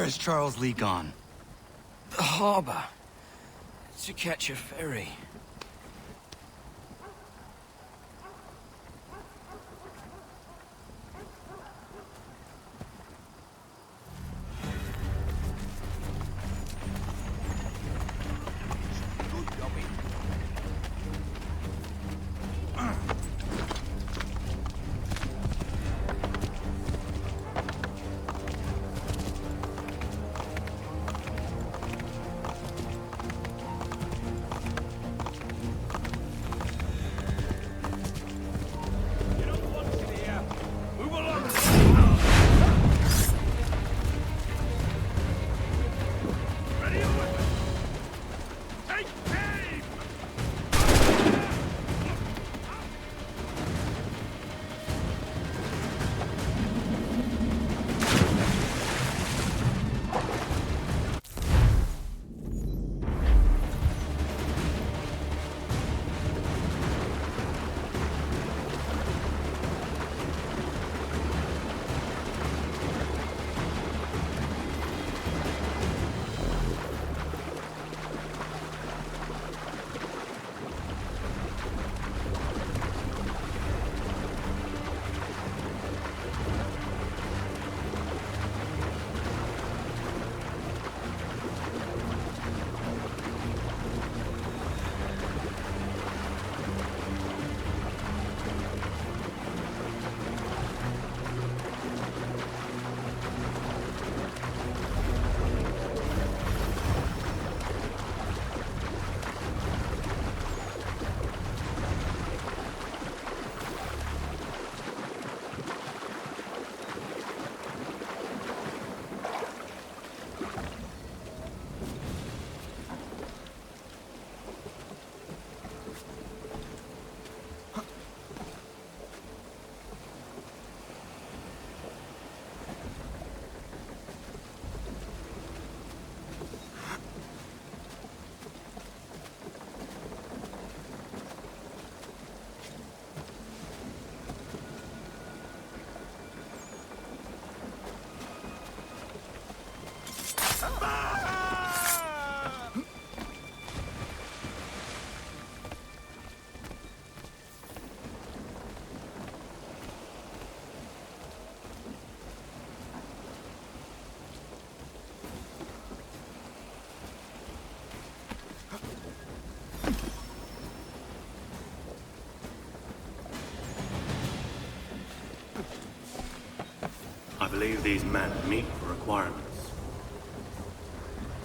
[SPEAKER 11] Where has Charles Lee gone?
[SPEAKER 12] The harbor. To catch a ferry.
[SPEAKER 19] I believe these men meet the requirements.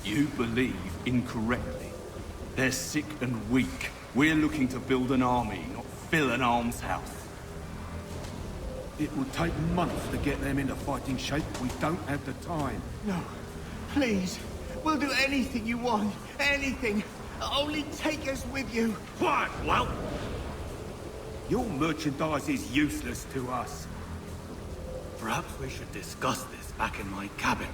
[SPEAKER 21] You believe incorrectly. They're sick and weak. We're looking to build an army, not fill an almshouse.
[SPEAKER 22] It would take months to get them into fighting shape. We don't have the time.
[SPEAKER 3] No. Please. We'll do anything you want. Anything. Only take us with you.
[SPEAKER 22] Quiet, well. Your merchandise is useless to us.
[SPEAKER 19] Perhaps we should discuss this back in my cabin.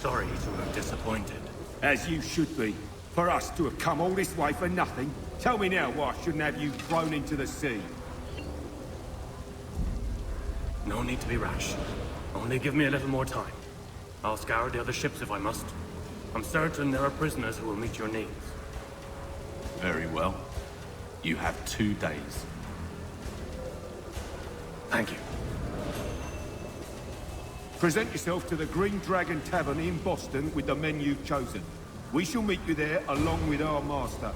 [SPEAKER 2] sorry to have disappointed.
[SPEAKER 22] As you should be. For us to have come all this way for nothing. Tell me now why I shouldn't have you thrown into the sea.
[SPEAKER 2] No need to be rash. Only give me a little more time. I'll scour the other ships if I must. I'm certain there are prisoners who will meet your needs.
[SPEAKER 21] Very well. You have 2 days.
[SPEAKER 2] Thank you.
[SPEAKER 22] Present yourself to the Green Dragon Tavern in Boston with the men you've chosen. We shall meet you there along with our master.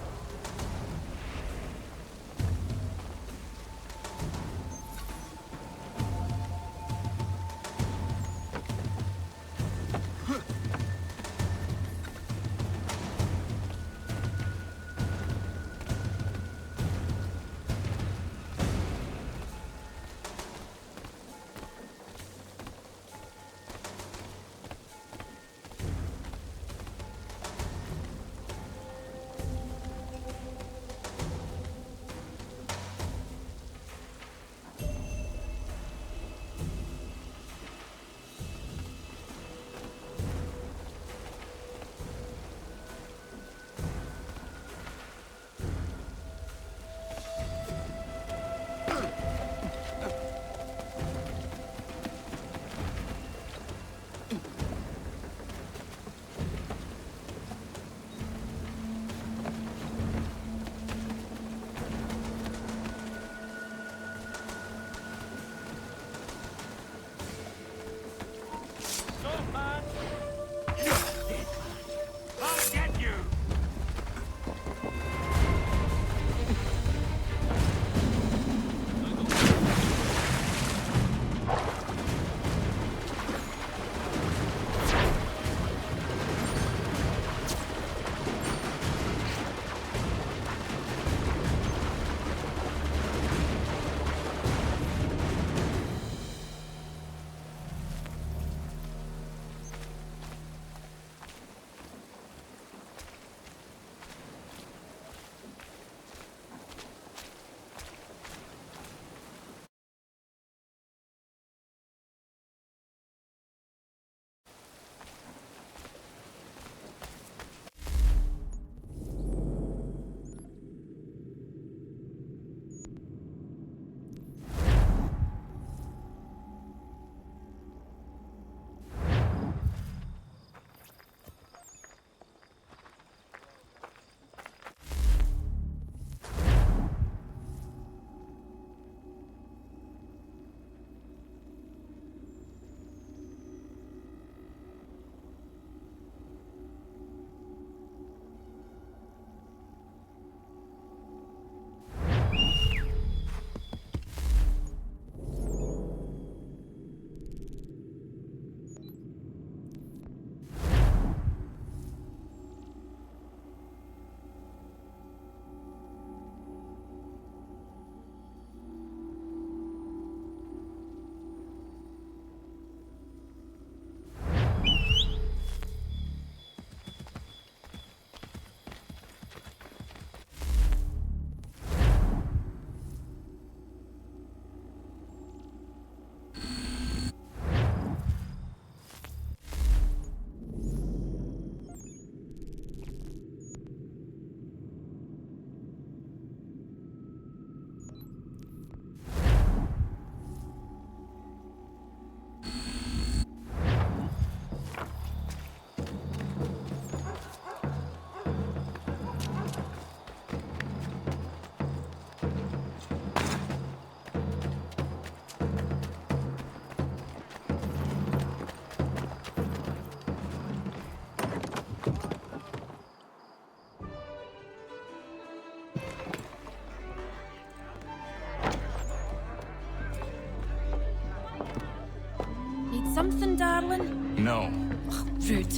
[SPEAKER 16] Something, darling?
[SPEAKER 11] No.
[SPEAKER 16] Ugh, rude.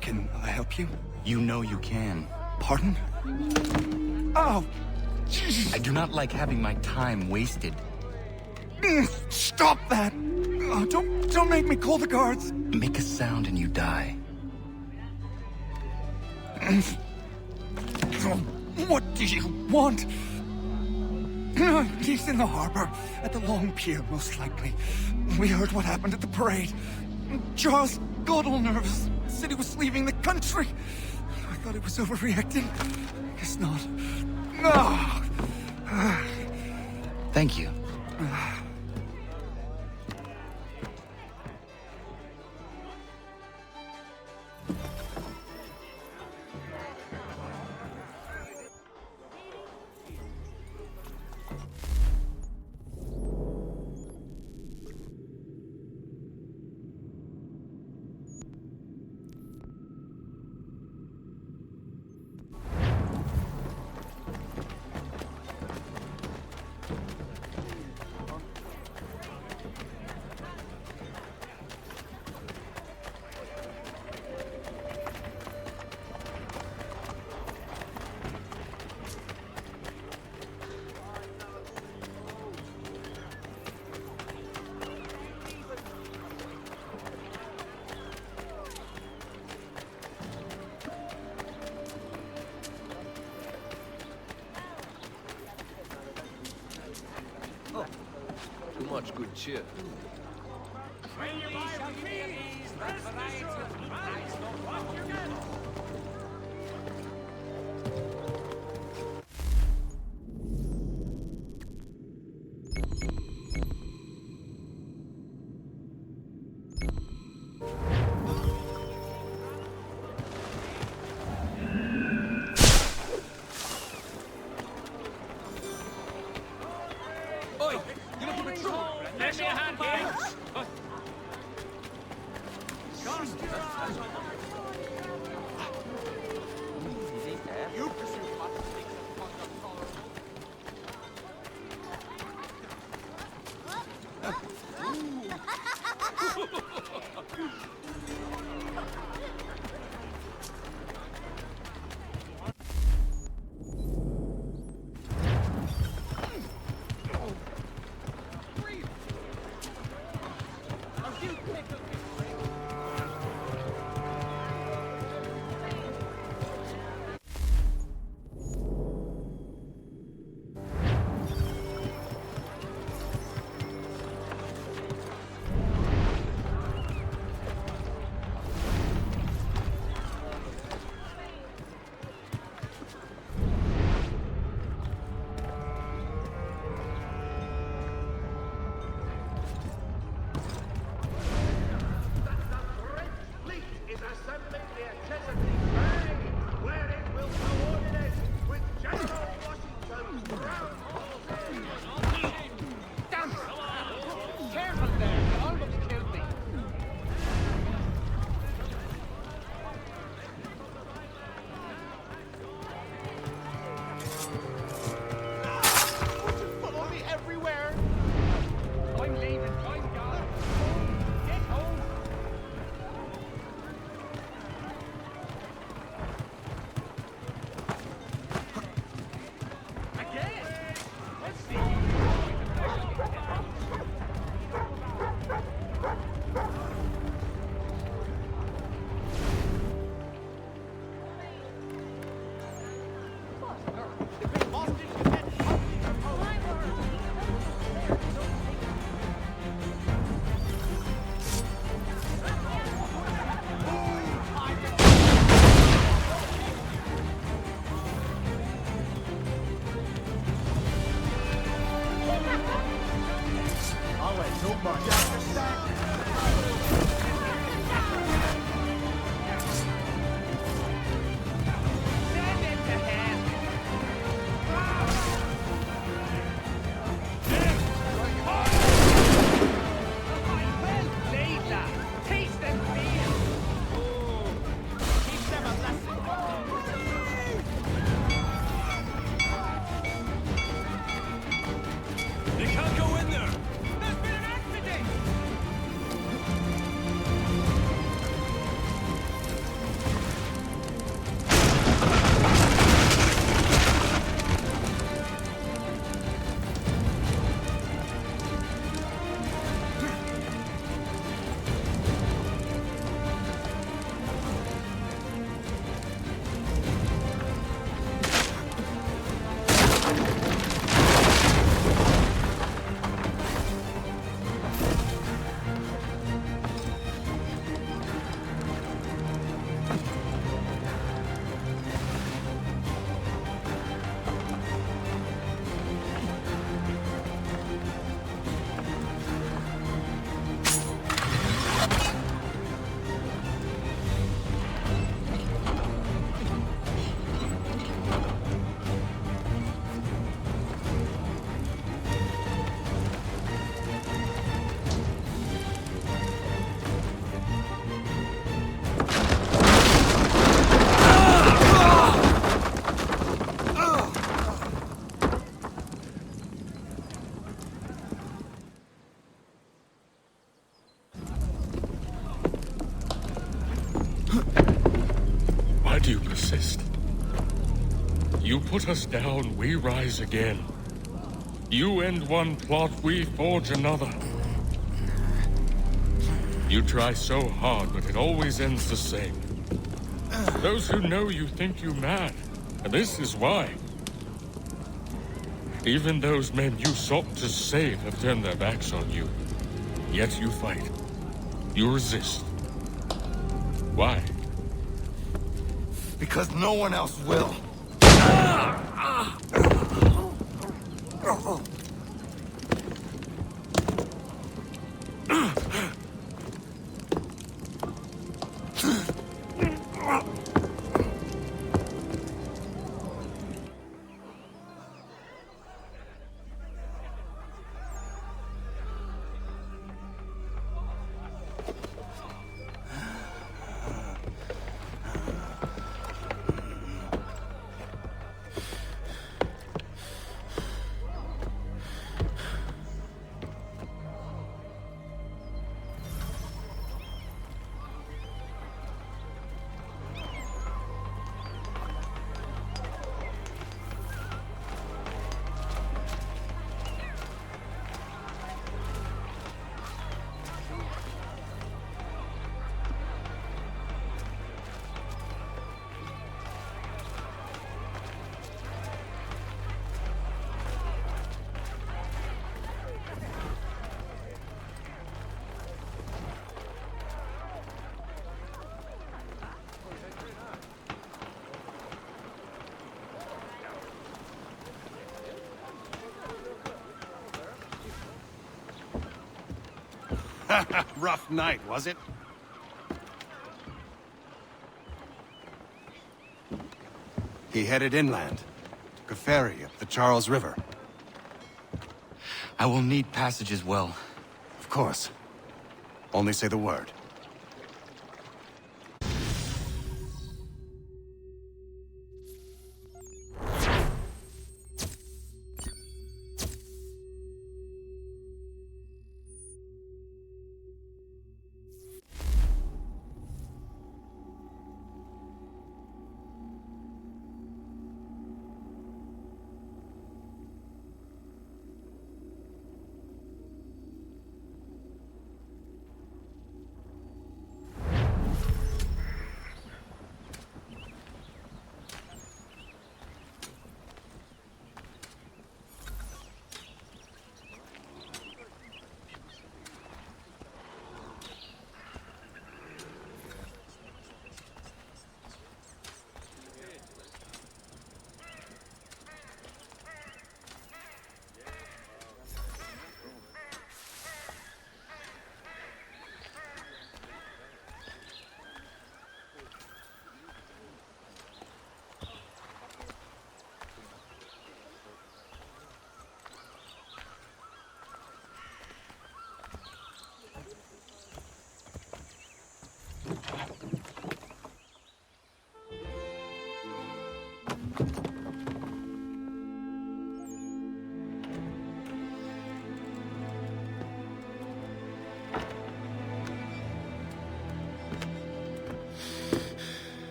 [SPEAKER 11] Can I help you? You know you can. Pardon? Oh! Jesus. I do not like having my time wasted. Stop that! Oh, don't make me call the guards! Make a sound and you die. What do you want? He's in the harbor, at the Long Pier, most likely. We heard what happened at the parade. Charles got all nervous. Said he was leaving the country. I thought he was overreacting. Guess not. No. Thank you.
[SPEAKER 9] Too much good cheer.
[SPEAKER 10] Lend me a hand here. You pursue politics upon the collar.
[SPEAKER 20] put us down, we rise again. You end one plot, we forge another. You try so hard, but it always ends the same. Those who know you think you mad, and this is why. Even those men you sought to save have turned their backs on you. Yet you fight. You resist. Why?
[SPEAKER 11] Because no one else will.
[SPEAKER 7] Rough night, was it? He headed inland. Took a ferry up the Charles River.
[SPEAKER 11] I will need passage as well.
[SPEAKER 7] Of course. Only say the word.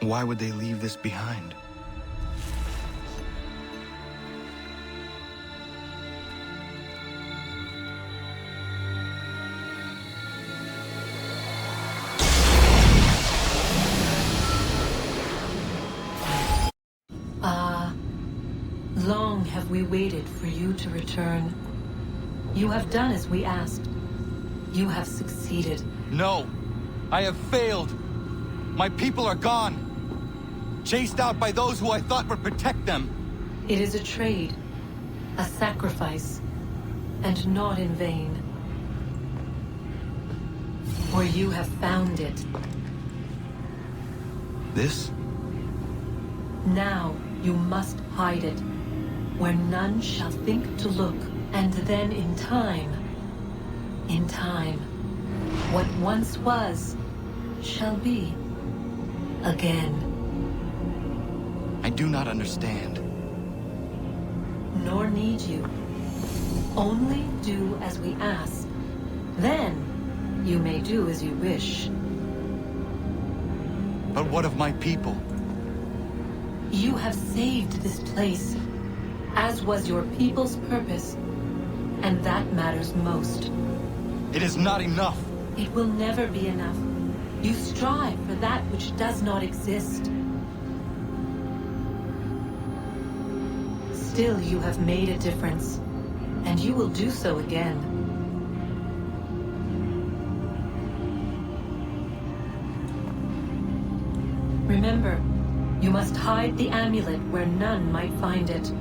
[SPEAKER 11] Why would they leave this behind?
[SPEAKER 13] Long have we waited for you to return. You have done as we asked. You have succeeded.
[SPEAKER 11] No! I have failed! My people are gone! Chased out by those who I thought would protect them!
[SPEAKER 13] It is a trade, a sacrifice, and not in vain. For you have found it.
[SPEAKER 11] This?
[SPEAKER 13] Now you must hide it, where none shall think to look, and then in time, what once was, shall be, again.
[SPEAKER 11] I do not understand.
[SPEAKER 13] Nor need you. Only do as we ask. Then, you may do as you wish.
[SPEAKER 11] But what of my people?
[SPEAKER 13] You have saved this place, as was your people's purpose, and that matters most.
[SPEAKER 11] It is not enough.
[SPEAKER 13] It will never be enough. You strive for that which does not exist. Still, you have made a difference, and you will do so again. Remember, you must hide the amulet where none might find it.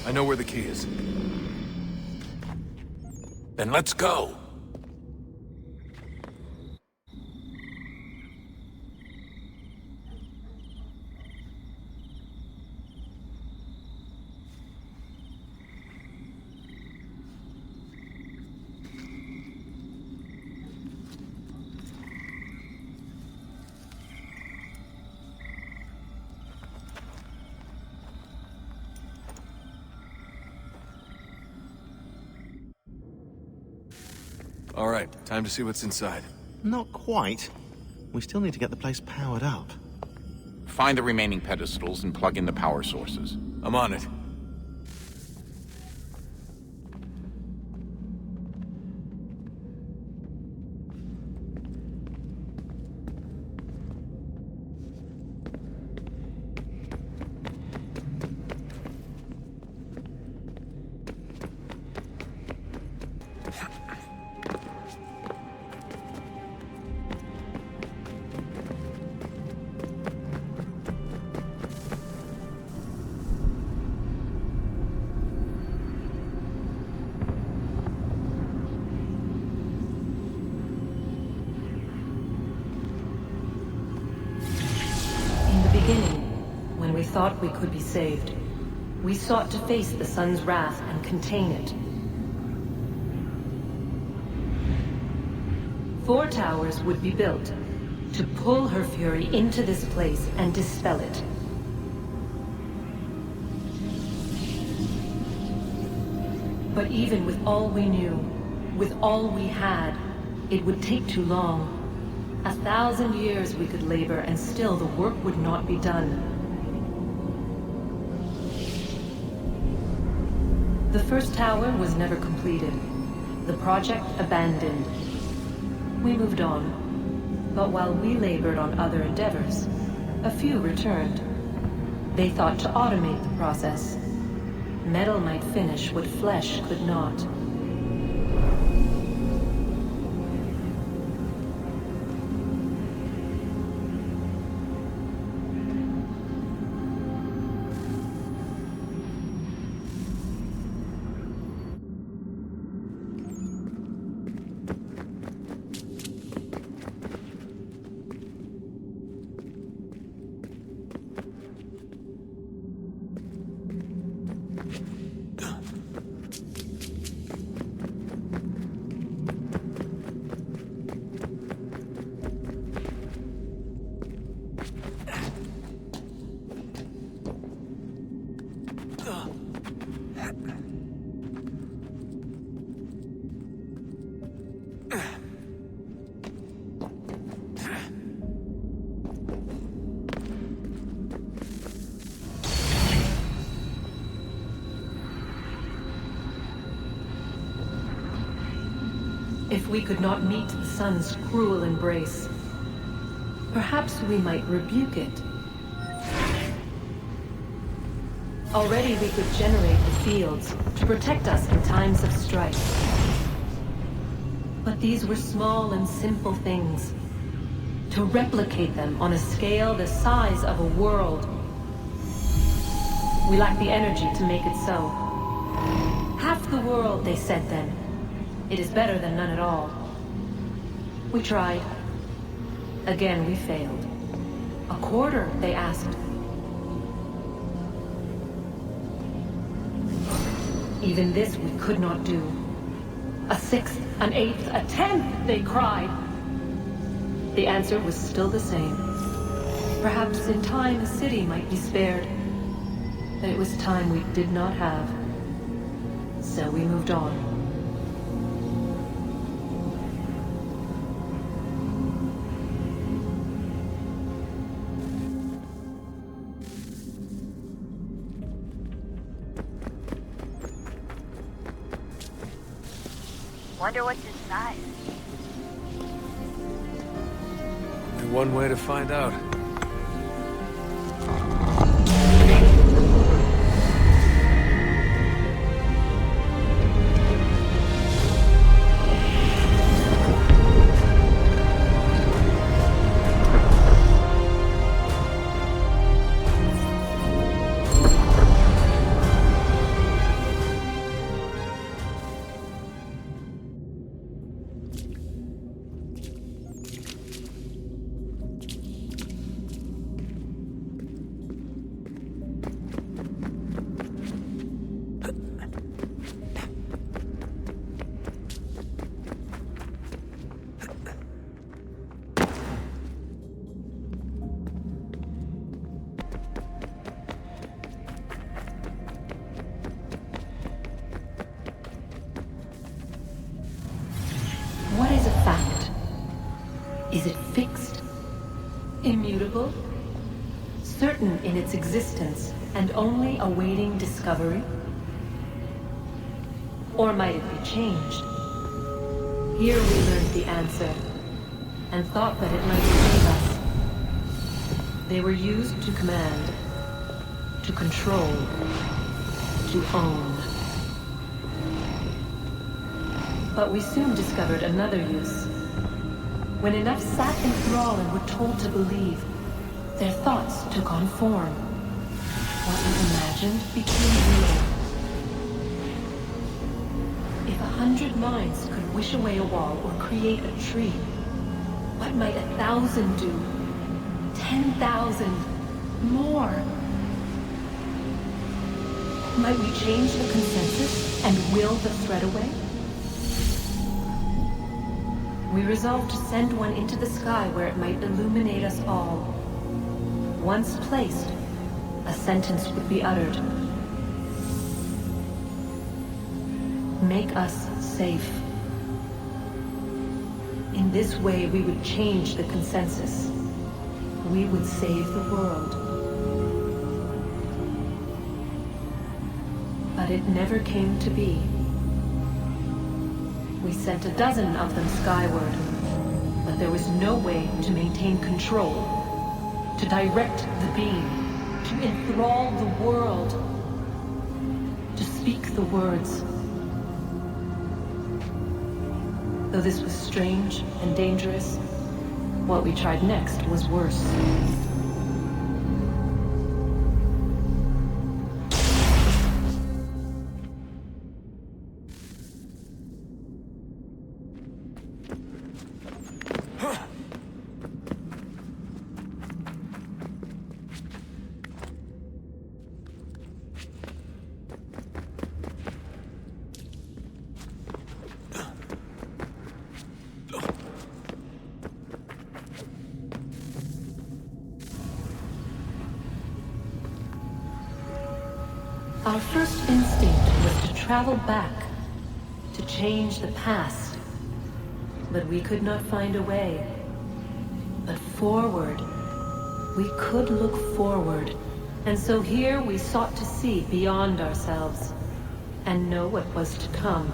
[SPEAKER 3] I know where the key is. Then let's go! All right, time to see what's inside.
[SPEAKER 14] Not quite.
[SPEAKER 5] We still need to get the place powered up.
[SPEAKER 14] Find the remaining pedestals and plug in the power sources.
[SPEAKER 17] I'm on it.
[SPEAKER 13] When we thought we could be saved, we sought to face the sun's wrath and contain it. 4 towers would be built to pull her fury into this place and dispel it. But even with all we knew, with all we had, it would take too long. 1,000 years we could labor and still the work would not be done. The first tower was never completed. The project abandoned. We moved on. But while we labored on other endeavors, a few returned. They thought to automate the process. Metal might finish what flesh could not. If we could not meet the sun's cruel embrace, perhaps we might rebuke it. Already we could generate the fields to protect us in times of strife. But these were small and simple things. To replicate them on a scale the size of a world, we lack the energy to make it so. Half the world, they said then. It is better than none at all. We tried. Again, we failed. A quarter, they asked. Even this we could not do. A sixth, an eighth, a tenth, they cried. The answer was still the same. Perhaps in time a city might be spared. But it was time we did not have. So we moved on.
[SPEAKER 8] Wonder what's inside.
[SPEAKER 10] Only one way to find out.
[SPEAKER 13] What is a fact? Is it fixed Immutable? Certain in its existence and only awaiting discovery? Or might it be changed? Here we learned the answer, and thought that it might save us. They were used to command, to control, to own. But we soon discovered another use. When enough sat in thrall and were told to believe, their thoughts took on form. What was imagined became real. If 100 minds could wish away a wall or create a tree, what might 1,000 do? 10,000? More? Might we change the consensus and will the threat away? We resolved to send one into the sky where it might illuminate us all. Once placed, a sentence would be uttered. Make us safe. In this way, we would change the consensus. We would save the world. But it never came to be. We sent a dozen of them skyward, but there was no way to maintain control, to direct the beam, to enthrall the world, to speak the words. Though this was strange and dangerous, what we tried next was worse. Our first instinct was to travel back, to change the past. But we could not find a way. But forward, we could look forward. And so here we sought to see beyond ourselves, and know what was to come.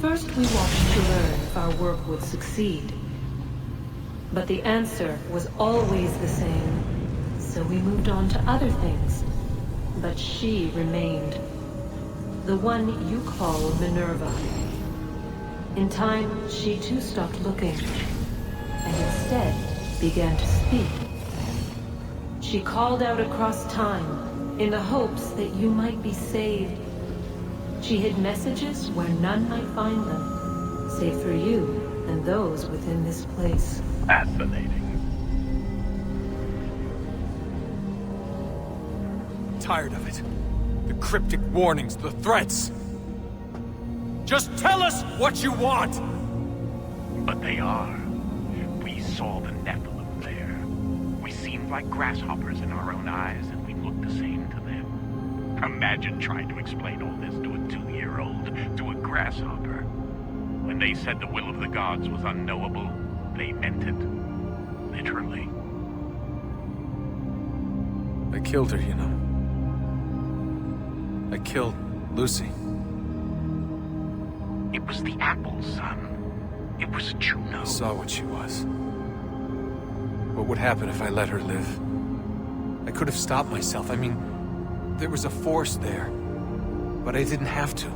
[SPEAKER 13] First we watched to learn if our work would succeed. But the answer was always the same. So we moved on to other things, but she remained. The one you call Minerva. In time, she too stopped looking, and instead began to speak. She called out across time, in the hopes that you might be saved. She hid messages where none might find them, save for you and those within this place.
[SPEAKER 1] Fascinating.
[SPEAKER 17] Tired of it. The cryptic warnings, the threats. Just tell us what you want!
[SPEAKER 1] But they are. We saw the Nephilim there. We seemed like grasshoppers in our own eyes, and we looked the same to them. Imagine trying to explain all this to a 2-year-old, to a grasshopper. When they said the will of the gods was unknowable, they meant it. Literally.
[SPEAKER 17] I killed her, you know. I killed Lucy.
[SPEAKER 1] It was the apple, son. It was Juno.
[SPEAKER 17] I saw what she was. What would happen if I let her live? I could have stopped myself. I mean, there was a force there. But I didn't have to.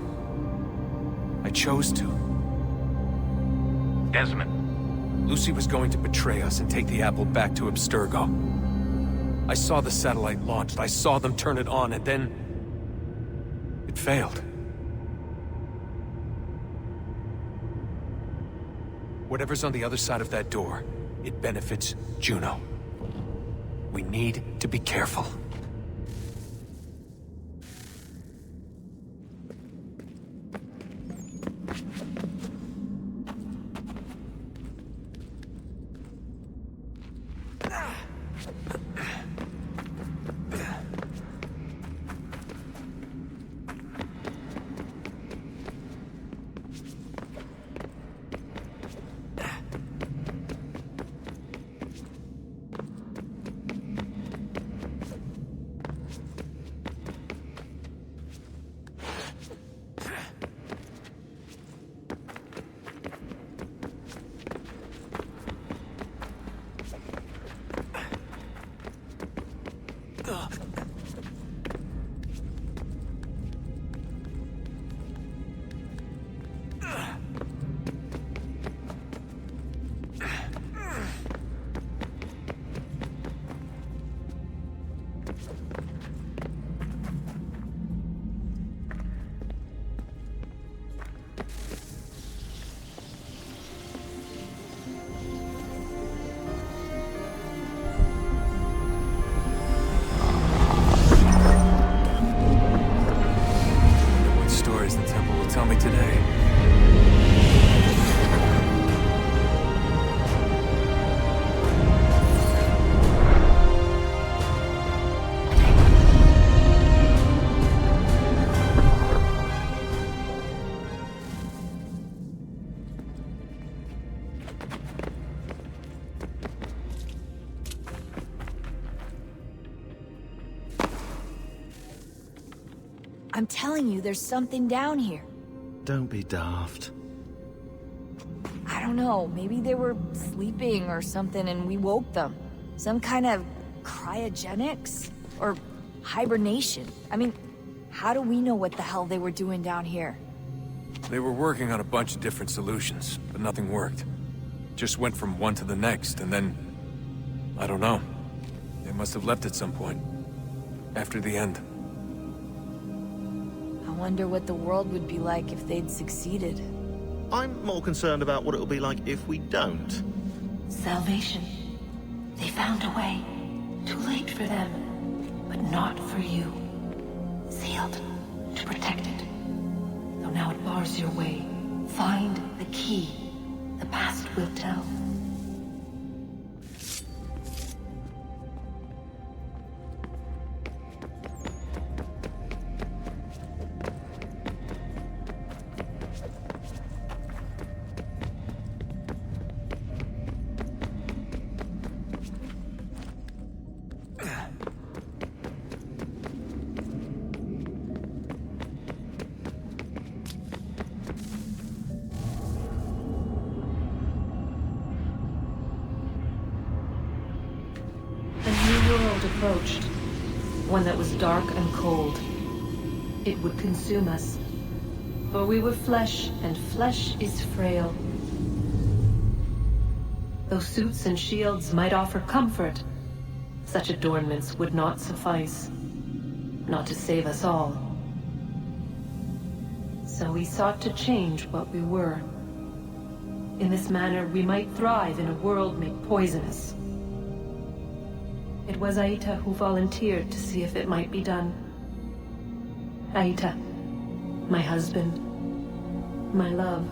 [SPEAKER 17] I chose to.
[SPEAKER 1] Desmond.
[SPEAKER 17] Lucy was going to betray us and take the apple back to Abstergo. I saw the satellite launched. I saw them turn it on, and then it failed. Whatever's on the other side of that door, it benefits Juno. We need to be careful.
[SPEAKER 4] I'm telling you, there's something down here.
[SPEAKER 5] Don't be daft.
[SPEAKER 4] I don't know, maybe they were sleeping or something and we woke them. Some kind of cryogenics? Or hibernation. I mean, how do we know what the hell they were doing down here?
[SPEAKER 17] They were working on a bunch of different solutions, but nothing worked. Just went from one to the next, and then... I don't know. They must have left at some point. After the end.
[SPEAKER 4] I wonder what the world would be like if they'd succeeded.
[SPEAKER 5] I'm more concerned about what it'll be like if we don't.
[SPEAKER 13] Salvation. They found a way. Too late for them, but not for you. Sealed to protect it. Though now it bars your way. Find the key. The past will tell. Approached, one that was dark and cold. It would consume us, for we were flesh, and flesh is frail. Though suits and shields might offer comfort, such adornments would not suffice, not to save us all. So we sought to change what we were. In this manner, we might thrive in a world made poisonous. It was Aita who volunteered to see if it might be done. Aita, my husband, my love.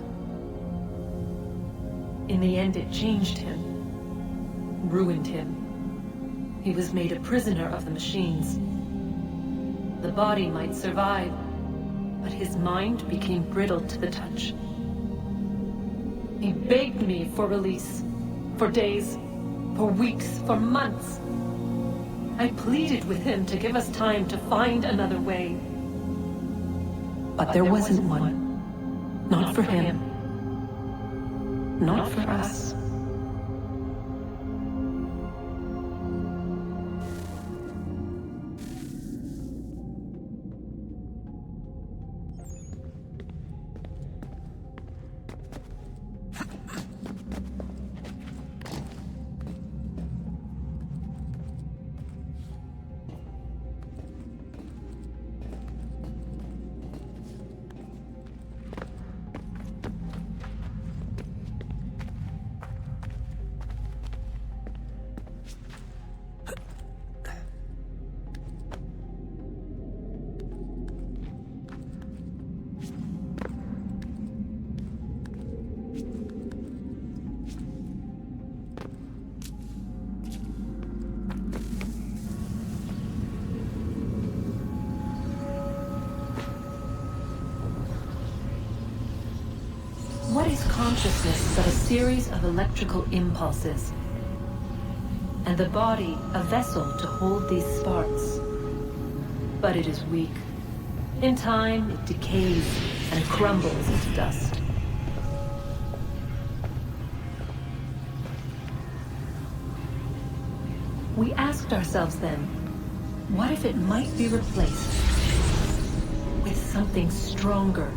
[SPEAKER 13] In the end, it changed him, ruined him. He was made a prisoner of the machines. The body might survive, but his mind became brittle to the touch. He begged me for release, for days, for weeks, for months. I pleaded with him to give us time to find another way. But there wasn't one. Not for him. Not for us. What is consciousness but a series of electrical impulses? And the body a vessel to hold these sparks. But it is weak. In time, it decays and crumbles into dust. We asked ourselves then, what if it might be replaced with something stronger,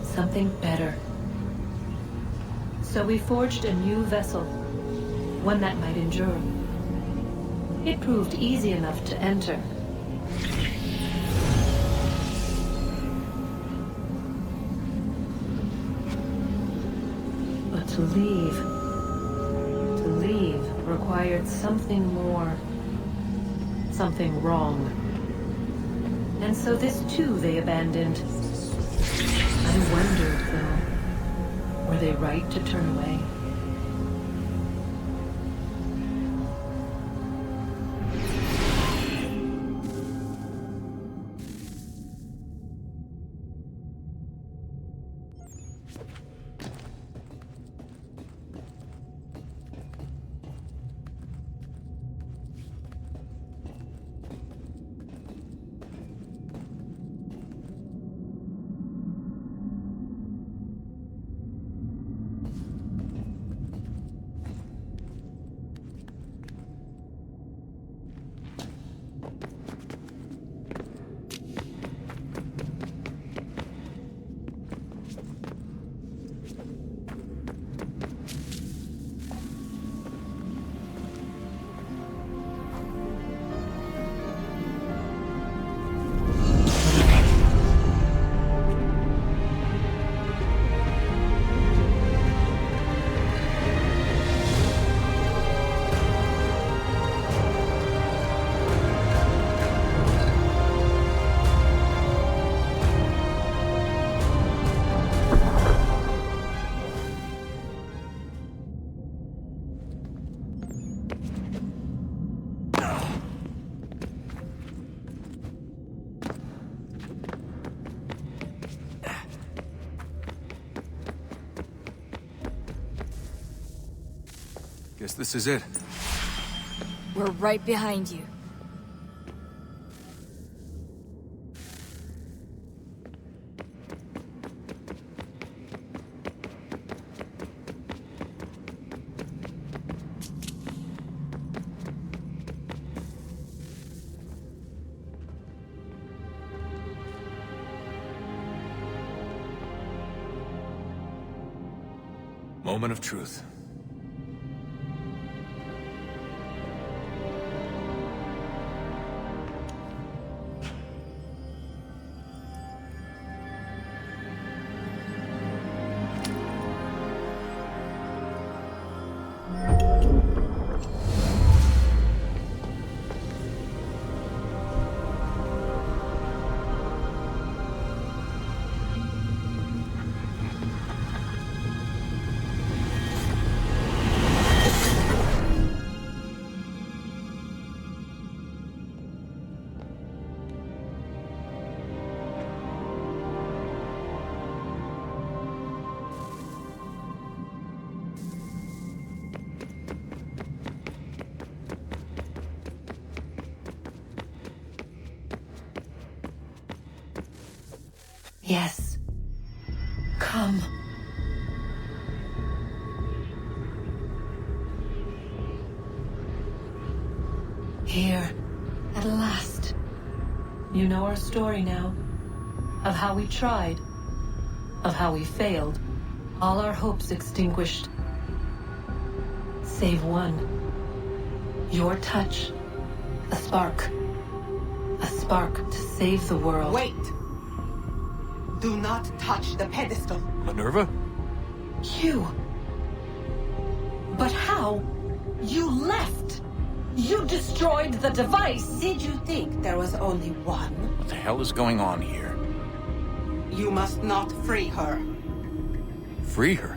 [SPEAKER 13] something better? So we forged a new vessel, one that might endure. It proved easy enough to enter. But to leave required something more, something wrong. And so this too they abandoned. I wondered, though, were they right to turn away?
[SPEAKER 17] Guess this is it.
[SPEAKER 4] We're right behind you.
[SPEAKER 17] Moment of truth.
[SPEAKER 13] Yes. Come. Here, at last. You know our story now. Of how we tried. Of how we failed. All our hopes extinguished. Save one. Your touch. A spark. A spark to save the world.
[SPEAKER 15] Wait! Do not touch the pedestal.
[SPEAKER 17] Minerva?
[SPEAKER 13] You. But how? You left. You destroyed the device.
[SPEAKER 15] Did you think there was only one?
[SPEAKER 14] What the hell is going on here?
[SPEAKER 15] You must not free her.
[SPEAKER 17] Free her?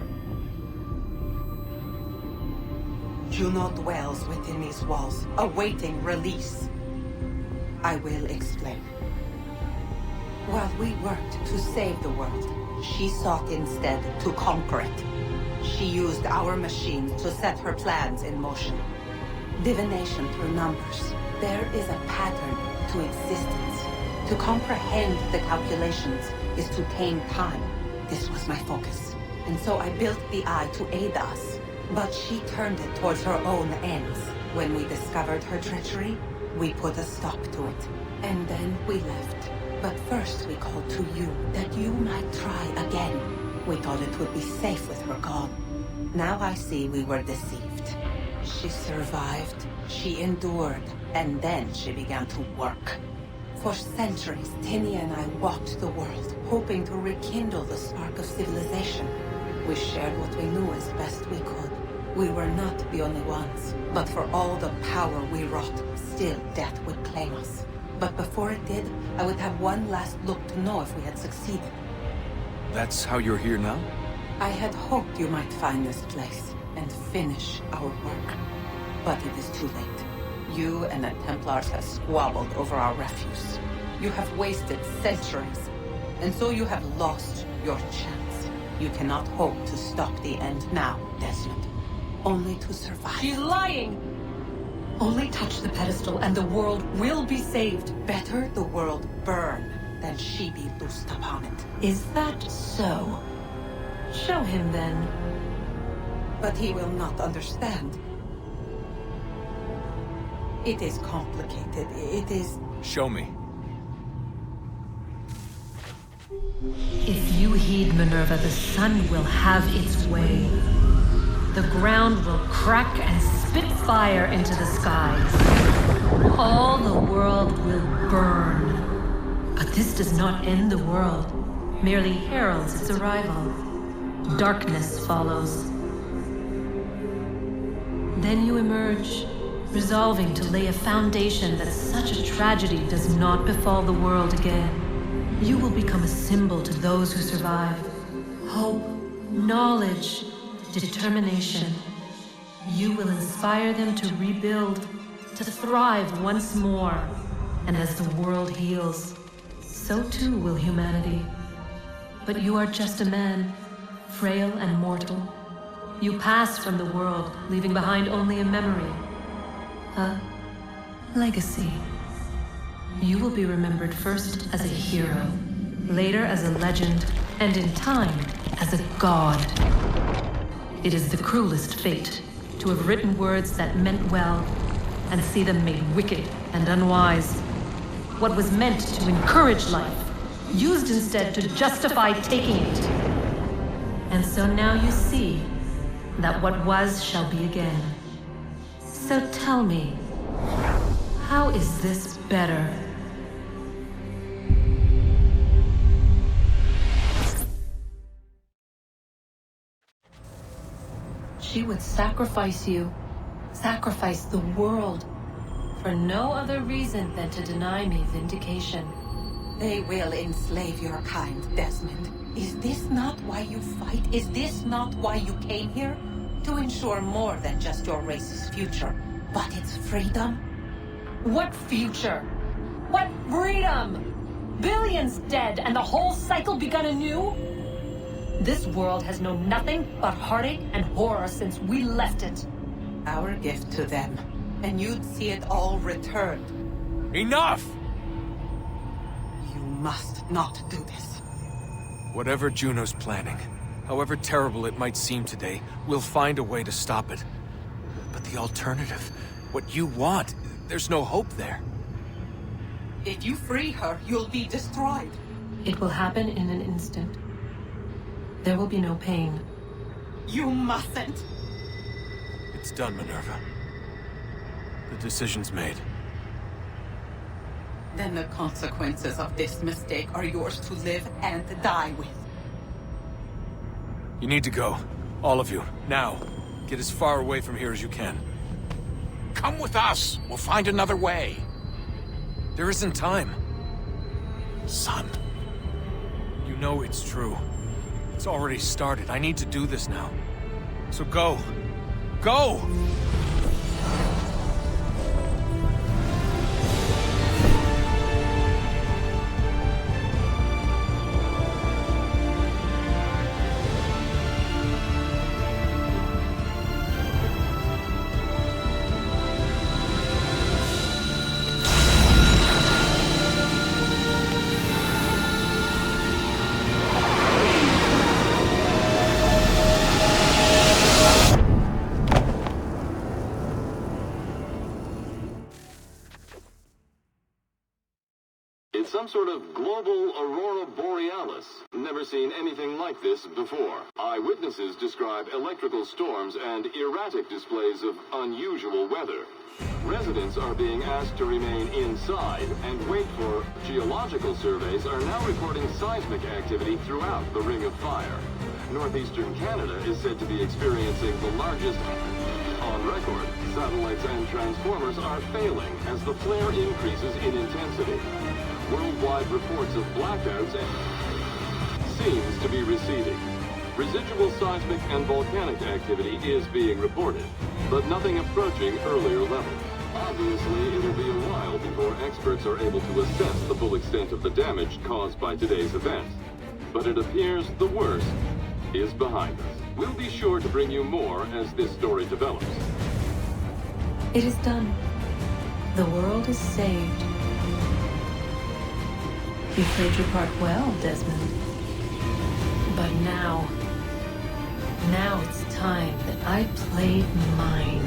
[SPEAKER 15] Juno dwells within these walls, awaiting release. I will explain. While we worked to save the world, she sought instead to conquer it. She used our machines to set her plans in motion. Divination through numbers. There is a pattern to existence. To comprehend the calculations is to tame time. This was my focus. And so I built the eye to aid us. But she turned it towards her own ends. When we discovered her treachery, we put a stop to it. And then we left. But first we called to you, that you might try again. We thought it would be safe with her gone. Now I see we were deceived. She survived, she endured, and then she began to work. For centuries, Tinny and I walked the world, hoping to rekindle the spark of civilization. We shared what we knew as best we could. We were not the only ones, but for all the power we wrought, still death would claim us. But before it did, I would have one last look to know if we had succeeded.
[SPEAKER 17] That's how you're here now?
[SPEAKER 15] I had hoped you might find this place and finish our work. But it is too late. You and the Templars have squabbled over our refuse. You have wasted centuries, and so you have lost your chance. You cannot hope to stop the end now, Desmond. Only to survive.
[SPEAKER 13] She's lying! Only touch the pedestal and the world will be saved.
[SPEAKER 15] Better the world burn than she be loosed upon it.
[SPEAKER 13] Is that so? Show him then.
[SPEAKER 15] But he will not understand. It is complicated. It is...
[SPEAKER 17] Show me.
[SPEAKER 13] If you heed Minerva, the sun will have its way. The ground will crack and spit fire into the skies. All the world will burn. But this does not end the world, merely heralds its arrival. Darkness follows. Then you emerge, resolving to lay a foundation that such a tragedy does not befall the world again. You will become a symbol to those who survive. Hope, knowledge, determination. You will inspire them to rebuild, to thrive once more. And as the world heals, so too will humanity. But you are just a man, frail and mortal. You pass from the world, leaving behind only a memory. A legacy. You will be remembered first as a hero, later as a legend, and in time, as a god. It is the cruelest fate to have written words that meant well and see them made wicked and unwise. What was meant to encourage life, used instead to justify taking it. And so now you see that what was shall be again. So tell me, how is this better? She would sacrifice you, sacrifice the world, for no other reason than to deny me vindication.
[SPEAKER 15] They will enslave your kind, Desmond. Is this not why you fight? Is this not why you came here? To ensure more than just your race's future, but its freedom?
[SPEAKER 13] What future? What freedom? Billions dead and the whole cycle begun anew? This world has known nothing but heartache and horror since we left it.
[SPEAKER 15] Our gift to them, and you'd see it all returned.
[SPEAKER 17] Enough!
[SPEAKER 15] You must not do this.
[SPEAKER 17] Whatever Juno's planning, however terrible it might seem today, we'll find a way to stop it. But the alternative, what you want, there's no hope there.
[SPEAKER 15] If you free her, you'll be destroyed.
[SPEAKER 13] It will happen in an instant. There will be no pain.
[SPEAKER 15] You mustn't.
[SPEAKER 17] It's done, Minerva. The decision's made.
[SPEAKER 15] Then the consequences of this mistake are yours to live and die with.
[SPEAKER 17] You need to go. All of you. Now. Get as far away from here as you can.
[SPEAKER 14] Come with us. We'll find another way.
[SPEAKER 17] There isn't time.
[SPEAKER 14] Son.
[SPEAKER 17] You know it's true. It's already started. I need to do this now. So go. Go!
[SPEAKER 6] It's some sort of global aurora borealis. Never seen anything like this before. Eyewitnesses describe electrical storms and erratic displays of unusual weather. Residents are being asked to remain inside and wait for geological surveys are now reporting seismic activity throughout the Ring of Fire. Northeastern Canada is said to be experiencing the largest on record. Satellites and transformers are failing as the flare increases in intensity. Worldwide reports of blackouts seems to be receding. Residual seismic and volcanic activity is being reported, but nothing approaching earlier levels. Obviously, it'll be a while before experts are able to assess the full extent of the damage caused by today's event. But it appears the worst is behind us. We'll be sure to bring you more as this story develops.
[SPEAKER 13] It is done. The world is saved. You played your part well, Desmond. But now it's time that I played mine.